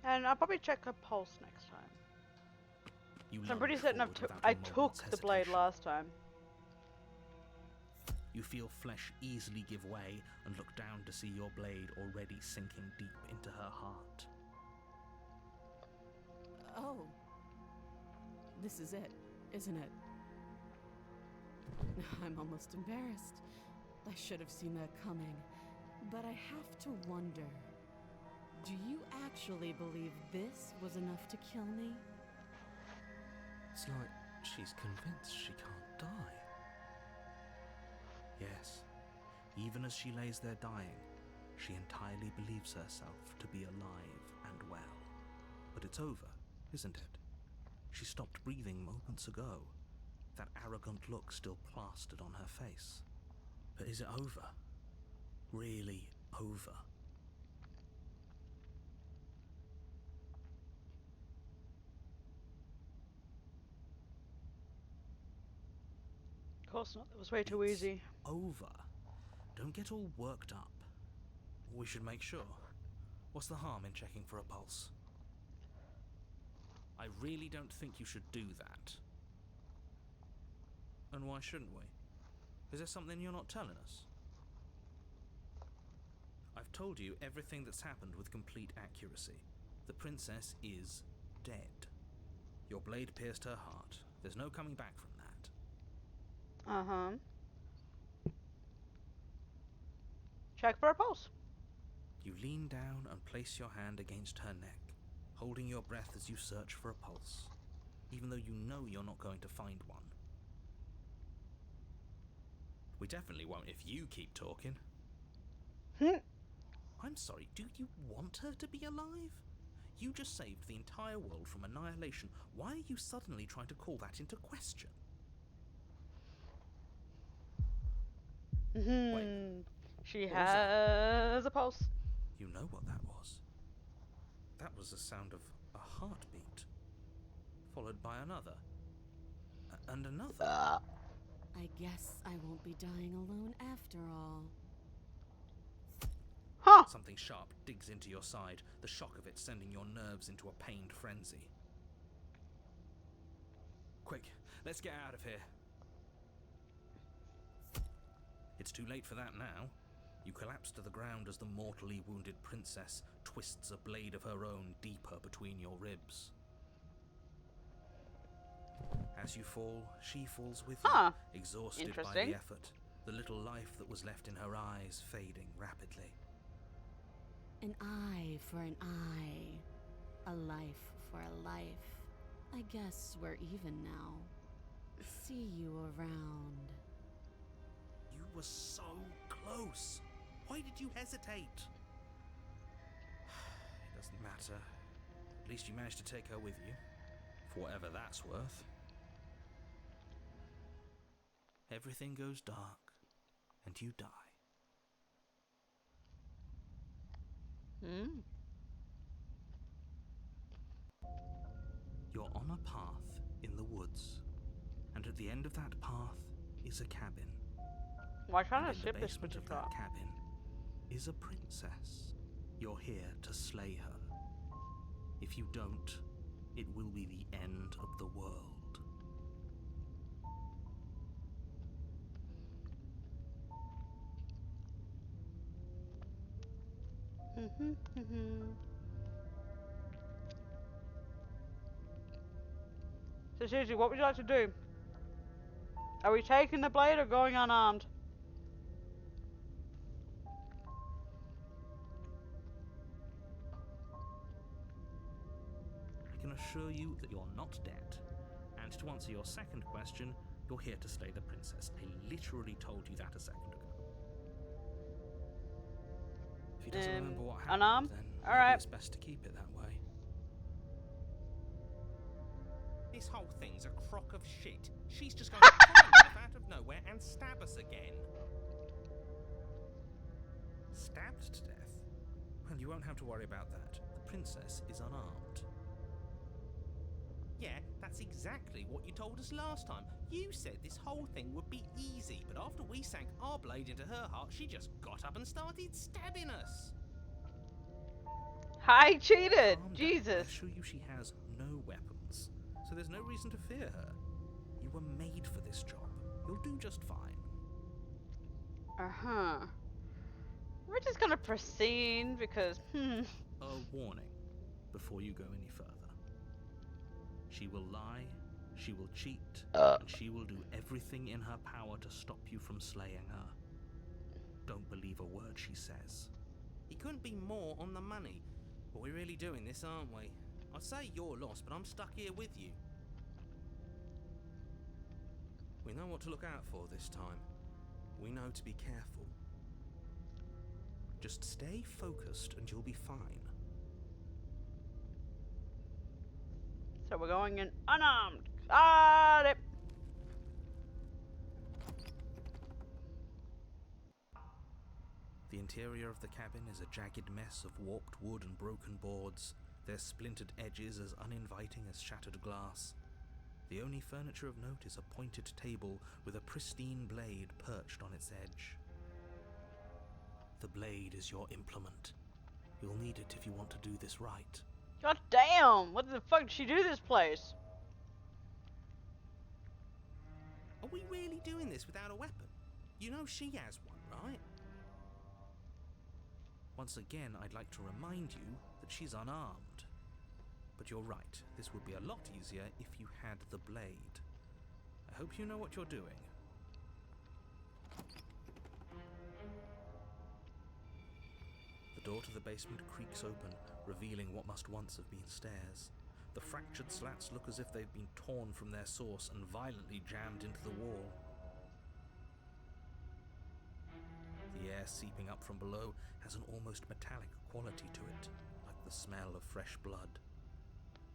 Speaker 5: And I'll probably check her pulse next time. I'm pretty certain I took the blade last time.
Speaker 11: You feel flesh easily give way and look down to see your blade already sinking deep into her heart.
Speaker 7: Oh. This is it, isn't it? I'm almost embarrassed. I should have seen that coming. But I have to wonder, do you actually believe this was enough to kill me?
Speaker 11: It's like she's convinced she can't die. Yes, even as she lays there dying, she entirely believes herself to be alive and well. But it's over, isn't it? She stopped breathing moments ago, that arrogant look still plastered on her face. But is it over? Really over?
Speaker 5: Of course not, that was way too easy.
Speaker 11: Over. Don't get all worked up.
Speaker 13: We should make sure. What's the harm in checking for a pulse?
Speaker 11: I really don't think you should do that.
Speaker 13: And why shouldn't we? Is there something you're not telling us?
Speaker 11: I've told you everything that's happened with complete accuracy. The princess is dead.
Speaker 13: Your blade pierced her heart. There's no coming back from that.
Speaker 5: Uh-huh. Check for a pulse.
Speaker 13: You lean down and place your hand against her neck, holding your breath as you search for a pulse, even though you know you're not going to find one. We definitely won't if you keep talking. I'm sorry, do you want her to be alive? You just saved the entire world from annihilation. Why are you suddenly trying to call that into question?
Speaker 5: Wait. She has a pulse.
Speaker 13: You know what that was. That was the sound of a heartbeat, followed by another, and another.
Speaker 7: I guess I won't be dying alone after all.
Speaker 5: Huh!
Speaker 13: Something sharp digs into your side, the shock of it sending your nerves into a pained frenzy. Quick, let's get out of here. It's too late for that now. You collapse to the ground as the mortally wounded princess twists a blade of her own deeper between your ribs. As you fall, she falls with you, exhausted by the effort, the little life that was left in her eyes fading rapidly.
Speaker 7: An eye for an eye. A life for a life. I guess we're even now. See you around.
Speaker 13: You were so close. Why did you hesitate? It doesn't matter. At least you managed to take her with you. For whatever that's worth. Everything goes dark, and you die. You're on a path in the woods, and at the end of that path is a cabin.
Speaker 5: Why can't I
Speaker 13: And in
Speaker 5: ship
Speaker 13: the
Speaker 5: this
Speaker 13: basement of that cabin is a princess. You're here to slay her. If you don't, it will be the end of the world.
Speaker 5: So seriously, what would you like to do? Are we taking the blade or going unarmed?
Speaker 13: I can assure you that you're not dead. And to answer your second question, you're here to slay the princess. I literally told you that a second ago. If he doesn't remember what happened,
Speaker 5: unarmed?
Speaker 13: then
Speaker 5: All right.
Speaker 13: it's best to keep it that way.
Speaker 14: This whole thing's a crock of shit. She's just going to come out of nowhere and stab us again.
Speaker 13: Stabbed to death? Well, you won't have to worry about that. The princess is unarmed.
Speaker 14: Yeah, that's exactly what you told us last time. You said this whole thing would be easy, but after we sank our blade into her heart, she just got up and started stabbing us.
Speaker 5: I cheated!
Speaker 13: Calm down.
Speaker 5: Jesus!
Speaker 13: I assure you she has no weapons, so there's no reason to fear her. You were made for this job. You'll do just fine.
Speaker 5: Uh-huh. We're just gonna proceed because,
Speaker 13: A warning before you go any further. She will lie, she will cheat, and she will do everything in her power to stop you from slaying her. Don't believe a word she says.
Speaker 14: He couldn't be more on the money. But we're really doing this, aren't we? I'd say you're lost, but I'm stuck here with you.
Speaker 13: We know what to look out for this time. We know to be careful. Just stay focused and you'll be fine.
Speaker 5: so we're going in unarmed. Got it!
Speaker 13: The interior of the cabin is a jagged mess of warped wood and broken boards, their splintered edges as uninviting as shattered glass. The only furniture of note is a pointed table with a pristine blade perched on its edge. The blade is your implement. You'll need it if you want to do this right.
Speaker 5: God damn! What the fuck did she do to this place?
Speaker 14: Are we really doing this without a weapon? You know she has one, right?
Speaker 13: Once again, I'd like to remind you that she's unarmed. But you're right, this would be a lot easier if you had the blade. I hope you know what you're doing. The door to the basement creaks open, revealing what must once have been stairs. The fractured slats look as if they've been torn from their source and violently jammed into the wall. The air seeping up from below has an almost metallic quality to it, like the smell of fresh blood.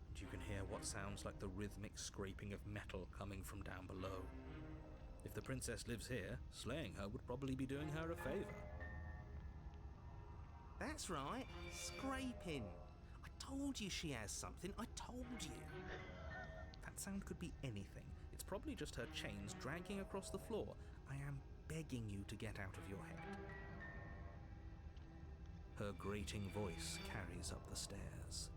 Speaker 13: And you can hear what sounds like the rhythmic scraping of metal coming from down below. If the princess lives here, slaying her would probably be doing her a favor.
Speaker 14: That's right, scraping. I told you she has something, I told you.
Speaker 13: That sound could be anything. It's probably just her chains dragging across the floor. I am begging you to get out of your head. Her grating voice carries up the stairs.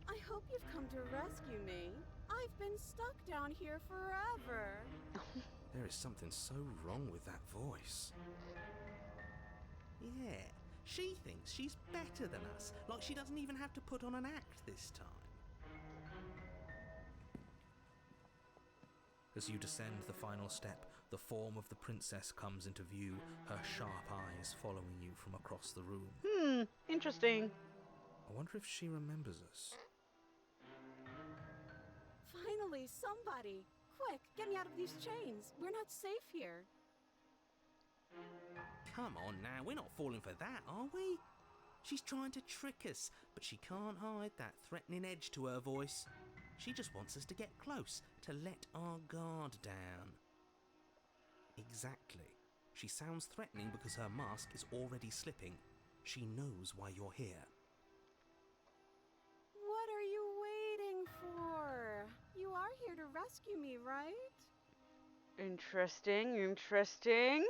Speaker 7: I hope you've come to rescue me. I've been stuck down here forever.
Speaker 13: There is something so wrong with that voice.
Speaker 14: Yeah, she thinks she's better than us, like she doesn't even have to put on an act this time.
Speaker 13: As you descend the final step, the form of the princess comes into view, her sharp eyes following you from across the room.
Speaker 5: Interesting.
Speaker 13: I wonder if she remembers us.
Speaker 7: Finally, somebody! Quick, get me out of these chains. We're not safe here.
Speaker 14: Come on now, we're not falling for that, are we? She's trying to trick us, but she can't hide that threatening edge to her voice. She just wants us to get close, to let our guard down. Exactly. She sounds threatening because her mask is already slipping. She knows why you're here.
Speaker 7: What are you waiting for? You are here to rescue me, right?
Speaker 5: Interesting, interesting.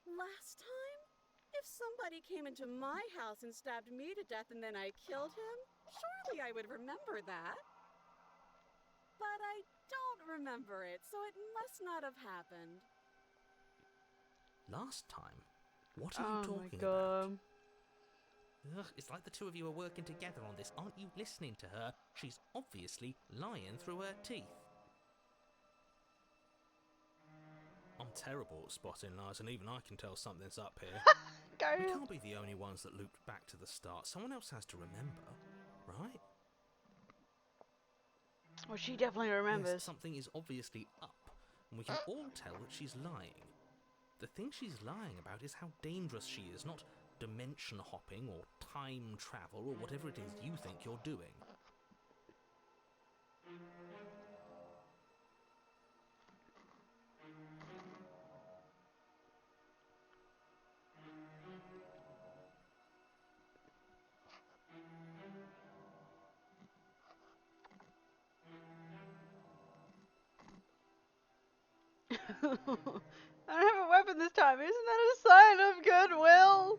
Speaker 7: Last time? If somebody came into my house and stabbed me to death and then I killed him, surely I would remember that. But I don't remember it, so it must not have happened.
Speaker 13: Last time? What are you talking about?
Speaker 14: Ugh, it's like the two of you are working together on this. Aren't you listening to her? She's obviously lying through her teeth.
Speaker 13: I'm terrible at spotting lies, and even I can tell something's up here. We can't be the only ones that looped back to the start. Someone else has to remember, right?
Speaker 5: Well, she definitely remembers.
Speaker 13: Yes, something is obviously up, and we can all tell that she's lying. The thing she's lying about is how dangerous she is, not dimension hopping or time travel or whatever it is you think you're doing.
Speaker 5: I don't have a weapon this time. Isn't that a sign of goodwill?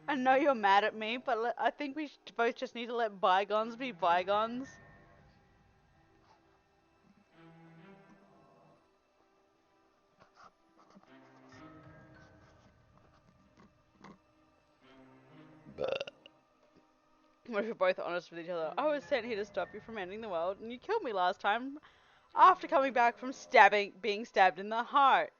Speaker 5: I know you're mad at me, but I think we both just need to let bygones be bygones. What if we're both honest with each other? I was sent here to stop you from ending the world, and you killed me last time after coming back from being stabbed in the heart.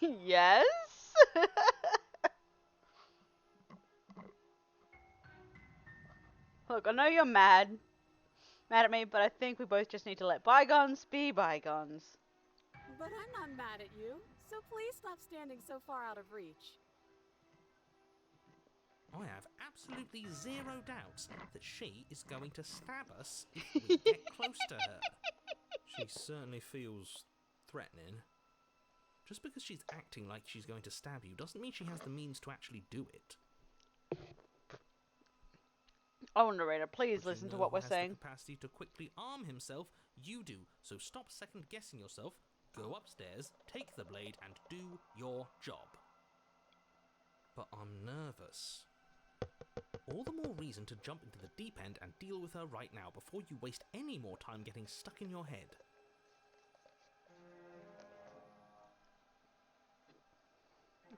Speaker 5: Yes? Look, I know you're mad at me, but I think we both just need to let bygones be bygones.
Speaker 7: But I'm not mad at you, so please stop standing so far out of reach.
Speaker 14: I have absolutely zero doubts that she is going to stab us if we get close to her.
Speaker 13: She certainly feels threatening. Just because she's acting like she's going to stab you doesn't mean she has the means to actually do it.
Speaker 5: Oh, narrator, please
Speaker 13: But you
Speaker 5: listen to
Speaker 13: know
Speaker 5: what
Speaker 13: who
Speaker 5: we're
Speaker 13: has
Speaker 5: saying.
Speaker 13: the capacity to quickly arm himself? You do. So stop second guessing yourself, go upstairs, take the blade, and do your job. But I'm nervous. All the more reason to jump into the deep end and deal with her right now before you waste any more time getting stuck in your head.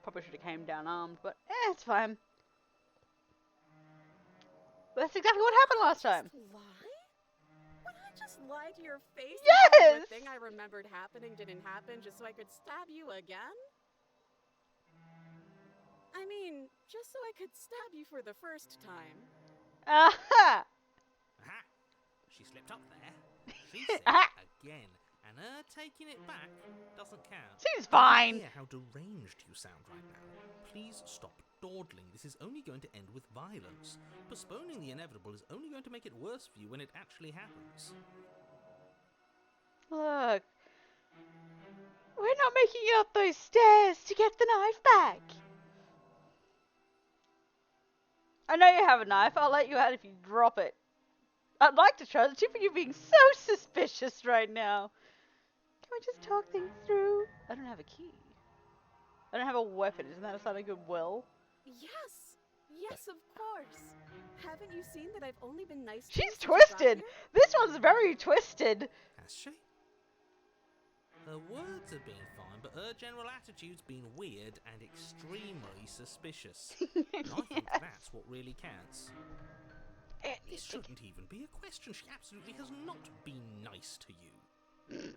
Speaker 5: Probably should have came down armed, but it's fine. But that's exactly what happened last time.
Speaker 7: Lie? Would I just lie to your face?
Speaker 5: Yes!
Speaker 7: And tell you the thing I remembered happening didn't happen just so I could stab you again? I mean, just so I could stab you for the first time.
Speaker 5: Aha!
Speaker 14: Aha! She slipped up there. She said it again. And her taking it back doesn't count.
Speaker 5: Seems fine.
Speaker 14: I hear how deranged you sound right now. Please stop dawdling. This is only going to end with violence. Postponing the inevitable is only going to make it worse for you when it actually happens.
Speaker 5: Look. We're not making it up those stairs to get the knife back. I know you have a knife. I'll let you out if you drop it. I'd like to try the tip of you being so suspicious right now. Can we just talk things through? I don't have a key. I don't have a weapon. Isn't that a sign of goodwill?
Speaker 7: Yes! Yes, of course. Haven't you seen that I've only been nice to
Speaker 5: She's
Speaker 7: you since you got
Speaker 5: twisted.
Speaker 7: here?
Speaker 5: This one's very twisted.
Speaker 14: Has she? Her words have been fine, but her general attitude's been weird and extremely suspicious. I think that's what really counts. This shouldn't even be a question. She absolutely has not been nice to you.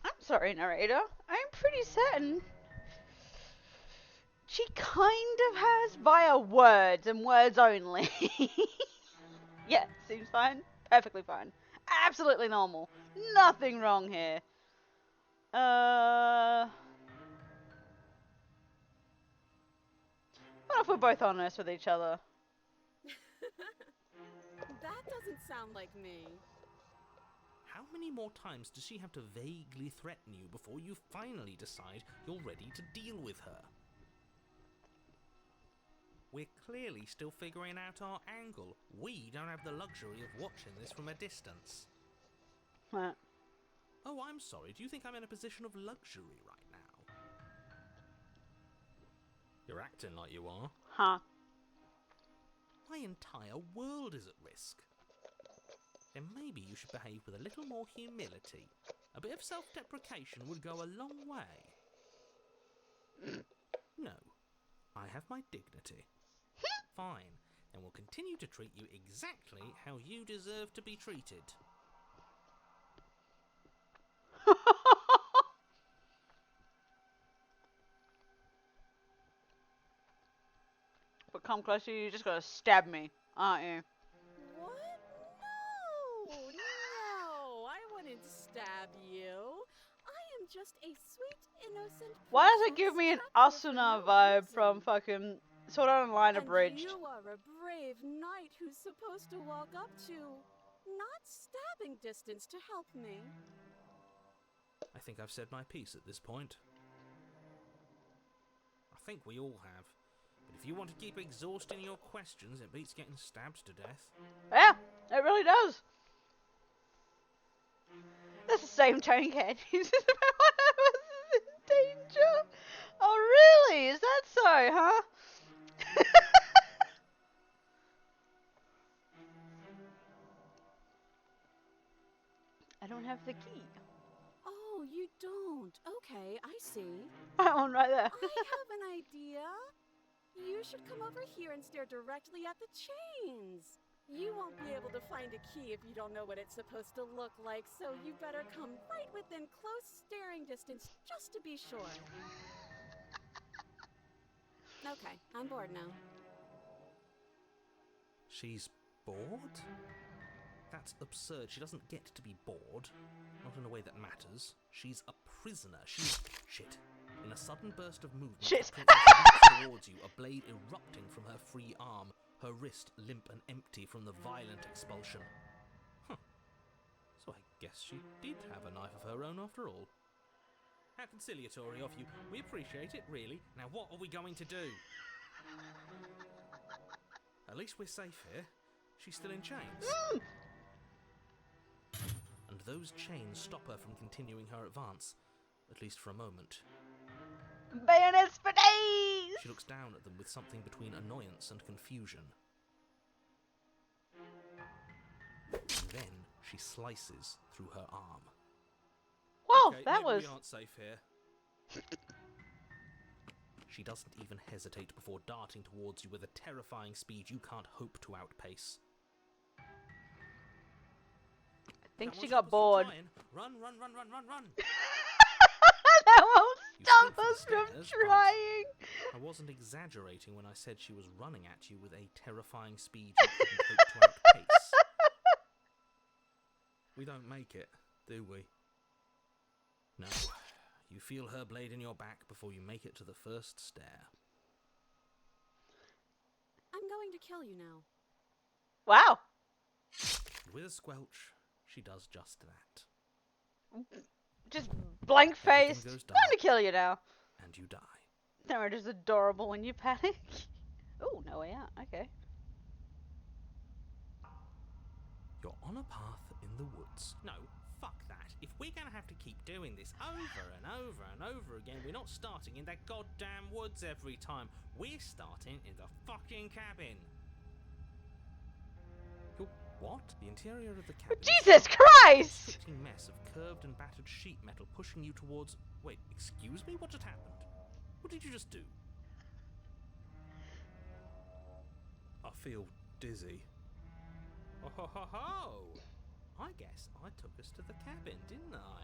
Speaker 5: I'm sorry, narrator. I'm pretty certain she kind of has via words and words only. Yeah, seems fine. Perfectly fine. Absolutely normal. Nothing wrong here. What if we're both honest with each other?
Speaker 7: That doesn't sound like me.
Speaker 14: How many more times does she have to vaguely threaten you before you finally decide you're ready to deal with her? We're clearly still figuring out our angle. We don't have the luxury of watching this from a distance.
Speaker 5: What?
Speaker 14: Oh, I'm sorry. Do you think I'm in a position of luxury right now?
Speaker 13: You're acting like you are.
Speaker 5: Huh.
Speaker 14: My entire world is at risk. Then maybe you should behave with a little more humility. A bit of self-deprecation would go a long way. No. I have my dignity. Fine. Then we'll continue to treat you exactly how you deserve to be treated.
Speaker 5: But come closer, you just gotta stab me, aren't you?
Speaker 7: What? No! No! I wouldn't stab you. I am just a sweet, innocent
Speaker 5: Why does it
Speaker 7: princess
Speaker 5: give me an
Speaker 7: trapped here for
Speaker 5: Asuna
Speaker 7: no
Speaker 5: vibe
Speaker 7: reason.
Speaker 5: from fucking Sword Art Online
Speaker 7: And
Speaker 5: Abridged?
Speaker 7: you are a brave knight who's supposed to walk up to, not stabbing distance to help me.
Speaker 13: I think I've said my piece at this point.
Speaker 14: I think we all have. But if you want to keep exhausting your questions, it beats getting stabbed to death.
Speaker 5: Yeah, it really does. That's the same tone cat uses about when I was in danger. Oh really? Is that so, huh? I don't have the key.
Speaker 7: Oh, you don't? Okay, I see.
Speaker 5: That one right there.
Speaker 7: I have an idea. You should come over here and stare directly at the chains. You won't be able to find a key if you don't know what it's supposed to look like, so you better come right within close staring distance just to be sure. Okay, I'm bored now.
Speaker 14: She's bored? That's absurd. She doesn't get to be bored.
Speaker 13: not in a way that matters. She's a prisoner. She's... Shit. In a sudden burst of movement,
Speaker 5: Shit.
Speaker 13: the princess leaps towards you, a blade erupting from her free arm, her wrist limp and empty from the violent expulsion. Huh. So I guess she did have a knife of her own after all. How conciliatory of you. We appreciate it, really. Now what are we going to do? At least we're safe here. She's still in chains. And those chains stop her from continuing her advance. At least for a moment.
Speaker 5: Bayonets for days!
Speaker 13: She looks down at them with something between annoyance and confusion. And then she slices through her arm.
Speaker 5: Whoa,
Speaker 13: Okay,
Speaker 5: that
Speaker 13: maybe
Speaker 5: was...
Speaker 13: we aren't safe here. She doesn't even hesitate before darting towards you with a terrifying speed you can't hope to outpace.
Speaker 5: I think she got bored.
Speaker 13: Run, run, run, run, run, run!
Speaker 5: That won't
Speaker 13: You
Speaker 5: stop
Speaker 13: sprint for the
Speaker 5: us from
Speaker 13: stairs, but
Speaker 5: trying!
Speaker 13: I wasn't exaggerating when I said she was running at you with a terrifying speed you couldn't hope to outpace. We don't make it, do we? No. You feel her blade in your back before you make it to the first stair.
Speaker 7: I'm going to kill you now.
Speaker 5: Wow.
Speaker 13: And with a squelch, she does just that.
Speaker 5: Just blank faced.
Speaker 13: Everything goes
Speaker 5: Going to
Speaker 13: dark.
Speaker 5: kill you now.
Speaker 13: And you die.
Speaker 5: They're just adorable when you panic. Oh, no way out. Okay.
Speaker 13: You're on a path in the woods. No, fuck that. If we're gonna have to keep doing this over and over and over again, we're not starting in that goddamn woods every time. We're starting in the fucking cabin. What? The interior of the cabin.
Speaker 5: Jesus Christ!
Speaker 13: A shifting mess of curved and battered sheet metal pushing you towards... Wait, excuse me? What just happened? What did you just do? I feel dizzy. Oh ho ho ho! I guess I took us to the cabin, didn't I?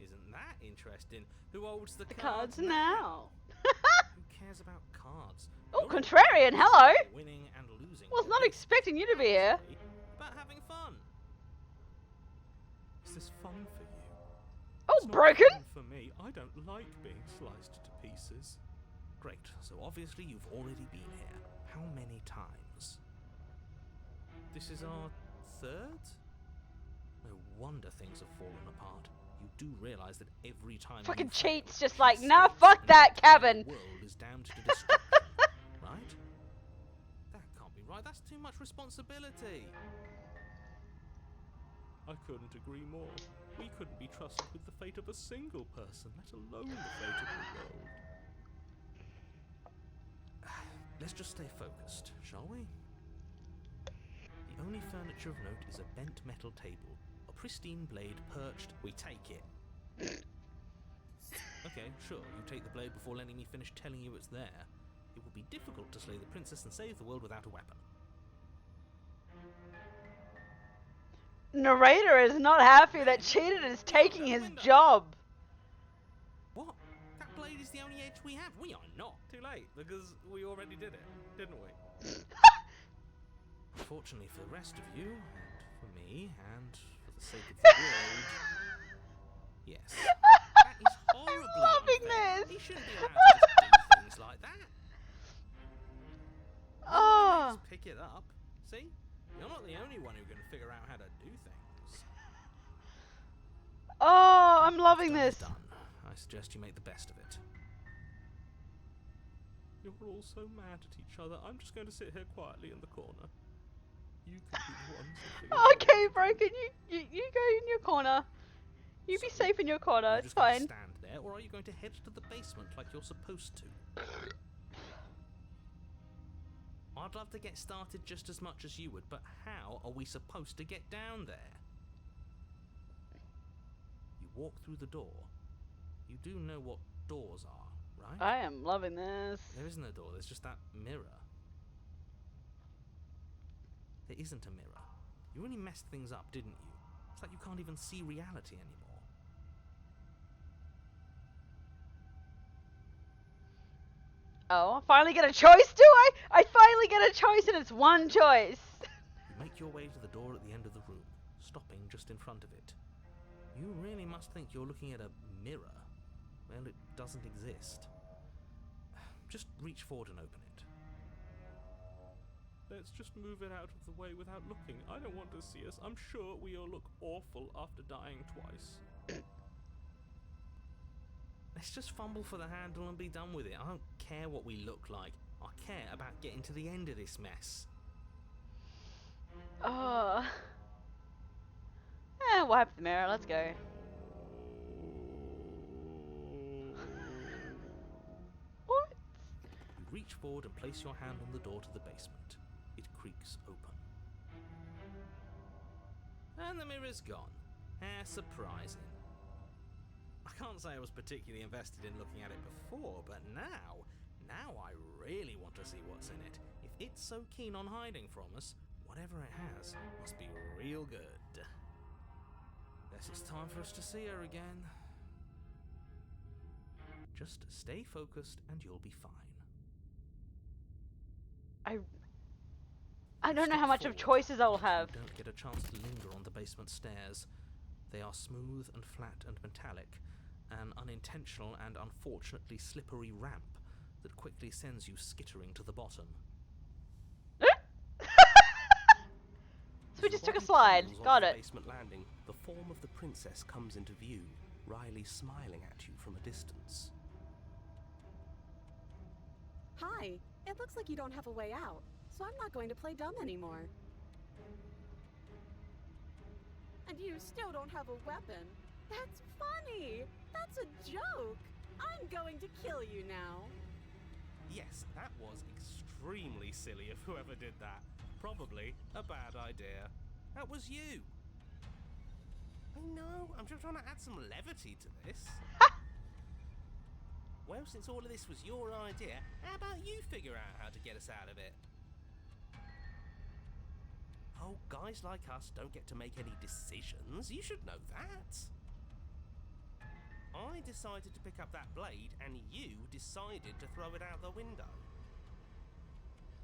Speaker 13: Isn't that interesting? Who holds the
Speaker 5: cards now?
Speaker 13: Who cares about cards?
Speaker 5: Oh,
Speaker 13: You're
Speaker 5: contrarian, hello!
Speaker 13: winning and losing.
Speaker 5: Was not expecting you to be here.
Speaker 13: About having fun. Is this fun for you?
Speaker 5: Oh,
Speaker 13: It's not
Speaker 5: broken!
Speaker 13: fun for me. I don't like being sliced to pieces. Great. So obviously you've already been here. How many times? This is our third? No wonder things have fallen apart. You do realize that every time
Speaker 5: Fucking
Speaker 13: you fail,
Speaker 5: cheats, just like, nah,
Speaker 13: mistakes,
Speaker 5: fuck
Speaker 13: and
Speaker 5: that
Speaker 13: the entire
Speaker 5: cabin.
Speaker 13: world is damned to destruction, right? That can't be right. That's too much responsibility. I couldn't agree more. We couldn't be trusted with the fate of a single person, let alone the fate of the world. Let's just stay focused, shall we? The only furniture of note is a bent metal table. A pristine blade perched. We take it. Okay, sure, you take the blade before letting me finish telling you it's there. It would be difficult to slay the princess and save the world without a weapon.
Speaker 5: Narrator is not happy that Cheated is taking his job.
Speaker 13: What? That blade is the only edge we have. We are not. Too late, because we already did it, didn't we? Fortunately for the rest of you, and for me, and for the sake of the world, yes. That is horribly
Speaker 5: I'm loving
Speaker 13: unfair.
Speaker 5: this.
Speaker 13: He shouldn't be allowed to just do things like that.
Speaker 5: Oh.
Speaker 13: Just pick it up. See? You're not the only one who can figure out how to do things.
Speaker 5: Oh, I'm loving this.
Speaker 13: Done. I suggest you make the best of it. You're all so mad at each other. I'm just going to sit here quietly in the corner. You can be the ones to figure
Speaker 5: Okay, Broken, you go in your corner. You be safe in your corner,
Speaker 13: You're
Speaker 5: it's
Speaker 13: just going to
Speaker 5: fine.
Speaker 13: stand there, or are you going to head to the basement like you're supposed to? I'd love to get started just as much as you would, but how are we supposed to get down there? You walk through the door. You do know what doors are, right?
Speaker 5: I am loving this.
Speaker 13: There isn't a door, there's just that mirror. There isn't a mirror. You really messed things up, didn't you? It's like you can't even see reality anymore.
Speaker 5: Oh, I finally get a choice, do I? I finally get a choice and it's one choice.
Speaker 13: You make your way to the door at the end of the room, stopping just in front of it. You really must think you're looking at a mirror. Well, it doesn't exist. Just reach forward and open it.
Speaker 6: Let's just move it out of the way without looking. I don't want to see us. I'm sure we all look awful after dying twice.
Speaker 13: Let's just fumble for the handle and be done with it. I don't care what we look like. I care about getting to the end of this mess.
Speaker 5: Oh. Wipe the mirror, let's go. What?
Speaker 13: You reach forward and place your hand on the door to the basement. It creaks open. And the mirror's gone. How surprising. I can't say I was particularly invested in looking at it before, but now I really want to see what's in it. If it's so keen on hiding from us, whatever it has must be real good. Guess it's time for us to see her again. Just stay focused and you'll be fine.
Speaker 5: I don't know how much of choices I'll have.
Speaker 13: You don't get a chance to linger on the basement stairs. They are smooth and flat and metallic, an unintentional and unfortunately slippery ramp that quickly sends you skittering to the bottom.
Speaker 5: So we just took a slide. Got it.
Speaker 14: Basement landing, the form of the princess comes into view, Riley smiling at you from a distance.
Speaker 7: Hi, it looks like you don't have a way out, so I'm not going to play dumb anymore. And you still don't have a weapon. That's funny! That's a joke! I'm going to kill you now.
Speaker 14: Yes, that was extremely silly of whoever did that. Probably a bad idea. That was you. I know, I'm just trying to add some levity to this. Well, since all of this was your idea, how about you figure out how to get us out of it? Oh, guys like us don't get to make any decisions. You should know that. I decided to pick up that blade, and you decided to throw it out the window.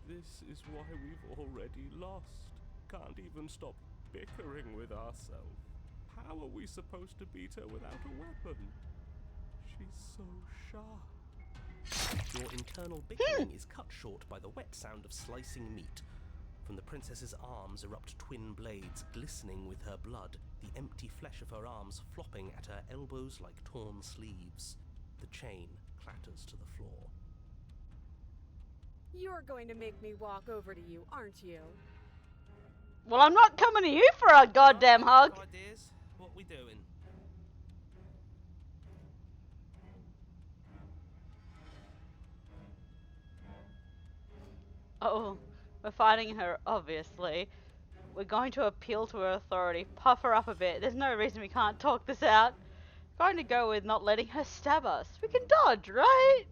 Speaker 6: This is why we've already lost. Can't even stop bickering with ourselves. How are we supposed to beat her without a weapon? She's so sharp.
Speaker 14: Your internal bickering is cut short by the wet sound of slicing meat. From the princess's arms erupt twin blades, glistening with her blood, the empty flesh of her arms flopping at her elbows like torn sleeves. The chain clatters to the floor.
Speaker 7: You're going to make me walk over to you, aren't you?
Speaker 5: Well, I'm not coming to you for a goddamn hug.
Speaker 14: Ideas? What we doing?
Speaker 5: Oh, we're fighting her, obviously. We're going to appeal to her authority, puff her up a bit. There's no reason we can't talk this out. Going to go with not letting her stab us. We can dodge, right?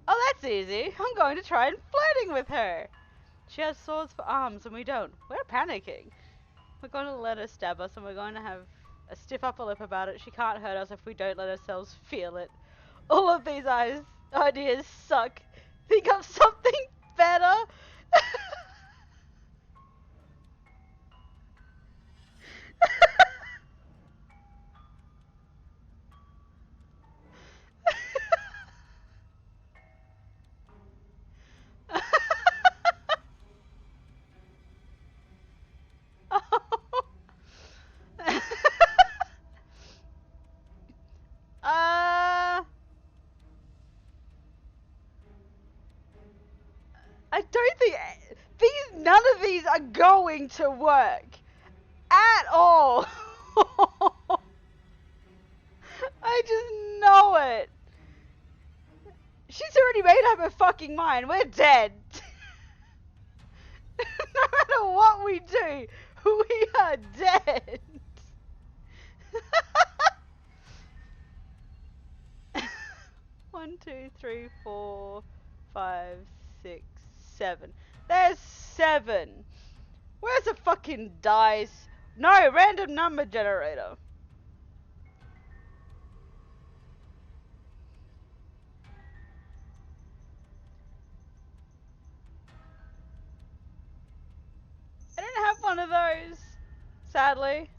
Speaker 5: Oh, that's easy. I'm going to try and flirting with her. She has swords for arms and we don't. We're panicking. We're going to let her stab us and we're going to have a stiff upper lip about it. She can't hurt us if we don't let ourselves feel it. All of these ideas suck. Think of something better. I don't think none of these are going to work at all. I just know it. She's already made up her fucking mind. We're dead. No matter what we do, we are dead. 1, 2, 3, 4, 5, 6, 7. There's 7. Where's the fucking dice? No, random number generator. I don't have one of those, sadly.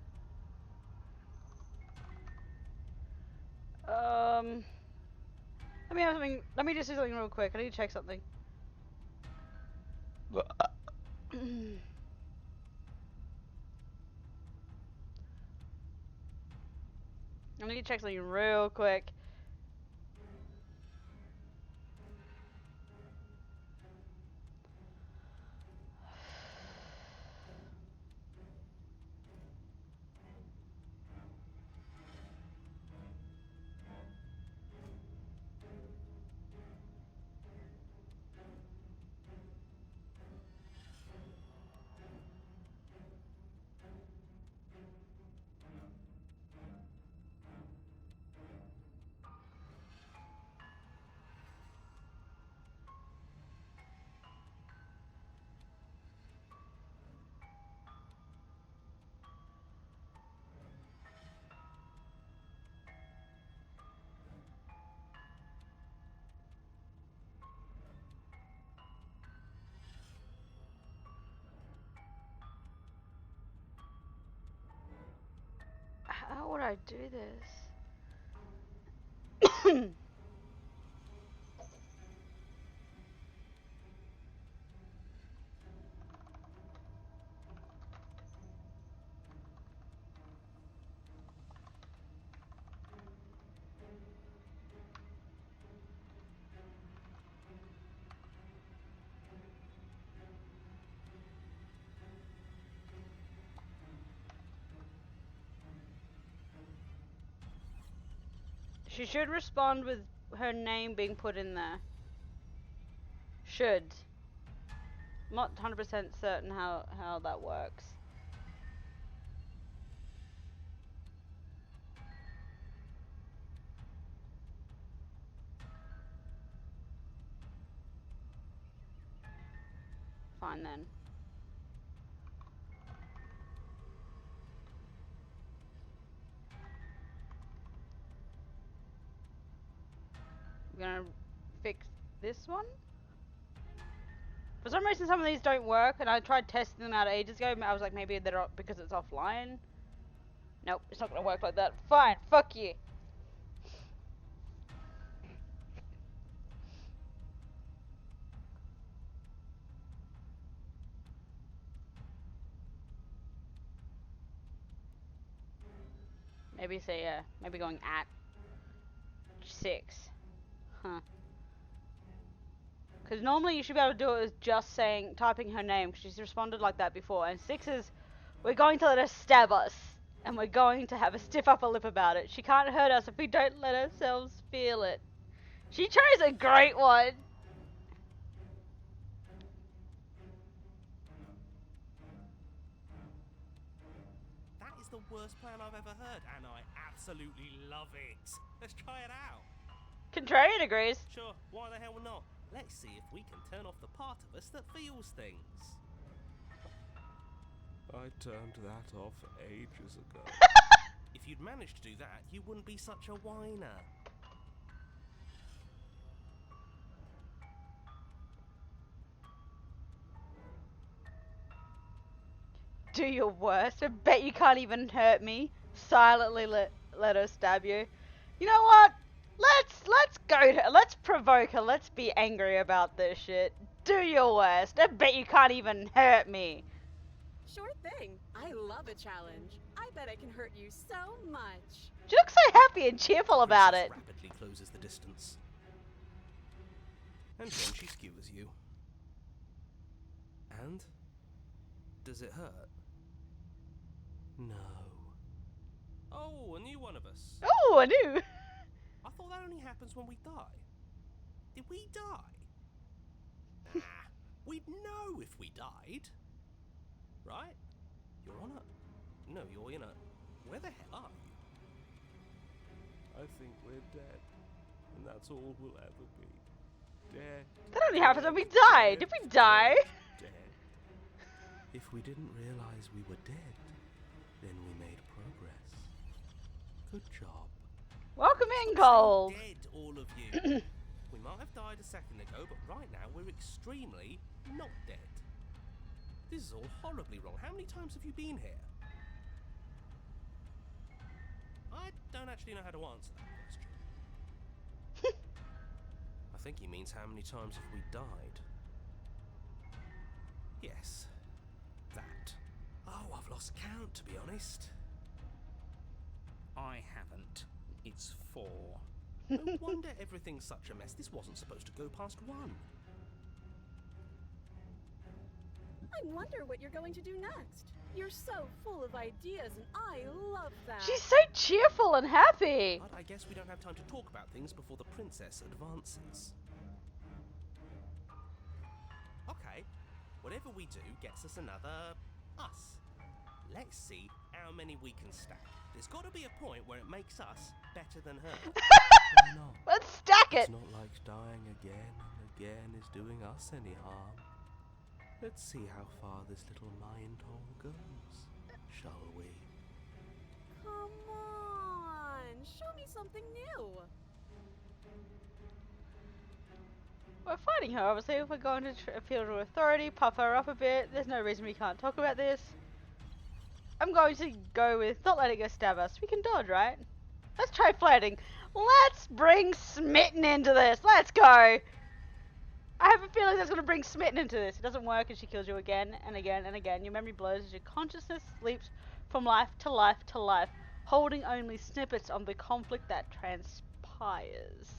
Speaker 5: Let me have something. Let me just do something real quick. I need to check something. I need to check something real quick. How would I do this? She should respond with her name being put in there. Should. I'm not 100% certain how that works. Fine then. I'm gonna fix this one. For some reason some of these don't work, and I tried testing them out ages ago. I was like, maybe they're up because it's offline. Nope, it's not gonna work like that. Fine, fuck you. Maybe say, maybe going at 6. Huh. Because normally you should be able to do it with just typing her name, because she's responded like that before. And 6 is, we're going to let her stab us. And we're going to have a stiff upper lip about it. She can't hurt us if we don't let ourselves feel it. She chose a great one.
Speaker 14: That is the worst plan I've ever heard, and I absolutely love it. Let's try it out.
Speaker 5: Contrarian agrees.
Speaker 14: Sure, why the hell not? Let's see if we can turn off the part of us that feels things.
Speaker 13: I turned that off ages ago.
Speaker 14: If you'd managed to do that, you wouldn't be such a whiner.
Speaker 5: Do your worst. I bet you can't even hurt me. Silently let her stab you. You know what? Let's go to, let's provoke her. Let's be angry about this shit. Do your worst. I bet you can't even hurt me.
Speaker 7: Sure thing. I love a challenge. I bet I can hurt you so much.
Speaker 5: She looks so happy and cheerful about it.
Speaker 14: Rapidly closes the distance. And then she skewers you. And? Does it hurt? No. Oh, a new one of us.
Speaker 5: Oh, a new.
Speaker 14: I thought that only happens when we die. Did we die? Nah, we'd know if we died. Right? You're on a... No, you're in a... Where the hell are you?
Speaker 13: I think we're dead. And that's all we'll ever be. Dead.
Speaker 5: That only happens when we die. Did we die?
Speaker 13: Dead.
Speaker 14: If we didn't realize we were dead, then we made progress. Good job.
Speaker 5: Welcome in, Gold.
Speaker 14: Dead, all of you. We might have died a second ago, but right now we're extremely not dead. This is all horribly wrong. How many times have you been here? I don't actually know how to answer that question.
Speaker 13: think he means how many times have we died. Yes, that. Oh, I've lost count, to be honest.
Speaker 6: I haven't. It's 4.
Speaker 13: No wonder everything's such a mess. This wasn't supposed to go past 1.
Speaker 7: I wonder what you're going to do next. You're so full of ideas, and I love that.
Speaker 5: She's so cheerful and happy.
Speaker 13: But I guess we don't have time to talk about things before the princess advances. Okay, whatever we do gets us another us. Let's see how many we can stack. There's got to be a point where it makes us better than her. Why not?
Speaker 5: Let's stack it.
Speaker 13: It's not like dying again and again is doing us any harm. Let's see how far this little mind hole goes, shall we?
Speaker 7: Come on, show me something new.
Speaker 5: We're fighting her, obviously. If we're going to appeal to authority, puff her up a bit. There's no reason we can't talk about this. I'm going to go with not letting her stab us. We can dodge, right? Let's try flirting. Let's bring Smitten into this. Let's go. I have a feeling that's going to bring Smitten into this. It doesn't work and she kills you again and again and again. Your memory blows as your consciousness leaps from life to life to life, holding only snippets of the conflict that transpires.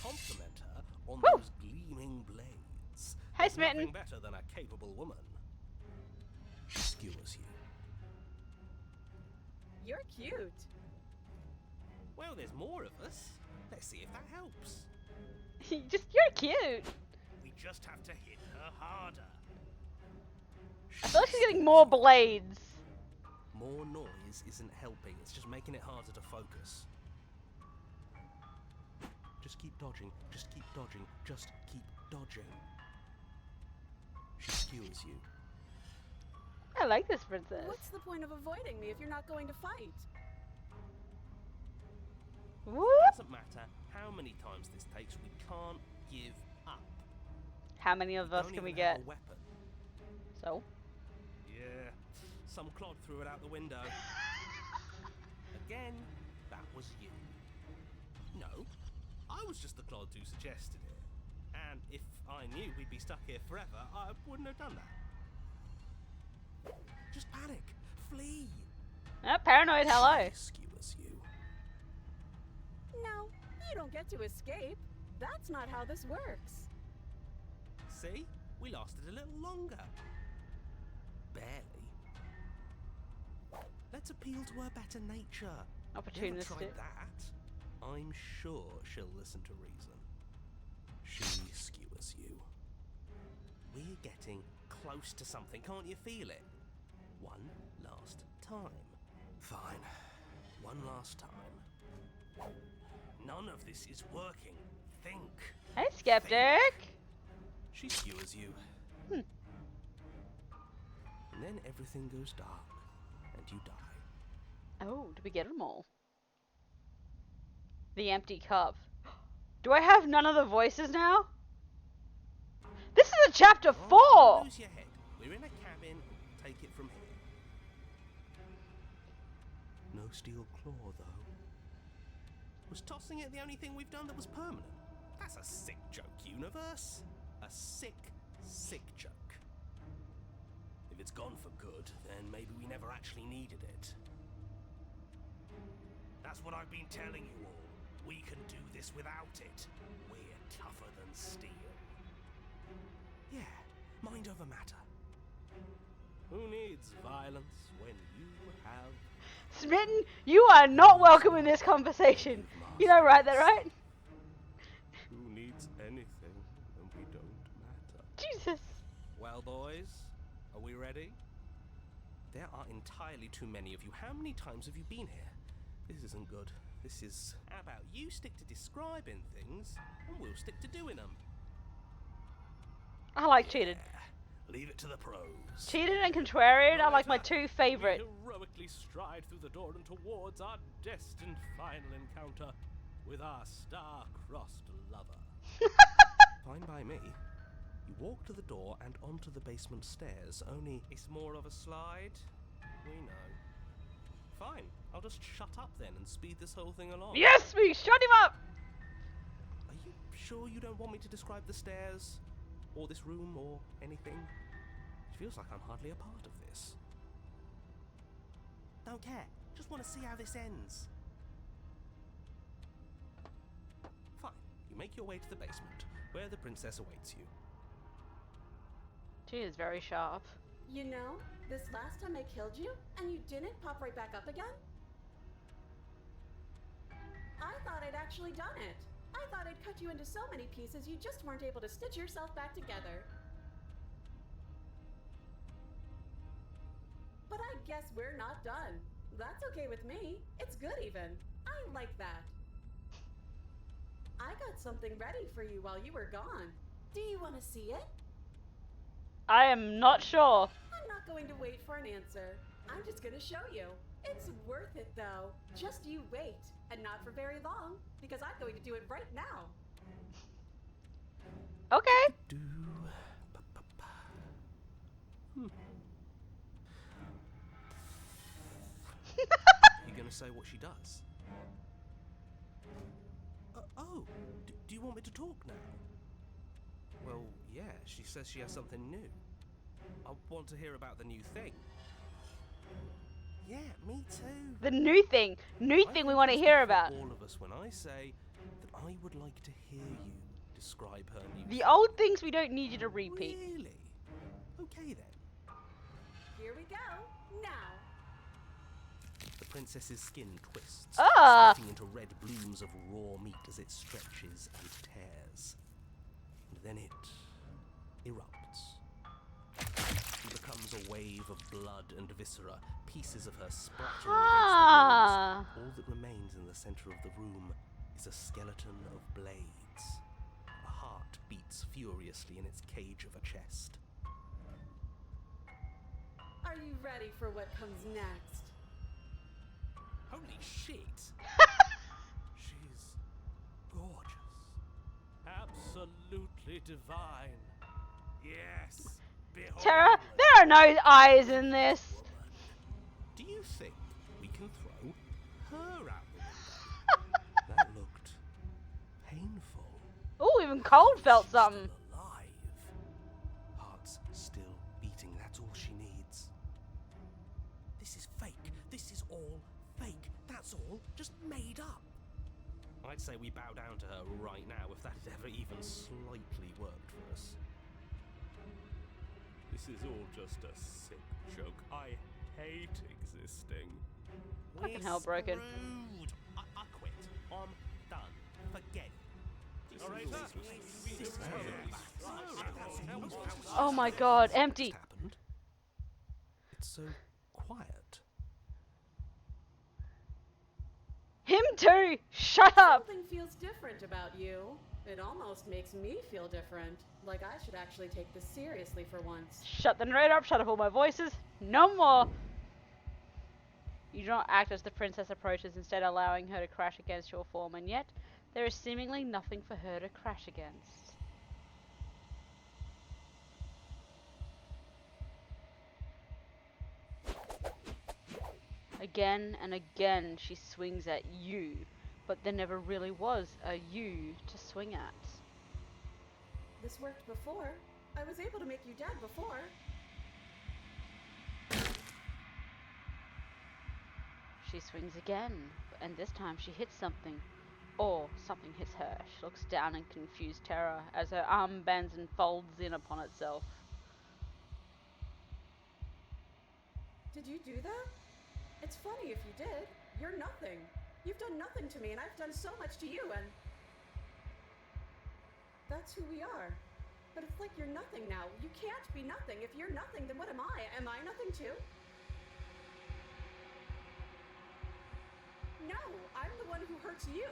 Speaker 13: Compliment her on
Speaker 5: Woo!
Speaker 13: those gleaming blades.
Speaker 5: Hey,
Speaker 13: There's
Speaker 5: Smitten.
Speaker 13: nothing better than a capable woman. She skewers you.
Speaker 7: You're cute.
Speaker 13: Well, there's more of us. Let's see if that helps.
Speaker 5: You're cute.
Speaker 13: We just have to hit her harder.
Speaker 5: I feel like she's getting more blades.
Speaker 13: More noise isn't helping. It's just making it harder to focus. Just keep dodging. Just keep dodging. Just keep dodging. She skewers you.
Speaker 5: I like this princess.
Speaker 7: What's the point of avoiding me if you're not going to fight?
Speaker 5: Whoop.
Speaker 13: Doesn't matter how many times this takes. We can't give up.
Speaker 5: How many of us can we get?
Speaker 13: A weapon.
Speaker 5: So?
Speaker 13: Yeah, some clod threw it out the window. Again, that was you. No, I was just the clod who suggested it. And if I knew we'd be stuck here forever, I wouldn't have done that. Just panic. Flee.
Speaker 5: Oh, paranoid, hello.
Speaker 13: She skewers you.
Speaker 7: No, you don't get to escape. That's not how this works.
Speaker 13: See? We lasted a little longer. Barely. Let's appeal to her better nature. Never
Speaker 5: Opportunistic.
Speaker 13: tried that. I'm sure she'll listen to reason. She skewers you. We're getting close to something, can't you feel it? One last time. Fine. One last time. None of this is working. Think.
Speaker 5: Hey, skeptic.
Speaker 13: She skewers you. And then everything goes dark, and you die.
Speaker 5: Oh, did we get them all? The empty cup. Do I have none of the voices now? This is a chapter 4!
Speaker 13: Don't lose your head. We're in a cabin. Take it from here. No steel claw, though. Was tossing it the only thing we've done that was permanent? That's a sick joke, universe. A sick, sick joke. If it's gone for good, then maybe we never actually needed it. That's what I've been telling you all. We can do this without it. We're tougher than steel. Yeah, mind over matter. Who needs violence when you have...
Speaker 5: Smitten, you are not welcome in this conversation. You know right there, right?
Speaker 13: Who needs anything when we don't matter?
Speaker 5: Jesus.
Speaker 13: Well, boys, are we ready? There are entirely too many of you. How many times have you been here? This isn't good. This is... How about you stick to describing things, and we'll stick to doing them.
Speaker 5: I like cheated.
Speaker 13: Leave it to the pros.
Speaker 5: Cheated and contrarian are like my two favorite.
Speaker 13: We heroically stride through the door and towards our destined final encounter with our star-crossed lover. Fine by me. You walk to the door and onto the basement stairs, only it's more of a slide. We know. Fine. I'll just shut up then and speed this whole thing along.
Speaker 5: Yes, we shut him up!
Speaker 13: Are you sure you don't want me to describe the stairs? Or this room, or anything? It feels like I'm hardly a part of this. Don't care. Just want to see how this ends. Fine. You make your way to the basement, where the princess awaits you.
Speaker 5: She is very sharp.
Speaker 7: You know, this last time I killed you, and you didn't pop right back up again? I thought I'd actually done it. I thought I'd cut you into so many pieces you just weren't able to stitch yourself back together. But I guess we're not done. That's okay with me. It's good even. I like that. I got something ready for you while you were gone. Do you want to see it?
Speaker 5: I am not sure.
Speaker 7: I'm not going to wait for an answer. I'm just going to show you. It's worth it though. Just you wait. And not for very long, because I'm going to do it right now.
Speaker 5: Okay.
Speaker 13: You gonna say what she does? Do you want me to talk now? Well, yeah, she says she has something new. I want to hear about the new thing. Yeah, me too.
Speaker 5: The new thing. New thing we want to hear about.
Speaker 13: All of us when I say that I would like to hear you describe her new
Speaker 5: The old things we don't need you to repeat.
Speaker 13: Really? Okay then.
Speaker 7: Here we go. Now.
Speaker 13: The princess's skin twists, splitting into red blooms of raw meat as it stretches and tears. And then it erupts. It becomes a wave of blood and viscera, pieces of her splattering against the walls. All that remains in the center of the room is a skeleton of blades. A heart beats furiously in its cage of a chest.
Speaker 7: Are you ready for what comes next?
Speaker 13: Holy shit! She's gorgeous. Absolutely divine. Yes. Behold.
Speaker 5: Terra, there are no eyes in this.
Speaker 13: Do you think we can throw her out the window? That looked painful.
Speaker 5: Oh, even Cold felt something.
Speaker 13: Still alive. Heart's still beating. That's all she needs. This is fake. This is all fake. That's all just made up. I'd say we bow down to her right now if that had ever even slightly worked for us. This is all just a sick joke. I hate existing.
Speaker 5: Fucking hell, broken.
Speaker 13: I quit. I'm done. Forget it.
Speaker 5: Oh my god, empty.
Speaker 13: It's so quiet.
Speaker 5: Him too! Shut up!
Speaker 7: Something feels different about you. It almost makes me feel different. Like I should actually take this seriously for once.
Speaker 5: Shut the narrator up, shut up all my voices. No more! You do not act as the princess approaches, instead allowing her to crash against your form, and yet there is seemingly nothing for her to crash against. Again and again she swings at you, but there never really was a you to swing at.
Speaker 7: This worked before. I was able to make you dead before.
Speaker 5: She swings again, and this time she hits something. Or something hits her. She looks down in confused terror as her arm bends and folds in upon itself.
Speaker 7: Did you do that? It's funny if you did. You're nothing. You've done nothing to me, and I've done so much to you, and that's who we are. But it's like you're nothing now. You can't be nothing. If you're nothing, then what am I? Am I nothing too? No, I'm the one who hurts you.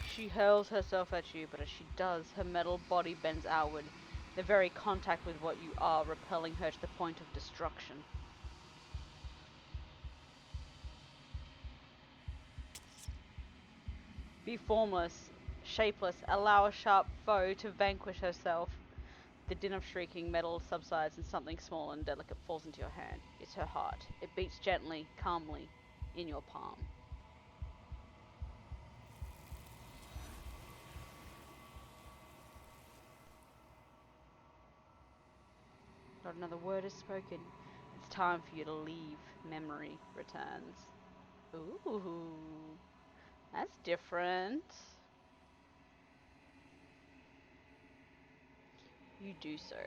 Speaker 5: She hurls herself at you, but as she does, her metal body bends outward, the very contact with what you are repelling her to the point of destruction. Be formless, shapeless, allow a sharp foe to vanquish herself. The din of shrieking metal subsides and something small and delicate falls into your hand. You is her heart. It beats gently, calmly, in your palm. Not another word is spoken. It's time for you to leave. Memory returns. Ooh, that's different. You do so.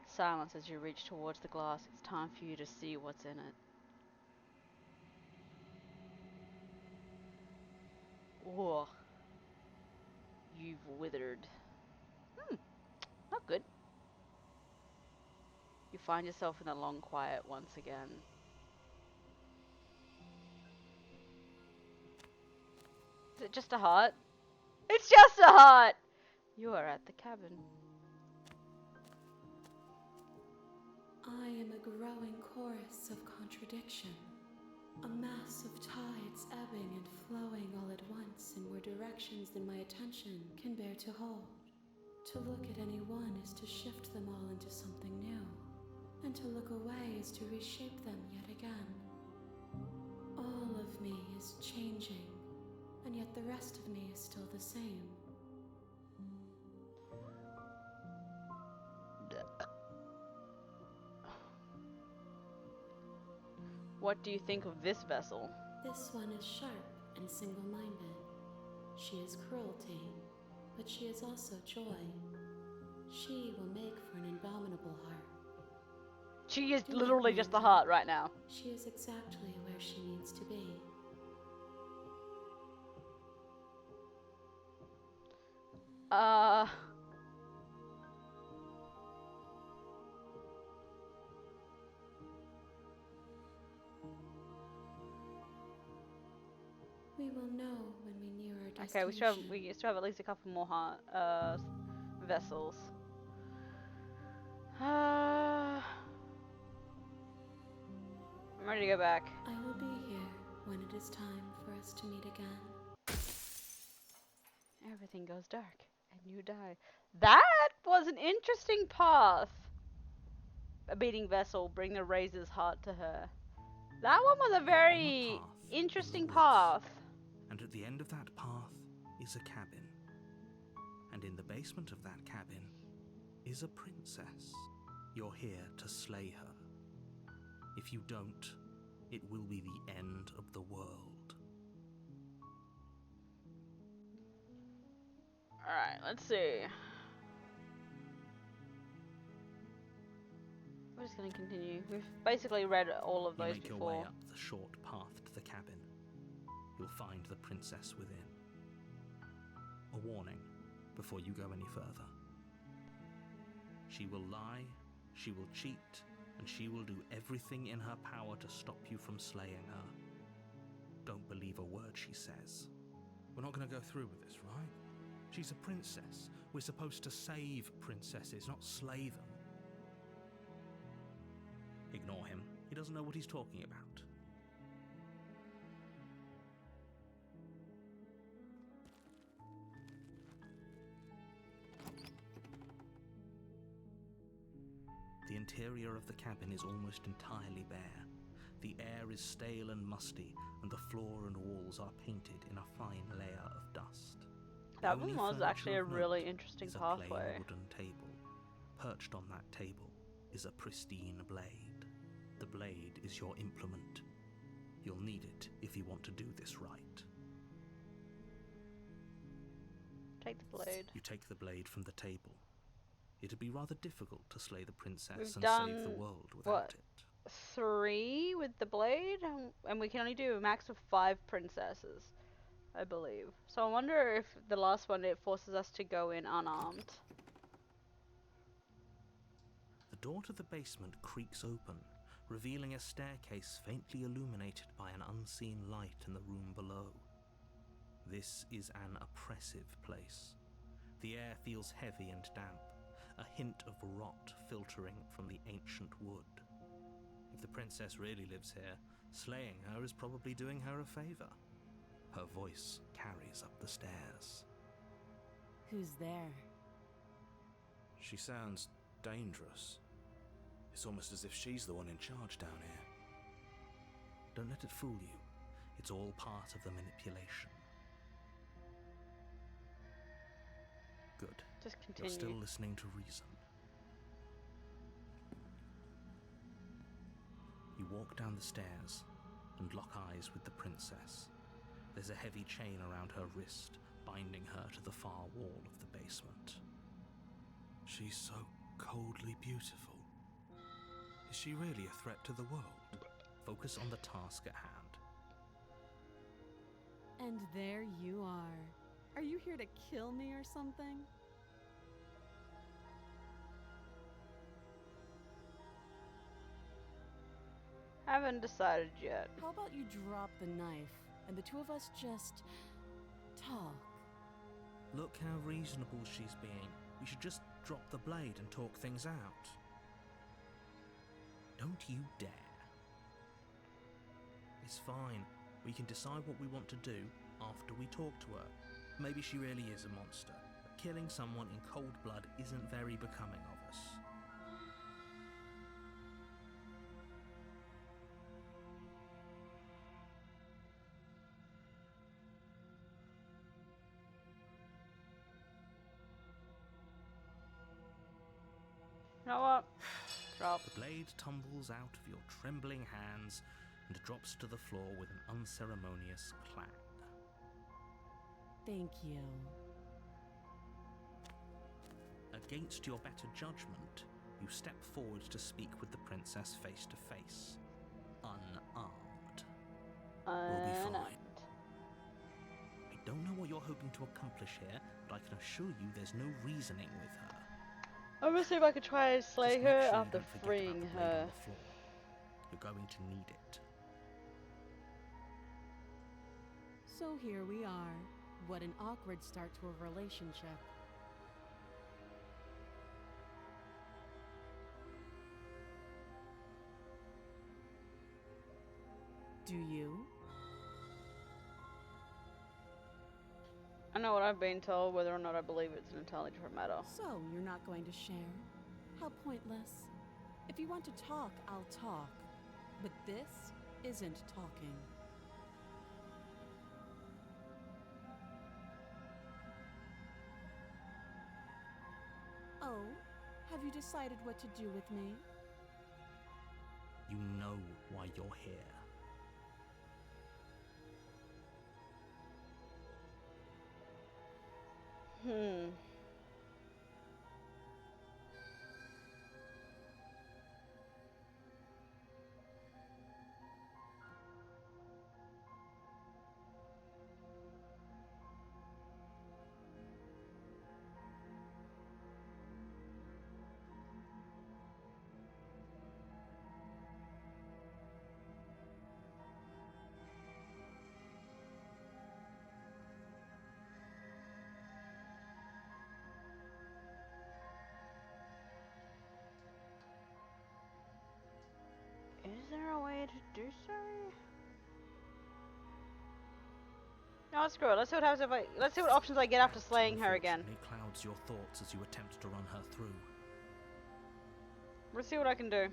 Speaker 5: Silence as you reach towards the glass. It's time for you to see what's in it. Whoa. You've withered. Not good. You find yourself in the long quiet once again. Is it just a heart? It's just a heart! You are at the cabin.
Speaker 12: I am a growing chorus of contradiction, a mass of tides ebbing and flowing all at once in more directions than my attention can bear to hold. To look at any one is to shift them all into something new, and to look away is to reshape them yet again. All of me is changing, and yet the rest of me is still the same.
Speaker 5: What do you think of this vessel?
Speaker 12: This one is sharp and single-minded. She is cruelty, but she is also joy. She will make for an indomitable heart.
Speaker 5: She is literally just the heart right now.
Speaker 12: She is exactly where she needs to be. We will know when we near our destination.
Speaker 5: Okay, we still have at least a couple more vessels. I'm ready to go back.
Speaker 12: I will be here when it is time for us to meet again.
Speaker 5: Everything goes dark and you die. That was an interesting path. A beating vessel, bring the razor's heart to her. That one was a very interesting path.
Speaker 6: And at the end of that path is a cabin. And in the basement of that cabin is a princess. You're here to slay her. If you don't, it will be the end of the world.
Speaker 5: Alright, let's see. We're just gonna continue. We've basically read all of those
Speaker 6: before. You make your way up the short path to the cabin. You'll find the princess within. A warning before you go any further. She will lie, she will cheat, and she will do everything in her power to stop you from slaying her. Don't believe a word she says.
Speaker 13: We're not going to go through with this, right? She's a princess. We're supposed to save princesses, not slay them.
Speaker 6: Ignore him. He doesn't know what he's talking about. The interior of the cabin is almost entirely bare. The air is stale and musty, and the floor and walls are painted in a fine layer of dust.
Speaker 5: That one was actually a really interesting pathway.
Speaker 6: A plain wooden table. Perched on that table is a pristine blade. The blade is your implement. You'll need it if you want to do this right.
Speaker 5: Take the blade.
Speaker 6: You take the blade from the table. It'd be rather difficult to slay the princess
Speaker 5: We've
Speaker 6: and
Speaker 5: done,
Speaker 6: save the world without it.
Speaker 5: 3 with the blade, and we can only do a max of 5 princesses, I believe. So I wonder if the last one, it forces us to go in unarmed.
Speaker 6: The door to the basement creaks open, revealing a staircase faintly illuminated by an unseen light in the room below. This is an oppressive place. The air feels heavy and damp, a hint of rot filtering from the ancient wood. If the princess really lives here, slaying her is probably doing her a favor. Her voice carries up the stairs.
Speaker 7: Who's there?
Speaker 13: She sounds dangerous. It's almost as if she's the one in charge down here.
Speaker 6: Don't let it fool you. It's all part of the manipulation. Good.
Speaker 5: Just
Speaker 6: You're
Speaker 5: continue.
Speaker 6: still listening to reason. You walk down the stairs and lock eyes with the princess. There's a heavy chain around her wrist, binding her to the far wall of the basement.
Speaker 13: She's so coldly beautiful. Is she really a threat to the world?
Speaker 6: Focus on the task at hand.
Speaker 7: And there you are. Are you here to kill me or something?
Speaker 5: Haven't decided yet.
Speaker 7: How about you drop the knife and the two of us just talk?
Speaker 6: Look how reasonable she's being. We should just drop the blade and talk things out. Don't you dare. It's fine. We can decide what we want to do after we talk to her. Maybe she really is a monster. But killing someone in cold blood isn't very becoming of us.
Speaker 5: You know what? Drop.
Speaker 6: The blade tumbles out of your trembling hands and drops to the floor with an unceremonious clang.
Speaker 7: Thank you.
Speaker 6: Against your better judgment, you step forward to speak with the princess face to face, unarmed. We'll be fine. I don't know what you're hoping to accomplish here, but I can assure you there's no reasoning with her.
Speaker 5: I'm gonna see if I can try and slay
Speaker 6: Just make
Speaker 5: her
Speaker 6: sure you
Speaker 5: after
Speaker 6: don't forget
Speaker 5: freeing
Speaker 6: about the blade
Speaker 5: her.
Speaker 6: on the floor. You're going to need it.
Speaker 7: So here we are. What an awkward start to a relationship. Do you?
Speaker 5: I know what I've been told, whether or not I believe it's an entirely different matter.
Speaker 7: So, you're not going to share? How pointless. If you want to talk, I'll talk. But this isn't talking. Oh, have you decided what to do with me?
Speaker 6: You know why you're here.
Speaker 5: Is there a way to do so? No, screw it. Let's see what happens if let's see what options I get after slaying her again.
Speaker 6: It clouds your thoughts as you attempt to run her through.
Speaker 5: Let's see what I can do.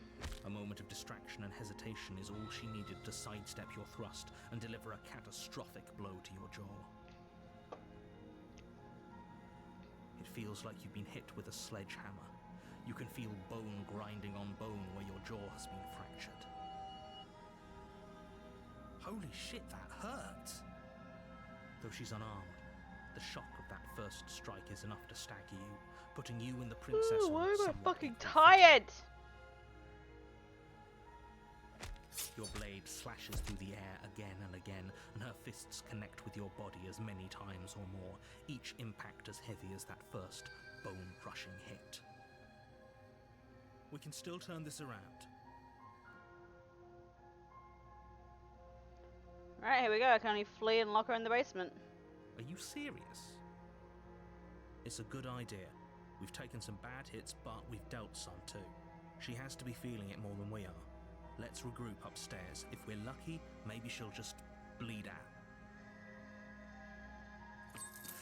Speaker 6: A moment of distraction and hesitation is all she needed to sidestep your thrust and deliver a catastrophic blow to your jaw. It feels like you've been hit with a sledgehammer. You can feel bone grinding on bone where your jaw has been fractured. Holy shit, that hurt! Though she's unarmed, the shock of that first strike is enough to stagger you, putting you and the princess on
Speaker 5: Why am I
Speaker 6: somewhat
Speaker 5: fucking
Speaker 6: equal
Speaker 5: tired?
Speaker 6: Your blade slashes through the air again and again, and her fists connect with your body as many times or more, each impact as heavy as that first bone-crushing hit. We can still turn this around.
Speaker 5: Alright, here we go. I can only flee and lock her in the basement.
Speaker 6: Are you serious? It's a good idea. We've taken some bad hits, but we've dealt some too. She has to be feeling it more than we are. Let's regroup upstairs. If we're lucky, maybe she'll just bleed out.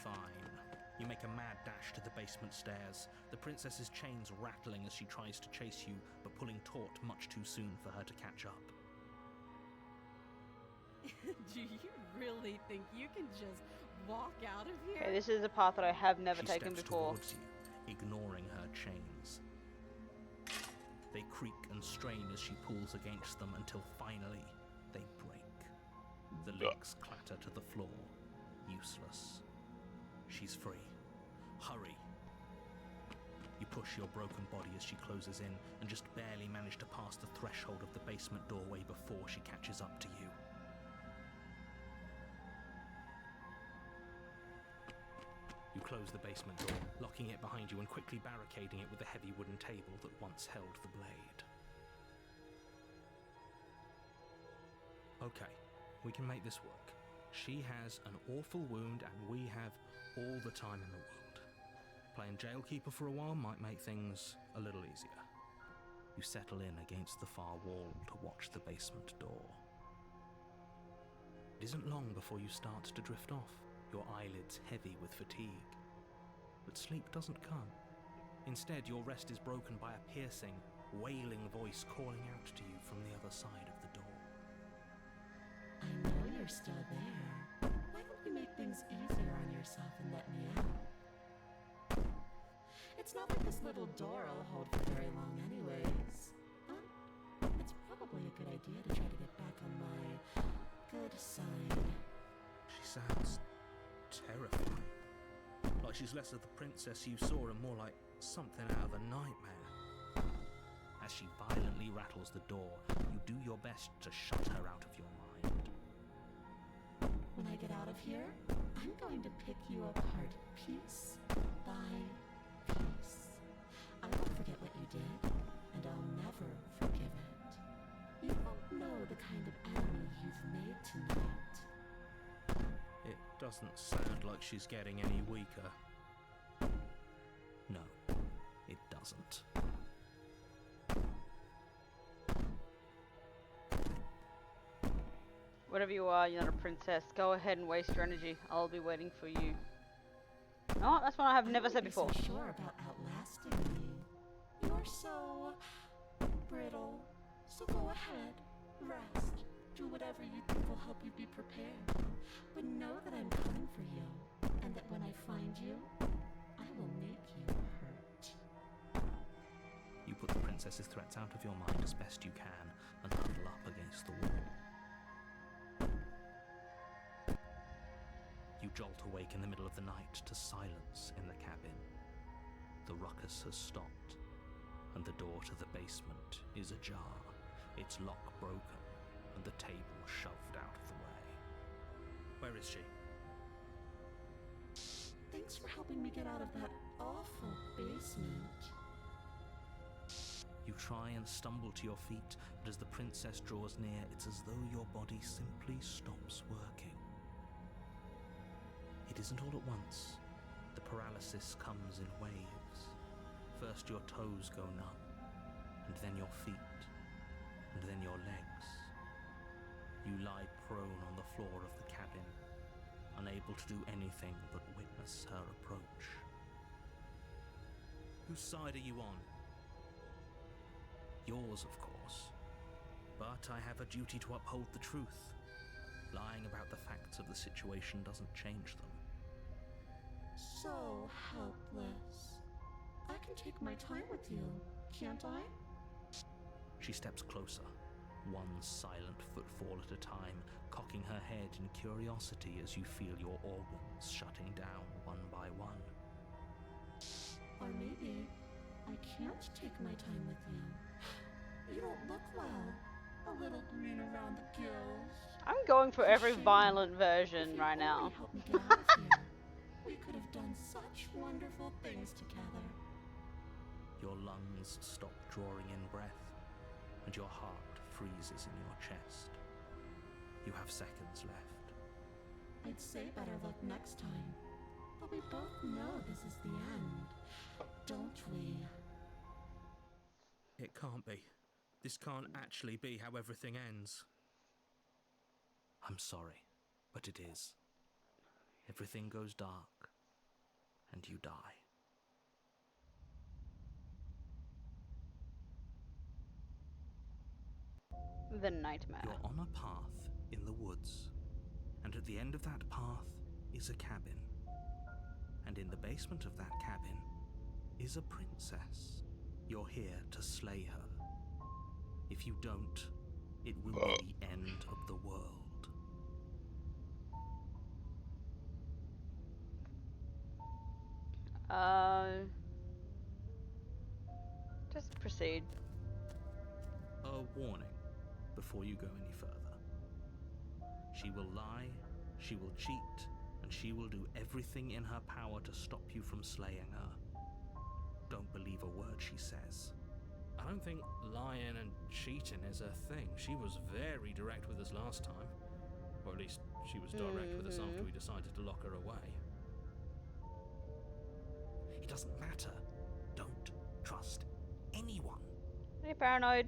Speaker 6: Fine. You make a mad dash to the basement stairs, the princess's chains rattling as she tries to chase you, but pulling taut much too soon for her to catch up.
Speaker 7: Do you really think you can just walk out of here?
Speaker 5: Okay, this is a path that I have never
Speaker 6: She
Speaker 5: taken
Speaker 6: steps
Speaker 5: before.
Speaker 6: towards you, ignoring her chains. They creak and strain as she pulls against them until finally they break. The links clatter to the floor, useless. She's free. Hurry! You push your broken body as she closes in and just barely manage to pass the threshold of the basement doorway before she catches up to you. You close the basement door, locking it behind you and quickly barricading it with the heavy wooden table that once held the blade. Okay, we can make this work. She has an awful wound and we have all the time in the world. Playing jailkeeper for a while might make things a little easier. You settle in against the far wall to watch the basement door. It isn't long before you start to drift off, your eyelids heavy with fatigue. But sleep doesn't come. Instead, your rest is broken by a piercing, wailing voice calling out to you from the other side of the door.
Speaker 12: I know you're still there. Why don't you make things easier on yourself and let me out? It's not like this little door will hold for very long anyways. It's probably a good idea to try to get back on my good side.
Speaker 6: She sounds terrifying. Like she's less of the princess you saw and more like something out of a nightmare. As she violently rattles the door, you do your best to shut her out of your mind.
Speaker 12: When I get out of here, I'm going to pick you apart piece by piece. I won't forget what you did, and I'll never forgive it. You won't know the kind of enemy you've made tonight.
Speaker 6: It doesn't sound like she's getting any weaker. No, it doesn't.
Speaker 5: Whatever you are, you're not a princess. Go ahead and waste your energy. I'll be waiting for you. No, that's one I have never said before.
Speaker 12: I'm so sure about outlasting me. You're so brittle. So go ahead, rest. Do whatever you think will help you be prepared. But know that I'm coming for you, and that when I find you, I will make you hurt.
Speaker 6: You put the princess's threats out of your mind as best you can and huddle up against the wall. You jolt awake in the middle of the night to silence in the cabin. The ruckus has stopped, and the door to the basement is ajar, its lock broken, and the table shoved out of the way. Where is she?
Speaker 12: Thanks for helping me get out of that awful basement.
Speaker 6: You try and stumble to your feet, but as the princess draws near, it's as though your body simply stops working. It isn't all at once. The paralysis comes in waves. First your toes go numb, and then your feet, and then your legs. You lie prone on the floor of the cabin, unable to do anything but witness her approach. Whose side are you on? Yours, of course. But I have a duty to uphold the truth. Lying about the facts of the situation doesn't change them.
Speaker 12: So helpless. I can take my time with you, can't I?
Speaker 6: She steps closer, one silent footfall at a time, cocking her head in curiosity as you feel your organs shutting down one by one.
Speaker 12: Or maybe I can't take my time with you. You don't look well. A little green around the gills.
Speaker 5: I'm going for every violent version right now.
Speaker 12: Help me get out of here. We could have done such wonderful things together.
Speaker 6: Your lungs stop drawing in breath, and your heart freezes in your chest. You have seconds left.
Speaker 12: I'd say better luck next time. But we both know this is the end, don't we?
Speaker 6: It can't be. This can't actually be how everything ends. I'm sorry, but it is. Everything goes dark, and you die.
Speaker 5: The nightmare.
Speaker 6: You're on a path in the woods, and at the end of that path is a cabin. And in the basement of that cabin is a princess. You're here to slay her. If you don't, it will be the end of the world.
Speaker 5: Just proceed.
Speaker 6: A warning before you go any further. She will lie, she will cheat, and she will do everything in her power to stop you from slaying her. Don't believe a word she says.
Speaker 11: I don't think lying and cheating is a thing. She was very direct with us last time. Or at least she was direct with us after we decided to lock her away.
Speaker 6: It doesn't matter. Don't trust anyone.
Speaker 5: Are you paranoid?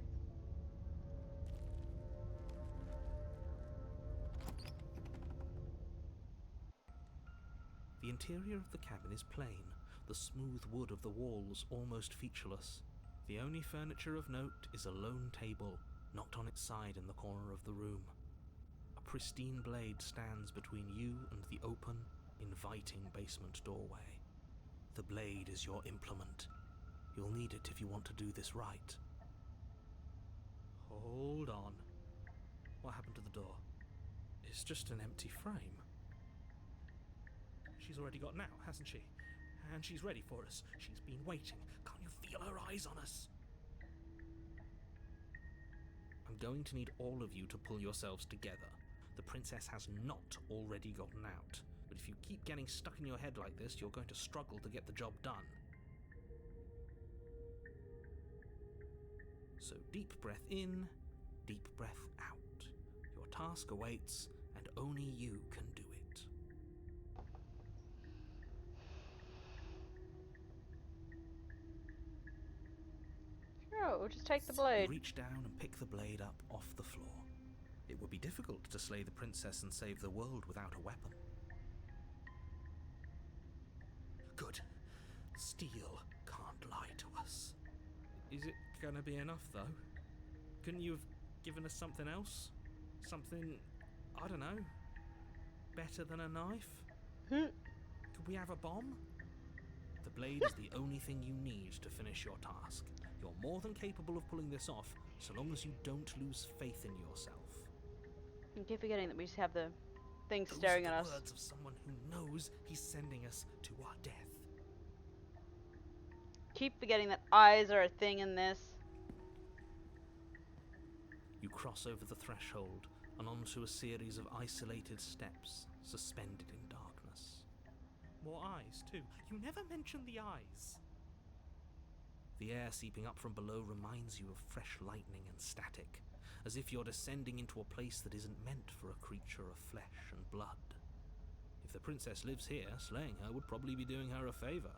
Speaker 6: The interior of the cabin is plain, the smooth wood of the walls almost featureless. The only furniture of note is a lone table, knocked on its side in the corner of the room. A pristine blade stands between you and the open, inviting basement doorway. The blade is your implement. You'll need it if you want to do this right.
Speaker 11: Hold on. What happened to the door? It's just an empty frame. She's already got out, hasn't she? And she's ready for us. She's been waiting. Can't you feel her eyes on us?
Speaker 6: I'm going to need all of you to pull yourselves together. The princess has not already gotten out. But if you keep getting stuck in your head like this, you're going to struggle to get the job done. So deep breath in, deep breath out. Your task awaits, and only you can do it.
Speaker 5: Sure, we'll just take the blade.
Speaker 6: Reach down and pick the blade up off the floor. It would be difficult to slay the princess and save the world without a weapon. Good. Steel can't lie to us.
Speaker 11: Is it gonna be enough, though? Couldn't you have given us something else? Something, I don't know, better than a knife? Could we have a bomb?
Speaker 6: The blade is the only thing you need to finish your task. You're more than capable of pulling this off, so long as you don't lose faith in yourself.
Speaker 5: I keep forgetting that we just have the thing
Speaker 6: Those
Speaker 5: staring
Speaker 6: are
Speaker 5: at
Speaker 6: the
Speaker 5: us.
Speaker 6: words of someone who knows he's sending us to our death.
Speaker 5: Keep forgetting that eyes are a thing in this.
Speaker 6: You cross over the threshold and onto a series of isolated steps suspended in darkness.
Speaker 11: More eyes, too. You never mentioned the eyes.
Speaker 6: The air seeping up from below reminds you of fresh lightning and static, as if you're descending into a place that isn't meant for a creature of flesh and blood. If the princess lives here, slaying her would probably be doing her a favor.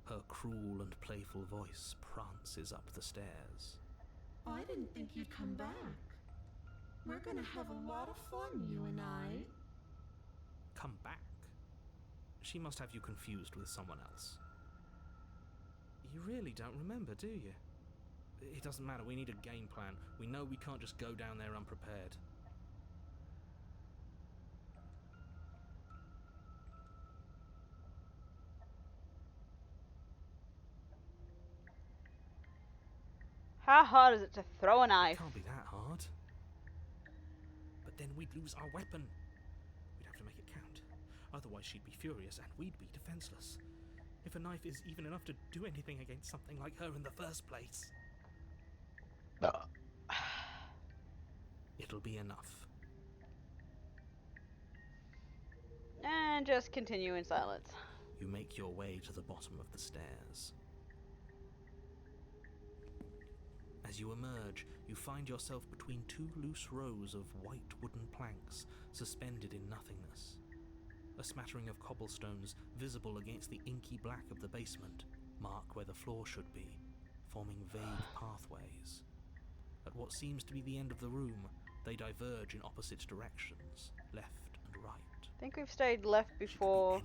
Speaker 6: Her cruel and playful voice prances up the stairs.
Speaker 12: I didn't think you'd come back. We're gonna have a lot of fun, you and I.
Speaker 6: Come back? She must have you confused with someone else.
Speaker 11: You really don't remember, do you? It doesn't matter, we need a game plan. We know we can't just go down there unprepared.
Speaker 5: How hard is it to throw a
Speaker 6: It
Speaker 5: knife?
Speaker 6: can't be that hard. But then we'd lose our weapon. We'd have to make it count. Otherwise she'd be furious and we'd be defenseless. If a knife is even enough to do anything against something like her in the first place. It'll be enough.
Speaker 5: And just continue in silence.
Speaker 6: You make your way to the bottom of the stairs. As you emerge, you find yourself between two loose rows of white wooden planks suspended in nothingness. A smattering of cobblestones visible against the inky black of the basement mark where the floor should be, forming vague pathways. At what seems to be the end of the room, they diverge in opposite directions, left and right.
Speaker 5: I think we've stayed left before.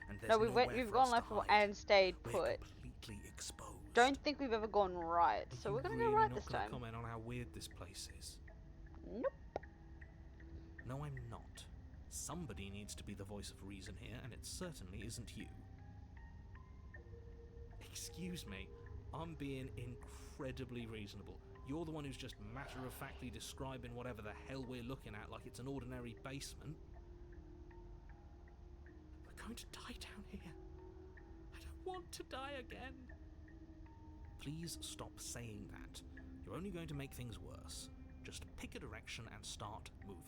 Speaker 13: And
Speaker 5: No,
Speaker 13: there's
Speaker 5: we've gone left before and stayed put.
Speaker 13: completely exposed.
Speaker 5: Don't think we've ever gone right, so we're gonna go right this time.
Speaker 13: Comment on how weird this place is.
Speaker 5: Nope.
Speaker 13: No, I'm not. Somebody needs to be the voice of reason here, and it certainly isn't you. Excuse me, I'm being incredibly reasonable. You're the one who's just matter-of-factly describing whatever the hell we're looking at like it's an ordinary basement. We're going to die down here. I don't want to die again. Please stop saying that. You're only going to make things worse. Just pick a direction and start moving.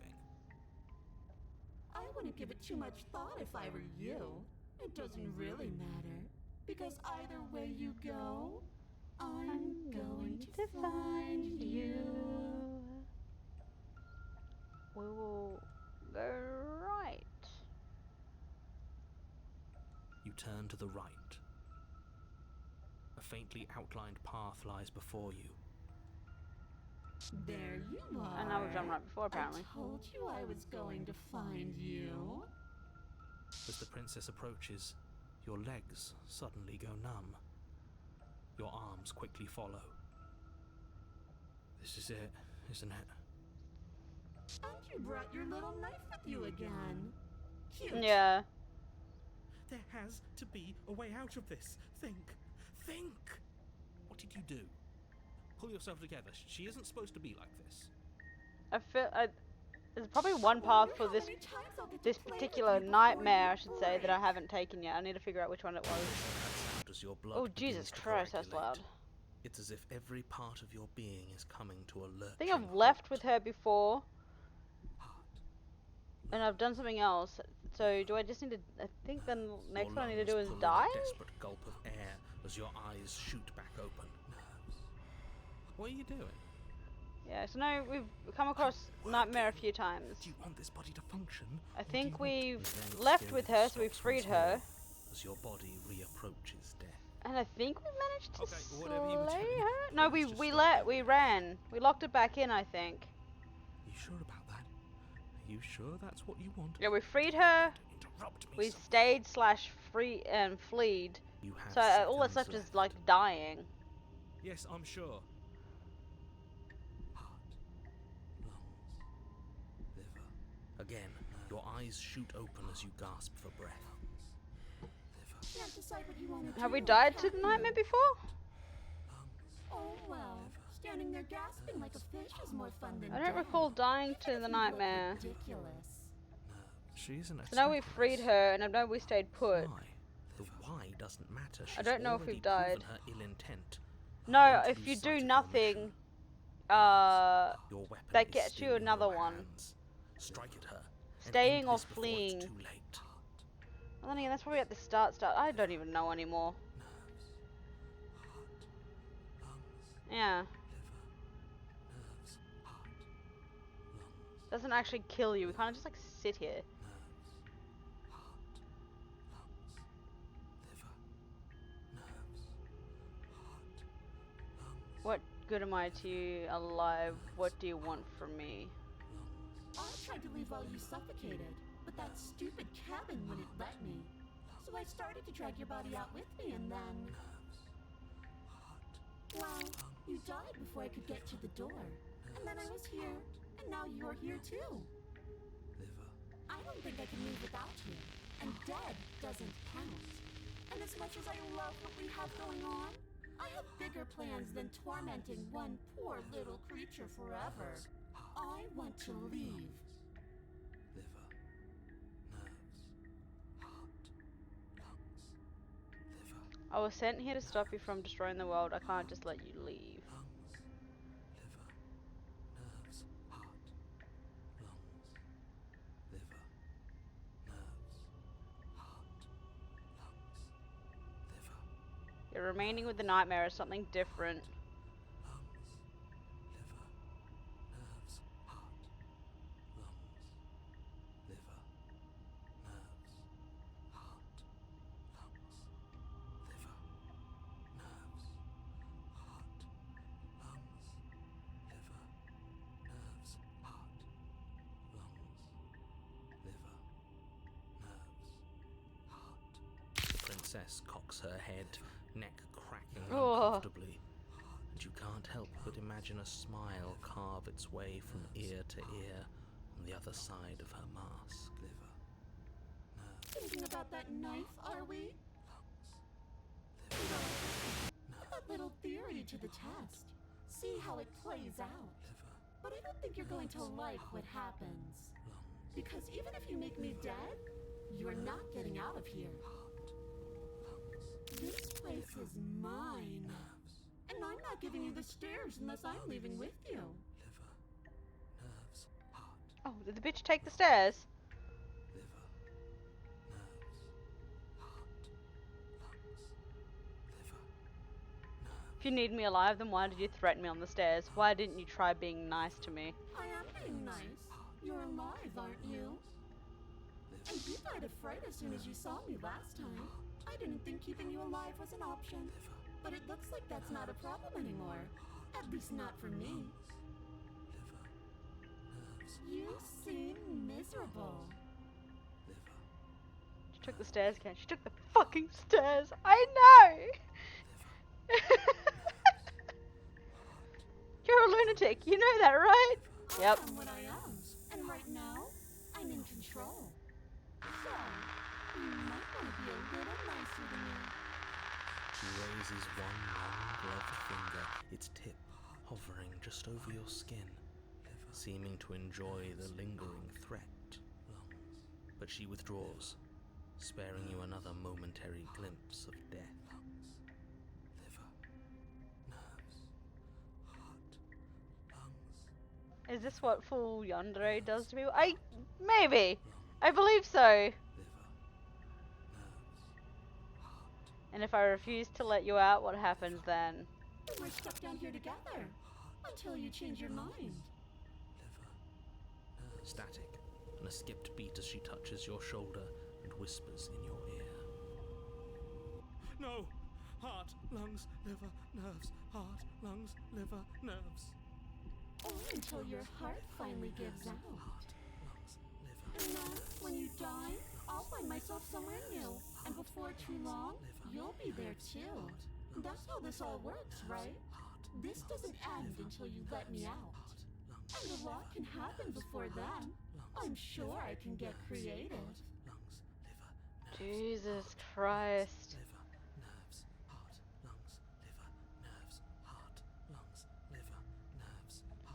Speaker 12: I wouldn't give it too much thought if I were you. It doesn't really matter, because either way you go, I'm going to find you.
Speaker 5: We will go right.
Speaker 13: You turn to the right. A faintly outlined path lies before you.
Speaker 12: There you are.
Speaker 5: And I was done right before, apparently.
Speaker 12: I told you I was going to find you.
Speaker 13: As the princess approaches, your legs suddenly go numb. Your arms quickly follow. This is it, isn't it?
Speaker 12: And you brought your little knife with you again. Cute.
Speaker 5: Yeah.
Speaker 13: There has to be a way out of this. Think. What did you do? Pull yourself together. She isn't supposed to be like this.
Speaker 5: I feel there's probably one path for this particular nightmare, I should say, that I haven't taken yet. I need to figure out which one it was. Oh Jesus Christ, that's loud.
Speaker 13: It's as if every part of your being is coming to a lurch.
Speaker 5: I think I've left with her before, and I've done something else. So do I just need to? I think the next one I need to do is die.
Speaker 13: A desperate gulp of air as your eyes shoot back open. What are you doing?
Speaker 5: Yeah, so now we've come across Nightmare a few times.
Speaker 13: Do you want this body to function?
Speaker 5: I think we've left with her, so we've freed her.
Speaker 13: As your body reapproaches death.
Speaker 5: And I think we managed to slay her? No, we ran. We locked it back in, I think.
Speaker 13: You sure about that? Are you sure that's what you want?
Speaker 5: Yeah, we freed her. We stayed / free and fleed. So all that's left is like dying.
Speaker 13: Yes, I'm sure. Again, your eyes shoot open as you gasp for breath.
Speaker 5: Have we died to the nightmare before?
Speaker 12: Oh well, standing there gasping like a fish is more fun than
Speaker 5: I don't recall dying to the nightmare.
Speaker 12: Ridiculous.
Speaker 13: She isn't.
Speaker 5: So now we've freed her, and I know we stayed put.
Speaker 13: Why? The why doesn't matter.
Speaker 5: I don't know if we've died.
Speaker 13: Her ill intent.
Speaker 5: No, if you do nothing, that gets you another one.
Speaker 13: Strike at her.
Speaker 5: Staying or fleeing. Well, then again, that's probably at the start. I don't even know anymore. Yeah. Doesn't actually kill you. We kind of just like sit here. What good am I to you alive? What do you want from me?
Speaker 12: I tried to leave while you suffocated, but that stupid cabin wouldn't let me. So I started to drag your body out with me, and then... Well, you died before I could get to the door. And then I was here, and now you're here too. I don't think I can leave without you, and dead doesn't count. And as much as I love what we have going on, I have bigger plans than tormenting one poor little creature forever. I want to leave.
Speaker 13: Liver, nerves, heart, lungs, liver.
Speaker 5: I was sent here to stop you from destroying the world. I can't just let you leave.
Speaker 13: Lungs, liver, nerves, heart, lungs, liver, nerves, heart, lungs, liver.
Speaker 5: You're remaining with the nightmare is something different.
Speaker 13: princess cocks her head, neck cracking
Speaker 5: Oh.
Speaker 13: uncomfortably, and you can't help but imagine a smile carve its way from ear to ear on the other side of her mask.
Speaker 12: Thinking about that knife, are we? Put that little theory to the test. See how it plays out. But I don't think you're going to like what happens. Because even if you make me dead, you're not getting out of here. This place is mine. And I'm not giving you the stairs unless I'm leaving with you.
Speaker 5: Oh, did the bitch take the stairs? If you need me alive, then why did you threaten me on the stairs? Why didn't you try being nice to me?
Speaker 12: I am being nice. You're alive, aren't you? And you died of fright as soon as you saw me last time. I didn't think keeping you alive was an option. But it looks like that's not a problem anymore. At least not for me. You seem miserable.
Speaker 5: She took the stairs again. She took the fucking stairs. I know! You're a lunatic. You know that, right? Yep.
Speaker 12: I am what I am. And right now, I'm in control. So, you might want to be a little nicer to me.
Speaker 13: She raises one long gloved finger, its tip hovering just over your skin, seeming to enjoy the lingering threat. But she withdraws, sparing you another momentary glimpse of death.
Speaker 5: Is this what full yandere does to people? Maybe. I believe so. And if I refuse to let you out, what happens then?
Speaker 12: We're stuck down here together. Until you change your mind.
Speaker 13: Static, and a skipped beat as she touches your shoulder and whispers in your ear.
Speaker 14: No! Heart, lungs, liver, nerves. Heart, lungs, liver, nerves.
Speaker 12: Or until your heart finally gives out. And then, when you die, I'll find myself somewhere new. And before too long, you'll be there too. That's how this all works, right? This doesn't end until you let me out. And a lot can happen before then. I'm sure I can get creative.
Speaker 5: Jesus Christ.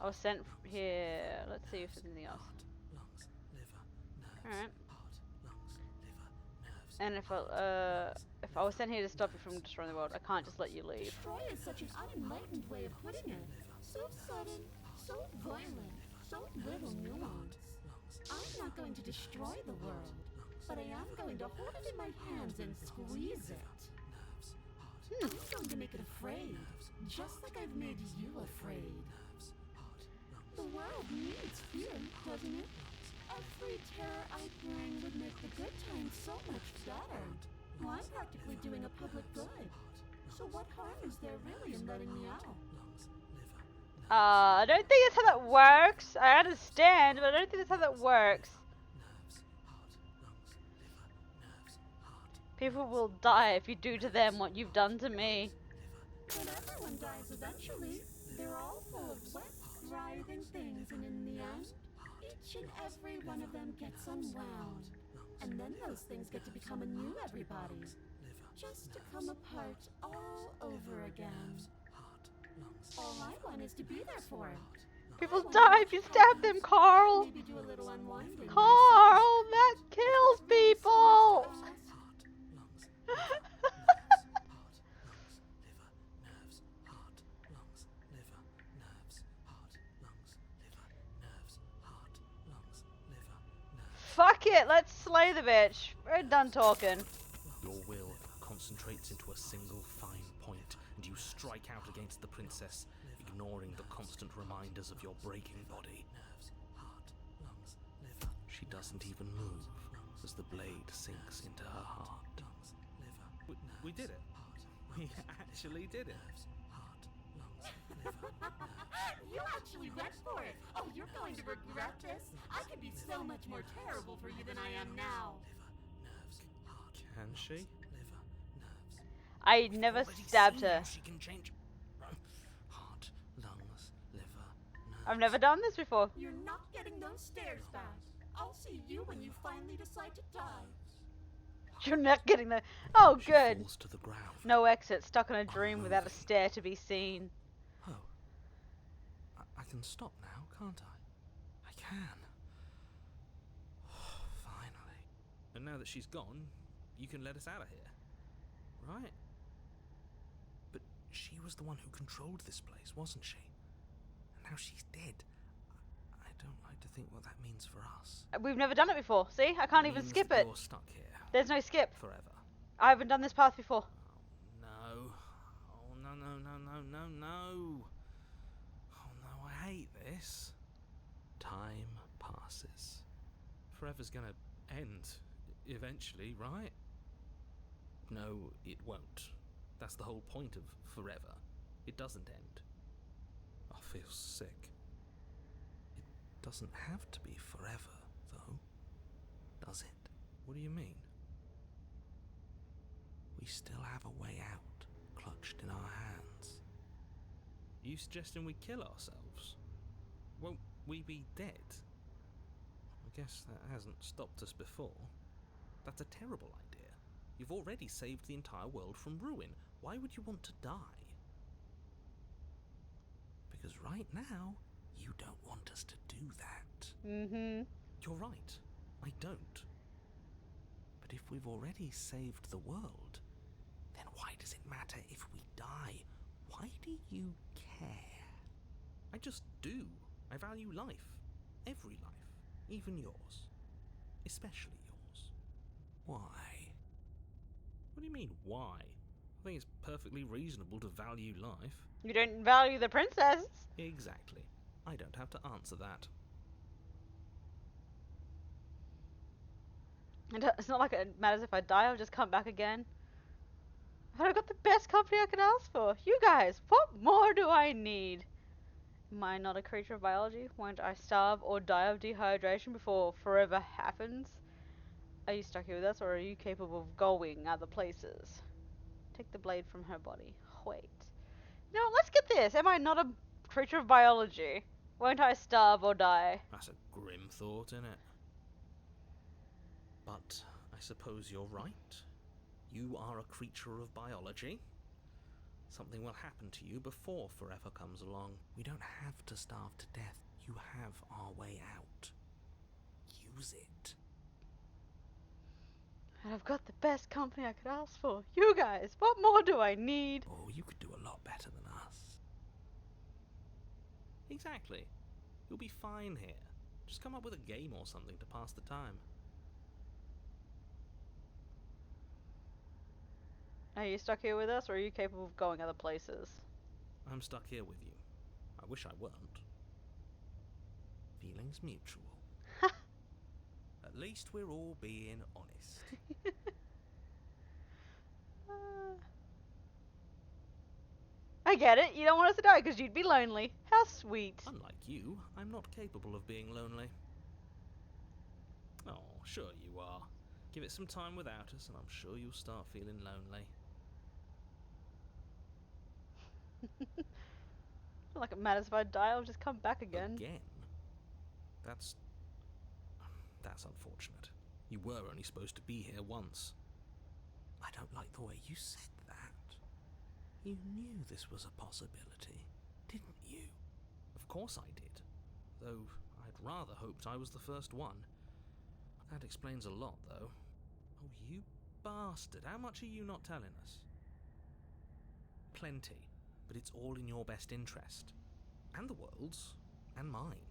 Speaker 5: I was sent here. Let's see if there's anything else. Alright. And if I was sent here to stop you from destroying the world, I can't just let you leave.
Speaker 12: Destroy is such an unenlightened way of putting it. So sudden, so violent, so little nuance. I'm not going to destroy the world, but I am going to hold it in my hands and squeeze it. I'm going to make it afraid, just like I've made you afraid. The world needs fear, doesn't it? Every terror I bring would make the good times so much better. Well, I'm practically doing a public good. So what harm is there really in letting me out?
Speaker 5: I don't think that's how that works. I understand, but I don't think that's how that works. People will die if you do to them what you've done to me.
Speaker 12: But everyone dies eventually. They're all full of wet, writhing things, and in the end, each and every one of them gets unwound. And then those things get to become a new everybody. Just to come apart all over again. All I want is to be there for it.
Speaker 5: People die if you stab them, Carl.
Speaker 12: Maybe do a little unwinding.
Speaker 5: Carl, that kills people. Fuck it, let's slay the bitch. We're done talking.
Speaker 13: Your will concentrates into a single fine point, and you strike out against the princess, ignoring the constant reminders of your breaking body. She doesn't even move as the blade sinks into her heart.
Speaker 14: We did it. We actually did it.
Speaker 12: You actually went for it! Oh, you're going to regret this. I could be so much more terrible for you than I am now.
Speaker 13: Can she?
Speaker 5: I never
Speaker 13: already
Speaker 5: stabbed
Speaker 13: seen
Speaker 5: her.
Speaker 13: how she can change heart, lungs, liver, nerves.
Speaker 5: I've never done this before.
Speaker 12: You're not getting those stairs back. I'll see you when you finally decide to die.
Speaker 5: You're not getting the. Oh,
Speaker 13: She
Speaker 5: good.
Speaker 13: falls to the ground.
Speaker 5: No exit. Stuck in a dream without a stair to be seen.
Speaker 13: Oh. I can stop now, can't I? I can. Finally.
Speaker 6: And now that she's gone, you can let us out of here. Right?
Speaker 13: But she was the one who controlled this place, wasn't she? And now she's dead. I don't like to think what that means for us.
Speaker 5: We've never done it before. See? I can't even
Speaker 13: Means
Speaker 5: skip
Speaker 13: that
Speaker 5: it.
Speaker 13: You're stuck here
Speaker 5: There's no skip.
Speaker 13: forever.
Speaker 5: I haven't done this path before.
Speaker 13: No. Oh, no, no, no, no, no, no. Oh, no, I hate this. Time passes.
Speaker 6: Forever's gonna end eventually, right?
Speaker 13: No, it won't.
Speaker 6: That's the whole point of forever. It doesn't end.
Speaker 13: I feel sick. It doesn't have to be forever, though. Does it?
Speaker 6: What do you mean?
Speaker 13: We still have a way out, clutched in our hands.
Speaker 6: You suggesting we kill ourselves? Won't we be dead? I guess that hasn't stopped us before.
Speaker 13: That's a terrible idea. You've already saved the entire world from ruin. Why would you want to die? Because right now, you don't want us to do that.
Speaker 5: Mm-hmm.
Speaker 13: You're right. I don't. But if we've already saved the world, then why does it matter if we die? Why do you care?
Speaker 6: I just do. I value life. Every life. Even yours. Especially yours.
Speaker 13: Why?
Speaker 6: What do you mean, why? I think it's perfectly reasonable to value life.
Speaker 5: You don't value the princess.
Speaker 6: Exactly. I don't have to answer that.
Speaker 5: It's not like it matters if I die, I'll just come back again. But I've got the best company I could ask for. You guys, what more do I need? Am I not a creature of biology? Won't I starve or die of dehydration before forever happens? Are you stuck here with us, or are you capable of going other places? Take the blade from her body. Wait. No, let's get this. Am I not a creature of biology? Won't I starve or die?
Speaker 6: That's a grim thought, isn't it? But I suppose you're right. You are a creature of biology. Something will happen to you before forever comes along.
Speaker 13: We don't have to starve to death. You have our way out. Use it.
Speaker 5: And I've got the best company I could ask for. You guys, what more do I need?
Speaker 13: Oh, you could do a lot better than us.
Speaker 6: Exactly. You'll be fine here. Just come up with a game or something to pass the time.
Speaker 5: Are you stuck here with us, or are you capable of going other places?
Speaker 6: I'm stuck here with you. I wish I weren't.
Speaker 13: Feelings mutual. At least we're all being honest.
Speaker 5: I get it. You don't want us to die because you'd be lonely. How sweet.
Speaker 6: Unlike you, I'm not capable of being lonely. Oh, sure you are. Give it some time without us, and I'm sure you'll start feeling lonely.
Speaker 5: Not like it matters if I die, I'll just come back again.
Speaker 6: Again? That's unfortunate. You were only supposed to be here once.
Speaker 13: I don't like the way you said that. You knew this was a possibility, didn't you?
Speaker 6: Of course I did. Though I'd rather hoped I was the first one. That explains a lot, though. Oh, you bastard. How much are you not telling us? Plenty. But it's all in your best interest. And the world's. And mine.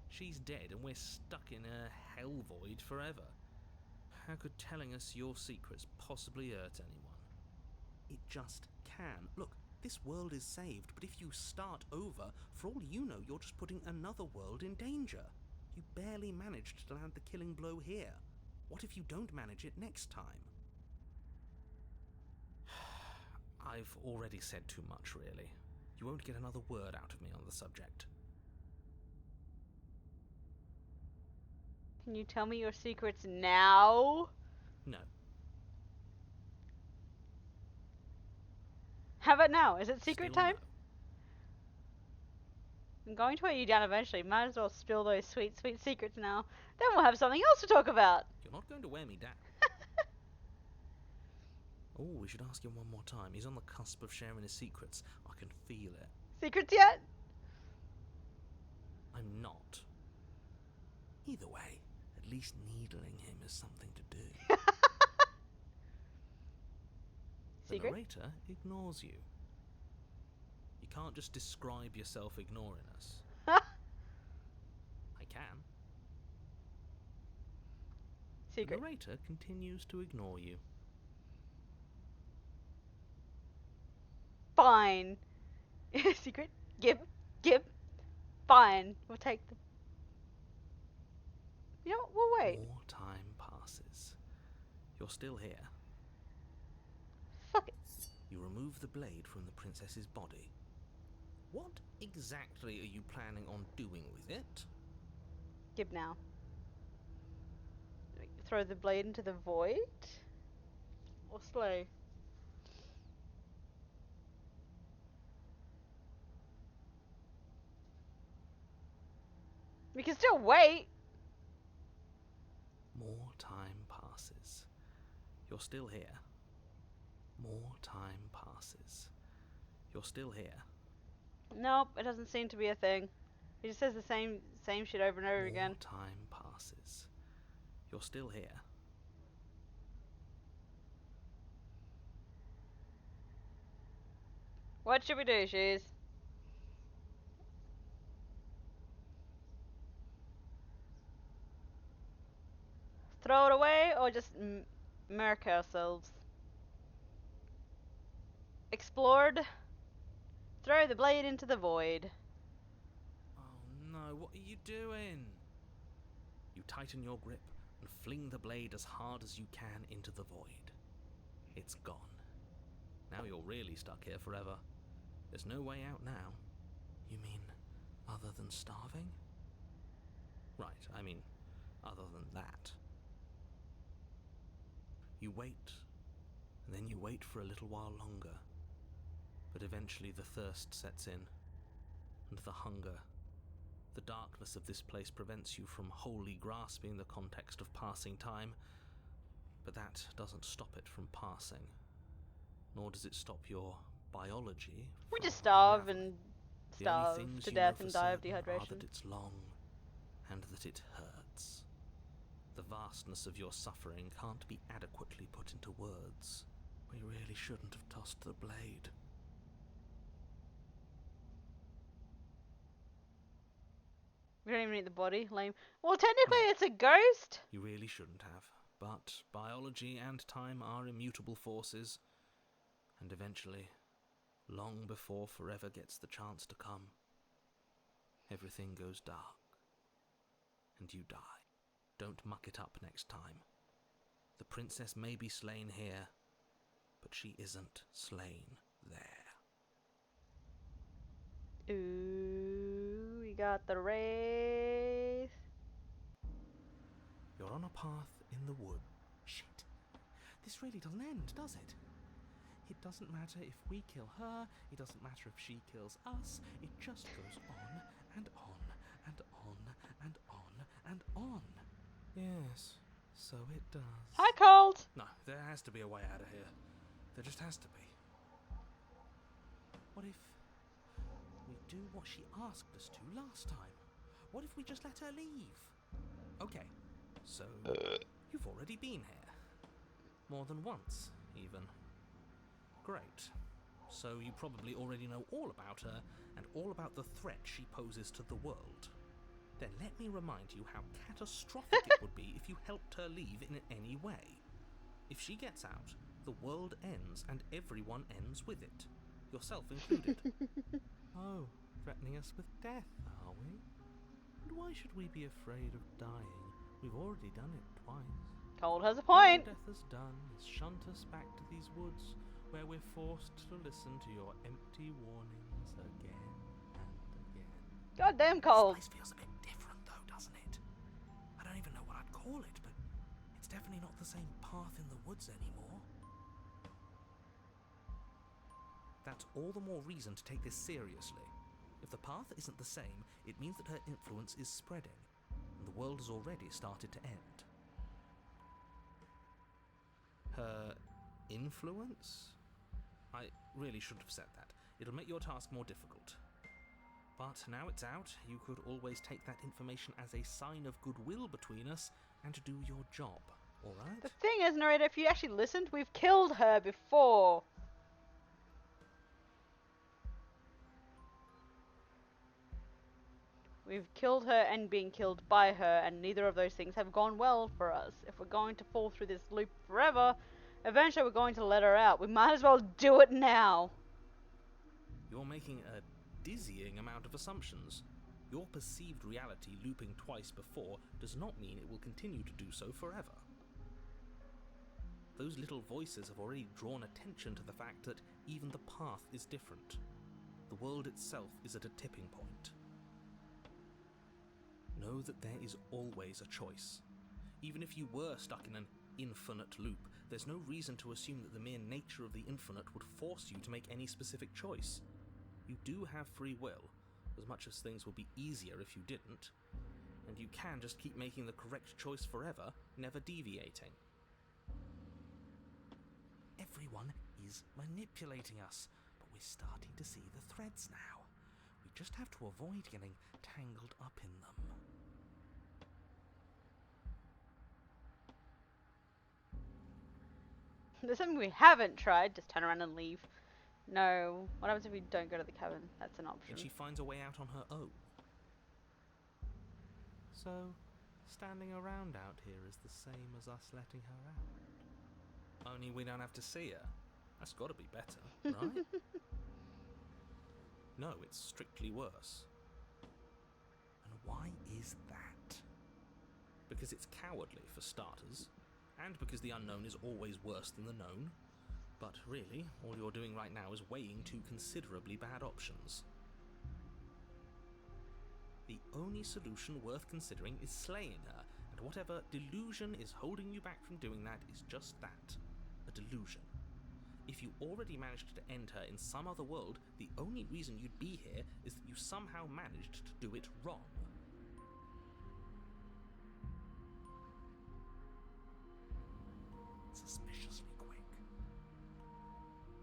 Speaker 6: She's dead and we're stuck in a hell void forever. How could telling us your secrets possibly hurt anyone?
Speaker 13: It just can. Look, this world is saved, but if you start over, for all you know, you're just putting another world in danger. You barely managed to land the killing blow here. What if you don't manage it next time?
Speaker 6: I've already said too much, really. You won't get another word out of me on the subject.
Speaker 5: Can you tell me your secrets now?
Speaker 6: No.
Speaker 5: How about now? Is it secret
Speaker 13: Still
Speaker 5: time?
Speaker 13: no.
Speaker 5: I'm going to wear you down eventually. Might as well spill those sweet, sweet secrets now. Then we'll have something else to talk about.
Speaker 13: You're not going to wear me down. Oh, we should ask him one more time. He's on the cusp of sharing his secrets. I can feel it.
Speaker 5: Secrets yet?
Speaker 13: I'm not. Either way, at least needling him is something to do. The
Speaker 5: Secret?
Speaker 13: narrator ignores you. You can't just describe yourself ignoring us. I can.
Speaker 5: Secret.
Speaker 13: The narrator continues to ignore you.
Speaker 5: Fine. Secret? Give. Fine. We'll take the... You know what? We'll wait.
Speaker 13: More time passes. You're still here.
Speaker 5: Fuck it.
Speaker 13: You remove the blade from the princess's body. What exactly are you planning on doing with it?
Speaker 5: Give now. Throw the blade into the void? Or slay? We can still wait.
Speaker 13: More time passes. You're still here. More time passes. You're still here.
Speaker 5: Nope, it doesn't seem to be a thing. He just says the same shit over and over
Speaker 13: More
Speaker 5: again.
Speaker 13: time passes. You're still here.
Speaker 5: What should we do, Shoes? Throw it away or just murk ourselves? Explored. Throw the blade into the void.
Speaker 13: Oh no, what are you doing? You tighten your grip and fling the blade as hard as you can into the void. It's gone. Now you're really stuck here forever. There's no way out now. You mean other than starving? Right, I mean other than that. You wait, and then you wait for a little while longer. But eventually the thirst sets in, and the hunger. The darkness of this place prevents you from wholly grasping the context of passing time, but that doesn't stop it from passing. Nor does it stop your biology.
Speaker 5: We just starve
Speaker 13: unraveling.
Speaker 5: and
Speaker 13: The only
Speaker 5: starve
Speaker 13: things
Speaker 5: to
Speaker 13: you
Speaker 5: death
Speaker 13: know
Speaker 5: and
Speaker 13: for
Speaker 5: die of
Speaker 13: certain are
Speaker 5: dehydration.
Speaker 13: that it's long, and that it hurts. The vastness of your suffering can't be adequately put into words. We really shouldn't have tossed the blade.
Speaker 5: We don't even need the body. Lame. Well, technically it's a ghost.
Speaker 13: You really shouldn't have. But biology and time are immutable forces. And eventually, long before forever gets the chance to come, everything goes dark. And you die. Don't muck it up next time. The princess may be slain here, but she isn't slain there.
Speaker 5: Ooh, we got the wraith.
Speaker 13: You're on a path in the wood. Shit. This really doesn't end, does it? It doesn't matter if we kill her, it doesn't matter if she kills us, it just goes on and on and on and on and on. Yes, so it does.
Speaker 5: Hi, Cold.
Speaker 13: No, there has to be a way out of here. There just has to be. What if we do what she asked us to last time? What if we just let her leave? Okay, so you've already been here. More than once, even. Great. So you probably already know all about her and all about the threat she poses to the world. Then let me remind you how catastrophic it would be if you helped her leave in any way. If she gets out, the world ends and everyone ends with it. Yourself included. Oh, threatening us with death, are we? And why should we be afraid of dying? We've already done it twice.
Speaker 5: Cold has a point.
Speaker 13: All death has done is shunt us back to these woods, where we're forced to listen to your empty warnings again and again.
Speaker 5: Goddamn Cold.
Speaker 13: This place feels a bit different though, doesn't it? I don't even know what I'd call it, but it's definitely not the same path in the woods anymore. That's all the more reason to take this seriously. If the path isn't the same, it means that her influence is spreading, and the world has already started to end. Her influence? I really shouldn't have said that. It'll make your task more difficult. But now it's out, you could always take that information as a sign of goodwill between us and to do your job, alright?
Speaker 5: The thing is, narrator, if you actually listened, we've killed her before. We've killed her and been killed by her, and neither of those things have gone well for us. If we're going to fall through this loop forever, eventually we're going to let her out. We might as well do it now.
Speaker 13: You're making a dizzying amount of assumptions. Your perceived reality looping twice before does not mean it will continue to do so forever. Those little voices have already drawn attention to the fact that even the path is different. The world itself is at a tipping point. Know that there is always a choice. Even if you were stuck in an infinite loop, there's no reason to assume that the mere nature of the infinite would force you to make any specific choice. You do have free will, as much as things would be easier if you didn't, and you can just keep making the correct choice forever, never deviating. Everyone is manipulating us, but we're starting to see the threads now. We just have to avoid getting tangled up in them.
Speaker 5: There's something we haven't tried. Just turn around and leave. No. What happens if we don't go to the cabin? That's an option.
Speaker 13: And she finds a way out on her own. So, standing around out here is the same as us letting her out. Only we don't have to see her. That's got to be better, right? No, it's strictly worse. And why is that? Because it's cowardly, for starters, and because the unknown is always worse than the known. But really, all you're doing right now is weighing two considerably bad options. The only solution worth considering is slaying her, and whatever delusion is holding you back from doing that is just that, a delusion. If you already managed to end her in some other world, the only reason you'd be here is that you somehow managed to do it wrong. Suspiciously quick.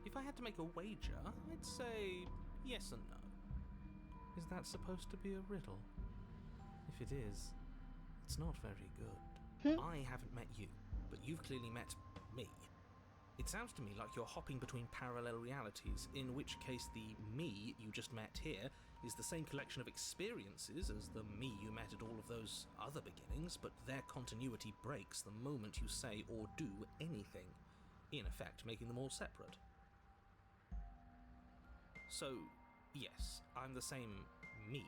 Speaker 13: If I had to make a wager, I'd say yes and no. Is that supposed to be a riddle? If it is, it's not very good. I haven't met you, but you've clearly met me. It sounds to me like you're hopping between parallel realities, in which case the me you just met here is the same collection of experiences as the me you met at all of those other beginnings, but their continuity breaks the moment you say or do anything, in effect making them all separate. So, yes, I'm the same me,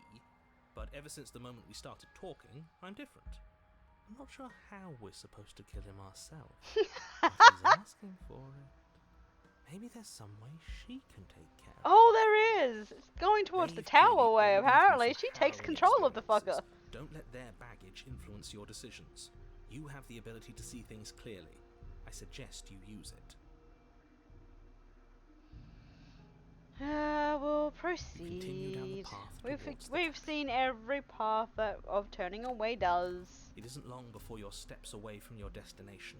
Speaker 13: but ever since the moment we started talking, I'm different. I'm not sure how we're supposed to kill him ourselves. If he's asking for it, maybe there's some way she can take care of it.
Speaker 5: Oh, there is! It's going towards the tower way, apparently. She takes control of the fucker.
Speaker 13: Don't let their baggage influence your decisions. You have the ability to see things clearly. I suggest you use it.
Speaker 5: We'll proceed. We've seen every path that of turning away does.
Speaker 13: It isn't long before you're steps away from your destination.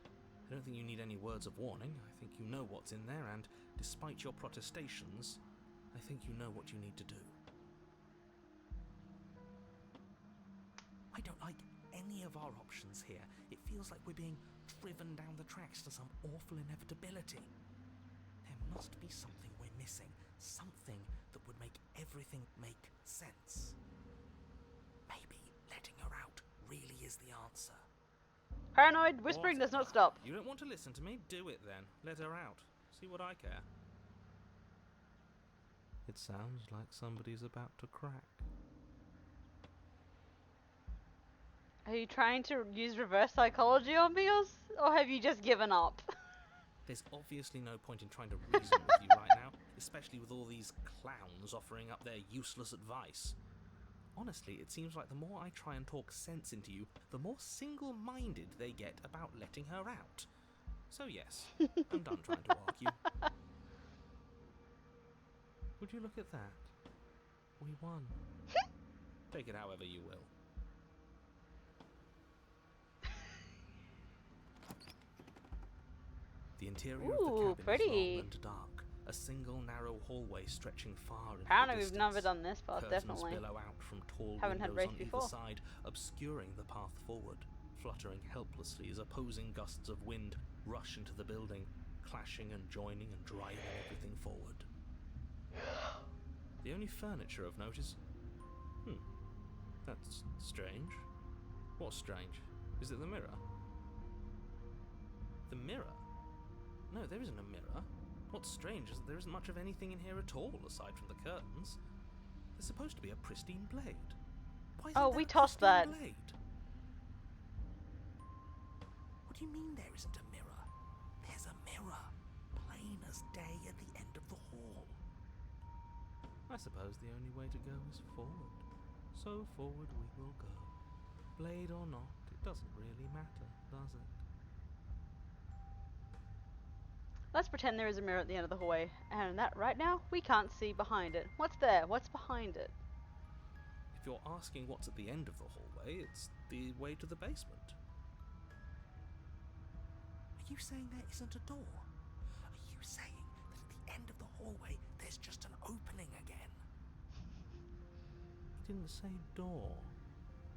Speaker 13: I don't think you need any words of warning. I think you know what's in there, and despite your protestations, I think you know what you need to do. I don't like any of our options here. It feels like we're being driven down the tracks to some awful inevitability. There must be something we're missing. Something that would make everything make sense. Maybe letting her out really is the answer.
Speaker 5: Paranoid whispering does not stop.
Speaker 13: You don't want to listen to me? Do it then. Let her out. See what I care. It sounds like somebody's about to crack.
Speaker 5: Are you trying to use reverse psychology on me, or have you just given up?
Speaker 13: There's obviously no point in trying to reason with you right now, especially with all these clowns offering up their useless advice. Honestly, it seems like the more I try and talk sense into you, the more single-minded they get about letting her out. So yes, I'm done trying to argue.
Speaker 6: Would you look at that? We won. Take it however you will. The interior of the cabin
Speaker 5: pretty.
Speaker 6: is long and dark. A single narrow hallway stretching far into
Speaker 5: Apparently
Speaker 6: the
Speaker 5: we've
Speaker 6: distance.
Speaker 5: never done this path,
Speaker 6: Curtains
Speaker 5: definitely.
Speaker 6: billow out from tall
Speaker 5: Haven't had
Speaker 6: windows
Speaker 5: race
Speaker 6: on
Speaker 5: before.
Speaker 6: either side, obscuring the path forward, fluttering helplessly as opposing gusts of wind rush into the building, clashing and joining and driving everything forward. The only furniture of note is... that's strange. What's strange? Is it the mirror? The mirror? No, there isn't a mirror. What's strange is that there isn't much of anything in here at all, aside from the curtains. There's supposed to be a pristine blade. Why isn't
Speaker 5: Oh,
Speaker 6: there
Speaker 5: we
Speaker 6: a
Speaker 5: tossed
Speaker 6: pristine
Speaker 5: that.
Speaker 6: blade? What do you mean there isn't a mirror? There's a mirror, plain as day at the end of the hall. I suppose the only way to go is forward. So forward we will go. Blade or not, it doesn't really matter, does it?
Speaker 5: Let's pretend there is a mirror at the end of the hallway, and that right now, we can't see behind it. What's there? What's behind it?
Speaker 6: If you're asking what's at the end of the hallway, it's the way to the basement. Are you saying there isn't a door? Are you saying that at the end of the hallway there's just an opening again? He didn't say door,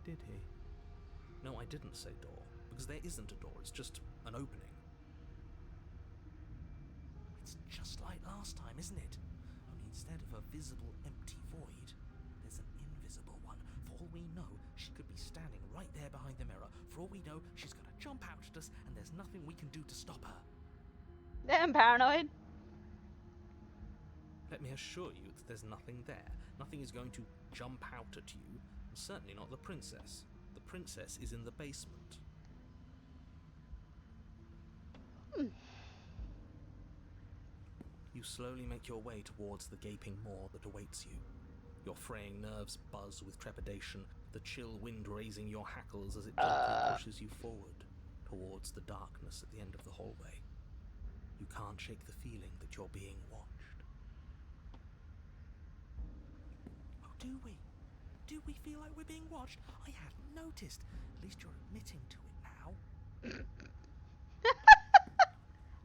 Speaker 6: did he? No, I didn't say door, because there isn't a door, it's just an opening. It's just like last time, isn't it? Only instead of a visible empty void, there's an invisible one. For all we know, she could be standing right there behind the mirror. For all we know, she's gonna jump out at us, and there's nothing we can do to stop her.
Speaker 5: I'm paranoid.
Speaker 6: Let me assure you that there's nothing there. Nothing is going to jump out at you, and certainly not the princess. The princess is in the basement. You slowly make your way towards the gaping maw that awaits you. Your fraying nerves buzz with trepidation, the chill wind raising your hackles as it gently pushes you forward, towards the darkness at the end of the hallway. You can't shake the feeling that you're being watched. Oh, do we? Do we feel like we're being watched? I hadn't noticed. At least you're admitting to it now.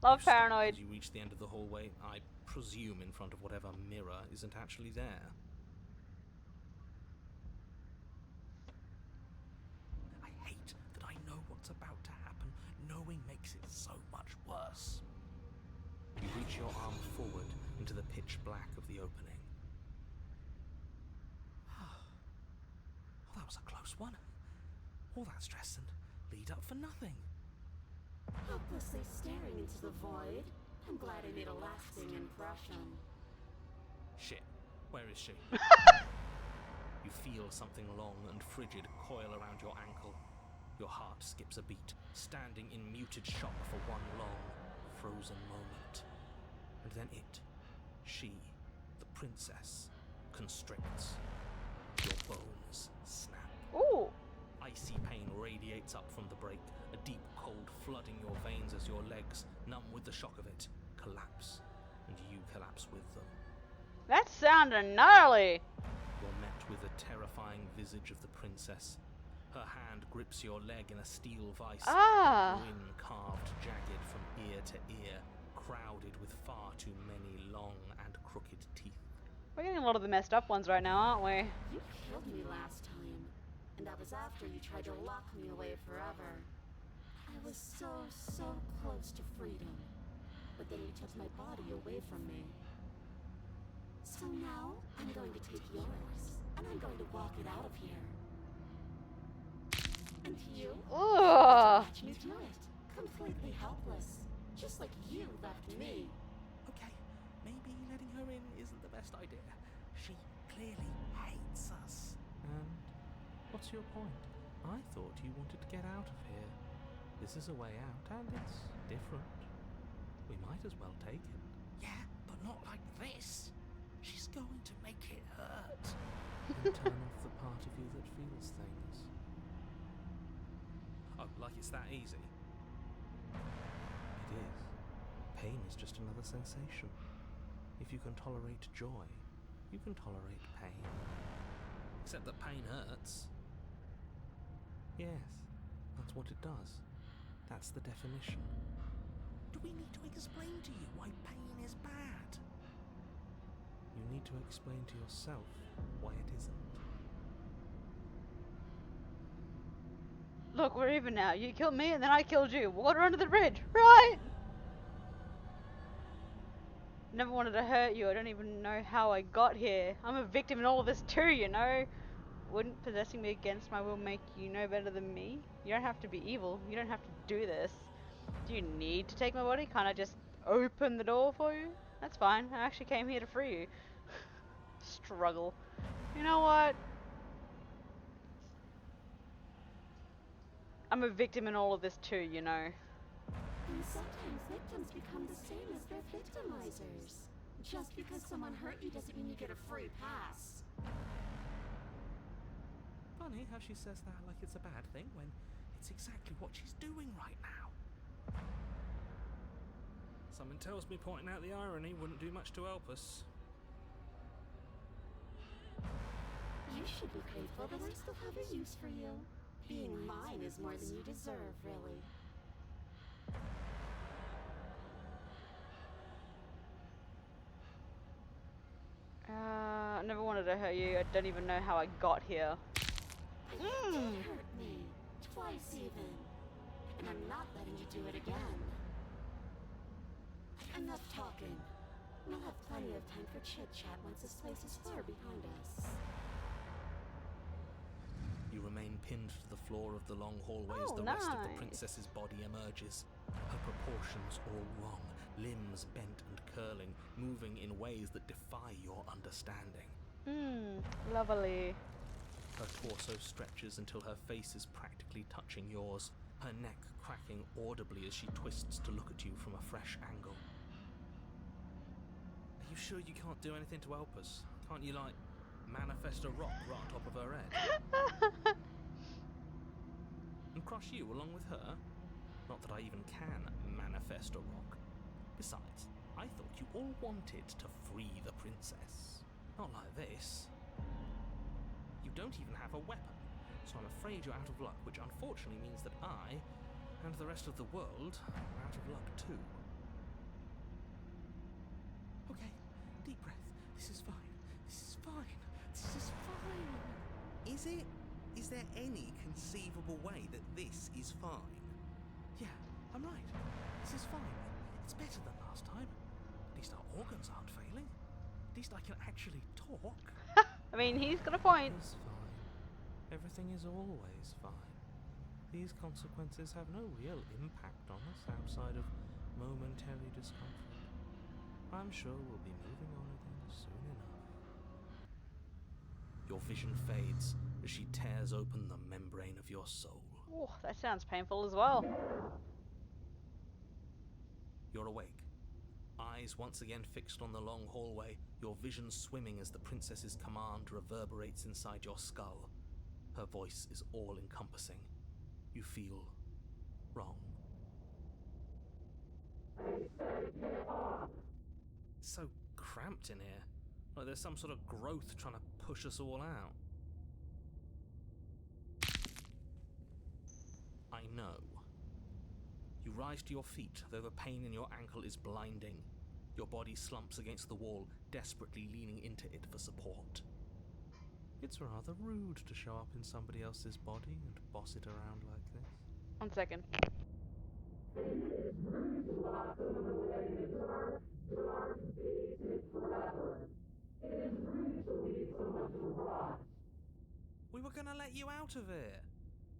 Speaker 5: Love paranoid.
Speaker 6: As you reach the end of the hallway, I presume in front of whatever mirror isn't actually there. I hate that I know what's about to happen. Knowing makes it so much worse. You reach your arm forward into the pitch black of the opening. Oh, that was a close one. All that stress and lead up for nothing.
Speaker 12: Helplessly staring into the void. I'm glad I made a lasting impression.
Speaker 6: Shit, where is she? You feel something long and frigid coil around your ankle. Your heart skips a beat, standing in muted shock for one long, frozen moment. And then she, the princess, constricts. Your bones snap.
Speaker 5: Ooh!
Speaker 6: Icy pain radiates up from the break, a deep cold flooding your veins as your legs, numb with the shock of it, collapse, and you collapse with them.
Speaker 5: That sounded gnarly!
Speaker 6: You're met with the terrifying visage of the princess. Her hand grips your leg in a steel vice, her grin carved jagged from ear to ear, crowded with far too many long and crooked teeth.
Speaker 5: We're getting a lot of the messed up ones right now, aren't we?
Speaker 12: You killed me last time, and that was after you tried to lock me away forever. I was so close to freedom, but then you took my body away from me. So now, I'm going to take yours, and I'm going to walk it out of here. And you?
Speaker 5: Ugh.
Speaker 12: Watch me do it, completely helpless, just like you left me.
Speaker 6: Okay, maybe letting her in isn't the best idea. She clearly hates us. And what's your point? I thought you wanted to get out of here. This is a way out, and it's different. We might as well take it. Yeah, but not like this. She's going to make it hurt. And turn off the part of you that feels things. Oh, like it's that easy? It is. Pain is just another sensation. If you can tolerate joy,
Speaker 13: You can tolerate pain. Except that pain hurts. Yes, that's what it does. That's the definition. Do we need to explain to you why pain is bad? You need to explain to yourself why it isn't.
Speaker 5: Look, we're even now. You killed me and then I killed you. Water under the bridge, right? Never wanted to hurt you. I don't even know how I got here. I'm a victim in all of this too, you know? Wouldn't possessing me against my will make you no better than me? You don't have to be evil. You don't have to do this. Do you need to take my body? Can't I just open the door for you? That's fine. I actually came here to free you. Struggle. You know what? I'm a victim in all of this too, you know.
Speaker 12: And sometimes victims become the same as their victimizers. Just because someone hurt you doesn't mean you get a free pass.
Speaker 13: Funny how she says that like it's a bad thing when it's exactly what she's doing right now. Something tells me pointing out the irony wouldn't do much to help us.
Speaker 12: You should be grateful that I still have a use for you. Being mine is more than you deserve, really.
Speaker 5: I never wanted to hurt you. I don't even know how I got here.
Speaker 12: You did hurt me. Twice even. And I'm not letting you do it again. Enough talking. We'll have plenty of time for chit-chat once this place is far behind us.
Speaker 13: You remain pinned to the floor of the long hallway as the rest of the princess's body emerges. Her proportions all wrong, limbs bent and curling, moving in ways that defy your understanding.
Speaker 5: Lovely.
Speaker 13: Her torso stretches until her face is practically touching yours, her neck cracking audibly as she twists to look at you from a fresh angle. Are you sure you can't do anything to help us? Can't you, like, manifest a rock right on top of her head? And crush you along with her? Not that I even can manifest a rock. Besides, I thought you all wanted to free the princess. Not like this. You don't even have a weapon, so I'm afraid you're out of luck, which unfortunately means that I, and the rest of the world, are out of luck too. Okay, deep breath. This is fine. This is fine. This is fine.
Speaker 14: Is it? Is there any conceivable way that this is fine?
Speaker 13: Yeah, I'm right. This is fine. It's better than last time. At least our organs aren't failing. At least I can actually talk.
Speaker 5: I mean, he's got a point.
Speaker 13: It's fine. Everything is always fine. These consequences have no real impact on us outside of momentary discomfort. I'm sure we'll be moving on again soon enough. Your vision fades as she tears open the membrane of your soul.
Speaker 5: Oh, that sounds painful as well.
Speaker 13: You're awake. Eyes once again fixed on the long hallway, your vision swimming as the princess's command reverberates inside your skull. Her voice is all-encompassing. You feel wrong. It's so cramped in here. Like there's some sort of growth trying to push us all out. I know. You rise to your feet, though the pain in your ankle is blinding. Your body slumps against the wall, desperately leaning into it for support. It's rather rude to show up in somebody else's body and boss it around like this.
Speaker 5: 1 second.
Speaker 13: We were gonna let you out of here.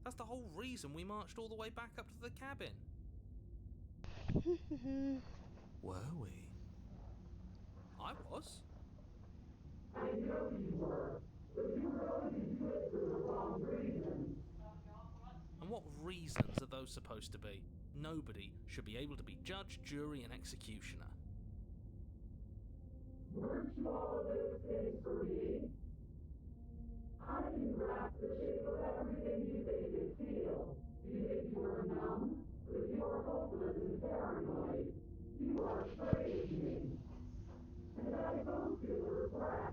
Speaker 13: That's the whole reason we marched all the way back up to the cabin. Were we? I was.
Speaker 1: I know you were, but you were only doing it for the wrong reason.
Speaker 13: And what reasons are those supposed to be? Nobody should be able to be judge, jury, and executioner.
Speaker 1: Weren't you all of those things for me? I can grasp the shape of everything you made me feel. You think you were numb, but you are hopeless and paranoid. You are afraid of me. And I don't feel regret,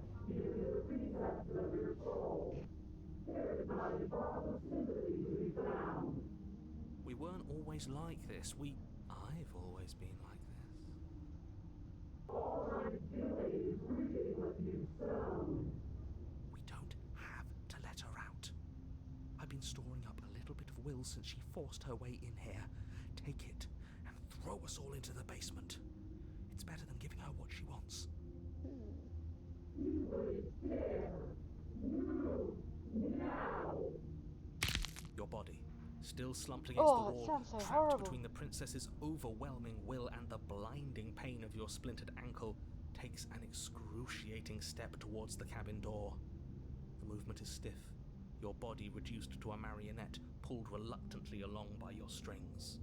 Speaker 13: We weren't always like this. I've always been like this. We don't have to let her out. I've been storing up a little bit of will since she forced her way in here. Take it and throw us all into the basement. It's better than giving her what she wants. Your body, still slumped against the wall,
Speaker 5: sounds so
Speaker 13: trapped
Speaker 5: horrible.
Speaker 13: between the princess's overwhelming will and the blinding pain of your splintered ankle, takes an excruciating step towards the cabin door. The movement is stiff, your body reduced to a marionette, pulled reluctantly along by your strings.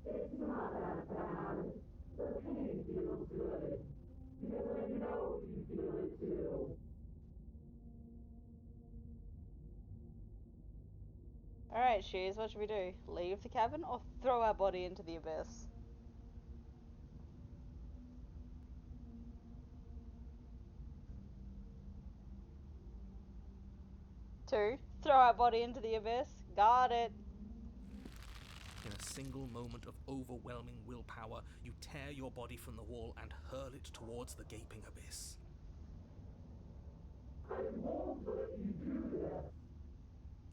Speaker 1: It's not that bad. The pain feels good. Because I know you feel it too.
Speaker 5: Alright, Shoes, what should we do? Leave the cabin or throw our body into the abyss? Two, throw our body into the abyss. Got it.
Speaker 13: In a single moment of overwhelming willpower, you tear your body from the wall and hurl it towards the gaping abyss.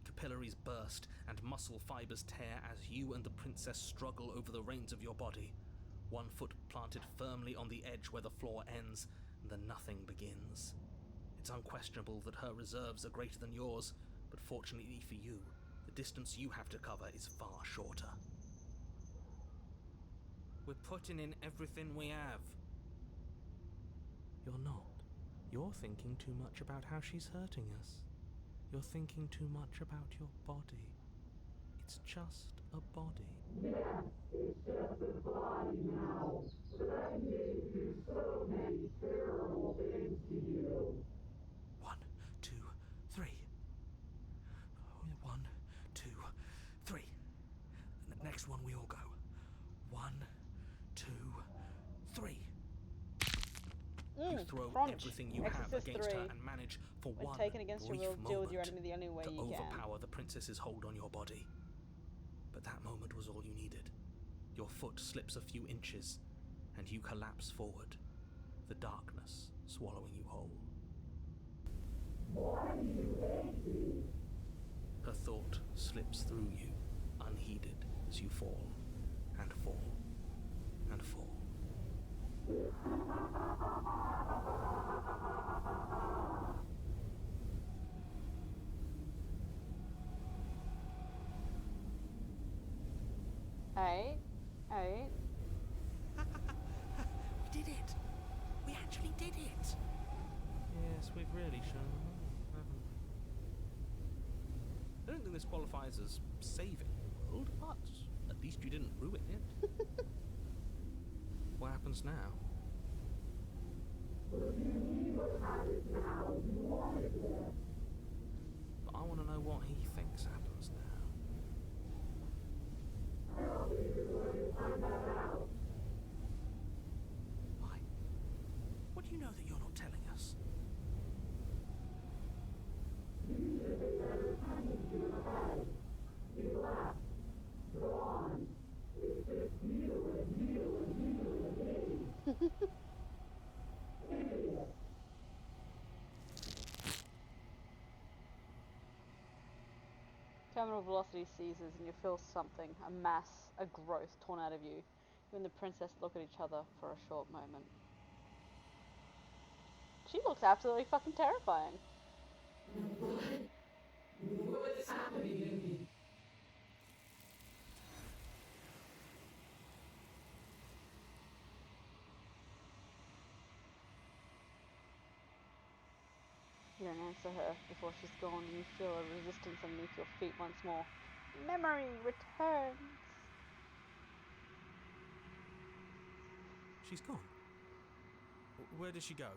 Speaker 13: Capillaries burst and muscle fibers tear as you and the princess struggle over the reins of your body. One foot planted firmly on the edge where the floor ends, and the nothing begins. It's unquestionable that her reserves are greater than yours, but fortunately for you, the distance you have to cover is far shorter. We're putting in everything we have. You're not. You're thinking too much about how she's hurting us. You're thinking too much about your body. It's just a body.
Speaker 1: Yes, it's just a body now. But I did do so many terrible things to you.
Speaker 13: 1, 2, 3. 1, 2, 3. Next one, we all go. 1, 2, 3. You throw everything you have against her and manage, for
Speaker 5: when
Speaker 13: one
Speaker 5: taken against your
Speaker 13: brief
Speaker 5: will, deal with your
Speaker 13: moment,
Speaker 5: enemy the only way
Speaker 13: to
Speaker 5: you can.
Speaker 13: overpower the princess's hold on your body. But that moment was all you needed. Your foot slips a few inches, and you collapse forward, the darkness swallowing you whole.
Speaker 1: Why do you hate me?
Speaker 13: Her thought slips through you, unheeded, as you fall, and fall, and fall.
Speaker 5: Hey.
Speaker 13: We did it! We actually did it! Yes, we've really shown them, haven't we? I don't think this qualifies as saving the world, but at least you didn't ruin it. What happens now? But I want to know what he thinks happens now. Why? What do you know that you're not telling us?
Speaker 5: Terminal velocity seizes and you feel something, a mass, a growth torn out of you. You and the princess look at each other for a short moment. She looks absolutely fucking terrifying.
Speaker 1: What is happening to me?
Speaker 5: You don't answer her before she's gone and you feel a resistance underneath your feet once more. Memory returns.
Speaker 13: She's gone. Where did she go?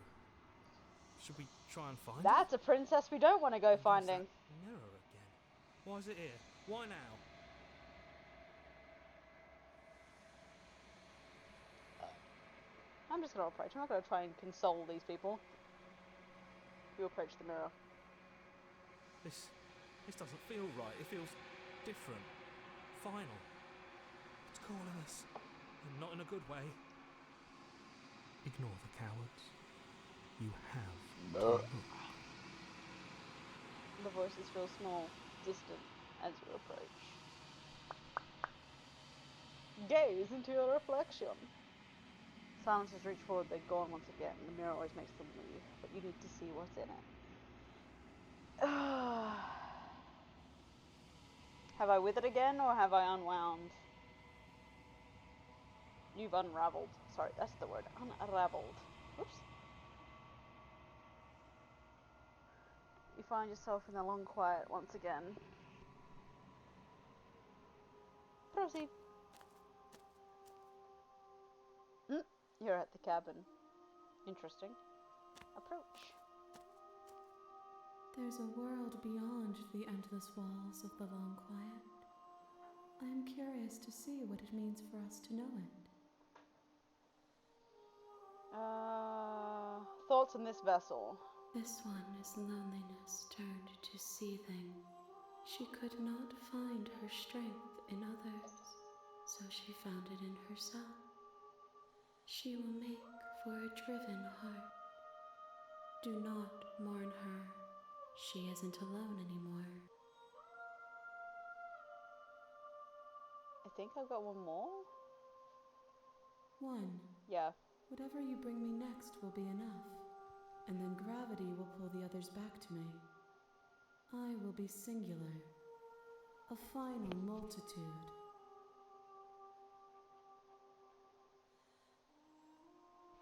Speaker 13: Should we try and find her?
Speaker 5: That's a princess we don't want to go finding.
Speaker 13: Mirror again. Why is it here? Why now?
Speaker 5: I'm just gonna approach. I'm not gonna try and console these people. You approach the mirror.
Speaker 6: This doesn't feel right. It feels different. Final. It's calling us. And not in a good way. Ignore the cowards. You have to look.
Speaker 5: The voices feel small, distant, as you approach. Gaze into your reflection. Silences reach forward, they're gone once again. The mirror always makes them leave, but you need to see what's in it. Have I withered again, or have I unwound? You've unraveled. Sorry, that's the word. Unraveled. Whoops. You find yourself in the long quiet once again. Proceed. You're at the cabin. Interesting. Approach.
Speaker 12: There's a world beyond the endless walls of the long quiet. I am curious to see what it means for us to know it.
Speaker 5: Thoughts on this vessel.
Speaker 12: This one is loneliness turned to seething. She could not find her strength in others, so she found it in herself. She will make for a driven heart. Do not mourn her. She isn't alone anymore.
Speaker 5: I think I've got one more.
Speaker 12: One.
Speaker 5: Yeah.
Speaker 12: Whatever you bring me next will be enough, and then gravity will pull the others back to me. I will be singular, a final multitude.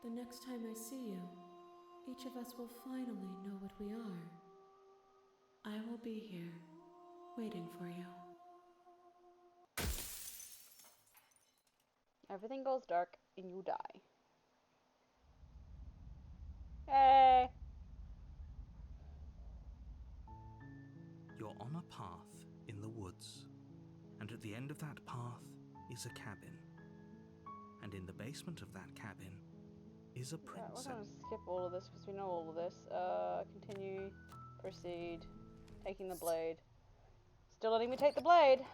Speaker 12: The next time I see you, each of us will finally know what we are. I will be here, waiting for you.
Speaker 5: Everything goes dark and you die. Hey!
Speaker 6: You're on a path in the woods, and at the end of that path is a cabin. And in the basement of that cabin is a princess.
Speaker 5: We're gonna skip all of this because we know all of this. Continue, proceed, taking the blade. Still letting me take the blade.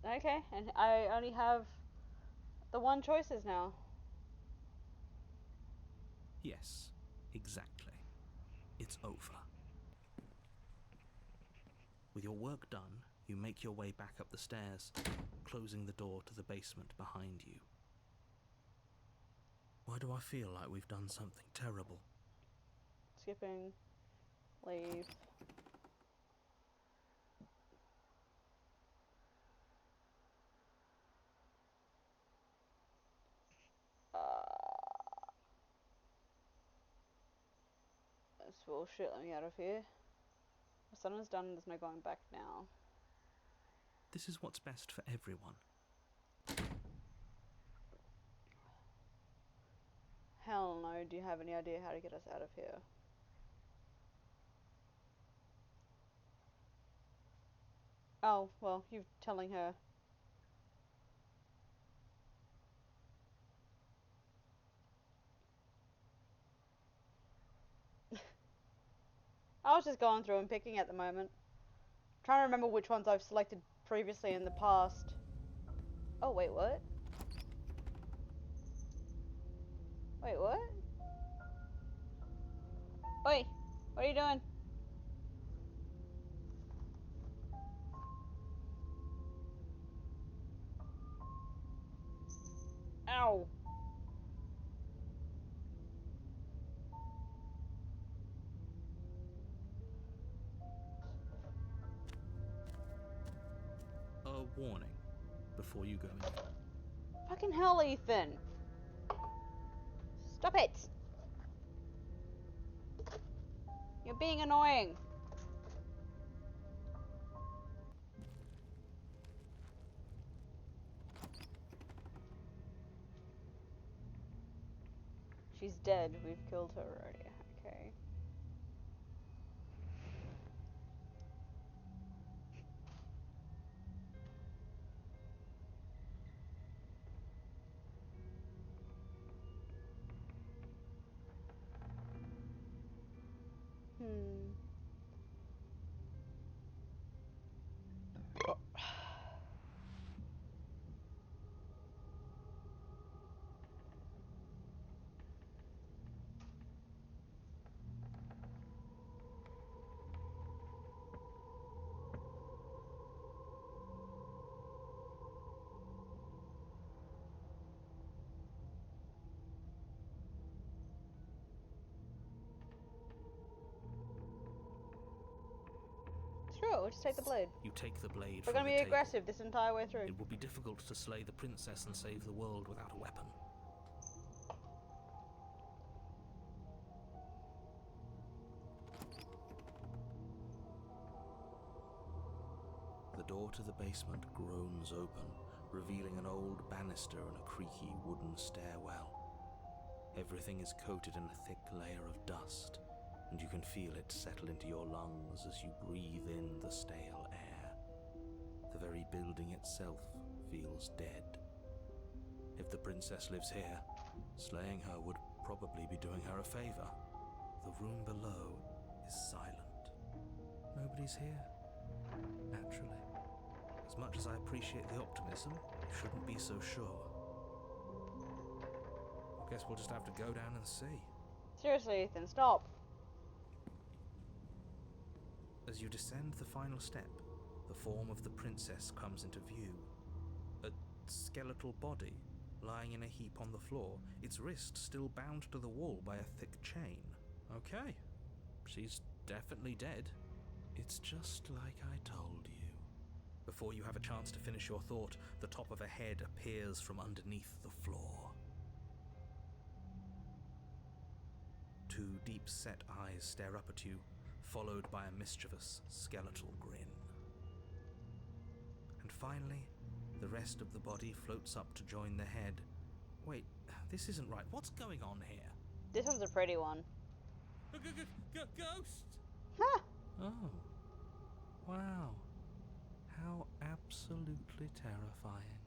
Speaker 5: Okay, and I only have the one choices now.
Speaker 6: Yes, exactly. It's over. With your work done, you make your way back up the stairs, closing the door to the basement behind you. Why do I feel like we've done something terrible?
Speaker 5: Skipping. Leave. That's bullshit, let me out of here. The sun is done, there's no going back now.
Speaker 6: This is what's best for everyone.
Speaker 5: Hell no, do you have any idea how to get us out of here? Oh, well, you're telling her. I was just going through and picking at the moment. Trying to remember which ones I've selected previously in the past. Oh, wait, what? Wait, what? Oi, what are you doing? Ow.
Speaker 6: A warning before you go in.
Speaker 5: Fucking hell, Ethan. Stop it. You're being annoying. She's dead. We've killed her already. Okay. Screw it, we'll just take the blade.
Speaker 11: You take the blade
Speaker 5: We're
Speaker 11: from
Speaker 5: gonna
Speaker 11: the
Speaker 5: be
Speaker 11: table.
Speaker 5: aggressive this entire way through.
Speaker 11: It would be difficult to slay the princess and save the world without a weapon. The door to the basement groans open, revealing an old banister and a creaky wooden stairwell. Everything is coated in a thick layer of dust, and you can feel it settle into your lungs as you breathe in the stale air. The very building itself feels dead. If the princess lives here, slaying her would probably be doing her a favor. The room below is silent. Nobody's here. Naturally. As much as I appreciate the optimism, you shouldn't be so sure. I guess we'll just have to go down and see.
Speaker 5: Seriously, Ethan, stop.
Speaker 11: As you descend the final step, the form of the princess comes into view. A skeletal body, lying in a heap on the floor, its wrist still bound to the wall by a thick chain. Okay, she's definitely dead. It's just like I told you. Before you have a chance to finish your thought, the top of a head appears from underneath the floor. Two deep-set eyes stare up at you, followed by a mischievous, skeletal grin. And finally, the rest of the body floats up to join the head. Wait, this isn't right. What's going on here?
Speaker 5: This one's a pretty one.
Speaker 11: Ghost!
Speaker 5: Huh!
Speaker 11: Oh. Wow. How absolutely terrifying.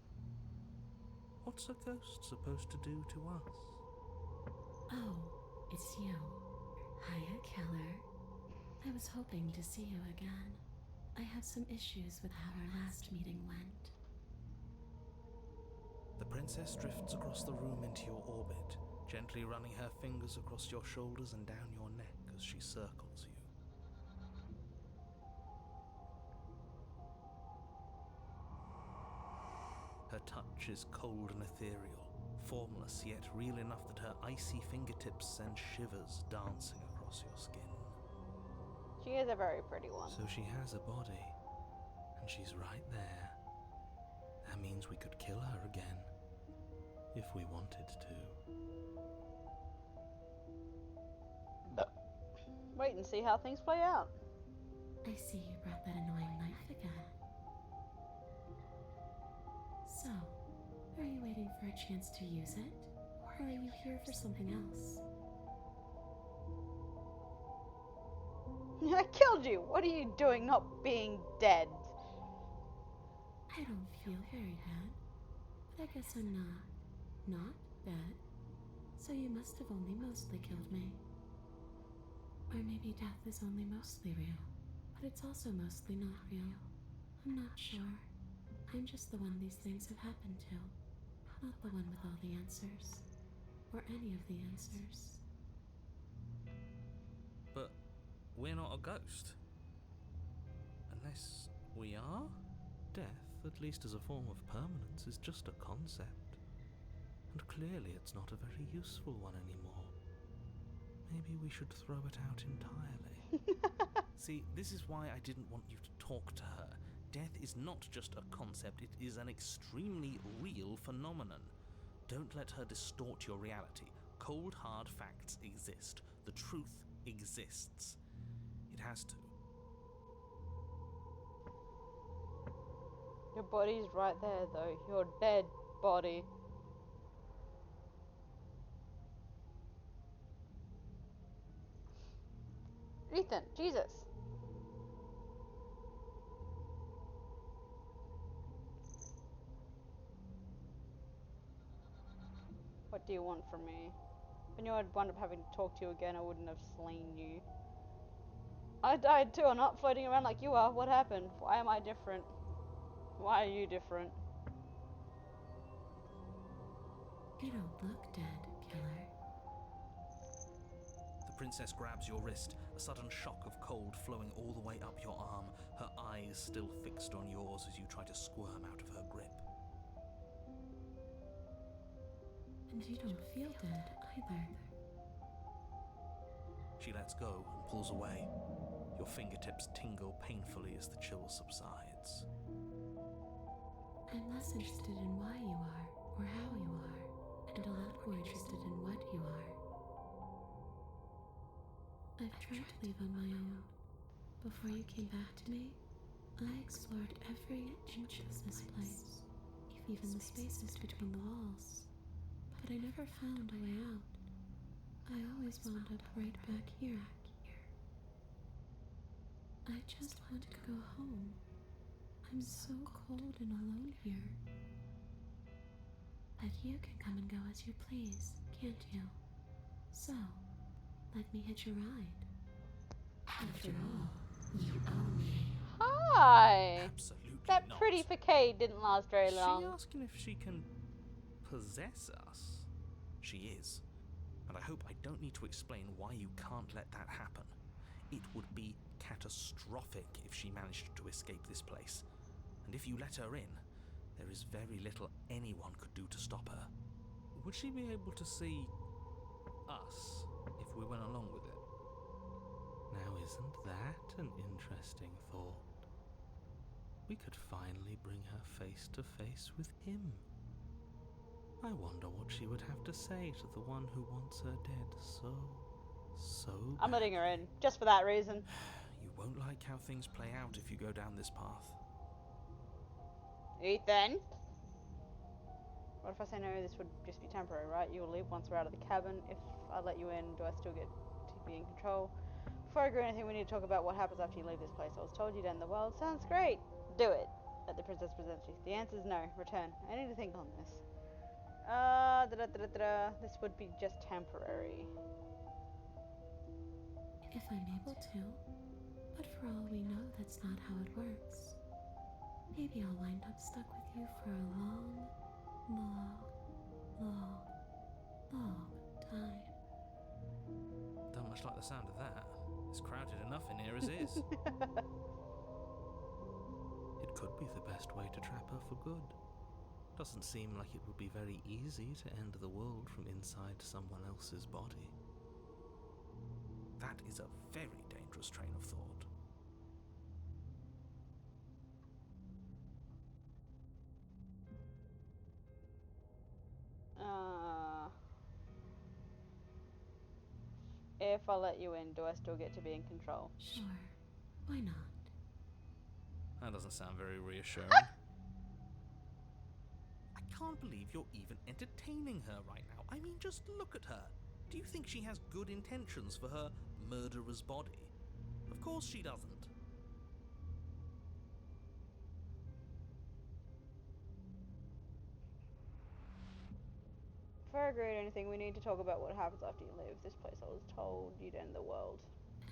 Speaker 11: What's a ghost supposed to do to us?
Speaker 12: Oh, it's you. Hiya, Keller. I was hoping to see you again. I have some issues with how our last meeting went.
Speaker 11: The princess drifts across the room into your orbit, gently running her fingers across your shoulders and down your neck as she circles you. Her touch is cold and ethereal, formless yet real enough that her icy fingertips send shivers dancing across your skin.
Speaker 5: She is a very pretty one.
Speaker 11: So she has a body, and she's right there. That means we could kill her again, if we wanted to.
Speaker 5: Wait and see how things play out.
Speaker 12: I see you brought that annoying knife again. So, are you waiting for a chance to use it? Or are you here for something else?
Speaker 5: I killed you! What are you doing not being dead?
Speaker 12: I don't feel very bad. But I guess I'm not bad. So you must have only mostly killed me. Or maybe death is only mostly real, but it's also mostly not real. I'm not sure. I'm just the one these things have happened to. Not the one with all the answers. Or any of the answers.
Speaker 11: But we're not a ghost. Unless we are? Death, at least as a form of permanence, is just a concept. And clearly it's not a very useful one anymore. Maybe we should throw it out entirely. See, this is why I didn't want you to talk to her. Death is not just a concept, it is an extremely real phenomenon. Don't let her distort your reality. Cold, hard facts exist. The truth exists. It has to.
Speaker 5: Your body's right there, though. Your dead body. Ethan, Jesus. What do you want from me? If I knew I'd wind up having to talk to you again, I wouldn't have slain you. I died too. I'm not floating around like you are. What happened? Why am I different? Why are you different?
Speaker 12: You don't look dead, killer.
Speaker 13: The princess grabs your wrist, a sudden shock of cold flowing all the way up your arm, her eyes still fixed on yours as you try to squirm out of her grip.
Speaker 12: And you don't feel dead either.
Speaker 13: She lets go and pulls away. Your fingertips tingle painfully as the chill subsides.
Speaker 12: I'm less interested in why you are, or how you are, and a lot more interested in what you are. I've tried to leave on my own. Before you came back to me, I explored every inch of this place, even the spaces between the walls. But I never found a way out. I always wound up right back here. I just want to go home. I'm so cold and alone here. But you can come and go as you please, can't you? So, let me hitch a ride. After all, you owe me.
Speaker 5: Hi!
Speaker 13: Absolutely
Speaker 5: That
Speaker 13: not.
Speaker 5: pretty facade didn't last very long.
Speaker 13: Is she asking if she can possess us? She is. And I hope I don't need to explain why you can't let that happen. It would be catastrophic if she managed to escape this place. And if you let her in, there is very little anyone could do to stop her. Would she be able to see us if we went along with it?
Speaker 6: Now, isn't that an interesting thought? We could finally bring her face to face with him. I wonder what she would have to say to the one who wants her dead so
Speaker 5: I'm letting her in, just for that reason.
Speaker 13: You won't like how things play out if you go down this path.
Speaker 5: Ethan? What if I say no, this would just be temporary, right? You will leave once we're out of the cabin. If I let you in, do I still get to be in control? Before I agree on anything, we need to talk about what happens after you leave this place. I was told you'd end the world. Sounds great. Do it. Let the princess present you. The answer is no. Return. I need to think on this. This would be just temporary.
Speaker 12: If I'm able to. But for all we know, that's not how it works. Maybe I'll wind up stuck with you for a long time.
Speaker 13: Don't much like the sound of that. It's crowded enough in here as is.
Speaker 6: It could be the best way to trap her for good. Doesn't seem like it would be very easy to end the world from inside someone else's body.
Speaker 13: That is a very dangerous train of thought.
Speaker 5: If I let you in, do I still get to be in control?
Speaker 12: Sure. Why not?
Speaker 13: That doesn't sound very reassuring. I can't believe you're even entertaining her right now. I mean, just look at her. Do you think she has good intentions for her murderer's body? Of course she doesn't.
Speaker 5: Before I agree to anything, we need to talk about what happens after you leave this place. I was told you'd end the world.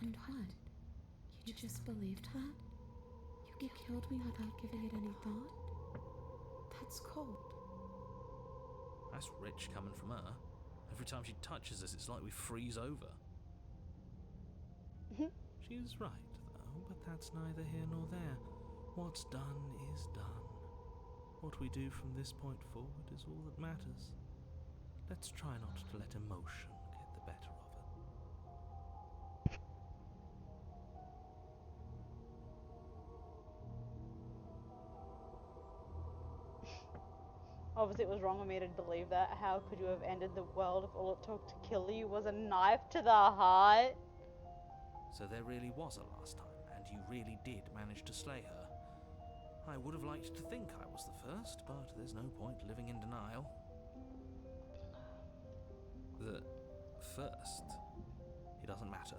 Speaker 12: And what? You just believed that? You killed me without giving it any thought? That's cold.
Speaker 13: That's rich coming from her. Every time she touches us, it's like we freeze over.
Speaker 6: She's right, though, but that's neither here nor there. What's done is done. What we do from this point forward is all that matters. Let's try not to let emotion get the better of it.
Speaker 5: Obviously it was wrong of me to believe that. How could you have ended the world if all it took to kill you was a knife to the heart?
Speaker 13: So there really was a last time, and you really did manage to slay her. I would have liked to think I was the first, but there's no point living in denial. The first? It doesn't matter.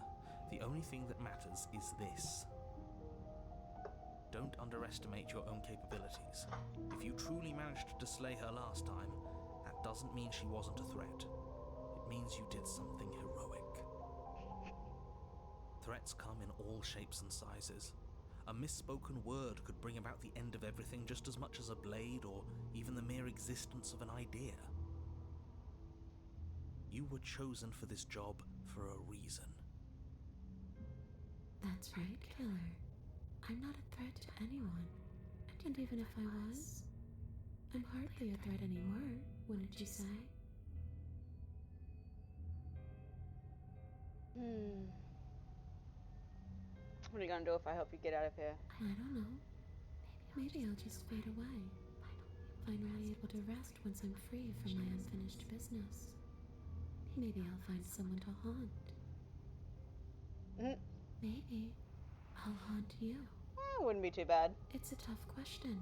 Speaker 13: The only thing that matters is this. Don't underestimate your own capabilities. If you truly managed to slay her last time, that doesn't mean she wasn't a threat. It means you did something heroic. Threats come in all shapes and sizes. A misspoken word could bring about the end of everything just as much as a blade or even the mere existence of an idea. You were chosen for this job for a reason.
Speaker 12: That's right, Killer. I'm not a threat to anyone. And even if I was, I'm hardly a threat anymore, wouldn't you say?
Speaker 5: What are you gonna do if I help you get out of here?
Speaker 12: I don't know. Maybe I'll just fade away. Finally able to rest once I'm free from my unfinished business. Maybe I'll find someone to haunt. Maybe I'll haunt you.
Speaker 5: Wouldn't be too bad.
Speaker 12: It's a tough question,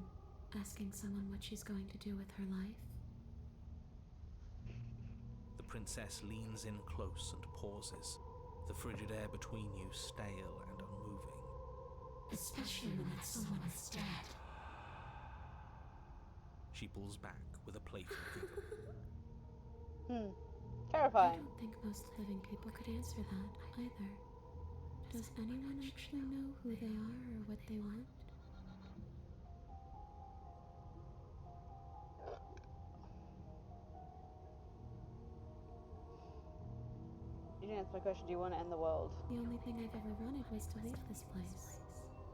Speaker 12: asking someone what she's going to do with her life.
Speaker 13: The princess leans in close and pauses, the frigid air between you stale and unmoving.
Speaker 12: Especially when that someone is dead.
Speaker 13: She pulls back with a playful giggle.
Speaker 5: Terrifying.
Speaker 12: I don't think most living people could answer that either. Does anyone actually know who they are or what they want?
Speaker 5: You didn't answer my question. Do you want to end the world?
Speaker 12: The only thing I've ever wanted was to leave this place.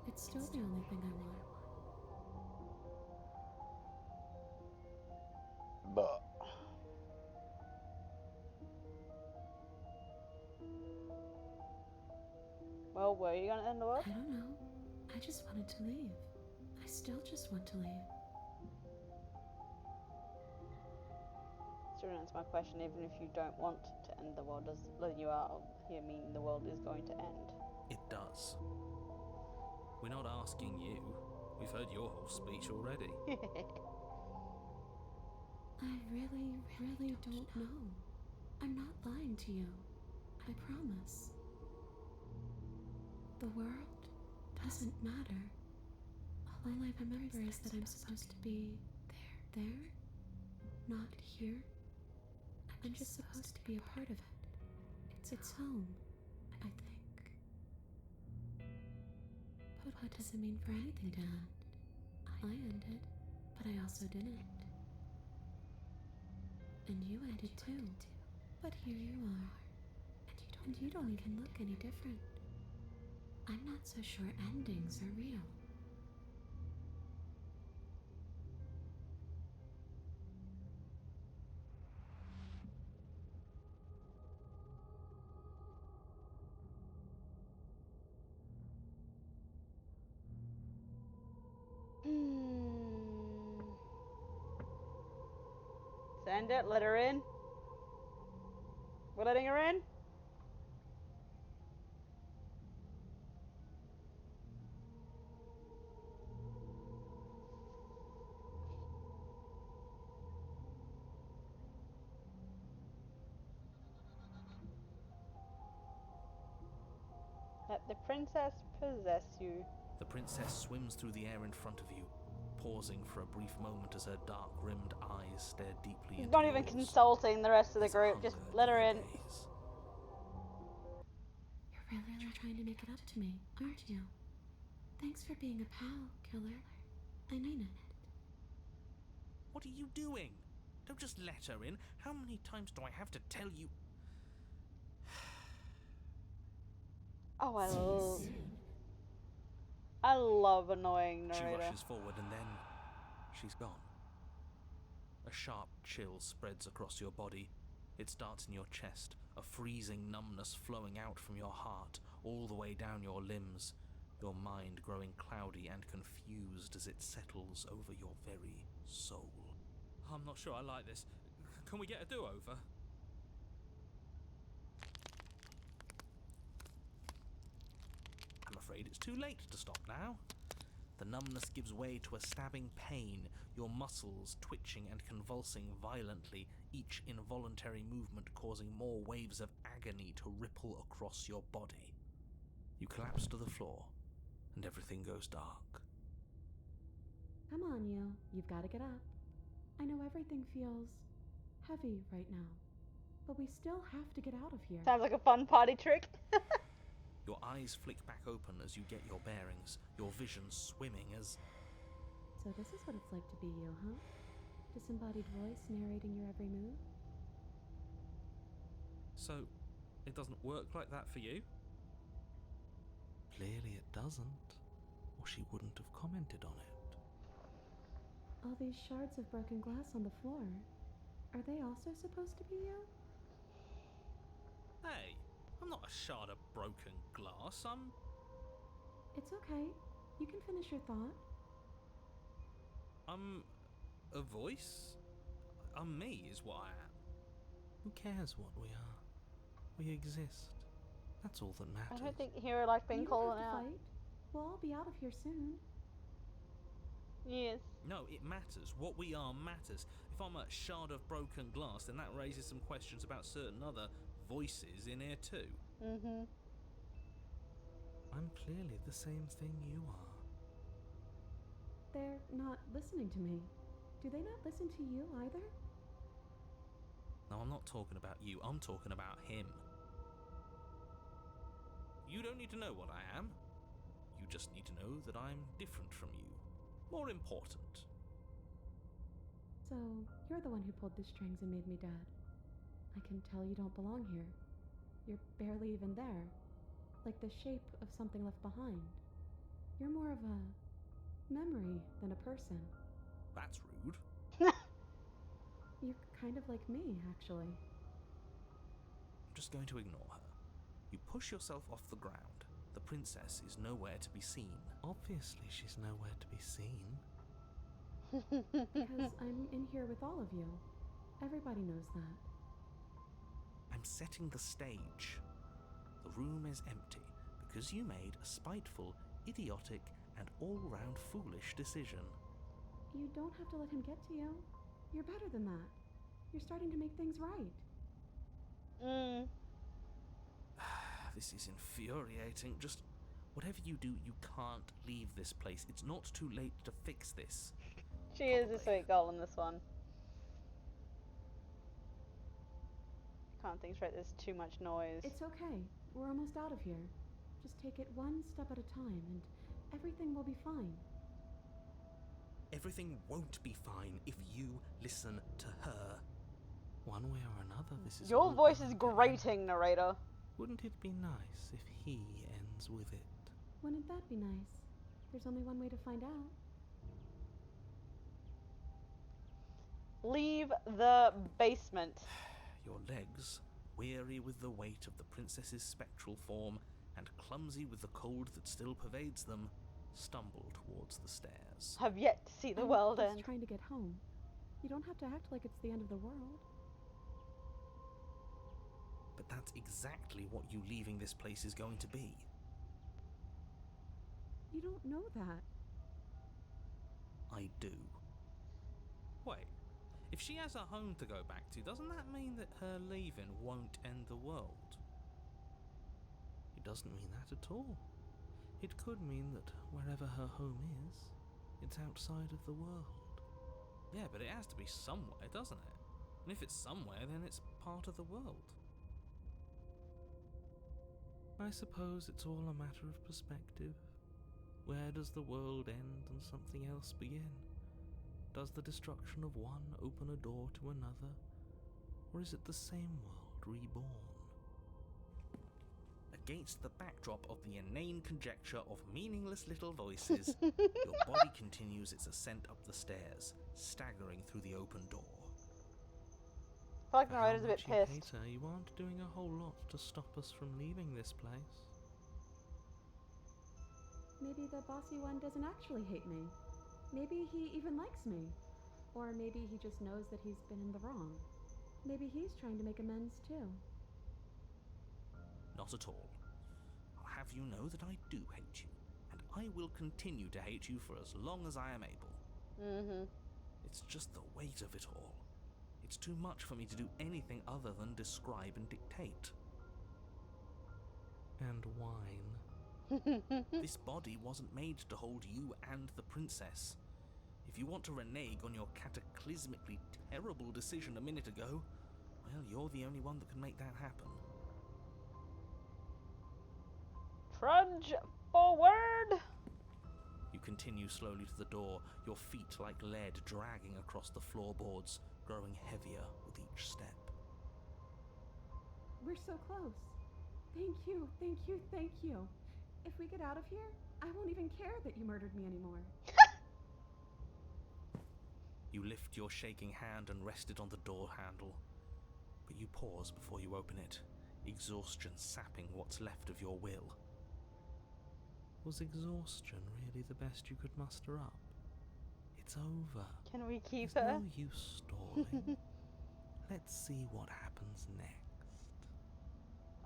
Speaker 12: It's still the only thing I want.
Speaker 5: But well, were you gonna end the world?
Speaker 12: I don't know. I just wanted to leave. I still just want to leave.
Speaker 5: Still didn't answer my question. Even if you don't want to end the world, does letting you out here mean the world is going to end?
Speaker 13: It does. We're not asking you. We've heard your whole speech already.
Speaker 12: I really don't know. I'm not lying to you. I promise. The world doesn't matter. All I remember is that I'm supposed to be there, not here. I'm just supposed to be a part of it. It's home, I think. But what does it mean for anything to end? I ended, but I also didn't. And you ended too. But here you are. And you don't even look any different. I'm not so sure endings are real.
Speaker 5: Send it, let her in. We're letting her in? Let the princess possess you.
Speaker 13: The princess swims through the air in front of you, pausing for a brief moment as her dark-rimmed eyes stare deeply into
Speaker 5: Not even
Speaker 13: yours.
Speaker 5: consulting the rest of the group, just let her in.
Speaker 12: You're really trying to make it up to me, aren't you? Thanks for being a pal, Killer. I mean it.
Speaker 13: What are you doing? Don't just let her in. How many times do I have to tell you?
Speaker 5: Oh, I love annoying
Speaker 13: She
Speaker 5: narrator.
Speaker 13: rushes forward and then she's gone. A sharp chill spreads across your body. It starts in your chest, a freezing numbness flowing out from your heart, all the way down your limbs, your mind growing cloudy and confused as it settles over your very soul.
Speaker 6: I'm not sure I like this. Can we get a do-over?
Speaker 13: I'm afraid it's too late to stop now. The numbness gives way to a stabbing pain, your muscles twitching and convulsing violently, each involuntary movement causing more waves of agony to ripple across your body. You collapse to the floor, and everything goes dark.
Speaker 7: Come on, you. You've got to get up. I know everything feels heavy right now, but we still have to get out of here.
Speaker 5: Sounds like a fun party trick.
Speaker 13: Your eyes flick back open as you get your bearings, your vision swimming as...
Speaker 7: So this is what it's like to be you, huh? Disembodied voice narrating your every move?
Speaker 6: So, it doesn't work like that for you?
Speaker 13: Clearly it doesn't, or she wouldn't have commented on it.
Speaker 7: All these shards of broken glass on the floor, are they also supposed to be you?
Speaker 6: Hey, I'm not a shard of broken glass, I'm...
Speaker 7: It's okay. You can finish your thought.
Speaker 6: I'm a voice? I'm me is what I am.
Speaker 13: Who cares what we are? We exist. That's all that matters.
Speaker 5: I don't think Hero likes being called out.
Speaker 7: Fight. We'll all be out of here soon.
Speaker 5: Yes.
Speaker 6: No, it matters. What we are matters. If I'm a shard of broken glass, then that raises some questions about certain other voices in here too.
Speaker 5: Mm-hmm.
Speaker 13: I'm clearly the same thing you are.
Speaker 7: They're not listening to me. Do they not listen to you either?
Speaker 6: No, I'm not talking about you. I'm talking about him. You don't need to know what I am. You just need to know that I'm different from you. More important.
Speaker 7: So, you're the one who pulled the strings and made me dead. I can tell you don't belong here. You're barely even there. Like the shape of something left behind. You're more of a memory than a person.
Speaker 6: That's rude.
Speaker 7: You're kind of like me, actually.
Speaker 6: I'm just going to ignore her. You push yourself off the ground. The princess is nowhere to be seen.
Speaker 13: Obviously she's nowhere to be seen.
Speaker 7: Because I'm in here with all of you. Everybody knows that.
Speaker 6: I'm setting the stage. The room is empty because you made a spiteful, idiotic, and all-round foolish decision.
Speaker 7: You don't have to let him get to you. You're better than that. You're starting to make things right.
Speaker 6: This is infuriating. Just whatever you do, you can't leave this place. It's not too late to fix this.
Speaker 5: She is a sweet girl in this one. Can't think straight, there's too much noise.
Speaker 7: It's okay. We're almost out of here. Just take it one step at a time and everything will be fine.
Speaker 6: Everything won't be fine if you listen to her.
Speaker 13: One way or another, this is...
Speaker 5: Your voice is grating, narrator.
Speaker 13: Wouldn't it be nice if he ends with it?
Speaker 7: Wouldn't that be nice? There's only one way to find out.
Speaker 5: Leave the basement.
Speaker 6: Your legs, weary with the weight of the princess's spectral form and clumsy with the cold that still pervades them, stumble towards the stairs.
Speaker 5: Have yet to see the world
Speaker 7: I'm
Speaker 5: end.
Speaker 7: just trying to get home. You don't have to act like it's the end of the world.
Speaker 6: But that's exactly what you leaving this place is going to be.
Speaker 7: You don't know that.
Speaker 6: I do. Wait, if she has a home to go back to, doesn't that mean that her leaving won't end the world?
Speaker 13: It doesn't mean that at all. It could mean that wherever her home is, it's outside of the world.
Speaker 6: Yeah, but it has to be somewhere, doesn't it? And if it's somewhere, then it's part of the world.
Speaker 13: I suppose it's all a matter of perspective. Where does the world end and something else begin? Does the destruction of one open a door to another? Or is it the same world reborn?
Speaker 6: Against the backdrop of the inane conjecture of meaningless little voices, your body continues its ascent up the stairs, staggering through the open door.
Speaker 5: I feel like the narrator's a bit pissed.
Speaker 13: Hater, you aren't doing a whole lot to stop us from leaving this place.
Speaker 7: Maybe the bossy one doesn't actually hate me. Maybe he even likes me. Or maybe he just knows that he's been in the wrong. Maybe he's trying to make amends too.
Speaker 6: Not at all. I'll have you know that I do hate you, and I will continue to hate you for as long as I am able. It's just the weight of it all. It's too much for me to do anything other than describe and dictate.
Speaker 13: And whine.
Speaker 6: This body wasn't made to hold you and the princess. If you want to renege on your cataclysmically terrible decision a minute ago, well, you're the only one that can make that happen.
Speaker 5: Trudge forward!
Speaker 13: You continue slowly to the door, your feet like lead dragging across the floorboards, growing heavier with each step.
Speaker 7: We're so close. Thank you, thank you, thank you. If we get out of here, I won't even care that you murdered me anymore.
Speaker 13: You lift your shaking hand and rest it on the door handle, but you pause before you open it, exhaustion sapping what's left of your will. Was exhaustion really the best you could muster up? It's over.
Speaker 5: Can we keep
Speaker 13: There's
Speaker 5: her?
Speaker 13: no use stalling. Let's see what happens next.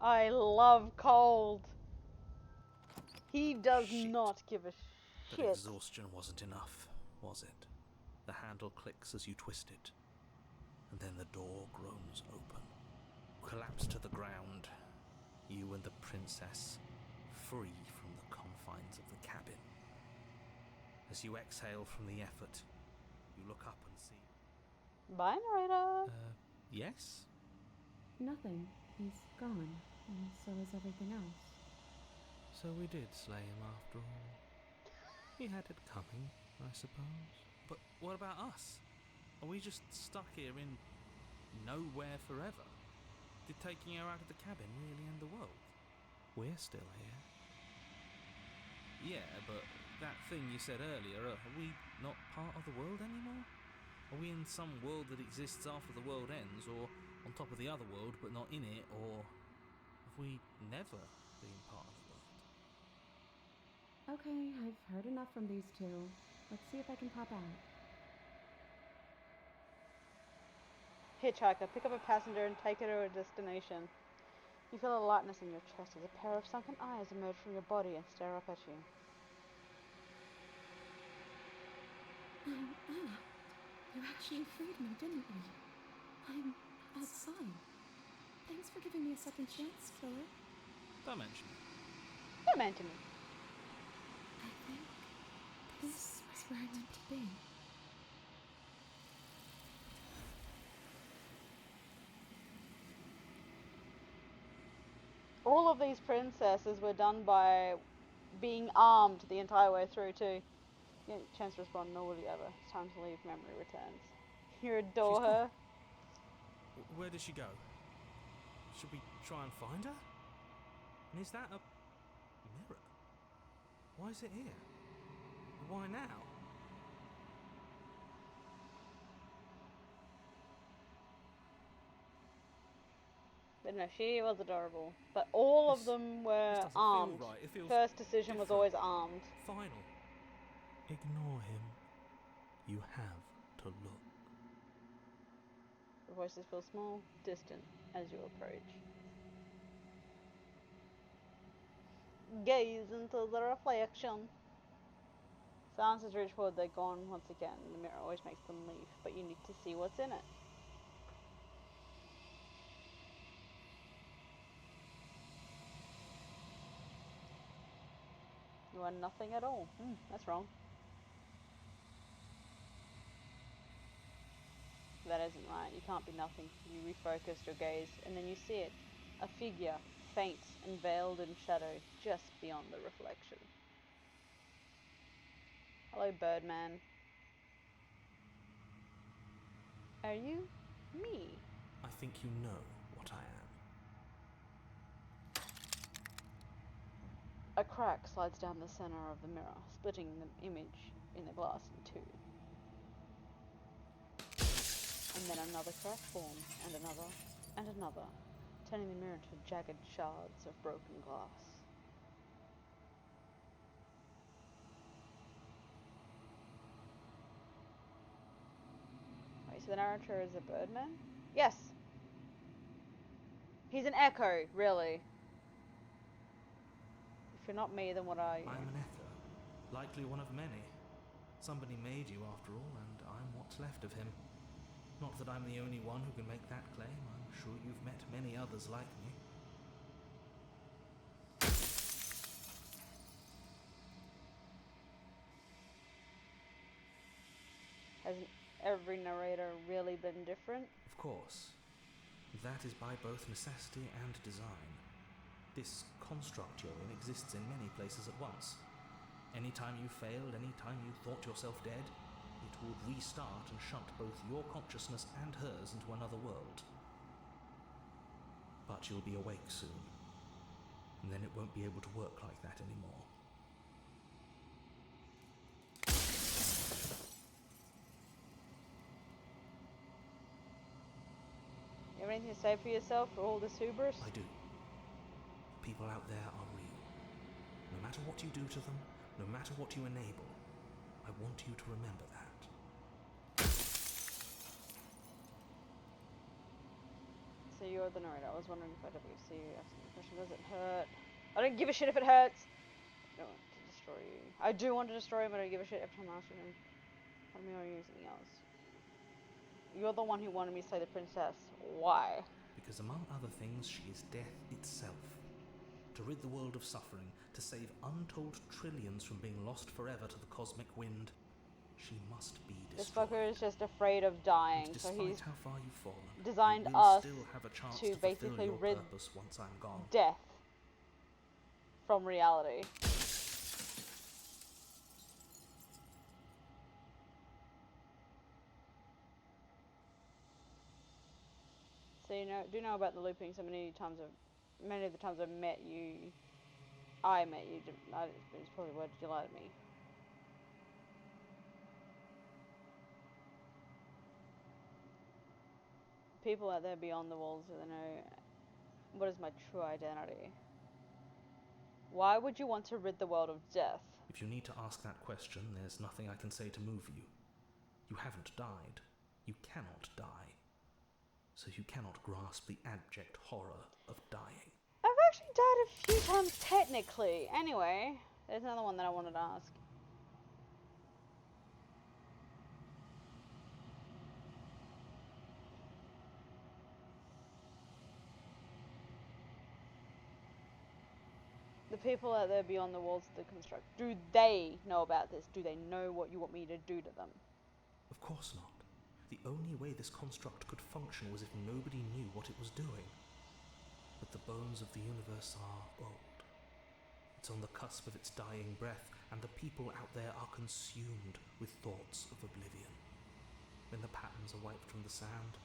Speaker 5: I love Cold. He does not give a
Speaker 13: But
Speaker 5: shit.
Speaker 13: exhaustion wasn't enough, was it? The handle clicks as you twist it, and then the door groans open. Collapse to the ground, you and the princess, free from the confines of the cabin. As you exhale from the effort, you look up and see...
Speaker 5: Bye, narrator.
Speaker 13: Yes?
Speaker 7: Nothing. He's gone, and so is everything else.
Speaker 13: So we did slay him after all. He had it coming, I suppose. But what about us? Are we just stuck here in nowhere forever? Did taking her out of the cabin really end the world? We're still here. Yeah, but that thing you said earlier, are we not part of the world anymore? Are we in some world that exists after the world ends, or on top of the other world but not in it, or have we never been part of the world?
Speaker 7: Okay, I've heard enough from these two. Let's see if I can pop out.
Speaker 5: Hitchhiker, pick up a passenger and take her to a destination. You feel a lightness in your chest as a pair of sunken eyes emerge from your body and stare up at you.
Speaker 7: Anna, you actually freed me, didn't you? I'm outside. Thanks for giving me a second chance, killer.
Speaker 13: Don't mention it.
Speaker 5: Don't mention it.
Speaker 7: I think this is where I meant to be.
Speaker 5: All of these princesses were done by being armed the entire way through too. You get a chance to respond, nor will you ever. It's time to leave, memory returns. You adore
Speaker 13: She's
Speaker 5: her.
Speaker 13: Where does she go? Should we try and find her? And is that a mirror? Why is it here? Why now?
Speaker 5: But no, she was adorable. But all of them were
Speaker 13: doesn't feel
Speaker 5: armed.
Speaker 13: right. It feels
Speaker 5: First decision was always armed.
Speaker 13: Final. Ignore him. You have to look.
Speaker 5: The voices feel small, distant, as you approach. Gaze into the reflection. Silences reach forward, they're gone once again. The mirror always makes them leave, but you need to see what's in it. You are nothing at all. That's wrong. That isn't right. You can't be nothing. You refocus your gaze, and then you see it. A figure, faint and veiled in shadow, just beyond the reflection. Hello, Birdman. Are you me?
Speaker 13: I think you know what I am.
Speaker 5: A crack slides down the center of the mirror, splitting the image in the glass in two. And then another crack forms, and another, turning the mirror to jagged shards of broken glass. Wait, so the narrator is a Birdman? Yes! He's an echo, really. If you're not me, then what are you?
Speaker 13: I'm an echo. Likely one of many. Somebody made you after all, and I'm what's left of him. Not that I'm the only one who can make that claim. I'm sure you've met many others like me.
Speaker 5: Hasn't every narrator really been different?
Speaker 13: Of course. That is by both necessity and design.
Speaker 6: This construct you're in exists in many places at once. Anytime you failed, anytime you thought yourself dead, it would restart and shunt both your consciousness and hers into another world. But you'll be awake soon, and then it won't be able to work like that anymore.
Speaker 5: You have anything to say for yourself for all this hubris?
Speaker 6: I do. People out there are real. No matter what you do to them, no matter what you enable, I want you to remember that.
Speaker 5: So you're the narrator. I was wondering if IWC asking the question, does it hurt? I don't give a shit if it hurts! I don't want to destroy you. I do want to destroy him, but I don't give a shit every time I ask him. Tell me or anything else. You're the one who wanted me to slay the princess. Why?
Speaker 6: Because among other things, she is death itself. To rid the world of suffering, to save untold trillions from being lost forever to the cosmic wind, she must be destroyed.
Speaker 5: This fucker is just afraid of dying,
Speaker 6: And
Speaker 5: so
Speaker 6: despite
Speaker 5: he's
Speaker 6: how far you've fallen,
Speaker 5: designed
Speaker 6: you will
Speaker 5: us
Speaker 6: still have a chance
Speaker 5: to
Speaker 6: to fulfill
Speaker 5: basically
Speaker 6: your
Speaker 5: rid
Speaker 6: purpose once I'm gone.
Speaker 5: death from reality. So do know about the looping. So many of the times I met you, it's probably word you lied to me. People out there beyond the walls who know what is my true identity. Why would you want to rid the world of death?
Speaker 6: If you need to ask that question, there's nothing I can say to move you. You haven't died. You cannot die. So you cannot grasp the abject horror of dying.
Speaker 5: I've actually died a few times technically. Anyway, there's another one that I wanted to ask. The people out there beyond the walls of the construct, do they know about this? Do they know what you want me to do to them?
Speaker 6: Of course not. The only way this construct could function was if nobody knew what it was doing. But the bones of the universe are old. It's on the cusp of its dying breath, and the people out there are consumed with thoughts of oblivion. When the patterns are wiped from the sand,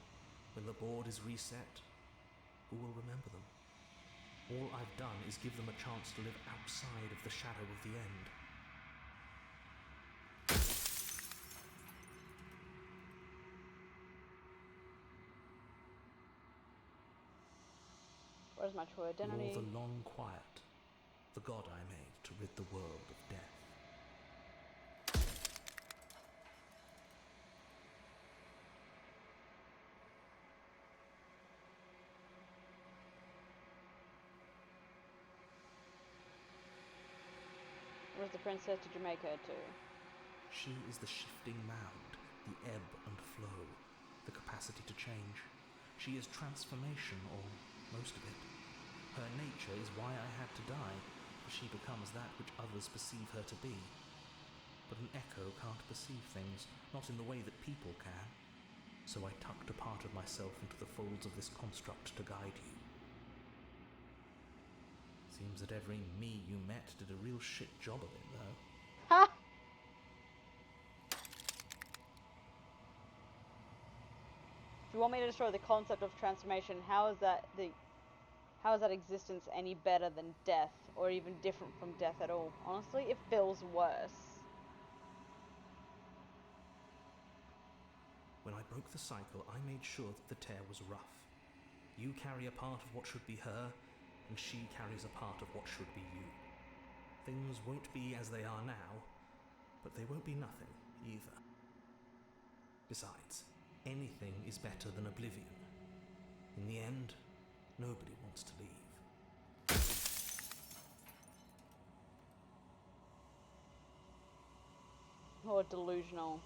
Speaker 6: when the board is reset, who will remember them? All I've done is give them a chance to live outside of the shadow of the end.
Speaker 5: What is my true identity?
Speaker 6: You're the long quiet, the god I made to rid the world of death.
Speaker 5: What is the princess to Jamaica to?
Speaker 6: She is the shifting mound, the ebb and flow, the capacity to change. She is transformation, or most of it. Her nature is why I had to die, for she becomes that which others perceive her to be. But an echo can't perceive things, not in the way that people can. So I tucked a part of myself into the folds of this construct to guide you. Seems that every me you met did a real shit job of it, though.
Speaker 5: Ha! If you want me to destroy the concept of transformation, how is that existence any better than death, or even different from death at all? Honestly, it feels worse.
Speaker 6: When I broke the cycle, I made sure that the tear was rough. You carry a part of what should be her, and she carries a part of what should be you. Things won't be as they are now, but they won't be nothing either. Besides, anything is better than oblivion. In the end, nobody wants to leave.
Speaker 5: Or delusional.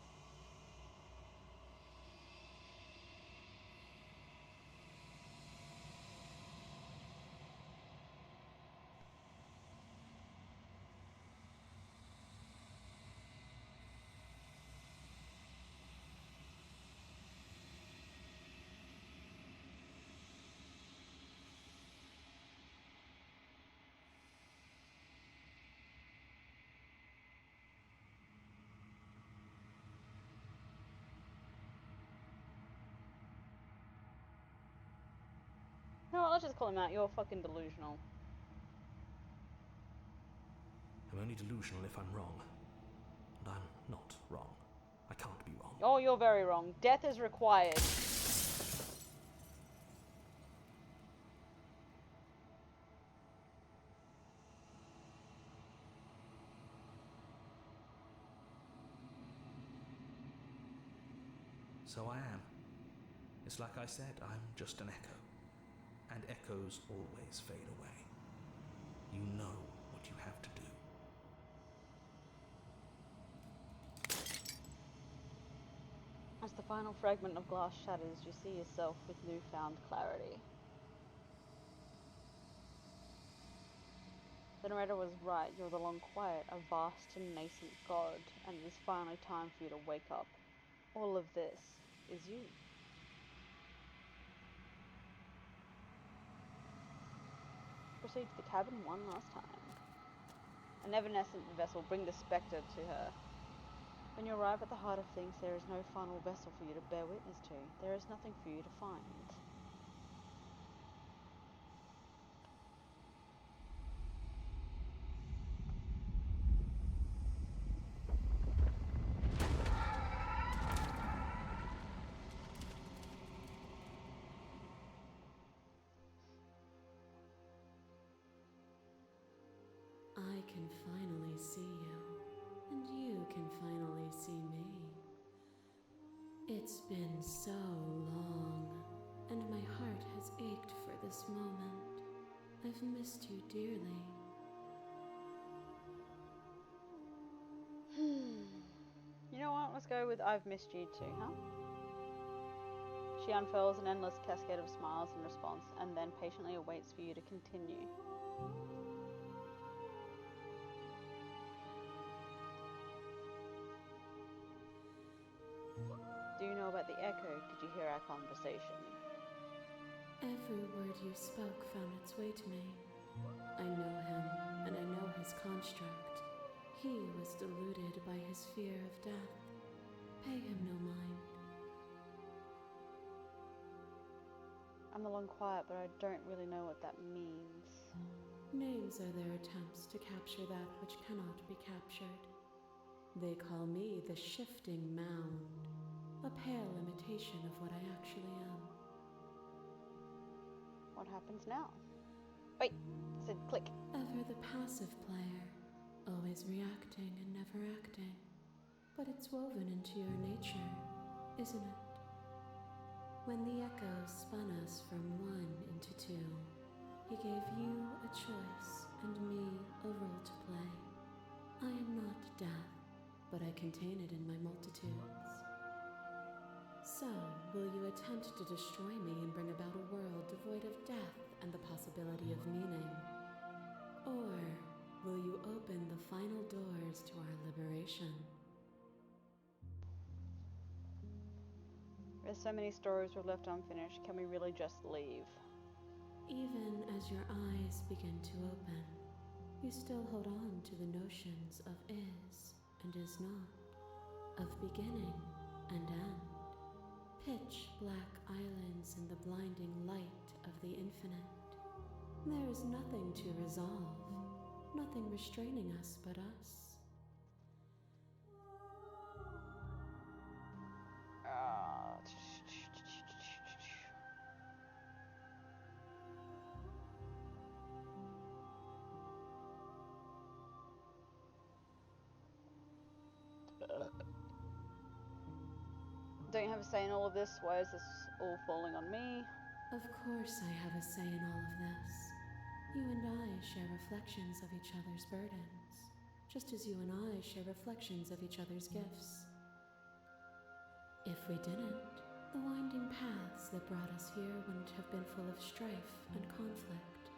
Speaker 5: what, let's just call him out. You're fucking delusional.
Speaker 6: I'm only delusional if I'm wrong. And I'm not wrong. I can't be wrong.
Speaker 5: Oh, you're very wrong. Death is required.
Speaker 6: So I am. It's like I said, I'm just an echo. And echoes always fade away. You know what you have to do.
Speaker 5: As the final fragment of glass shatters, you see yourself with newfound clarity. The narrator was right. You're the Long Quiet, a vast and nascent god, and it is finally time for you to wake up. All of this is you. Proceed to the cabin one last time. An evanescent vessel, bring the spectre to her. When you arrive at the heart of things, there is no final vessel for you to bear witness to. There is nothing for you to find.
Speaker 7: I can finally see you, and you can finally see me. It's been so long, and my heart has ached for this moment. I've missed you dearly.
Speaker 5: You know what? Let's go with I've missed you too, huh? She unfurls an endless cascade of smiles in response, and then patiently awaits for you to continue. Do you know about the echo? Did you hear our conversation?
Speaker 7: Every word you spoke found its way to me. I know him, and I know his construct. He was deluded by his fear of death. Pay him no mind.
Speaker 5: I'm the Long Quiet, but I don't really know what that means.
Speaker 7: Names are their attempts to capture that which cannot be captured. They call me the Shifting Mound, a pale imitation of what I actually am.
Speaker 5: What happens now? Wait, I said click.
Speaker 7: Ever the passive player, always reacting and never acting. But it's woven into your nature, isn't it? When the echo spun us from one into two, he gave you a choice and me a role to play. I am not death, but I contain it in my multitudes. So, will you attempt to destroy me and bring about a world devoid of death and the possibility of meaning? Or will you open the final doors to our liberation?
Speaker 5: There's so many stories we've left unfinished. Can we really just leave?
Speaker 7: Even as your eyes begin to open, you still hold on to the notions of is and is not, of beginning and end. Pitch black islands in the blinding light of the infinite. There is nothing to resolve, nothing restraining us but us.
Speaker 5: Don't you have a say in all of this? Why is this all falling on me?
Speaker 7: Of course I have a say in all of this. You and I share reflections of each other's burdens, just as you and I share reflections of each other's gifts. If we didn't, the winding paths that brought us here wouldn't have been full of strife and conflict.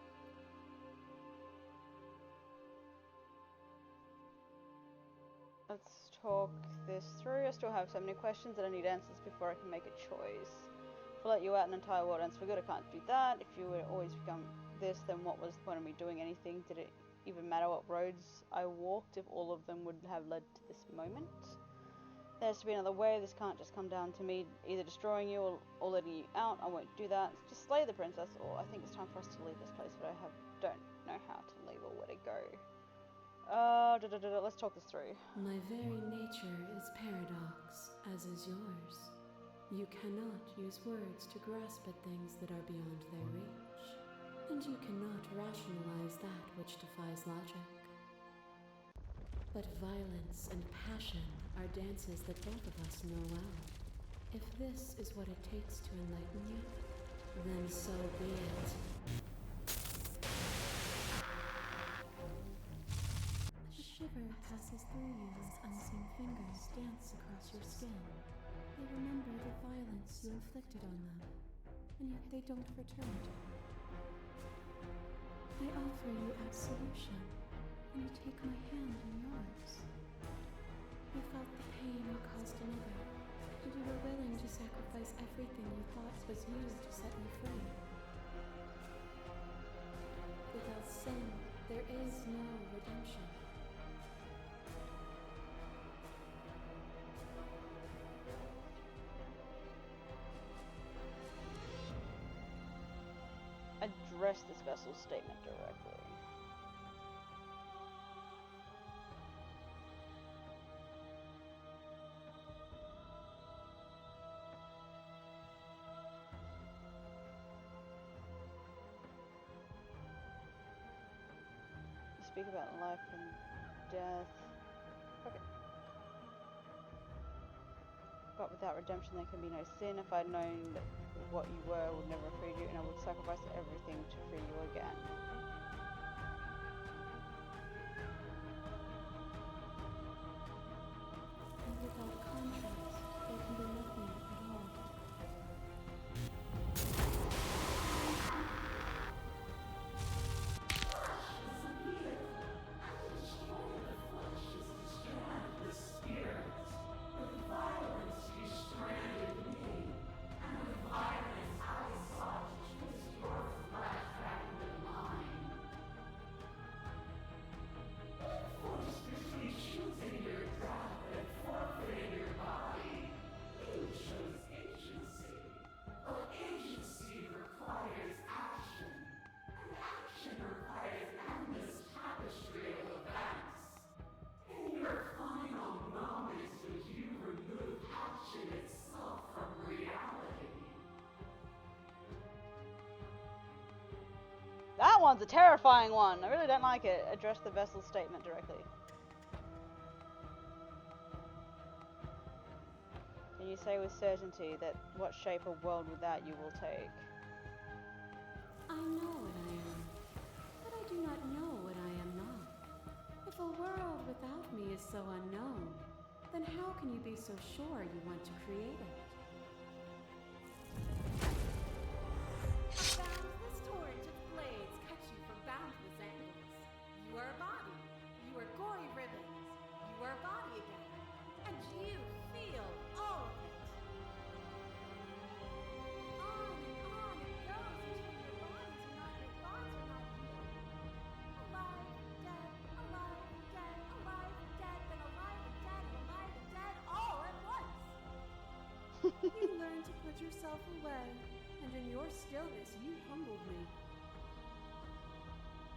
Speaker 5: Let's talk this through. I still have so many questions that I need answers before I can make a choice. If I let you out, an entire world ends for good. I can't do that. If you would always become this, then what was the point of me doing anything? Did it even matter what roads I walked if all of them would have led to this moment? There has to be another way. This can't just come down to me either destroying you or letting you out. I won't do that. Just slay the princess, or I think it's time for us to leave this place, but don't know how to leave or where to go. Let's talk this through.
Speaker 7: My very nature is paradox, as is yours. You cannot use words to grasp at things that are beyond their reach, and you cannot rationalize that which defies logic. But violence and passion are dances that both of us know well. If this is what it takes to enlighten you, then so be it. A shiver passes through you as unseen fingers dance across your skin. They remember the violence you inflicted on them, and yet they don't return. I offer you absolution, and you take my hand in yours. You felt the pain you caused another, and you were willing to sacrifice everything you thought was yours to set me free. Without sin, there is no redemption.
Speaker 5: Address this vessel's statement directly. You speak about life and death. Okay. But without redemption there can be no sin. If I'd known that what you were would never free you, and I would sacrifice everything to free you again.
Speaker 7: And without contrast, there can be nothing at all.
Speaker 5: That one's a terrifying one. I really don't like it. Address the vessel's statement directly. Can you say with certainty that what shape a world without you will take?
Speaker 7: I know what I am, but I do not know what I am not. If a world without me is so unknown, then how can you be so sure you want to create it?
Speaker 12: Boundless torrent of blades cut you from boundless angles. You are a body. You are gory ribbons. You are a body again. And you feel all of it. On and on it goes until your bodies are not your thoughts are not you. Alive, dead, alive, dead, alive, dead, then alive, dead, alive, dead, all at once.
Speaker 7: You learn to put yourself away, and in your stillness you humbled me.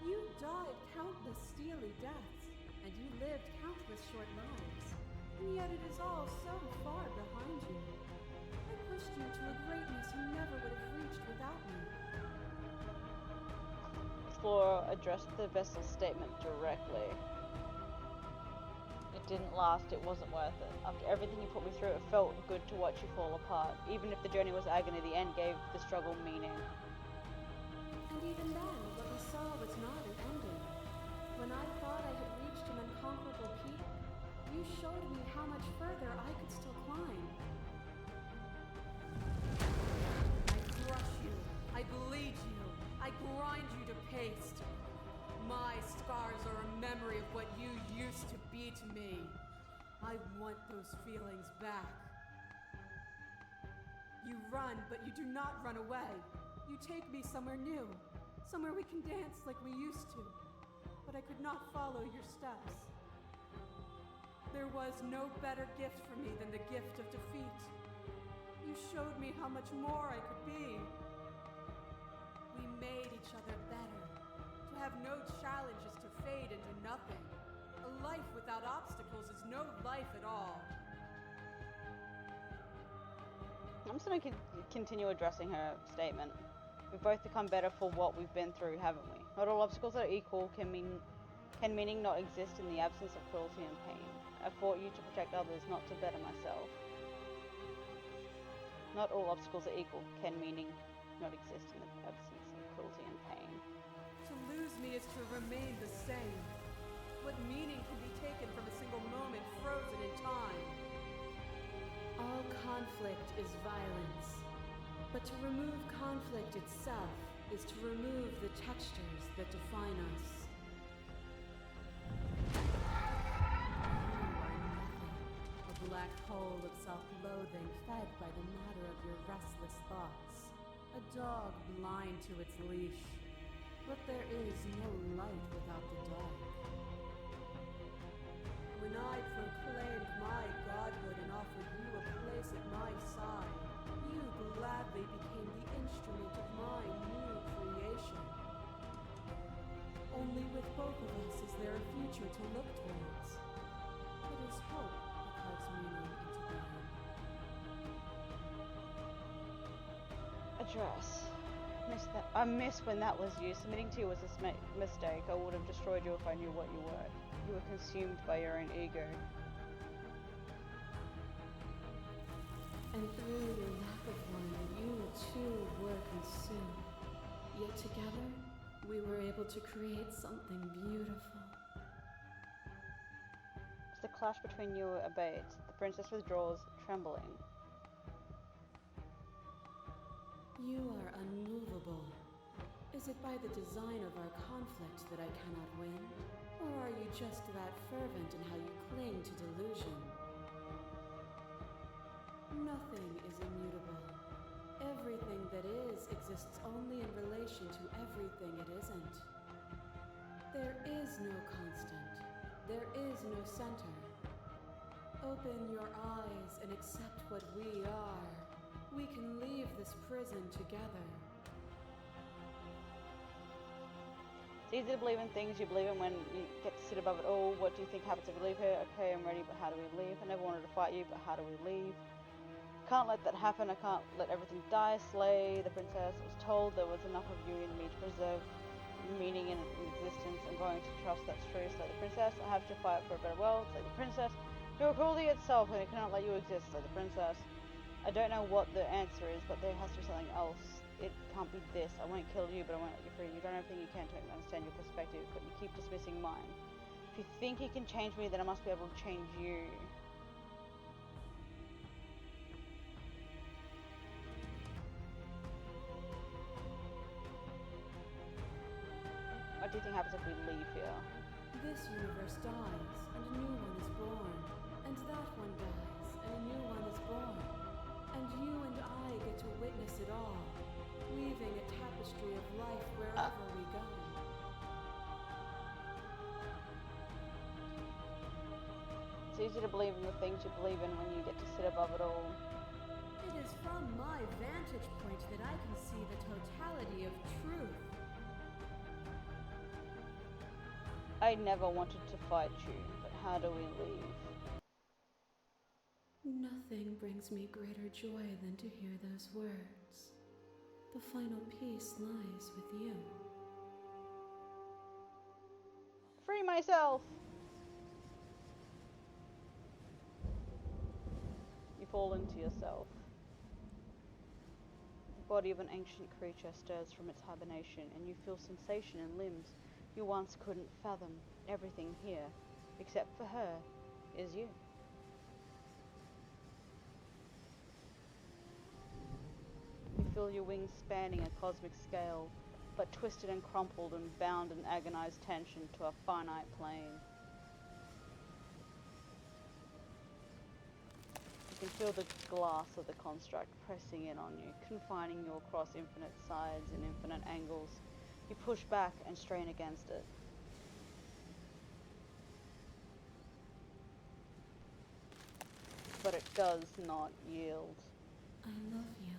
Speaker 7: You died countless steely deaths, and you lived countless short lives, and yet it is all so far behind you. I pushed you to a greatness you never would have reached without me.
Speaker 5: Flora addressed the vessel's statement directly. It didn't last, it wasn't worth it. After everything you put me through, it felt good to watch you fall apart. Even if the journey was agony, the end gave the struggle meaning.
Speaker 7: And even then, what we saw was not an ending. When I thought I had reached an unconquerable peak, you showed me how much further I could still climb.
Speaker 12: I crush you. I bleed you. I grind you to paste. My scars are a memory of what you used to be to me. I want those feelings back. You run, but you do not run away. You take me somewhere new, somewhere we can dance like we used to. But I could not follow your steps.
Speaker 7: There was no better gift for me than the gift of defeat. You showed me how much more I could be. We made each other better. To have no challenges to fade into nothing. A life without obstacles is no life at all.
Speaker 5: I'm just going to continue addressing her statement. We've both become better for what we've been through, haven't we? Not all obstacles are equal. Can meaning not exist in the absence of cruelty and pain? I fought you to protect others, not to better myself. Not all obstacles are equal. Can meaning not exist in the absence of cruelty and pain?
Speaker 7: To lose me is to remain the same. What meaning can be taken from a single moment frozen in time? All conflict is violence. But to remove conflict itself is to remove the textures that define us. You are nothing. A black hole of self-loathing fed by the matter of your restless thoughts. A dog blind to its leash. But there is no light without the dark. When I proclaimed my godhood and offered you a place at my side, you gladly became the instrument of my new creation. Only with both of us is there a future to look towards. It is hope that calls meaning into being.
Speaker 5: Address. I miss when that was you. Submitting to you was a mistake. I would have destroyed you if I knew what you were. You were consumed by your own ego.
Speaker 7: And through your lack of one, you too were consumed. Yet together, we were able to create something beautiful.
Speaker 5: As the clash between you abates, the princess withdraws, trembling.
Speaker 7: You are unmovable. Is it by the design of our conflict that I cannot win? Or are you just that fervent in how you cling to delusion? Nothing is immutable. Everything that is exists only in relation to everything it isn't. There is no constant. There is no center. Open your eyes and accept what we are. We can leave this prison together.
Speaker 5: It's easy to believe in things you believe in when you get to sit above it all. What do you think happens if we leave here? Okay, I'm ready, but how do we leave? I never wanted to fight you, but how do we leave? Can't let that happen. I can't let everything die. Slay the princess. I was told there was enough of you in me to preserve meaning in existence. I'm going to trust that's true. Slay the princess. I have to fight for a better world. Slay the princess. You're cruelty itself, and it cannot let you exist. Slay the princess. I don't know what the answer is, but there has to be something else. It can't be this. I won't kill you, but I won't let you free. You don't have everything you can to make me understand your perspective, but you keep dismissing mine. If you think you can change me, then I must be able to change you. What do you think happens if we leave here?
Speaker 7: This universe dies, and a new one is born. And that one dies, and a new one is born. And you and I get to witness it all, weaving a tapestry of life wherever we go.
Speaker 5: It's easy to believe in the things you believe in when you get to sit above it all.
Speaker 7: It is from my vantage point that I can see the totality of truth.
Speaker 5: I never wanted to fight you, but how do we leave?
Speaker 7: Nothing brings me greater joy than to hear those words. The final peace lies with you.
Speaker 5: Free myself! You fall into yourself. The body of an ancient creature stirs from its hibernation, and you feel sensation in limbs you once couldn't fathom. Everything here, except for her, is you. You feel your wings spanning a cosmic scale, but twisted and crumpled and bound in agonized tension to a finite plane. You can feel the glass of the construct pressing in on you, confining you across infinite sides and infinite angles. You push back and strain against it. but it does not yield.
Speaker 12: I love you.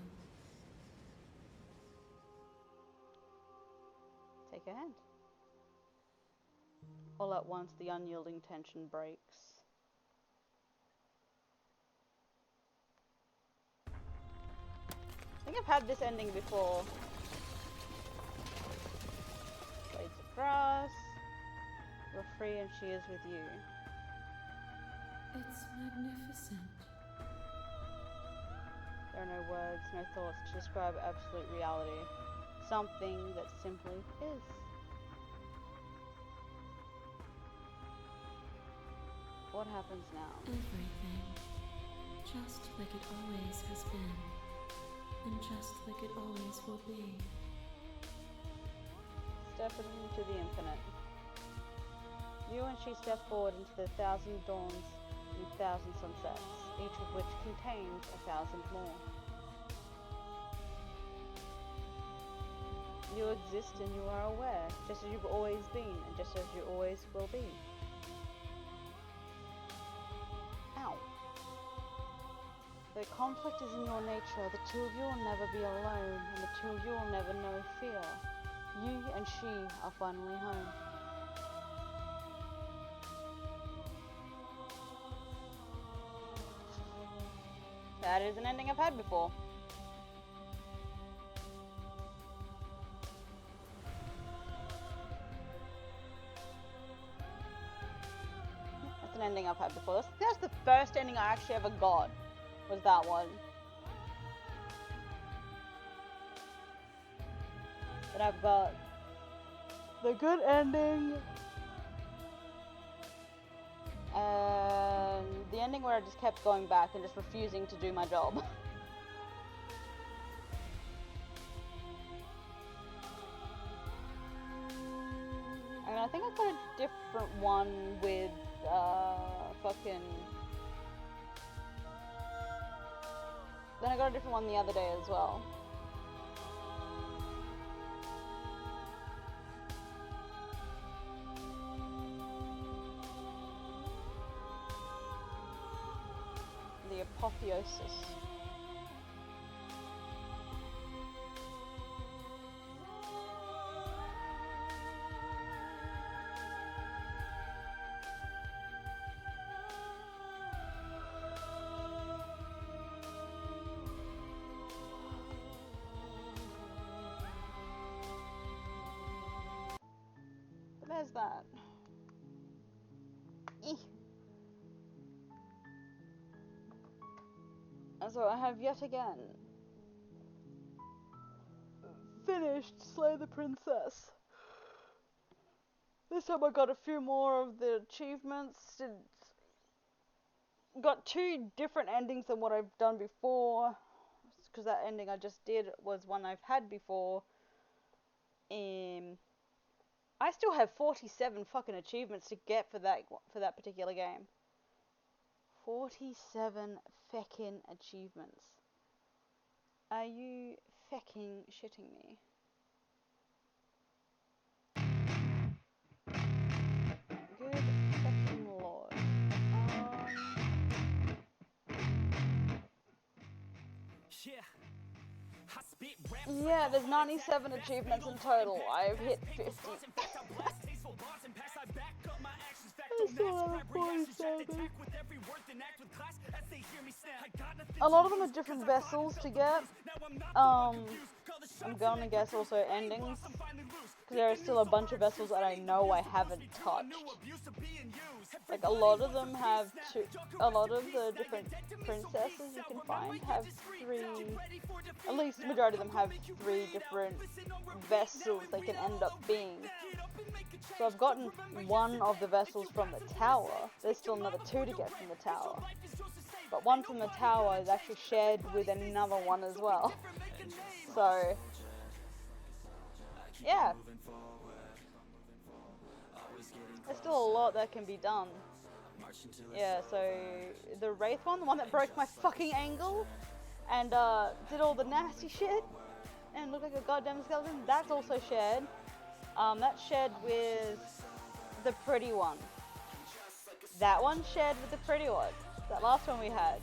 Speaker 5: Take a hand. All at once, the unyielding tension breaks. I think I've had this ending before. Blades across. You're free and she is with you.
Speaker 12: It's magnificent.
Speaker 5: There are no words, no thoughts to describe absolute reality. Something that simply is. What happens now?
Speaker 12: Everything. Just like it always has been. And just like it always will be.
Speaker 5: Step into the infinite. You and she step forward into the 1,000 dawns and 1,000 sunsets, each of which contains 1,000 more. You exist and you are aware, just as you've always been and just as you always will be. Ow. The conflict is in your nature. The two of you will never be alone, and the two of you will never know fear. You and she are finally home. That is an ending I've had before. That's an ending I've had before. That's the first ending I actually ever got, was that one. But I've got the good ending, and the ending where I just kept going back and just refusing to do my job. And I think I got a different one with then I got a different one the other day as well. The apotheosis. There's that. Eeh. And so I have yet again finished Slay the Princess. This time I got a few more of the achievements. Got two different endings than what I've done before, because that ending I just did was one I've had before. I still have 47 fucking achievements to get for that particular game. 47 feckin' achievements. Are you fecking shitting me? Good fucking lord. Yeah, there's 97 achievements in total. I've hit 50. I still have 47. A lot of them are different vessels to get. I'm gonna guess also endings, because there are still a bunch of vessels that I know I haven't touched. Like a lot of them have a lot of the different princesses you can find have at least the majority of them have 3 different vessels they can end up being. So I've gotten one of the vessels from the tower. There's still another 2 to get from the tower. But one from the tower is actually shared with another one as well. So, yeah. There's still a lot that can be done. Yeah, so the Wraith one, the one that broke my fucking ankle and did all the nasty shit and looked like a goddamn skeleton, that's also shared. That's shared with the pretty one. That one shared with the pretty one. That last one we had.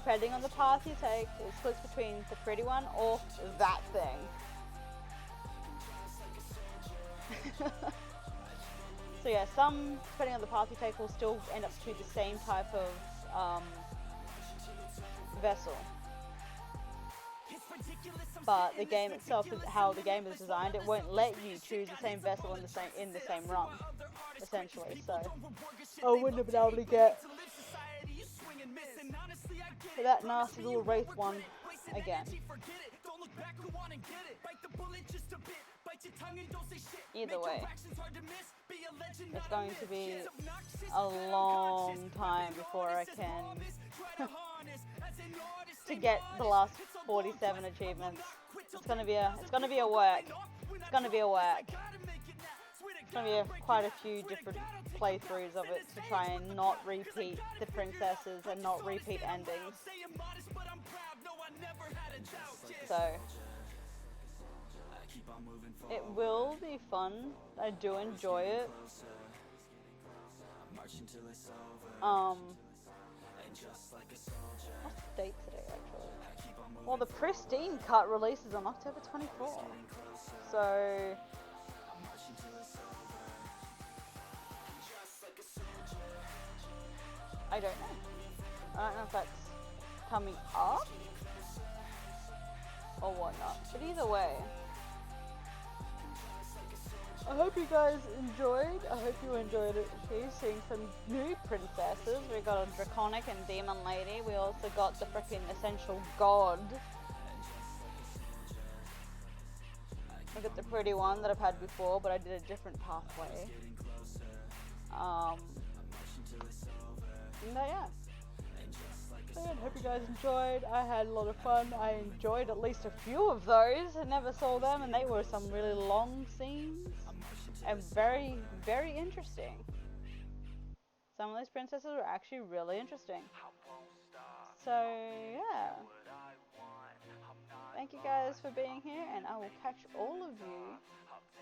Speaker 5: depending on the path you take, it splits between the pretty one or that thing. So yeah, some, depending on the path you take, will still end up to the same type of vessel. But the game itself, is how the game is designed, it won't let you choose the same vessel in the same run, essentially. So I wouldn't have been able to get that nasty little Wraith one again. Either way, it's going to be a long time before I can to get the last 47 achievements. It's gonna be a work. It's gonna be quite a few different playthroughs of it to try and not repeat the princesses and not repeat endings. So it will be fun. I do enjoy it. What's the date today, actually? Well, the Pristine cut releases on October 24th. So I don't know. I don't know if that's coming up or whatnot. But either way, I hope you guys enjoyed. I hope you enjoyed it too, seeing some new princesses. We got a Draconic and Demon Lady. We also got the freaking Essential God. I got the pretty one that I've had before, but I did a different pathway. And yeah. So yeah, I hope you guys enjoyed. I had a lot of fun. I enjoyed at least a few of those. I never saw them, and they were some really long scenes. And very, very interesting. Some of these princesses were actually really interesting. So, yeah. Thank you guys for being here, and I will catch all of you